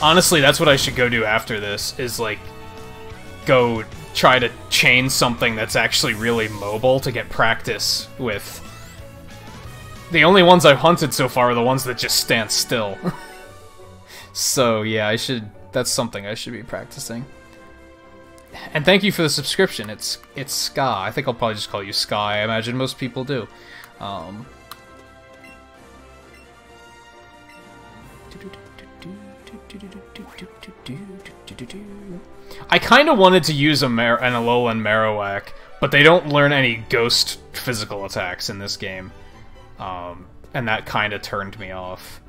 Honestly, that's what I should go do after this, is, like, go try to chain something that's actually really mobile to get practice with. The only ones I've hunted so far are the ones that just stand still. So, yeah, that's something I should be practicing. And thank you for the subscription. It's Ska. I think I'll probably just call you Ska. I imagine most people do. I kind of wanted to use an Alolan Marowak, but they don't learn any ghost physical attacks in this game. And that kind of turned me off.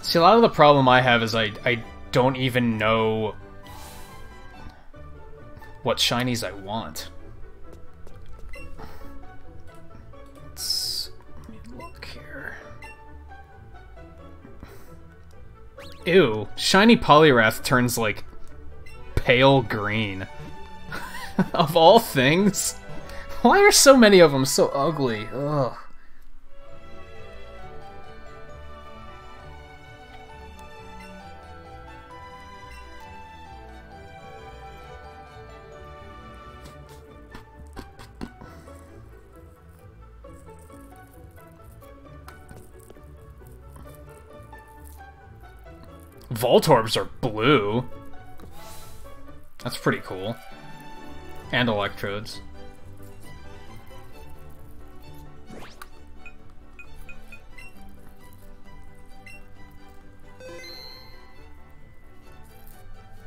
See, a lot of the problem I have is I don't even know what shinies I want. Let me look here. Ew, shiny Poliwrath turns like pale green. Of all things. Why are so many of them so ugly? Ugh. Voltorbs are blue. That's pretty cool. And Electrodes.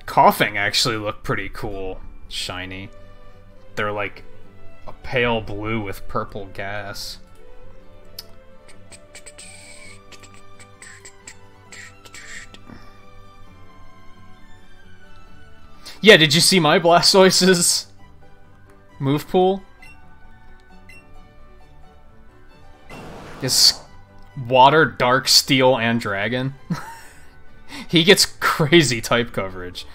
Coughing actually look pretty cool. Shiny. They're like a pale blue with purple gas. Yeah, did you see my Blastoise's move pool? Is Water, Dark, Steel, and Dragon. He gets crazy type coverage.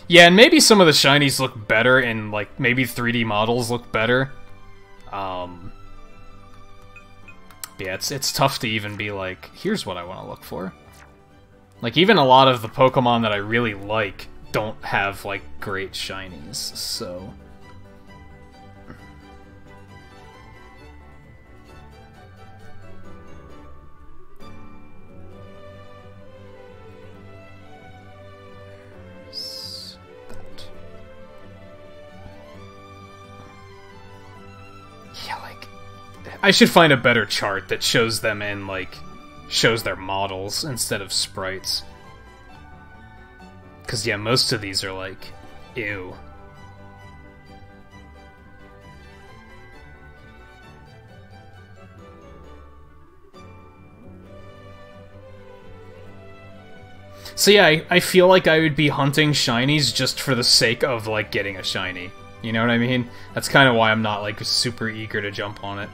Yeah, and maybe some of the shinies look better, and like maybe 3D models look better. Yeah, it's tough to even be like, here's what I want to look for. Like, even a lot of the Pokemon that I really like don't have, like, great shinies, so... Yeah, like... I should find a better chart that shows them in, like, shows their models instead of sprites. Because, yeah, most of these are, like, ew. So yeah, I feel like I would be hunting shinies just for the sake of, like, getting a shiny. You know what I mean? That's kind of why I'm not, like, super eager to jump on it.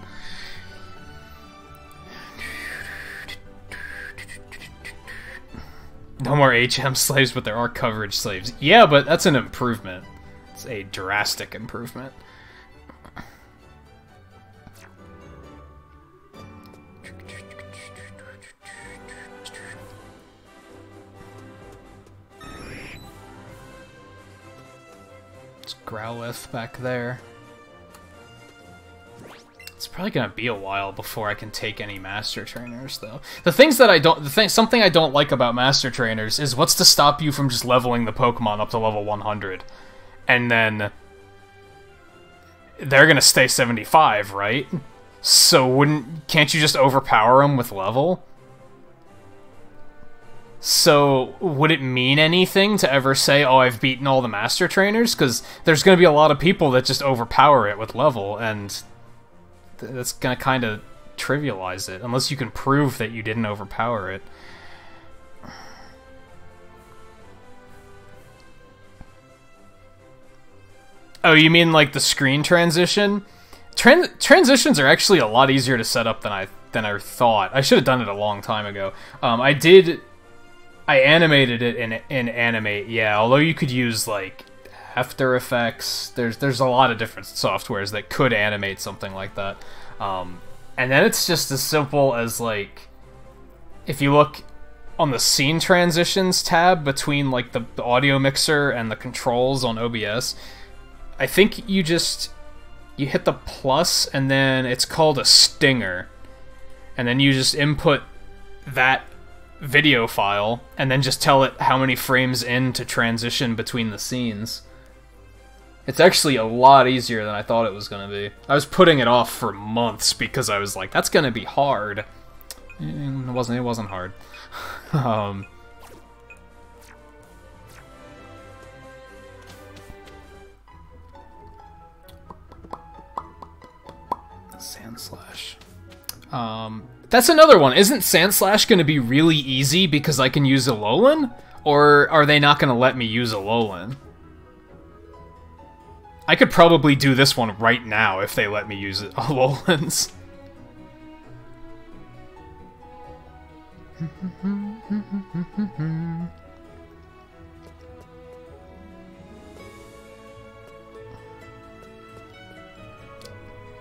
No more HM slaves, but there are coverage slaves. Yeah, but that's an improvement. It's a drastic improvement. It's Growlithe back there. It's probably gonna be a while before I can take any Master Trainers, though. The things that I don't, something I don't like about Master Trainers is what's to stop you from just leveling the Pokemon up to level 100, and then they're gonna stay 75, right? So can't you just overpower them with level? So would it mean anything to ever say, oh, I've beaten all the Master Trainers? Because there's gonna be a lot of people that just overpower it with level, and that's gonna kind of trivialize it, unless you can prove that you didn't overpower it. Oh, you mean like the screen transition? Transitions are actually a lot easier to set up than I thought. I should have done it a long time ago. I animated it in Animate, yeah, although you could use, like, After Effects. There's a lot of different softwares that could animate something like that. And then it's just as simple as, like, if you look on the Scene Transitions tab between, like, the audio mixer and the controls on OBS, I think you hit the plus, and then it's called a stinger. And then you just input that video file, and then just tell it how many frames in to transition between the scenes. It's actually a lot easier than I thought it was going to be. I was putting it off for months because I was like, that's going to be hard. It wasn't hard. Sandslash. That's another one. Isn't Sandslash going to be really easy because I can use Alolan? Or are they not going to let me use Alolan? I could probably do this one right now if they let me use Alolans.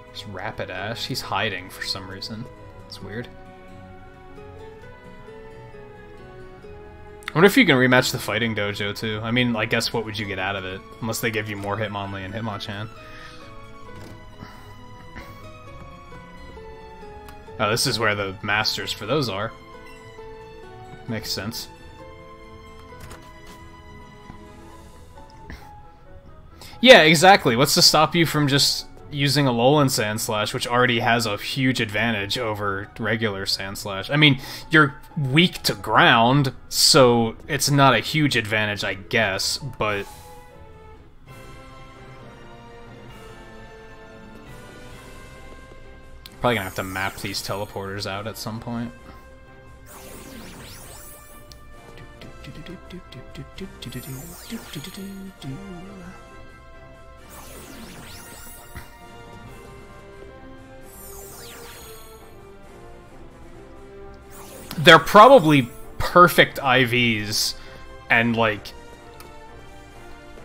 There's Rapidash. He's hiding for some reason. It's weird. I wonder if you can rematch the Fighting Dojo, too. I mean, I guess what would you get out of it? Unless they give you more Hitmonlee and Hitmonchan. Oh, this is where the masters for those are. Makes sense. Yeah, exactly. What's to stop you from just using Alolan Sandslash, which already has a huge advantage over regular Sandslash? I mean, you're weak to ground, so it's not a huge advantage, I guess, but... Probably gonna have to map these teleporters out at some point. They're probably perfect IVs, and, like...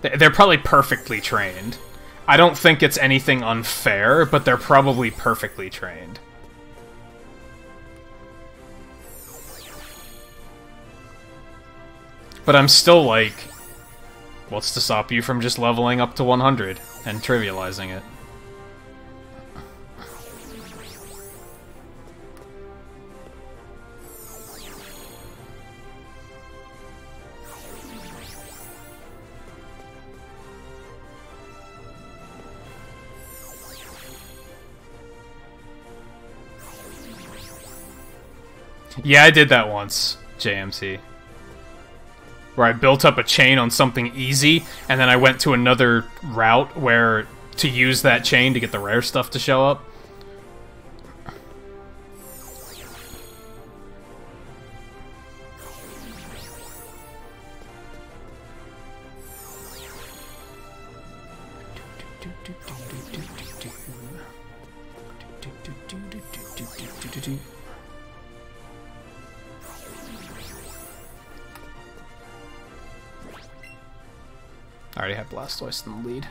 They're probably perfectly trained. I don't think it's anything unfair, but they're probably perfectly trained. But I'm still like... What's to stop you from just leveling up to 100 and trivializing it? Yeah, I did that once, JMC. Where I built up a chain on something easy, and then I went to another route where to use that chain to get the rare stuff to show up. I already have Blastoise in the lead.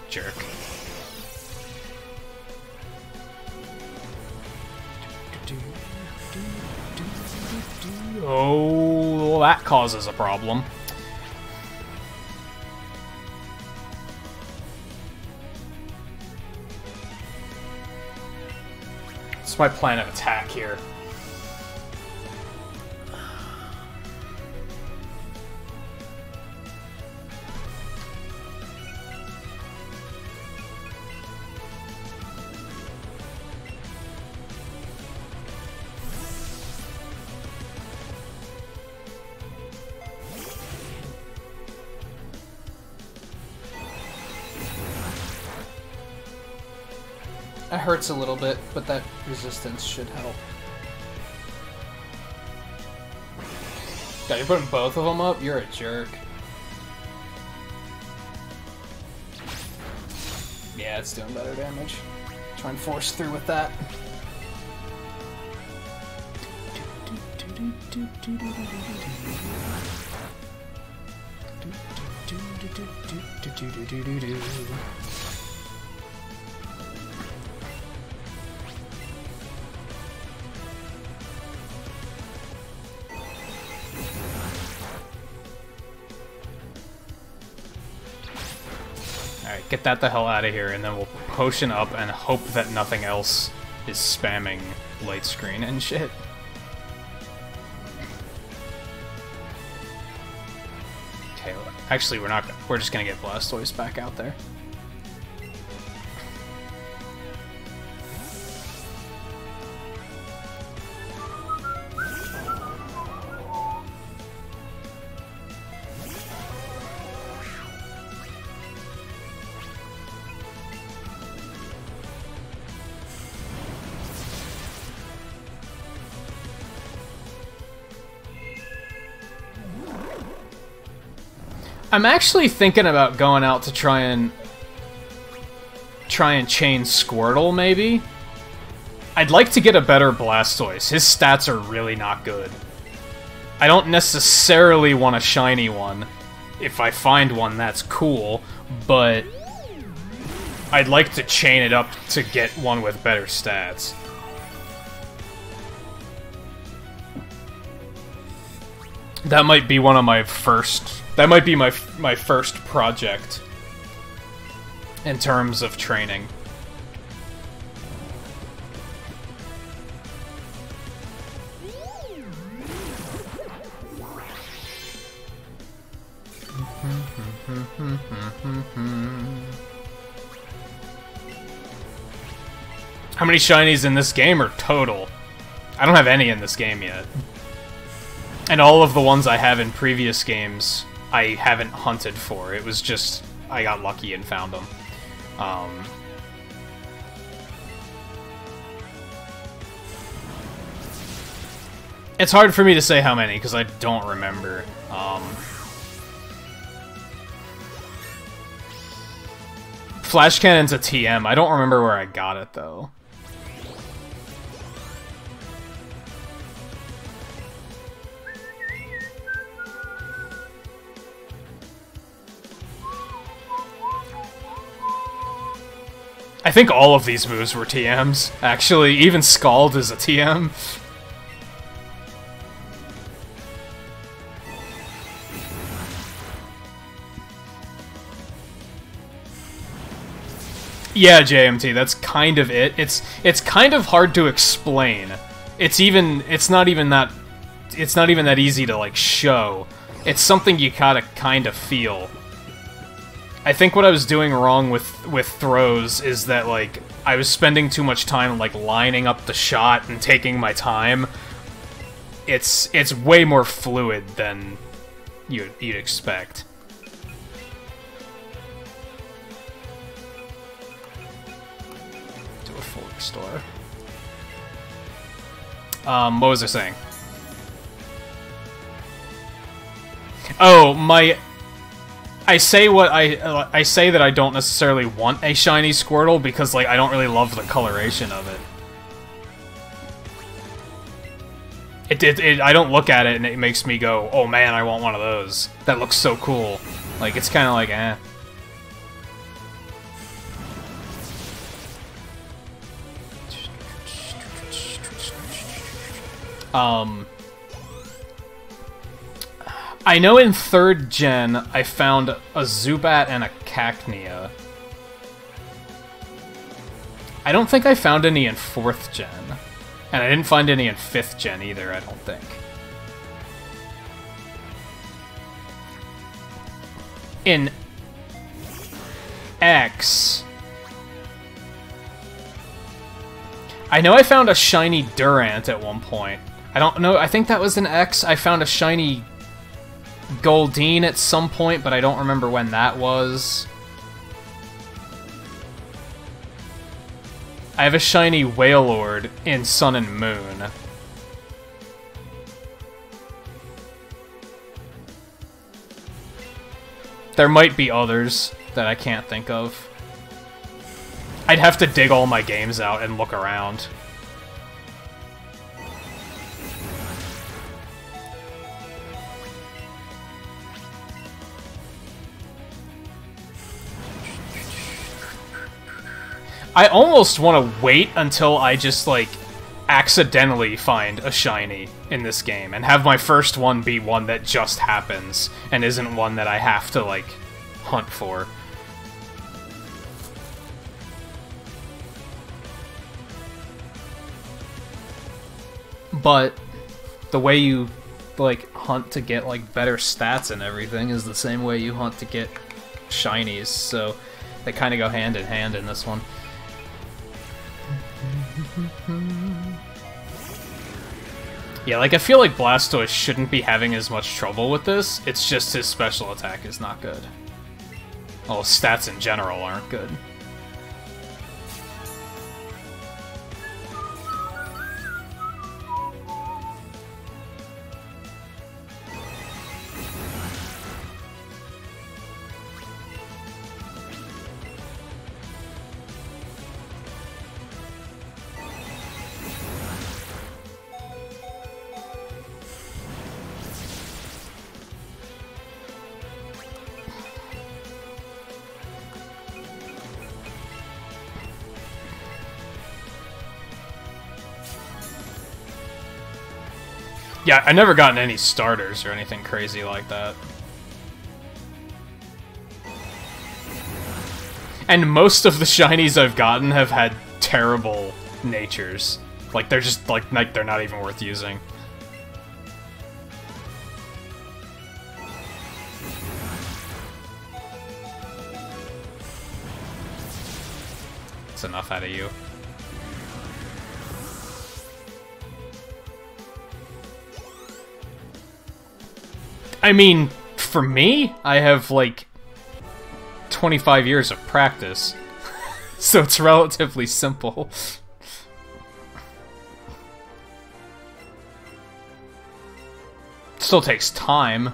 Jerk. Oh, that causes a problem. What's my plan of attack here? It hurts a little bit, but that resistance should help. God, you're putting both of them up? You're a jerk. Yeah, it's doing better damage. Try and force through with that. Alright, get that the hell out of here, and then we'll potion up and hope that nothing else is spamming light screen and shit. Okay, actually we're not. We're just gonna get Blastoise back out there. I'm actually thinking about going out to try and chain Squirtle, maybe? I'd like to get a better Blastoise. His stats are really not good. I don't necessarily want a shiny one. If I find one, that's cool, but I'd like to chain it up to get one with better stats. That might be one of my first... That might be my first project in terms of training. How many shinies in this game are total? I don't have any in this game yet. And all of the ones I have in previous games, I haven't hunted for. It was just, I got lucky and found them. It's hard for me to say how many, because I don't remember. Flash Cannon's a TM. I don't remember where I got it, though. I think all of these moves were TMs, actually. Even Scald is a TM. Yeah, JMT, that's kind of it. It's kind of hard to explain. It's not even that easy to like show. It's something you gotta kind of feel. I think what I was doing wrong with throws is that, like, I was spending too much time, like, lining up the shot and taking my time. It's way more fluid than you'd expect. Do a full restore. What was I saying? Oh, I say that I don't necessarily want a shiny Squirtle because, like, I don't really love the coloration of it. I don't look at it and it makes me go, oh man, I want one of those. That looks so cool. Like, it's kind of like, eh. I know in 3rd gen, I found a Zubat and a Cacnea. I don't think I found any in 4th gen. And I didn't find any in 5th gen either, I don't think. In X... I know I found a shiny Durant at one point. I don't know, I think that was in X. I found a shiny Goldeen at some point, but I don't remember when that was. I have a shiny Wailord in Sun and Moon. There might be others that I can't think of. I'd have to dig all my games out and look around. I almost want to wait until I just, like, accidentally find a shiny in this game, and have my first one be one that just happens, and isn't one that I have to, like, hunt for. But the way you, like, hunt to get, like, better stats and everything is the same way you hunt to get shinies, so they kind of go hand in hand in this one. Yeah, like, I feel like Blastoise shouldn't be having as much trouble with this, it's just his special attack is not good. Well, stats in general aren't good. Yeah, I never gotten any starters or anything crazy like that. And most of the shinies I've gotten have had terrible natures. Like, they're just, like they're not even worth using. That's enough out of you. I mean, for me, I have, like, 25 years of practice, so it's relatively simple. Still takes time.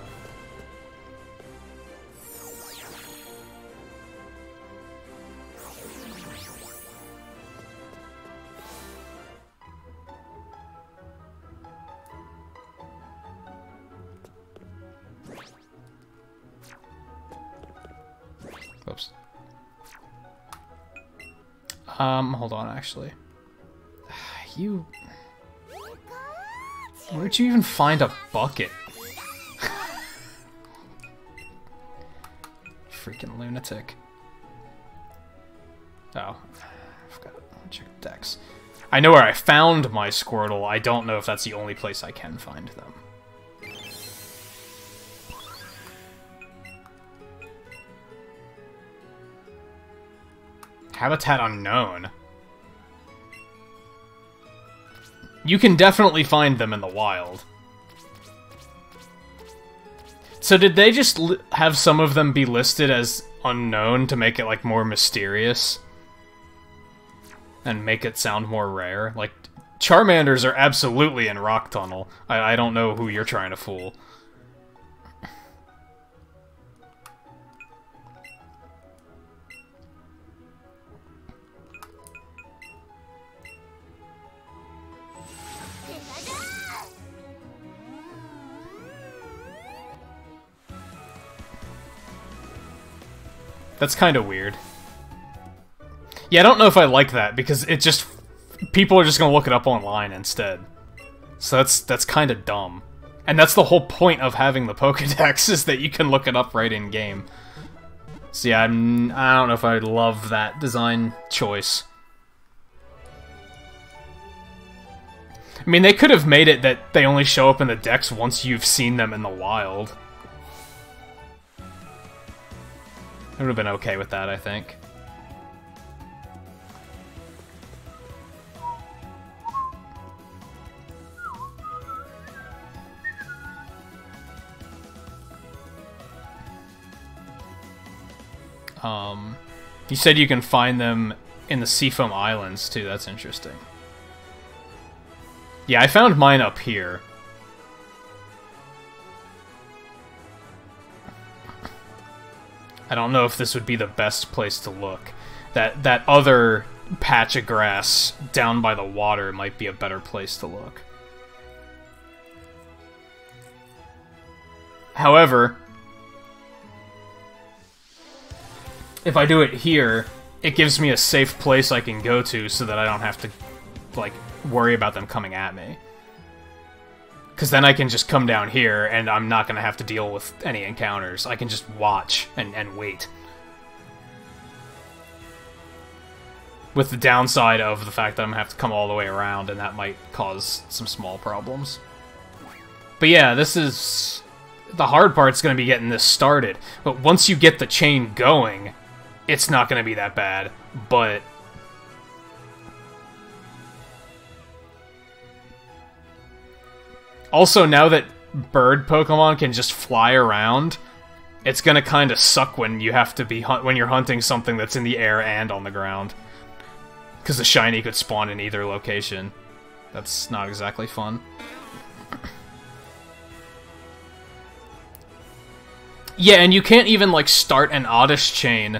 Oops. Hold on, actually. You... Where'd you even find a bucket? Freaking lunatic. Oh. I forgot to check Dex. I know where I found my Squirtle, I don't know if that's the only place I can find them. Habitat unknown. You can definitely find them in the wild. So did they just have some of them be listed as unknown to make it, like, more mysterious? And make it sound more rare? Like, Charmanders are absolutely in Rock Tunnel. I don't know who you're trying to fool. That's kind of weird. Yeah, I don't know if I like that, because it just... people are just gonna look it up online instead. So that's kind of dumb. And that's the whole point of having the Pokédex, is that you can look it up right in-game. So yeah, I don't know if I love that design choice. I mean, they could have made it that they only show up in the Dex once you've seen them in the wild. I would have been okay with that, I think. You said you can find them in the Seafoam Islands, too. That's interesting. Yeah, I found mine up here. I don't know if this would be the best place to look. That other patch of grass down by the water might be a better place to look. However, if I do it here, it gives me a safe place I can go to so that I don't have to, like, worry about them coming at me. Because then I can just come down here and I'm not going to have to deal with any encounters. I can just watch and wait. With the downside of the fact that I'm going to have to come all the way around, and that might cause some small problems. But yeah, this is... the hard part's going to be getting this started. But once you get the chain going, it's not going to be that bad. But... also, now that bird Pokemon can just fly around, it's going to kind of suck when you have to be when you're hunting something that's in the air and on the ground. Because the shiny could spawn in either location. That's not exactly fun. Yeah, and you can't even, like, start an Oddish chain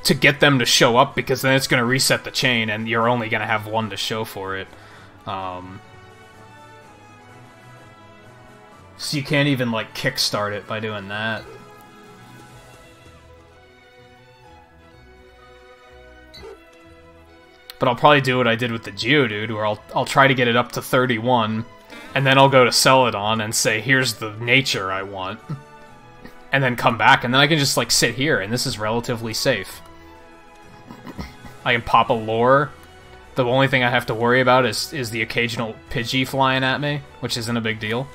to get them to show up, because then it's going to reset the chain, and you're only going to have one to show for it. So you can't even, like, kickstart it by doing that. But I'll probably do what I did with the Geodude, where I'll try to get it up to 31, and then I'll go to Celadon and say, here's the nature I want. And then come back, and then I can just, like, sit here, and this is relatively safe. I can pop a lure. The only thing I have to worry about is the occasional Pidgey flying at me, which isn't a big deal.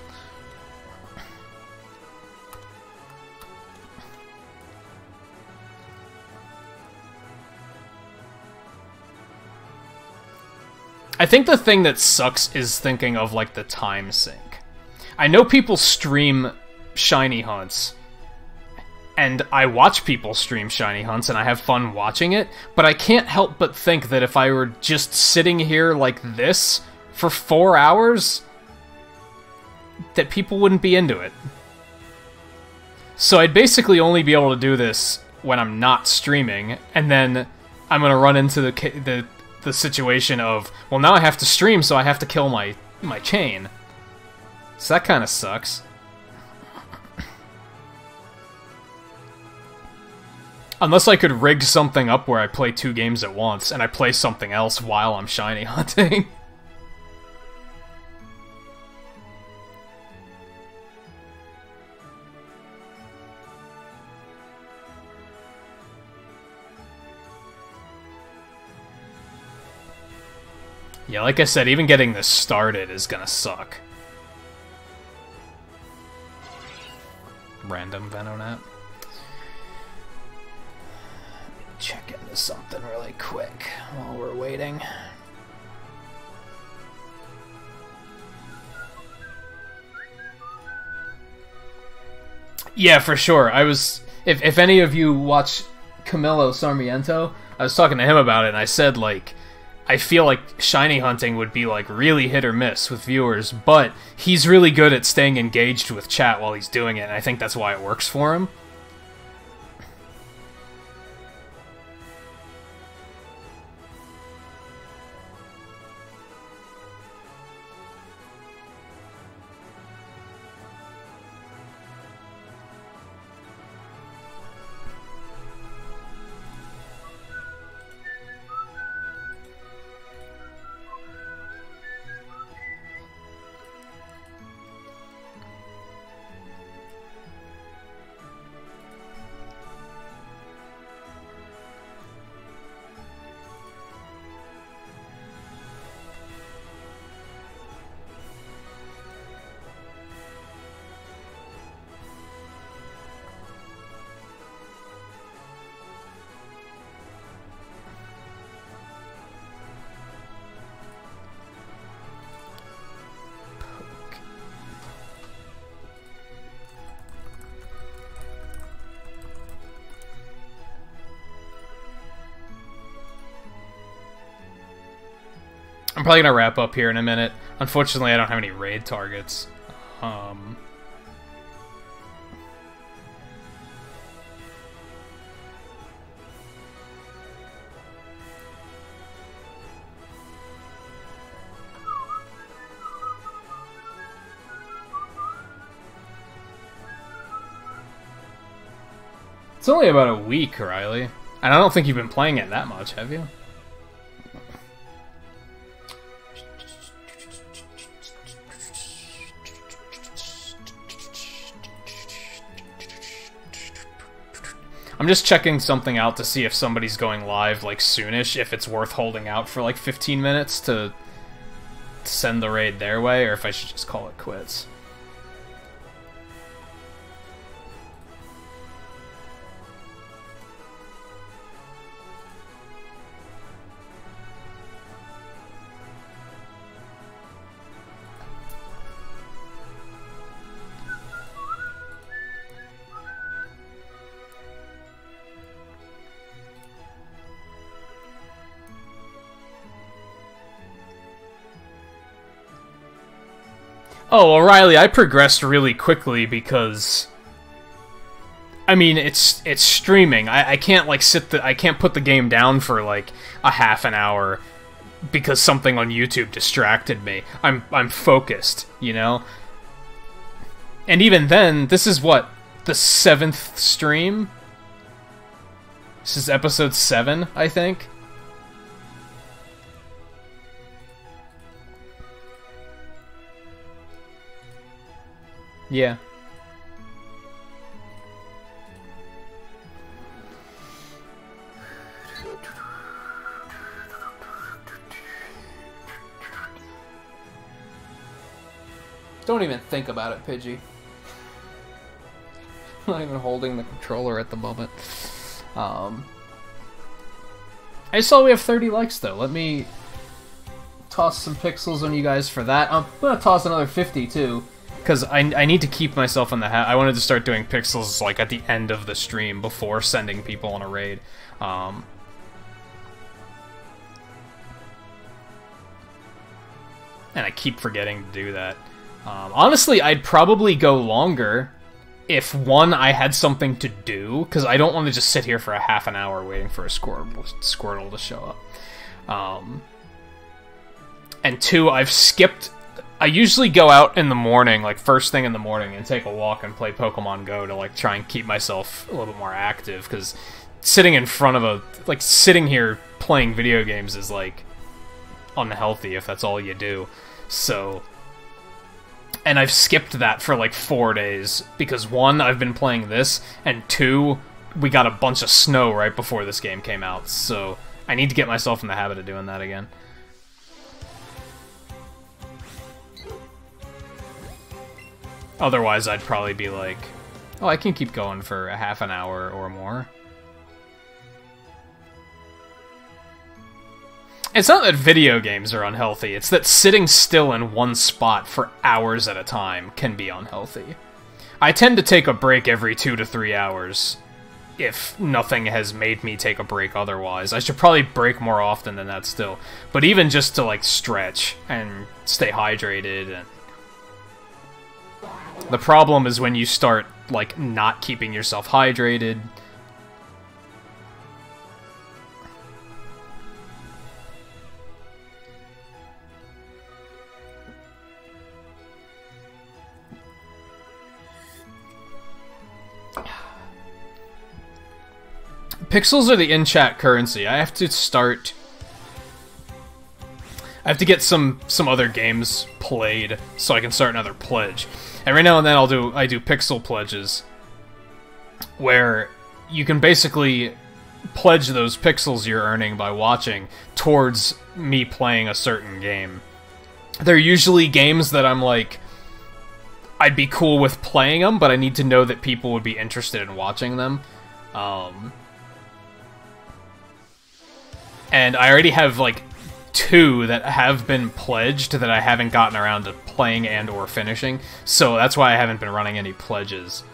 I think the thing that sucks is thinking of, like, the time sink. I know people stream shiny hunts, and I watch people stream shiny hunts, and I have fun watching it, but I can't help but think that if I were just sitting here like this for 4 hours, that people wouldn't be into it. So I'd basically only be able to do this when I'm not streaming, and then I'm gonna run into the situation of, well, now I have to stream, so I have to kill my chain. So that kind of sucks. Unless I could rig something up where I play 2 games at once, and I play something else while I'm shiny hunting. Yeah, like I said, even getting this started is gonna suck. Random Venonat. Check into something really quick while we're waiting. Yeah, for sure. I was... If any of you watch Camilo Sarmiento, I was talking to him about it, and I said, like, I feel like shiny hunting would be, like, really hit or miss with viewers, but he's really good at staying engaged with chat while he's doing it, and I think that's why it works for him. I'm probably gonna wrap up here in a minute. Unfortunately, I don't have any raid targets. It's only about a week, Riley. And I don't think you've been playing it that much, have you? I'm just checking something out to see if somebody's going live, like, soonish, if it's worth holding out for, like, 15 minutes to send the raid their way, or if I should just call it quits. Oh, well, Riley, I progressed really quickly because, I mean, it's streaming. I can't, like, I can't put the game down for, like, a half an hour because something on YouTube distracted me. I'm focused, you know? And even then, this is what, the 7th stream? This is episode 7, I think? Yeah. Don't even think about it, Pidgey. Not even holding the controller at the moment. I saw we have 30 likes, though. Let me toss some pixels on you guys for that. I'm gonna toss another 50, too. Because I need to keep myself in the I wanted to start doing pixels, like, at the end of the stream before sending people on a raid. And I keep forgetting to do that. Honestly, I'd probably go longer if, one, I had something to do, because I don't want to just sit here for a half an hour waiting for a Squirtle to show up. And two, I've skipped... I usually go out in the morning, like first thing in the morning, and take a walk and play Pokemon Go to, like, try and keep myself a little bit more active, because sitting in front of a... like, sitting here playing video games is, like, unhealthy if that's all you do. So... And I've skipped that for, like, 4 days, because one, I've been playing this, and two, we got a bunch of snow right before this game came out, so I need to get myself in the habit of doing that again. Otherwise, I'd probably be like, oh, I can keep going for a half an hour or more. It's not that video games are unhealthy, it's that sitting still in one spot for hours at a time can be unhealthy. I tend to take a break every 2 to 3 hours, if nothing has made me take a break otherwise. I should probably break more often than that still. But even just to, like, stretch and stay hydrated. And the problem is when you start, like, not keeping yourself hydrated. Pixels are the in-chat currency. I have to start... I have to get some other games played so I can start another pledge. Every now and then I do pixel pledges where you can basically pledge those pixels you're earning by watching towards me playing a certain game. They're usually games that I'm like, I'd be cool with playing them, but I need to know that people would be interested in watching them. And I already have, like, 2 that have been pledged that I haven't gotten around to playing and or finishing, so that's why I haven't been running any pledges.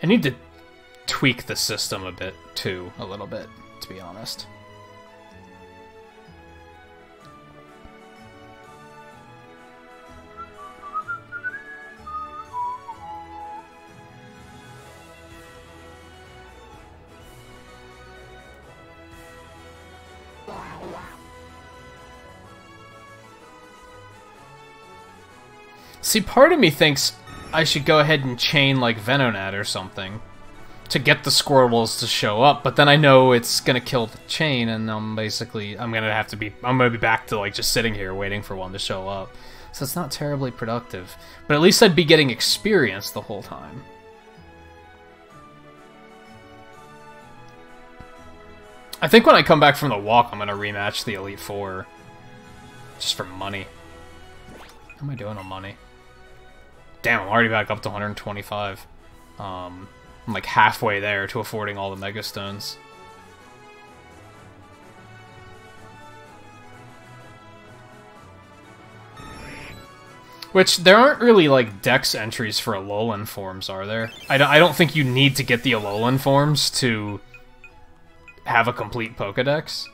I need to tweak the system a bit, too. A little bit, to be honest. See, part of me thinks I should go ahead and chain, like, Venonat or something to get the Squirtles to show up, but then I know it's gonna kill the chain, and I'm gonna be back to, like, just sitting here waiting for one to show up. So it's not terribly productive. But at least I'd be getting experience the whole time. I think when I come back from the walk, I'm gonna rematch the Elite Four. Just for money. How am I doing on money? Damn, I'm already back up to 125. I'm like halfway there to affording all the Mega Stones. Which, there aren't really, like, Dex entries for Alolan forms, are there? I don't think you need to get the Alolan forms to have a complete Pokedex.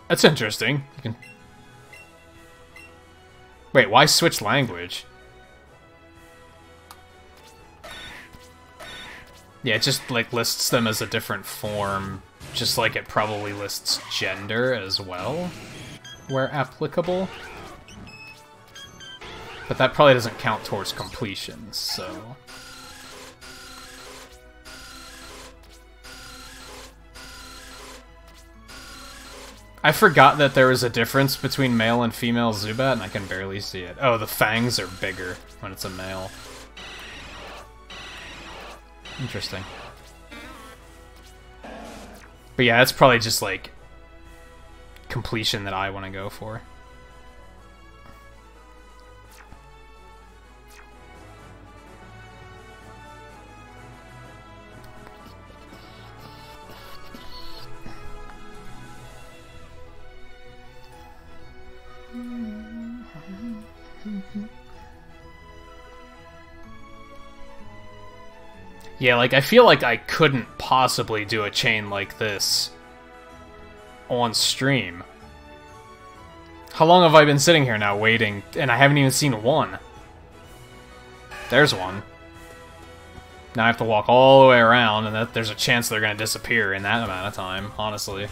That's interesting. You can... Wait, why switch language? Yeah, it just, like, lists them as a different form, just like it probably lists gender as well, where applicable. But that probably doesn't count towards completion, so... I forgot that there was a difference between male and female Zubat, and I can barely see it. Oh, the fangs are bigger when it's a male. Interesting. But yeah, that's probably just, like, completion that I want to go for. Yeah, like, I feel like I couldn't possibly do a chain like this on stream. How long have I been sitting here now waiting, and I haven't even seen one? There's one. Now I have to walk all the way around, and there's a chance they're gonna disappear in that amount of time, honestly.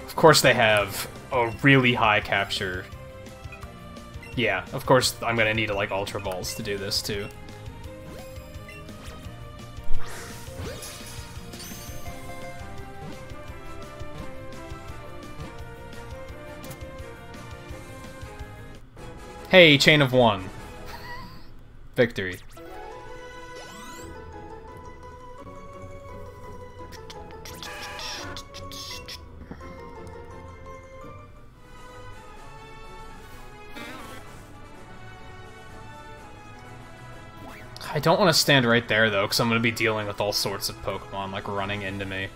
Of course they have a really high capture. Yeah, of course I'm gonna need, like, Ultra Balls to do this, too. Hey, chain of one. Victory. I don't want to stand right there, though, because I'm going to be dealing with all sorts of Pokemon, like, running into me.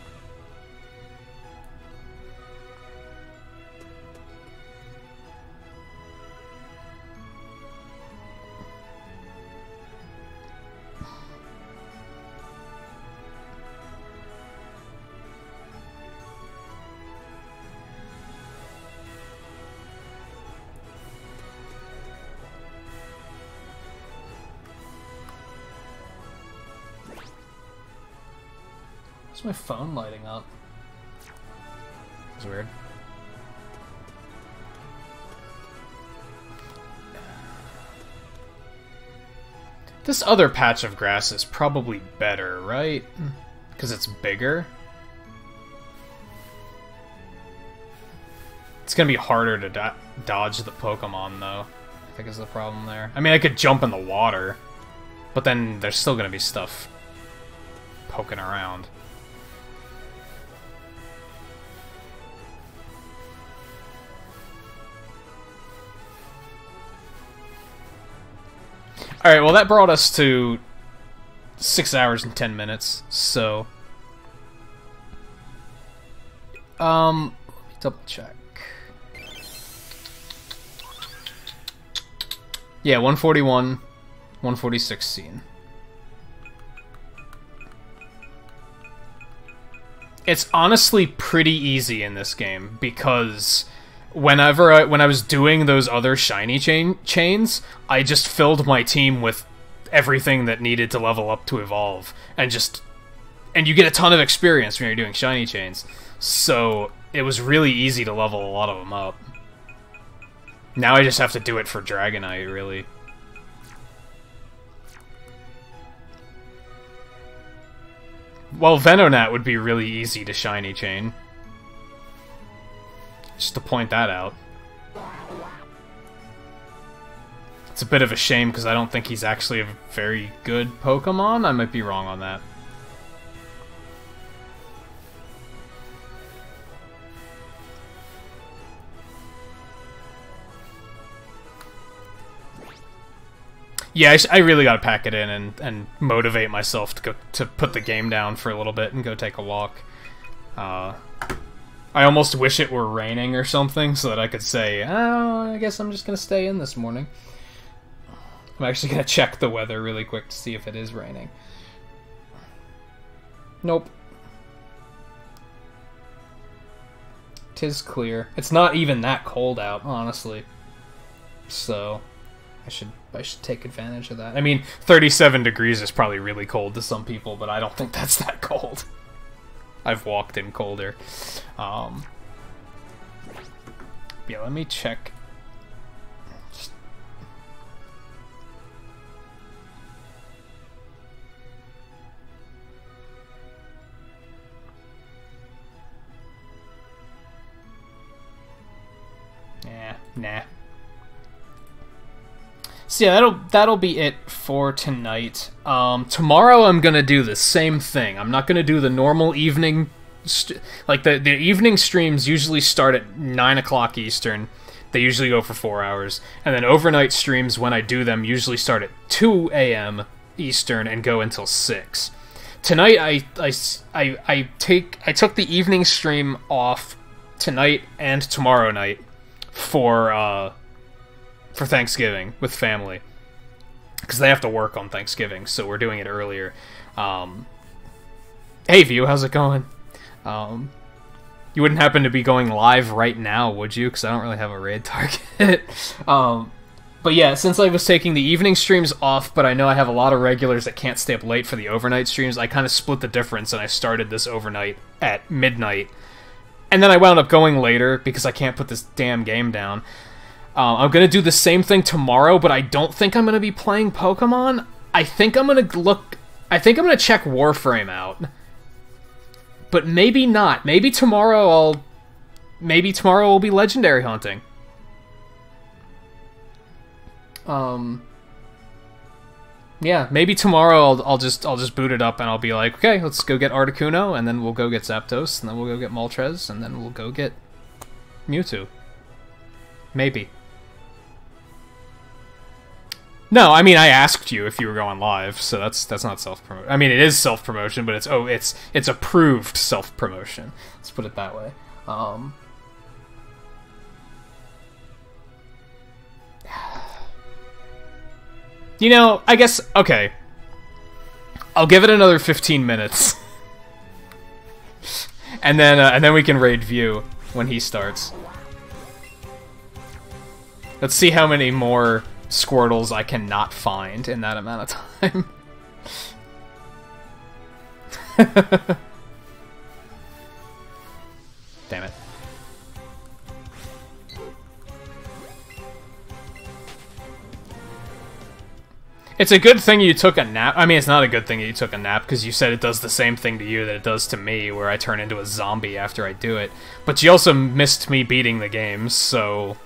Why's my phone lighting up? That's weird. This other patch of grass is probably better, right? Because it's bigger. It's gonna be harder to dodge the Pokemon, though, I think is the problem there. I mean, I could jump in the water, but then there's still gonna be stuff poking around. Alright, well that brought us to 6 hours and 10 minutes, so... Double check. Yeah, 141, 146 scene. It's honestly pretty easy in this game, because when I was doing those other shiny chains, I just filled my team with everything that needed to level up to evolve, and you get a ton of experience when you're doing shiny chains, so it was really easy to level a lot of them up. Now I just have to do it for Dragonite, really. Well, Venonat would be really easy to shiny chain. Just to point that out. It's a bit of a shame because I don't think he's actually a very good Pokemon. I might be wrong on that. Yeah, I really gotta pack it in and motivate myself to put the game down for a little bit and go take a walk. I almost wish it were raining or something so that I could say, oh, I guess I'm just gonna stay in this morning. I'm actually gonna check the weather really quick to see if it is raining. Nope. 'Tis clear. It's not even that cold out, honestly. So I should take advantage of that. I mean, 37 degrees is probably really cold to some people, but I don't think that's that cold. I've walked in colder. Yeah, let me check. Nah. So yeah, that'll be it for tonight. Tomorrow I'm gonna do the same thing. I'm not gonna do the normal evening, like the evening streams usually start at 9 o'clock Eastern. They usually go for 4 hours, and then overnight streams, when I do them, usually start at 2 a.m. Eastern and go until 6. Tonight I took the evening stream off tonight and tomorrow night for Thanksgiving with family, because they have to work on Thanksgiving, so we're doing it earlier. Hey View, how's it going? You wouldn't happen to be going live right now, would you? Because I don't really have a raid target. But yeah, since I was taking the evening streams off, but I know I have a lot of regulars that can't stay up late for the overnight streams, I kind of split the difference, and I started this overnight at midnight. And then I wound up going later, because I can't put this damn game down. I'm going to do the same thing tomorrow, but I don't think I'm going to be playing Pokemon. I think I'm going to check Warframe out. But maybe not. Maybe tomorrow we'll be legendary hunting. Yeah, maybe tomorrow I'll just boot it up and I'll be like, okay, let's go get Articuno, and then we'll go get Zapdos, and then we'll go get Moltres, and then we'll go get Mewtwo. Maybe. No, I mean, I asked you if you were going live, so that's not self-promotion. I mean, it is self-promotion, but it's approved self-promotion. Let's put it that way. You know, I guess, okay. I'll give it another 15 minutes. and then we can raid View when he starts. Let's see how many more Squirtles I cannot find in that amount of time. Damn it. It's a good thing you took a nap. I mean, it's not a good thing that you took a nap, because you said it does the same thing to you that it does to me, where I turn into a zombie after I do it. But you also missed me beating the game, so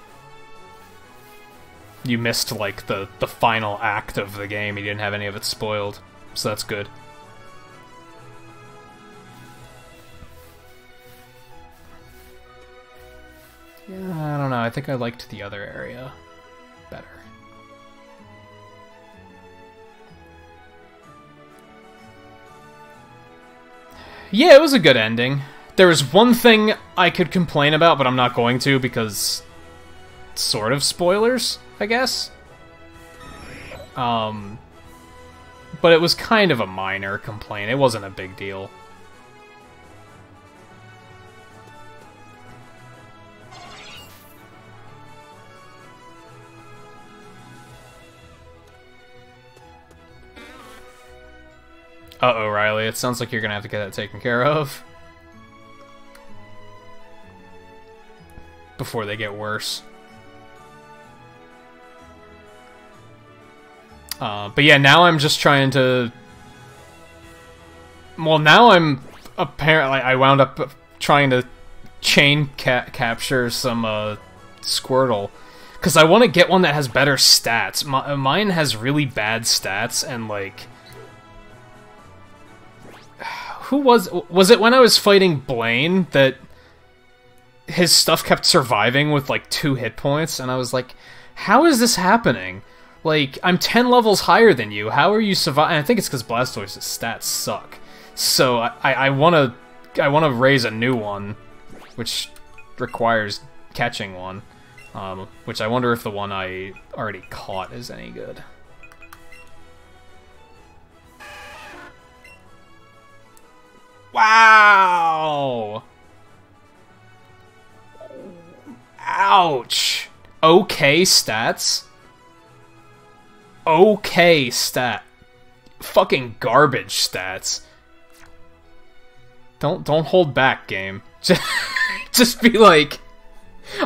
you missed, like, the final act of the game. You didn't have any of it spoiled, so that's good. Yeah, I don't know. I think I liked the other area better. Yeah, it was a good ending. There is one thing I could complain about, but I'm not going to because sort of spoilers, I guess. But it was kind of a minor complaint. It wasn't a big deal. Uh-oh, Riley. It sounds like you're gonna have to get that taken care of before they get worse. But yeah, now I'm just trying to... Well, now I'm... Apparently, I wound up trying to chain capture some, Squirtle. Because I want to get one that has better stats. Mine has really bad stats, and, like... Who was it when I was fighting Blaine that his stuff kept surviving with, like, 2 hit points? And I was like, how is this happening? Like, I'm 10 levels higher than you. How are you surviving? I think it's because Blastoise's stats suck. So I want to raise a new one, which requires catching one. Which I wonder if the one I already caught is any good. Wow! Ouch! Okay stats? Okay stat. Fucking garbage stats. Don't hold back, game. Just be like...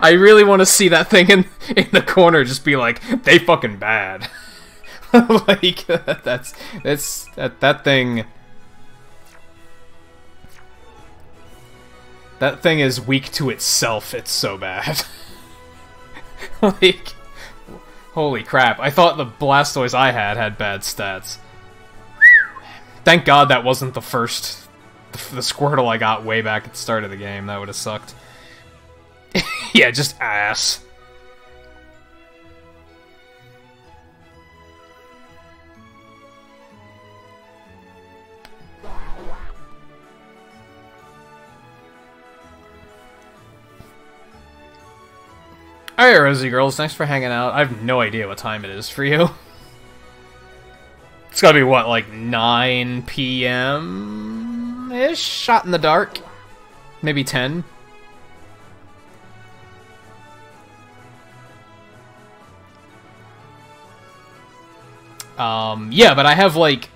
I really want to see that thing in the corner just be like, they fucking bad. Like, that thing... That thing is weak to itself, it's so bad. Like, holy crap, I thought the Blastoise I had bad stats. Thank God that wasn't the first... The Squirtle I got way back at the start of the game, that would have sucked. Yeah, just ass. Alright, Rosie Girls, thanks for hanging out. I have no idea what time it is for you. It's gotta be, what, like 9 p.m.-ish? Shot in the dark? Maybe 10? Yeah, but I have, like...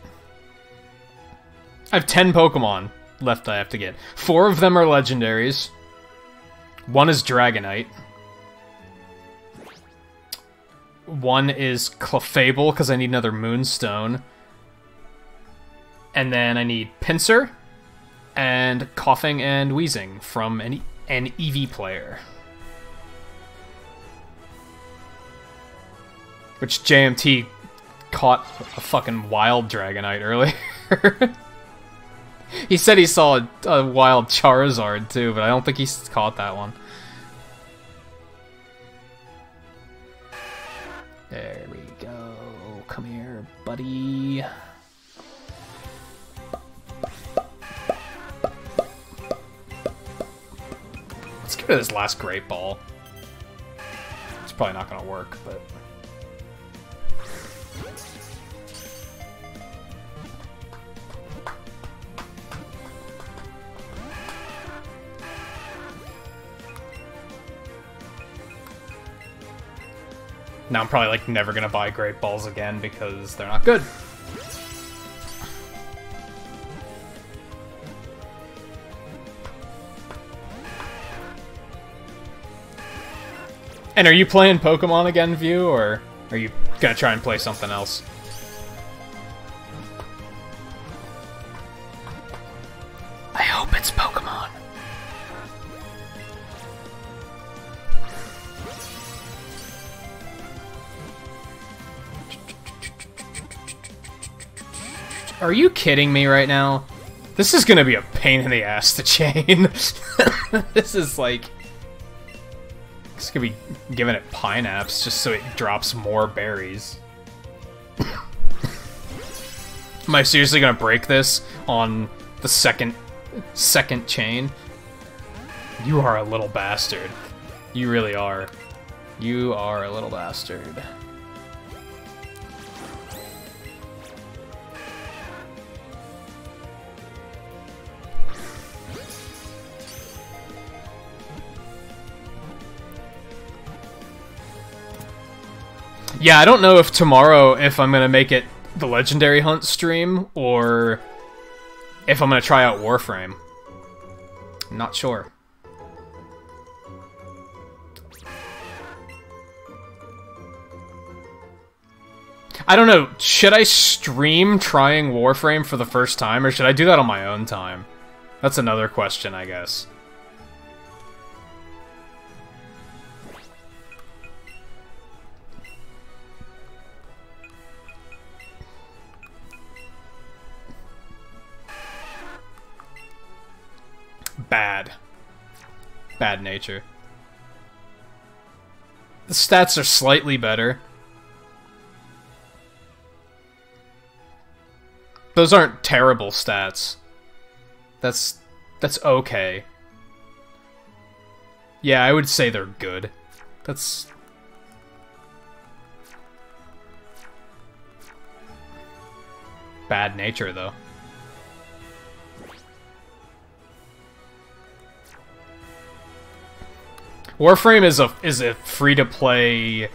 I have 10 Pokemon left I have to get. 4 of them are legendaries. 1 is Dragonite. 1 is Clefable, because I need another Moonstone. And then I need Pinsir, and Coughing and Wheezing from an EV player. Which JMT caught a fucking wild Dragonite earlier. He said he saw a wild Charizard too, but I don't think he caught that one. There we go. Come here, buddy. Let's get rid of this last Great Ball. It's probably not gonna work, but... Now I'm probably, like, never gonna buy Great Balls again because they're not good. And are you playing Pokemon again, View, or are you gonna try and play something else? I hope it's Pokemon. Are you kidding me right now? This is gonna be a pain in the ass to chain. This is like... It's gonna be giving it Pineapps just so it drops more berries. Am I seriously gonna break this on the second chain? You are a little bastard. You really are. You are a little bastard. Yeah, I don't know if tomorrow, if I'm gonna make it the Legendary Hunt stream, or if I'm gonna try out Warframe. I'm not sure. I don't know, should I stream trying Warframe for the first time, or should I do that on my own time? That's another question, I guess. Bad. Bad nature. The stats are slightly better. Those aren't terrible stats. That's okay. Yeah, I would say they're good. That's... bad nature, though. Warframe is a free-to-play...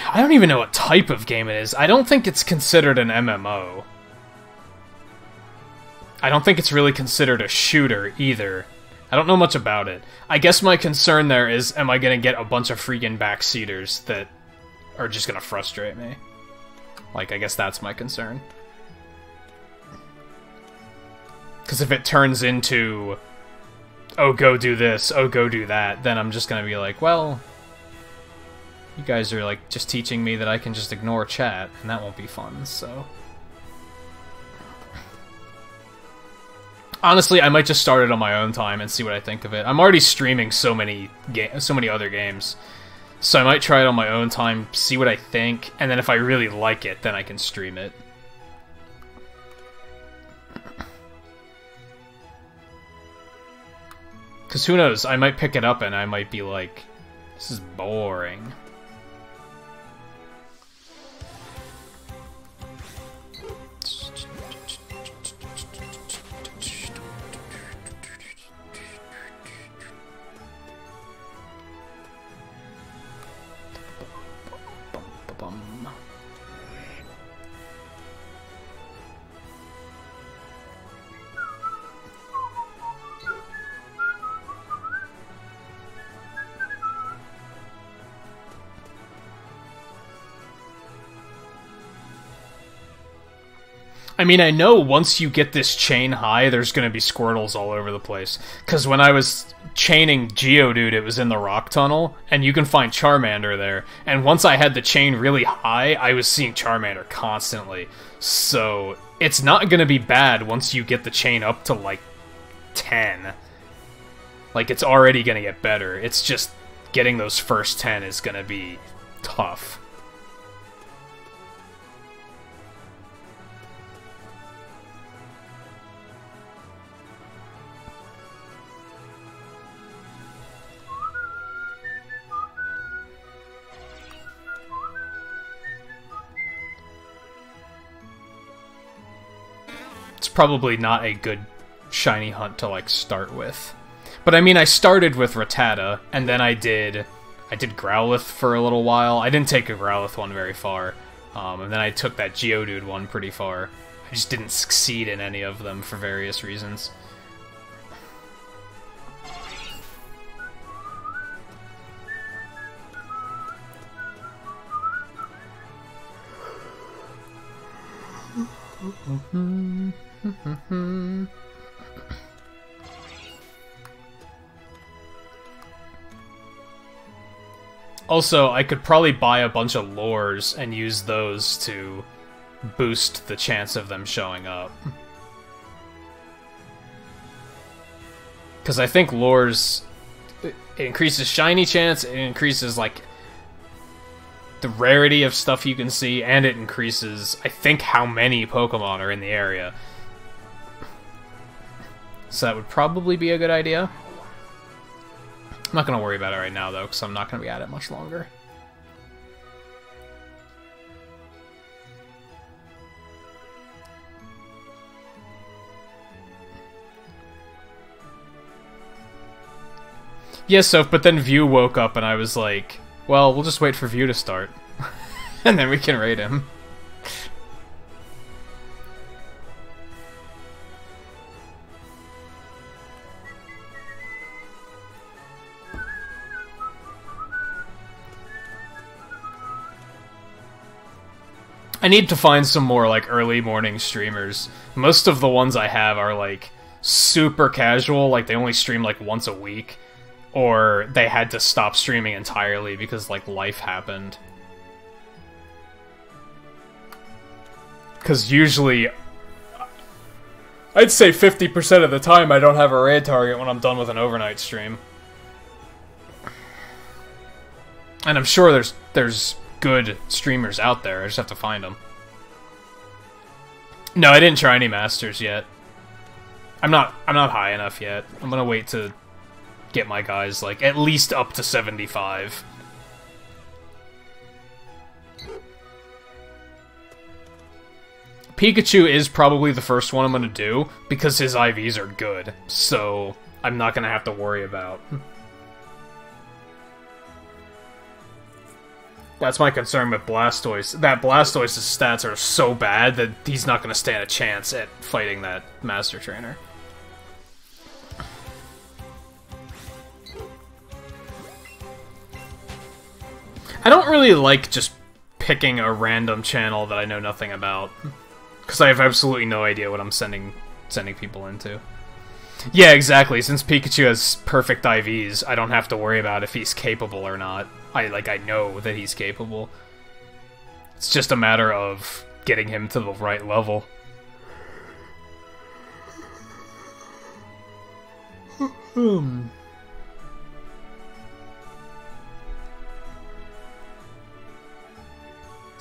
I don't even know what type of game it is. I don't think it's considered an MMO. I don't think it's really considered a shooter, either. I don't know much about it. I guess my concern there is, am I gonna get a bunch of freaking backseaters that are just gonna frustrate me? Like, I guess that's my concern. Because if it turns into... oh, go do this, oh, go do that, then I'm just gonna be like, well, you guys are, like, just teaching me that I can just ignore chat, and that won't be fun, so... Honestly, I might just start it on my own time and see what I think of it. I'm already streaming so many other games, so I might try it on my own time, see what I think, and then if I really like it, then I can stream it. Because who knows, I might pick it up and I might be like, this is boring. I mean, I know once you get this chain high, there's gonna be Squirtles all over the place. Because when I was chaining Geodude, it was in the rock tunnel, and you can find Charmander there. And once I had the chain really high, I was seeing Charmander constantly. So, it's not gonna be bad once you get the chain up to, like, 10. Like, it's already gonna get better. It's just getting those first 10 is gonna be tough. It's probably not a good shiny hunt to, like, start with. But I mean, I started with Rattata, and then I did Growlithe for a little while. I didn't take a Growlithe one very far, and then I took that Geodude one pretty far. I just didn't succeed in any of them for various reasons. Also, I could probably buy a bunch of lures and use those to boost the chance of them showing up. Because I think lures... it increases shiny chance, it increases, like, the rarity of stuff you can see, and it increases, I think, how many Pokemon are in the area. So that would probably be a good idea. I'm not going to worry about it right now, though, because I'm not going to be at it much longer. Yes, Soph, but then View woke up and I was like, well, we'll just wait for View to start. And then we can raid him. I need to find some more, like, early morning streamers. Most of the ones I have are, like, super casual, like, they only stream, like, once a week. Or they had to stop streaming entirely because, like, life happened. Because usually, I'd say 50% of the time I don't have a raid target when I'm done with an overnight stream. And I'm sure there's good streamers out there, I just have to find them. No, I didn't try any masters yet. I'm not high enough yet. I'm gonna wait to get my guys, like, at least up to 75. Pikachu is probably the first one I'm gonna do, because his IVs are good, so I'm not gonna have to worry about. That's my concern with Blastoise. That Blastoise's stats are so bad that he's not gonna stand a chance at fighting that Master Trainer. I don't really like just picking a random channel that I know nothing about, because I have absolutely no idea what I'm sending people into. Yeah, exactly. Since Pikachu has perfect IVs, I don't have to worry about if he's capable or not. I know that he's capable. It's just a matter of getting him to the right level.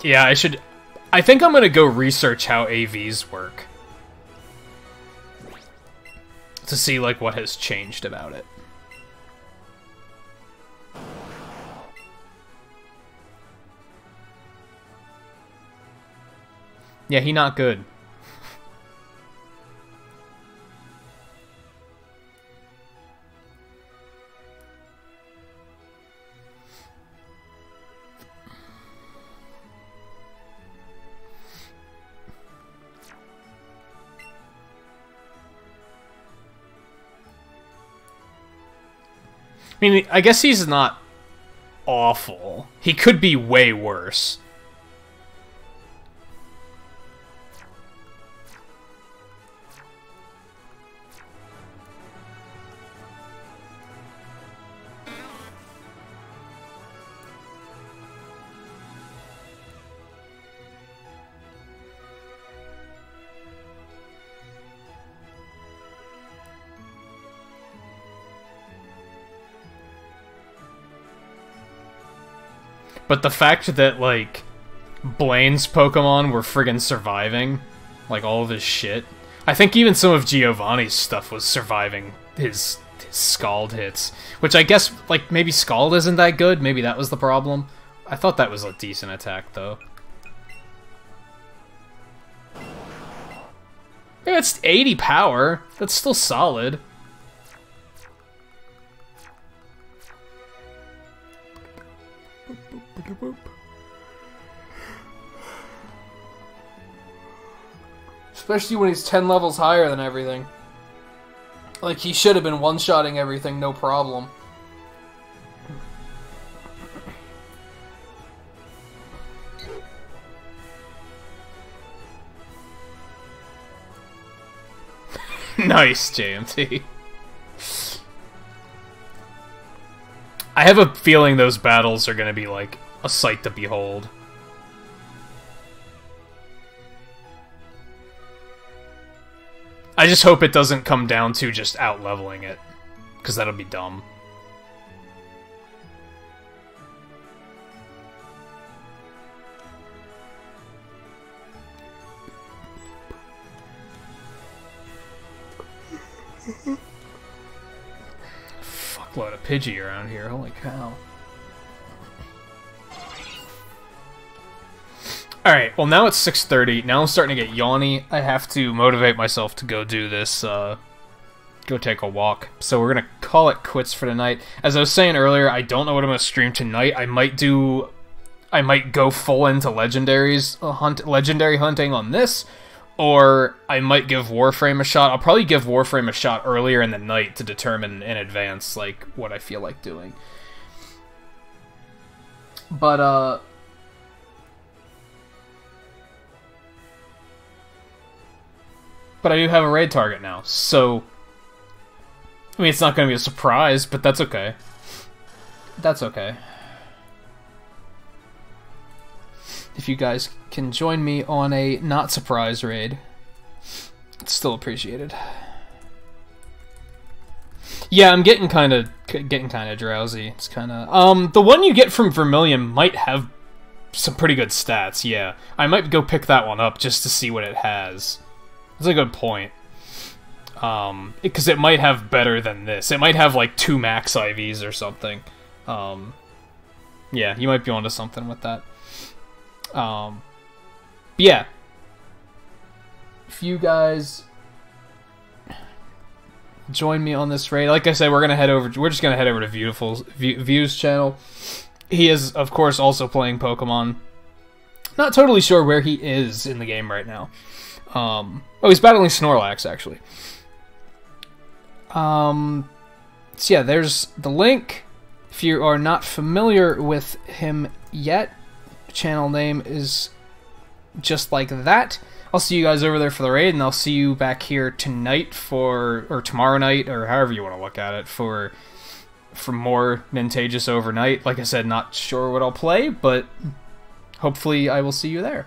Yeah, I think I'm gonna go research how AVs work. To see, like, what has changed about it. Yeah, he not good. I mean, I guess he's not awful. He could be way worse. But the fact that, like, Blaine's Pokemon were friggin' surviving, like, all of his shit. I think even some of Giovanni's stuff was surviving his Scald hits. Which I guess, like, maybe Scald isn't that good? Maybe that was the problem? I thought that was a decent attack, though. Yeah, it's 80 power. That's still solid. Especially when he's 10 levels higher than everything. Like, he should have been one-shotting everything, no problem. Nice, JMT. I have a feeling those battles are gonna be, like, a sight to behold. I just hope it doesn't come down to just out-leveling it, because that'll be dumb. Fuckload of Pidgey around here, holy cow. Alright, well now it's 6:30, now I'm starting to get yawny. I have to motivate myself to go do this, go take a walk. So we're gonna call it quits for tonight. As I was saying earlier, I don't know what I'm gonna stream tonight. I might go full into legendaries, legendary hunting on this, or I might give Warframe a shot. I'll probably give Warframe a shot earlier in the night to determine in advance, like, what I feel like doing. But I do have a raid target now, so... I mean, it's not going to be a surprise, but that's okay. That's okay. If you guys can join me on a not-surprise raid, it's still appreciated. Yeah, I'm getting kind of drowsy. It's kind of... the one you get from Vermilion might have some pretty good stats, yeah. I might go pick that one up just to see what it has. That's a good point. Because it might have better than this. It might have, like, 2 max IVs or something. Yeah, you might be onto something with that. Yeah. If you guys join me on this raid, like I said, we're just gonna head over to View's channel. He is, of course, also playing Pokemon. Not totally sure where he is in the game right now. Oh, he's battling Snorlax, actually. So yeah, there's the link. If you are not familiar with him yet, channel name is just like that. I'll see you guys over there for the raid, and I'll see you back here tonight or tomorrow night, or however you want to look at it, for more Nintagious overnight. Like I said, not sure what I'll play, but hopefully I will see you there.